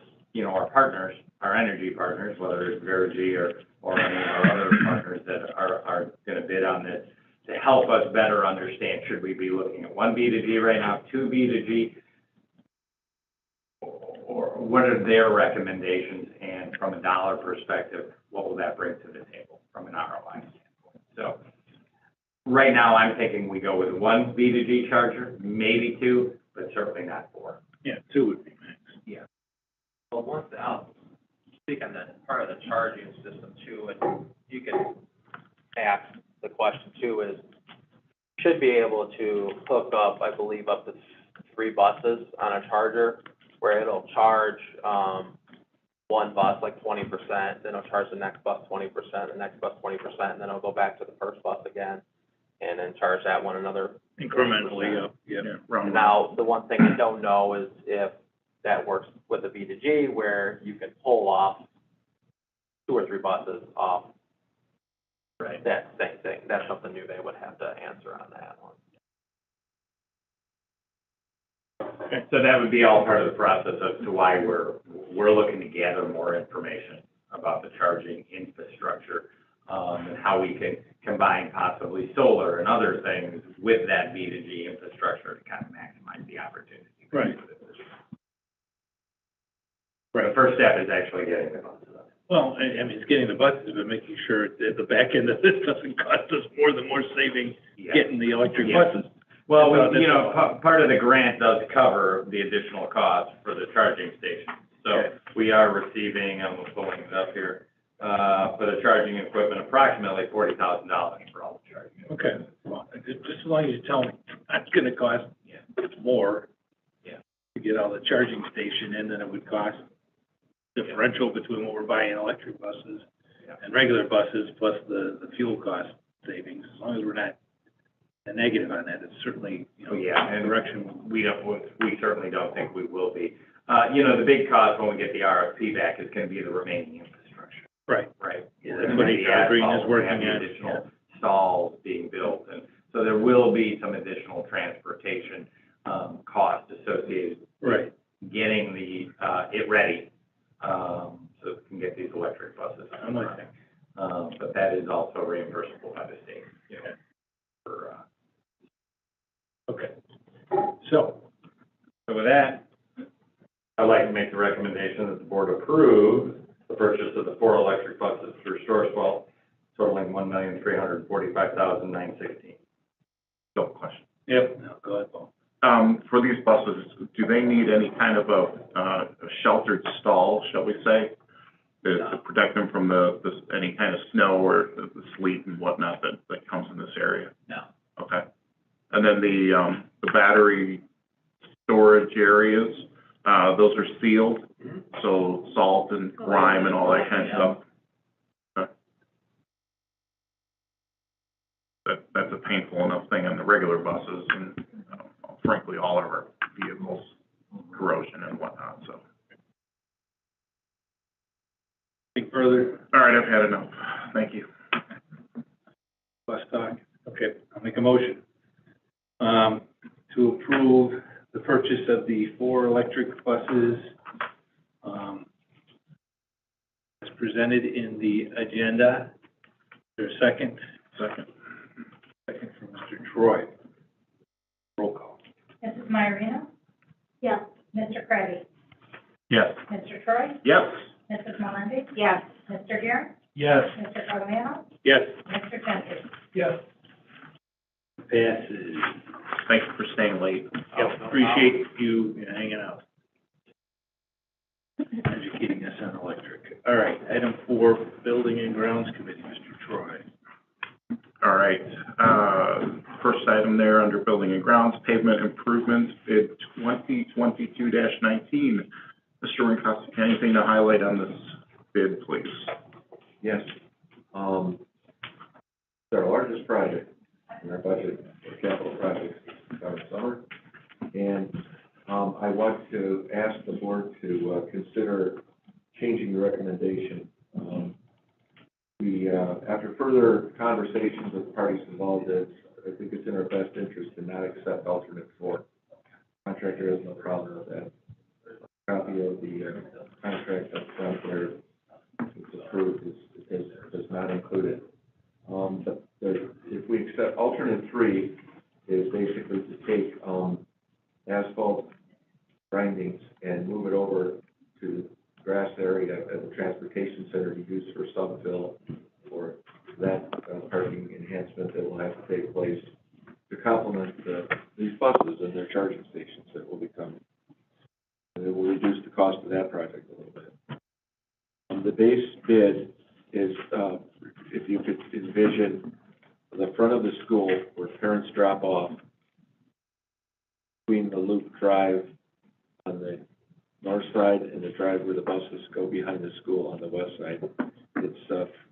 partners, our energy partners, whether it's Verigy or any of our other partners that are going to bid on this, to help us better understand should we be looking at one B to G right now, two B to G? Or what are their recommendations, and from a dollar perspective, what will that bring to the table from an ROI standpoint? So, right now, I'm thinking we go with one B to G charger, maybe two, but certainly not four. Yeah, two would be max. Yeah. Well, one thing, I'll speak on that part of the charging system too, and you can ask the question too, is should be able to hook up, I believe, up to 3 buses on a charger, where it'll charge, one bus like 20%, then it'll charge the next bus 20%, the next bus 20%, and then it'll go back to the first bus again, and then charge that one another. Incrementally up, yeah. Now, the one thing I don't know is if that works with the B2G, where you can pull off 2 or 3 buses off that same thing. That's something new they would have to answer on that one. So that would be all part of the process as to why we're looking to gather more information about the charging infrastructure, and how we can combine possibly solar and other things with that B2G infrastructure to kind of maximize the opportunity. Right. The first step is actually getting the buses up. Well, I mean, it's getting the buses, but making sure that the back end of this doesn't cost us more than we're saving getting the electric buses. Well, part of the grant does cover the additional cost for the charging station. So we are receiving, I'm pulling it up here, for the charging equipment, approximately $40,000 for all the charging. Okay, well, just as long as you tell me it's gonna cost more to get all the charging station in than it would cost differential between what we're buying electric buses and regular buses, plus the fuel cost savings. As long as we're not a negative on that, it's certainly, and direction. We certainly don't think we will be. The big cost when we get the RFP back is gonna be the remaining infrastructure. Right. Right. Yeah, that's what HR Green is working on. Additional stalls being built, and so there will be some additional transportation, cost associated with getting it ready, so we can get these electric buses on the running. But that is also reimbursable by the state, for, Okay. So with that, I'd like to make the recommendation that the board approve the purchase of the 4 electric buses through Sourcewell, totaling $1,345,916. No question. Yep, no, go ahead, Paul. For these buses, do they need any kind of a sheltered stall, shall we say, to protect them from any kind of snow or the sleet and whatnot that comes in this area? No. Okay. And then the battery storage areas, those are sealed, so salt and grime and all that kind of stuff. Okay. That's a painful enough thing on the regular buses and frankly all of our vehicles, corrosion and whatnot, so. Think further? All right, I've had enough. Thank you. Last talk. Okay, I'll make a motion to approve the purchase of the 4 electric buses as presented in the agenda. Is there a second? Second from Mr. Troy. Roll call. Mrs. Myerino? Yes. Mr. Craggy? Yes. Mr. Troy? Yes. Mrs. Melendi? Yes. Mr. Garrett? Yes. Mr. Carbonaro? Yes. Mr. Genty? Yes. Passes. Thank you for staying late. Yep, appreciate you hanging out. Educating us on electric. All right, item 4, Building and Grounds Committee, Mr. Troy. All right, first item there under Building and Grounds, pavement improvements, bid 2022-19. Mr. Rinkowski, anything to highlight on this bid, please? Yes. It's our largest project in our budget for capital projects this summer. And I want to ask the board to consider changing the recommendation. After further conversations with the parties involved, I think it's in our best interest to not accept alternate 4. Contractor has no problem with that. A copy of the contract that's out there, it's approved, does not include it. But if we accept alternate 3, is they Phil, for that parking enhancement that will have to take place to complement these buses and their charging stations that will be coming. And it will reduce the cost of that project a little bit. The base bid is, if you could envision the front of the school where parents drop off, between the loop drive on the north side and the drive where the buses go behind the school on the west side. It's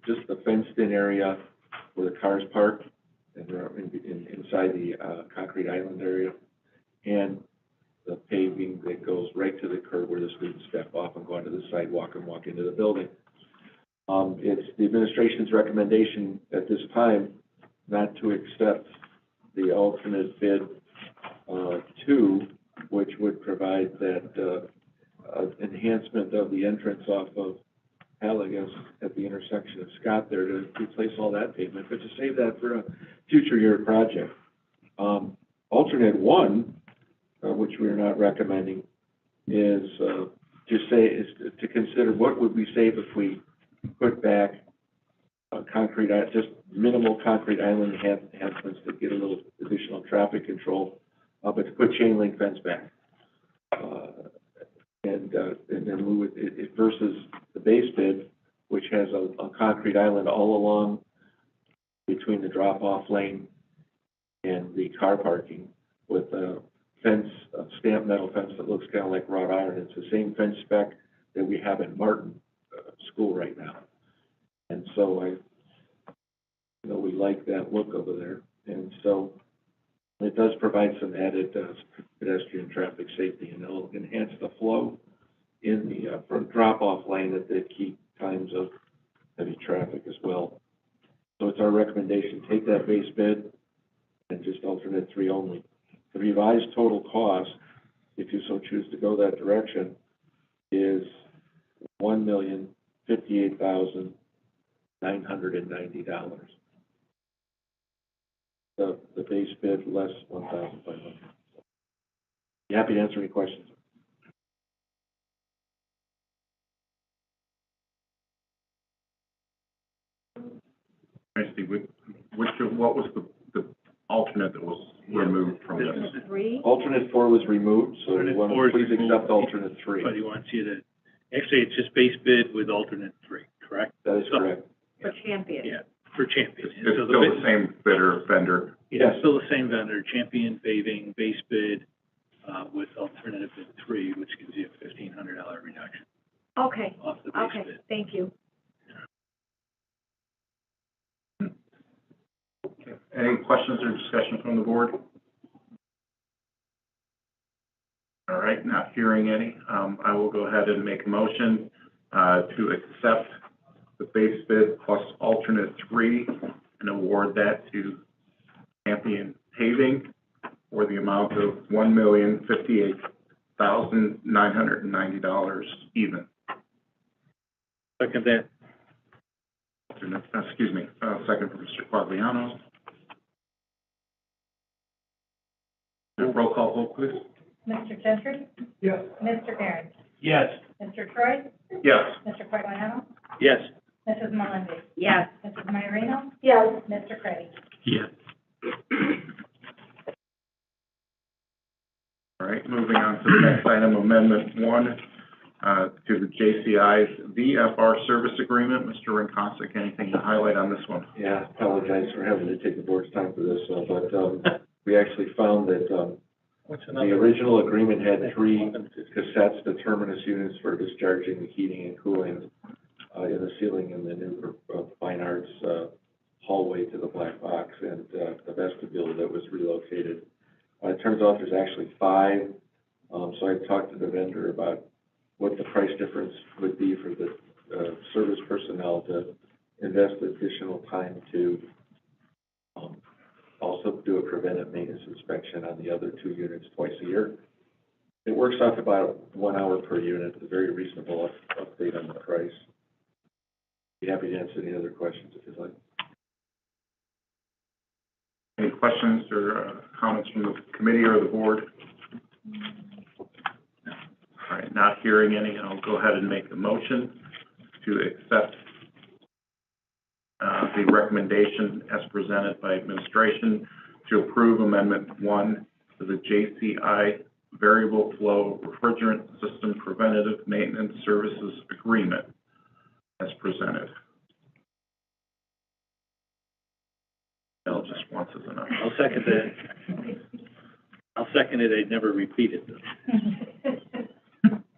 just the fenced-in area where the cars park and they're inside the concrete island area, and the paving that goes right to the curb where the students step off and go onto the sidewalk and walk into the building. It's the administration's recommendation at this time not to accept the alternate bid 2, which would provide that enhancement of the entrance off of Halligus at the intersection of Scott there to replace all that pavement, but to save that for a future year project. Alternate 1, which we're not recommending, is to consider what would we save if we put back concrete, just minimal concrete island enhancements to get a little additional traffic control, but to put chain link fence back. And then move it versus the base bid, which has a concrete island all along between the drop-off lane and the car parking with a fence, a stamped metal fence that looks kind of like wrought iron. It's the same fence spec that we have at Martin School right now. And so we like that look over there. And so it does provide some added pedestrian traffic safety, and it'll enhance the flow in the front drop-off lane at the key times of heavy traffic as well. So it's our recommendation, take that base bid and just alternate 3 only. The revised total cost, if you so choose to go that direction, is $1,058,990. The base bid less $1,500. Be happy to answer any questions. What was the alternate that was removed from this? Alternate 4 was removed, so you want to please accept alternate 3. But he wants you to, actually, it's just base bid with alternate 3, correct? That is correct. For Champion. Yeah, for Champion. It's still the same vendor. Yeah, still the same vendor, Champion Paving, base bid, with alternative bid 3, which gives you a $1,500 reduction Okay, off the base bid. thank you. Any questions or discussion from the board? All right, not hearing any. I will go ahead and make a motion to accept the base bid plus alternate 3 and award that to Champion Paving for the amount of $1,058,990 even. Second that. Excuse me, second from Mr. Quagliano. Roll call vote, please. Mr. Gentry? Yes. Mr. Aaron? Yes. Mr. Troy? Yes. Mr. Quagliano? Yes. Mrs. Melendi? Yes. Mrs. Maiorino? Yes. Mr. Craddy? Yes. All right, moving on to the next item, Amendment 1 to the JCI's VFR service agreement. Mr. Rinkosik, anything to highlight on this one? Yeah, apologize for having to take the board's time for this, but we actually found that the original agreement had 3 cassettes, the terminus units for discharging the heating and cooling in the ceiling in the new Fine Arts hallway to the black box and the vestibule that was relocated. It turns out there's actually 5, so I talked to the vendor about what the price difference would be for the service personnel to invest additional time to also do a preventive maintenance inspection on the other 2 units twice a year. It works out to about 1 hour per unit, a very reasonable update on the price. Be happy to answer any other questions if you'd like. Any questions or comments from the committee or the board? All right, not hearing any, I'll go ahead and make the motion to accept the recommendation as presented by administration to approve Amendment 1 to the JCI Variable Flow Refrigerant System Preventative Maintenance Services Agreement as presented. Bill just once is enough. I'll second that. I'll second it, I'd never repeat it though.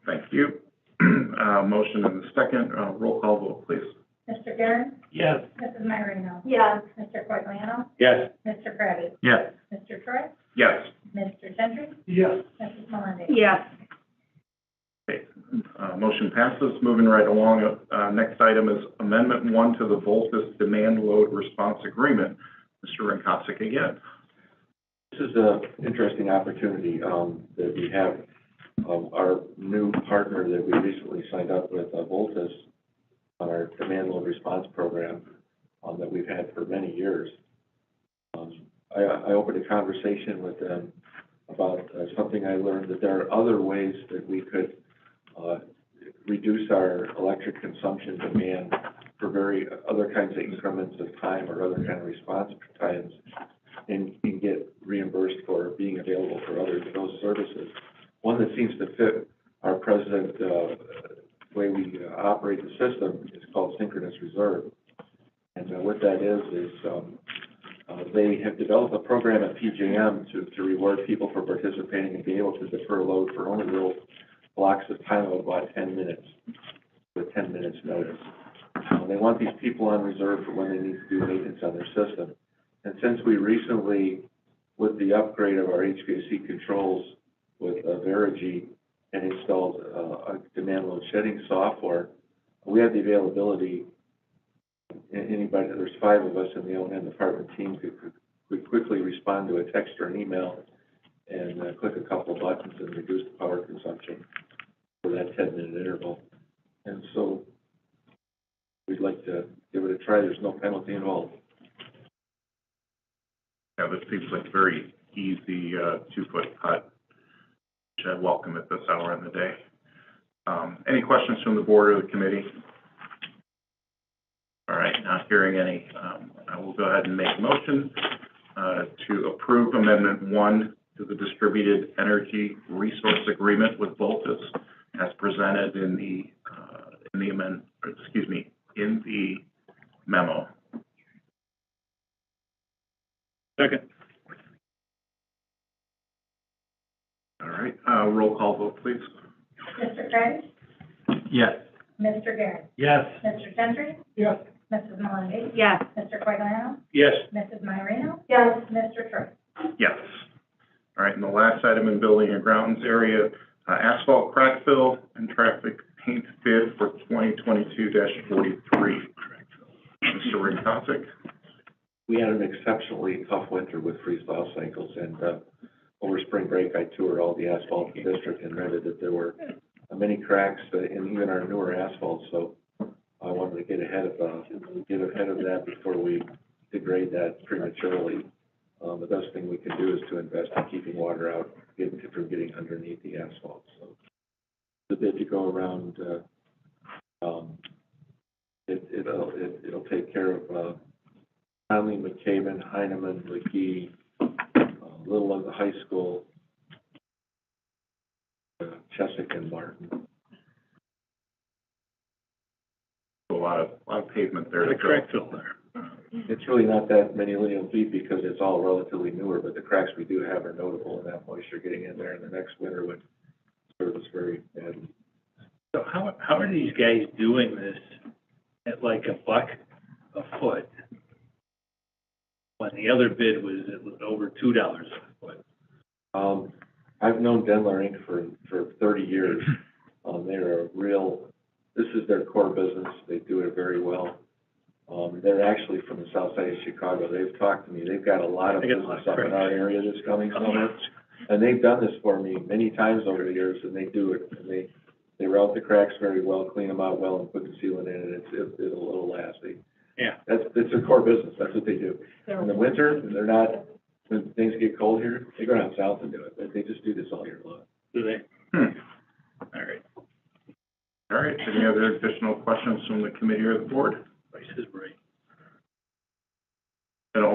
Thank you. Motion and the second, roll call vote, please. Mr. Garrett? Yes. Mrs. Myrino? Yes. Mr. Quagliano? Yes. Mr. Kratty? Yes. Mr. Troy? Yes. Mr. Gentry? Yes. Mrs. Melandri? Yes. Okay, motion passes. Moving right along, next item is Amendment 1 to the Voltus Demand Load Response Agreement. Mr. Rinkowski again. This is an interesting opportunity that we have. Our new partner that we recently signed up with, Voltus, on our demand load response program that we've had for many years. I opened a conversation with them about something I learned, that there are other ways that we could reduce our electric consumption demand for other kinds of increments of time or other kind of response times, and get reimbursed for being available for those services. One that seems to fit our present way we operate the system is called synchronous reserve. And what that is they have developed a program at PJM to reward people for participating and being able to defer load for only little blocks of time of about 10 minutes, with 10 minutes notice. They want these people on reserve for when they need to do maintenance on their system. And since we recently, with the upgrade of our HVAC controls with Verigy and installed a demand load shedding software, we have the availability. Anybody, there's 5 of us in the O&M department team could quickly respond to a text or an email and click a couple of buttons and reduce the power consumption for that 10-minute interval. And so we'd like to give it a try. There's no penalty involved. Yeah, this seems like a very easy 2-foot putt, which I welcome at this hour in the day. Any questions from the board or the committee? All right, not hearing any. I will go ahead and make a motion to approve Amendment 1 to the Distributed Energy Resource Agreement with Voltus as presented in the memo. Second. All right, roll call vote, please. Mr. Kratty? Yes. Mr. Garrett? Yes. Mr. Gentry? Yes. Mrs. Melandri? Yes. Mr. Quagliano? Yes. Mrs. Myrino? Yes. Mr. Troy? Yes. All right, and the last item in building and grounds area, asphalt crack fill and traffic paint bid for 2022-43. Mr. Rinkowski. We had an exceptionally tough winter with freeze-thaw cycles, and over spring break, I toured all the asphalt in the district and noted that there were many cracks in even our newer asphalt. So I wanted to get ahead of that before we degrade that prematurely. The best thing we can do is to invest in keeping water out, from getting underneath the asphalt. So the bid to go around, it'll take care of Conley, McCabe, Heineman, McGee, Little of the high school, Chesapeake and Martin. A lot of pavement there. The crack fill there. It's really not that many linear feet because it's all relatively newer, but the cracks we do have are notable, and that moisture getting in there, and the next winter would serve us very badly. So how are these guys doing this at like $1 a foot when the other bid was over $2 a foot? I've known Denler Inc. for 30 years. This is their core business. They do it very well. They're actually from the south side of Chicago. They've talked to me. They've got a lot of business up in our area this coming summer. And they've done this for me many times over the years, and they do it. And they route the cracks very well, clean them out well, and put the sealant in, and it'll last. It's a core business. That's what they do. In the winter, when things get cold here, they go down south and do it. They just do this all year long. Do they? All right. All right, any other additional questions from the committee or the board? Price is right.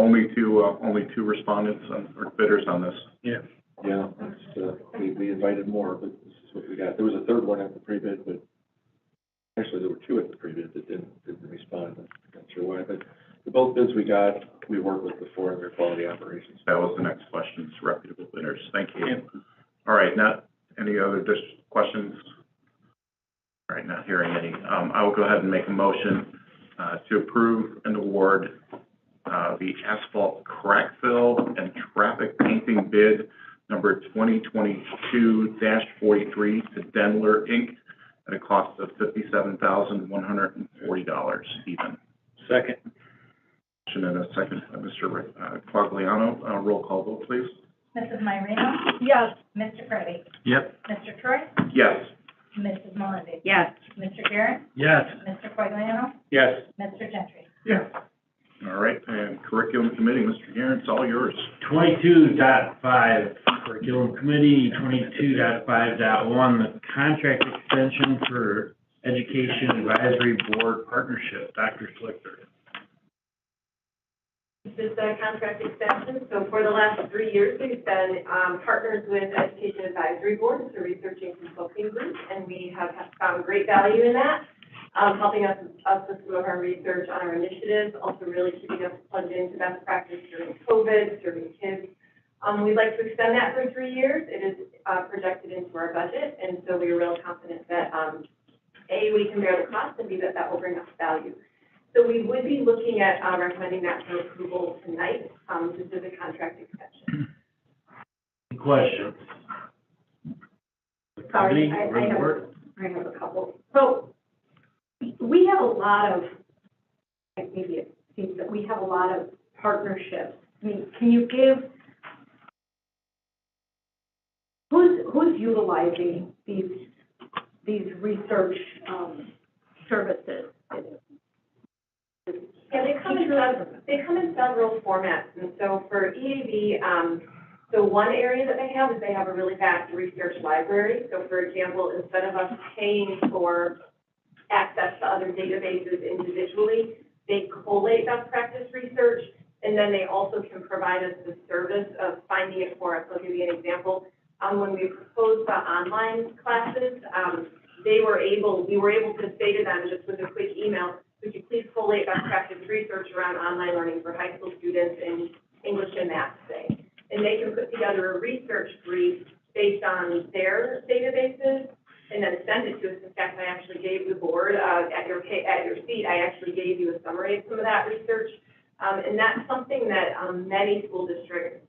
only two respondents or bidders on this. Yeah. Yeah, it's, we invited more, but this is what we got. There was a third one at the pre-bid, but actually there were two at the pre-bid that didn't respond. I'm not sure why, but the both bids we got, we worked with before in their quality operations. That was the next question, is reputable bidders. Thank you. All right, not any other questions? All right, not hearing any. I will go ahead and make a motion to approve and award the asphalt crack fill and traffic painting bid number 2022-43 to Denler, Inc. at a cost of $57,140 even. Second. Motion and a second, Mr. Quagliano. Roll call vote, please. Mrs. Myrino? Yes. Mr. Kirby? Yep. Mr. Troy? Yes. Mrs. Melindy? Yes. Mr. Garrett? Yes. Mr. Quagliano? Yes. Mr. Gentry? Yes. All right, and curriculum committee, Mr. Garrett, it's all yours. 22.5 Curriculum Committee, 22.5.1, the contract extension for Education Advisory Board Partnership. Dr. Schlichter. This is the contract extension. So for the last 3 years, we've been partners with Education Advisory Board. It's a researching consulting group, and we have found great value in that, helping us with some of our research on our initiatives, also really keeping us plugged into best practice during COVID, serving kids. We'd like to extend that for 3 years. It is projected into our budget, and so we are real confident that, A, we can bear the cost, and B, that will bring us value. So we would be looking at recommending that for approval tonight, just as a contract extension. Questions? Sorry, I have a couple. So we have a lot of, maybe it seems that we have a lot of partnerships. I mean, can you give, who's utilizing these research services? Yeah, they come in several formats, and so for EAB, so one area that they have is they have a really vast research library. So for example, instead of us paying for access to other databases individually, they collate best practice research, and then they also can provide us the service of finding it for us. I'll give you an example. When we proposed the online classes, we were able to say to them just with a quick email, would you please collate best practice research around online learning for high school students in English and math, say. And they can put together a research brief based on their databases and then send it to us. In fact, I actually gave the board, at your seat, I actually gave you a summary of some of that research. And that's something that many school districts,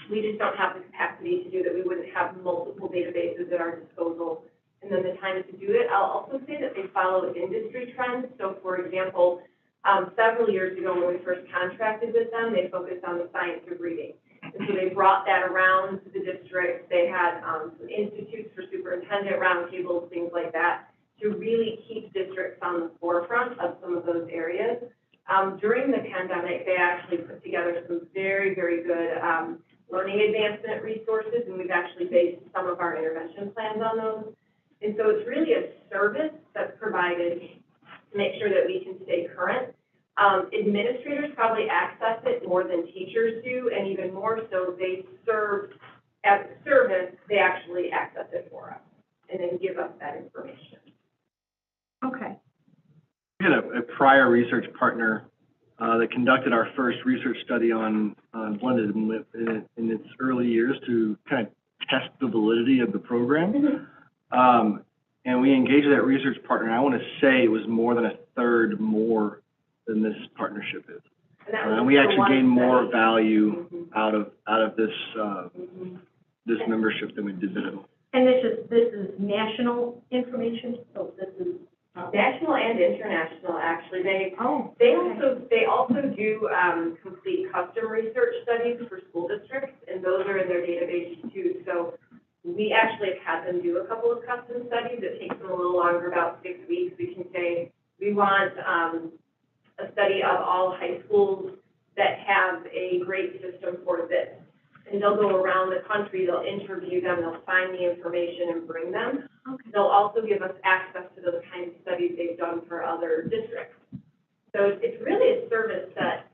we just don't have the capacity to do, that we wouldn't have multiple databases at our disposal and then the time to do it. I'll also say that they follow industry trends. So for example, several years ago when we first contracted with them, they focused on the science of reading. And so they brought that around to the district. They had some institutes for superintendent roundtables, things like that, to really keep districts on the forefront of some of those areas. During the pandemic, they actually put together some very, very good learning advancement resources, and we've actually based some of our intervention plans on those. And so it's really a service that's provided to make sure that we can stay current. Administrators probably access it more than teachers do, and even more so, they serve as a service, they actually access it for us and then give us that information. Okay. We had a prior research partner that conducted our first research study on blended in its early years to kind of test the validity of the program. Mm-hmm. And we engaged that research partner, and I want to say it was more than a third more than this partnership is. And we actually gained more value out of this this membership than we did digital. And this is national information, so this is national and international, actually. They also do complete custom research studies for school districts, and those are in their database too. So we actually have had them do a couple of custom studies. It takes them a little longer, about 6 weeks. We can say we want a study of all high schools that have a great system for this. And they'll go around the country, they'll interview them, they'll find the information and bring them. Okay. They'll also give us access to those kinds of studies they've done for other districts. So it's really a service that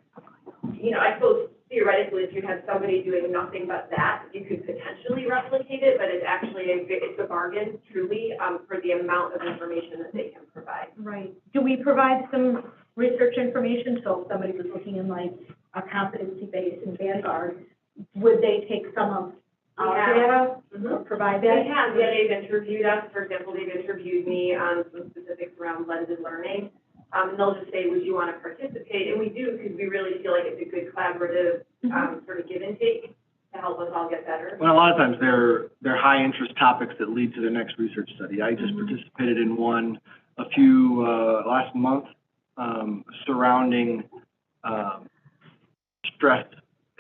you know, I suppose theoretically, if you had somebody doing nothing but that, you could potentially replicate it, but it's actually, it's a bargain truly, for the amount of information that they can provide. Right. Do we provide some research information? So if somebody was looking in like a competency base in Vanguard, would they take some of our data or provide that? They have, yeah, they've interviewed us, for example, they've interviewed me on some specifics around blended learning. And they'll just say, would you want to participate? And we do, because we really feel like it's a good collaborative, sort of give and take to help us all get better. Well, a lot of times they're high interest topics that lead to the next research study. I just participated in one a few, last month, surrounding, stress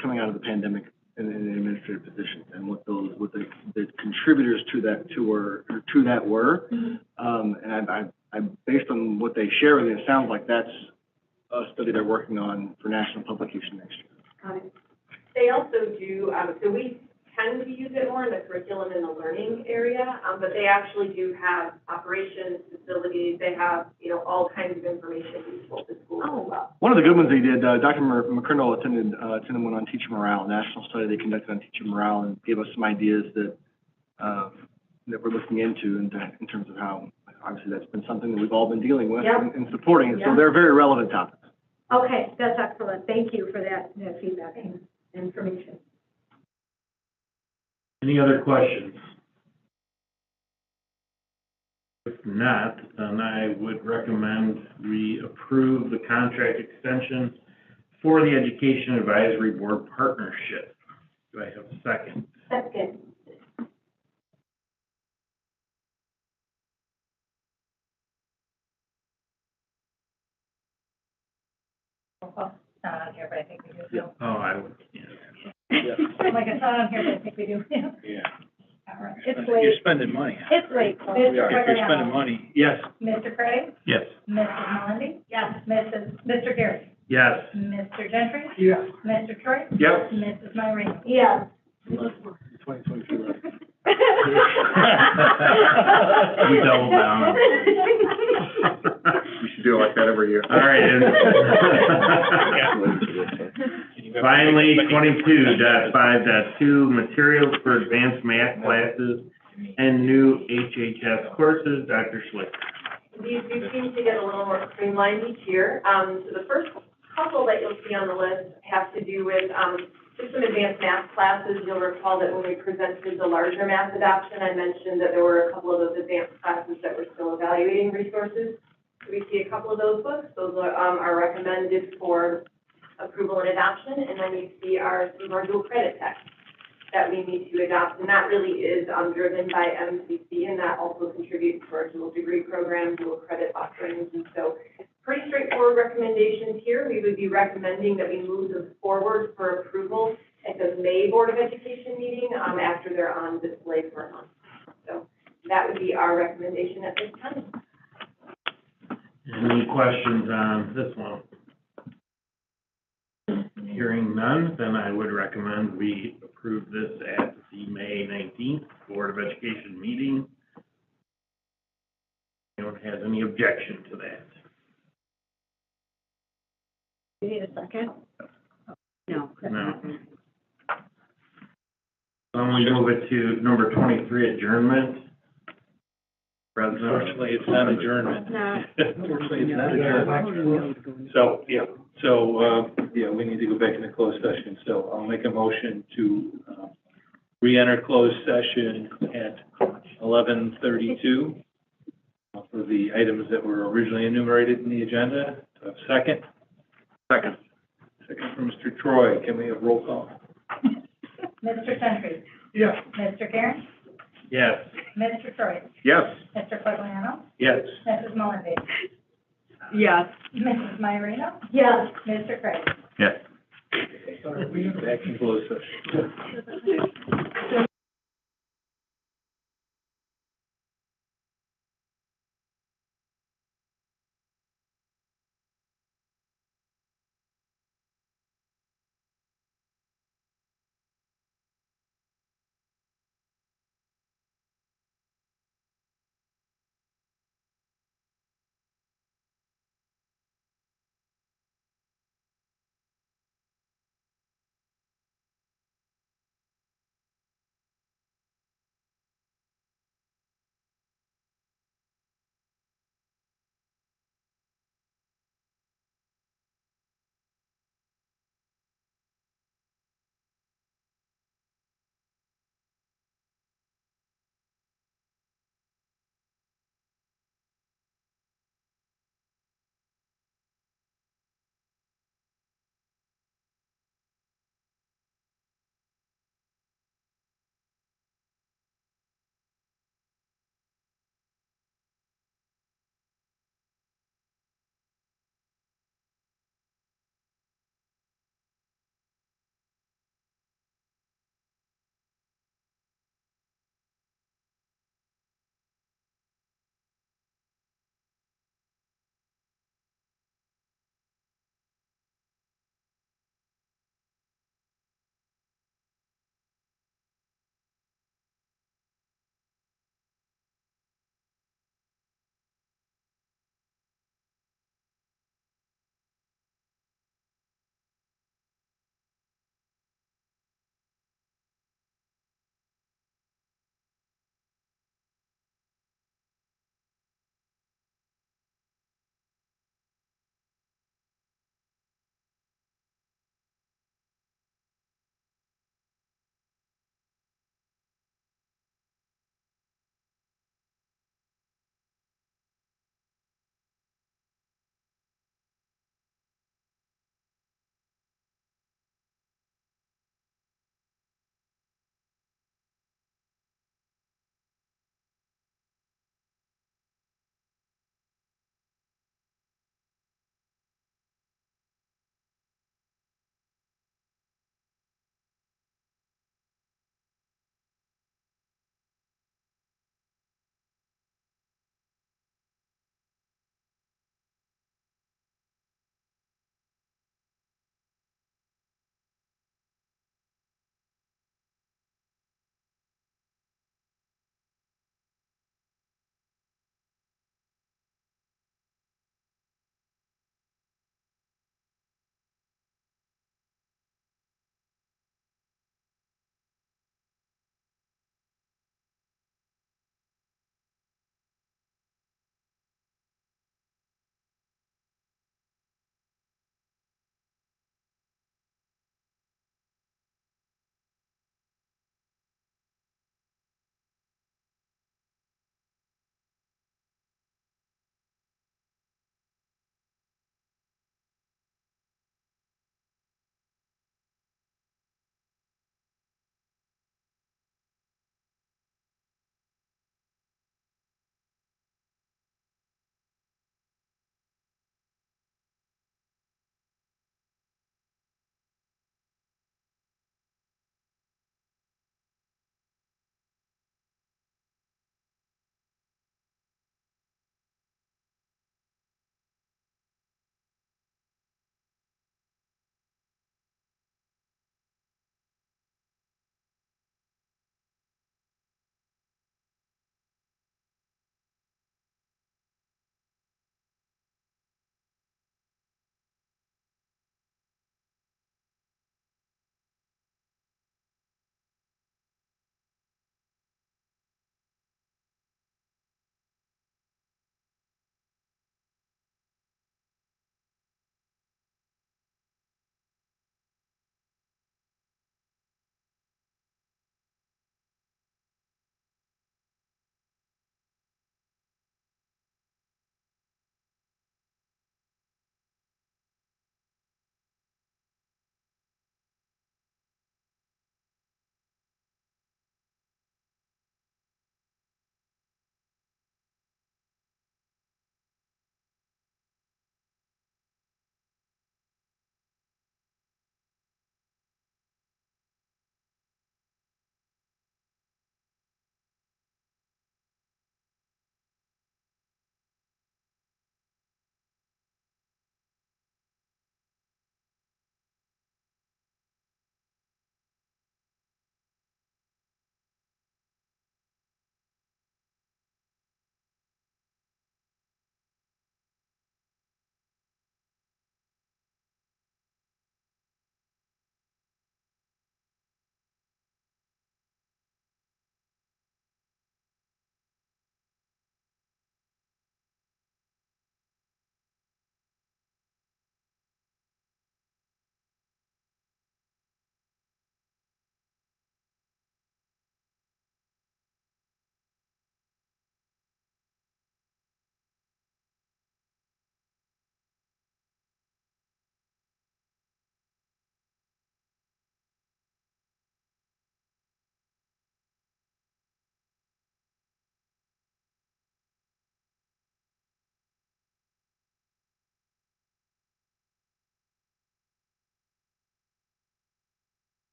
coming out of the pandemic in administrative positions and what the contributors to that were. And I based on what they share with me, it sounds like that's a study they're working on for national publication next year. They also do, so we tend to use it more in the curriculum and the learning area, but they actually do have operations, facilities, they have, you know, all kinds of information useful to schools as well. One of the good ones they did, Dr. McCrindle attended one on teacher morale, a national study they conducted on teacher morale, and gave us some ideas that we're looking into in terms of how, obviously, that's been something that we've all been dealing with and supporting, and so they're very relevant topics. Okay, that's excellent. Thank you for that feedback and information. Any other questions? If not, then I would recommend we approve the contract extension for the Education Advisory Board Partnership. Do I have a second? Second. Not on here, but I think we do. Oh, I would, yeah. I'm like, it's not on here, but I think we do. Yeah. All right. It's You're late. spending money. It's late. If you're spending money, yes. Mr. Cray? Yes. Mrs. Melendy? Yes. Mr. Gary? Yes. Mr. Gentry? Yes. Mr. Troy? Yep. Mrs. Myrie? Yes. 2022. We double down. We should do it like that every year. All right. Finally, 22.5.2, materials for advanced math classes and new HHS courses. Dr. Schlichter. These do seem to get a little more streamlined each year. So the first couple that you'll see on the list have to do with, just some advanced math classes. You'll recall that when we presented the larger math adoption, I mentioned that there were a couple of those advanced classes that were still evaluating resources. So we see a couple of those books. Those are recommended for approval and adoption. And then you see some of our dual credit texts that we need to adopt. And that really is driven by MCC, and that also contributes to our dual degree program, dual credit offerings. And so pretty straightforward recommendations here. We would be recommending that we move them forward for approval at the May Board of Education meeting after they're on display for a month. So that would be our recommendation at this time. Any questions on this one? Hearing none, then I would recommend we approve this at the May 19th Board of Education meeting. Anyone has any objection to that? You need a second? No. No. Then we move it to number 23, adjournment. Unfortunately, it's not adjournment. No. Unfortunately, it's not adjournment. So, we need to go back into closed session. So I'll make a motion to re-enter closed session at 11:32 for the items that were originally enumerated in the agenda. Do I have a second? Second. Second from Mr. Troy. Can we have roll call? Mr. Gentry? Yes. Mr. Garen? Yes. Mr. Troy? Yes. Mr. Quagliano? Yes. Mrs. Melendy? Yes. Mrs. Myrino? Yes. Mr. Cray? Yes. Back in closed session.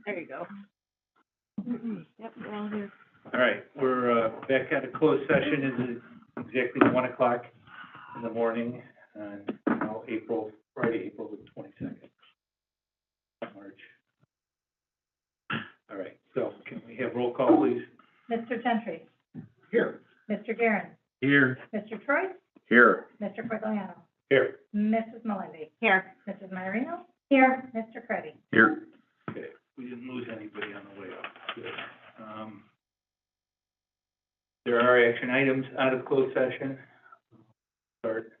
There you go. Yep, we're all here. All right, we're, back at a closed session. It's exactly 1 o'clock in the morning on, Friday, April the 22nd. March. All right, so can we have roll call, please? Mr. Gentry? Here. Mr. Guerin? Here. Mr. Troy? Here. Mr. Quagliano? Here. Mrs. Melendi? Here. Mrs. Marino? Here. Mr. Creddy? Here. Okay, we didn't lose anybody on the way up. Good. There are action items out of closed session. Start.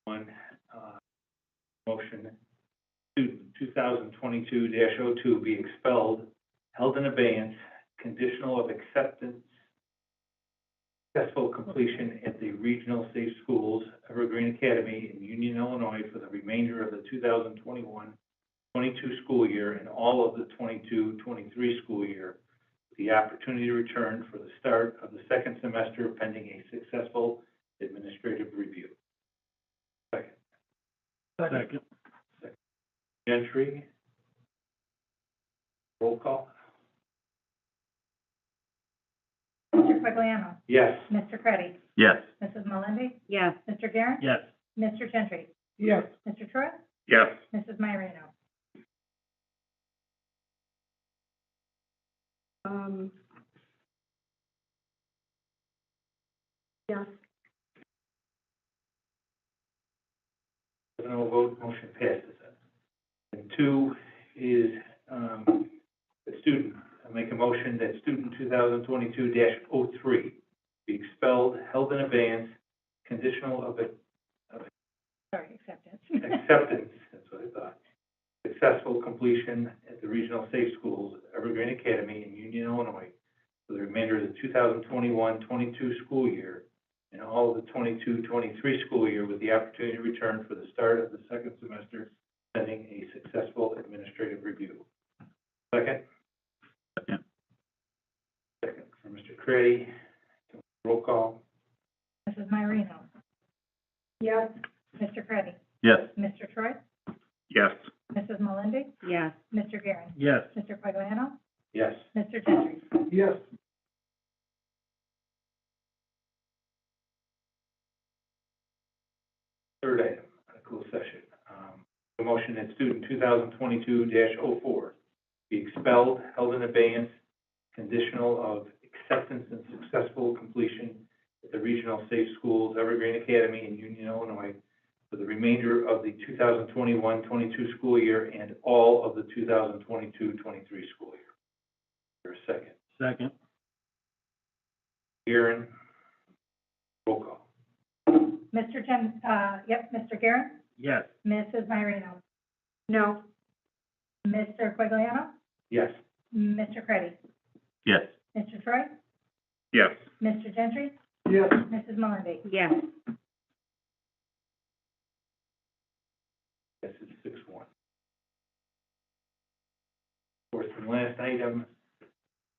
One, motion, student 2022-02 be expelled, held in abeyance, conditional of acceptance, successful completion at the regional safe schools, Evergreen Academy in Union, Illinois, for the remainder of the 2021-22 school year and all of the 22-23 school year, with the opportunity to return for the start of the second semester pending a successful administrative review. Second. Second. Gentry. Roll call. Mr. Quagliano? Yes. Mr. Creddy? Yes. Mrs. Melendi? Yes. Mr. Guerin? Yes. Mr. Gentry? Yes. Mr. Troy? Yes. Mrs. Marino? Yes. 7-0 vote, motion passes. And two is, the student, I make a motion that student 2022-03 be expelled, held in abeyance, conditional of Acceptance. acceptance, that's what I thought. Successful completion at the regional safe schools, Evergreen Academy in Union, Illinois, for the remainder of the 2021-22 school year and all of the 22-23 school year, with the opportunity to return for the start of the second semester pending a successful administrative review. Second? Second. Second for Mr. Craddy. Roll call. Mrs. Marino? Yes. Mr. Creddy? Yes. Mr. Troy? Yes. Mrs. Melendi? Yes. Mr. Guerin? Yes. Mr. Quagliano? Yes. Mr. Gentry? Yes. Third item, closed session. A motion that student 2022-04 be expelled, held in abeyance, conditional of acceptance and successful completion at the regional safe schools, Evergreen Academy in Union, Illinois, for the remainder of the 2021-22 school year and all of the 2022-23 school year. Is there a second? Second. Guerin. Roll call. Mr. Mr. Guerin? Yes. Mrs. Marino? No. Mr. Quagliano? Yes. Mr. Creddy? Yes. Mr. Troy? Yes. Mr. Gentry? Yes. Mrs. Melendi? Yes. Yes, it's 6-1. Fourth and last item,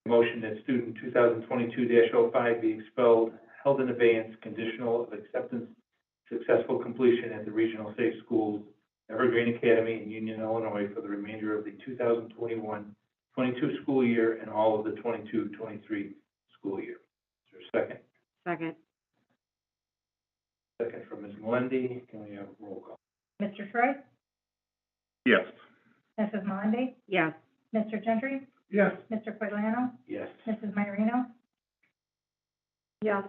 motion that student 2022-05 be expelled, held in abeyance, conditional of acceptance, successful completion at the regional safe schools, Evergreen Academy in Union, Illinois, for the remainder of the 2021-22 school year and all of the 22-23 school year. Is there a second? Second. Second from Ms. Melendi. Can we have a roll call? Mr. Troy? Yes. Mrs. Melendi? Yes. Mr. Gentry? Yes. Mr. Quagliano? Yes. Mrs. Marino? Yes.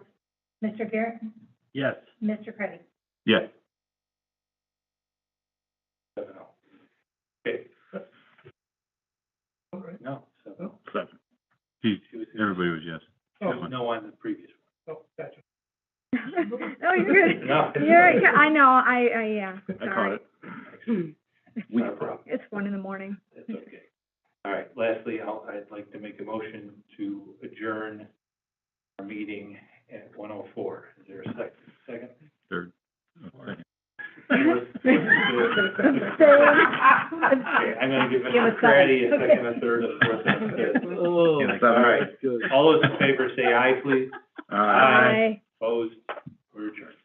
Mr. Guerin? Yes. Mr. Creddy? Yes. 7-0. Okay. All right. No, 7-0. Seven. Everybody was yes. No on the previous Oh, gotcha. No, you're good. one. No. You're right. I know, yeah. I caught it. Not a problem. It's 1 in the morning. That's okay. All right, lastly, I'd like to make a motion to adjourn our meeting at 1:04. Is there a second? Third. Second. Okay, I'm gonna give Mr. Craddy a second, a third, a fourth, and a fifth. Oh. All right, all those in favor say aye, please. Bye. Opposed, we're adjourned.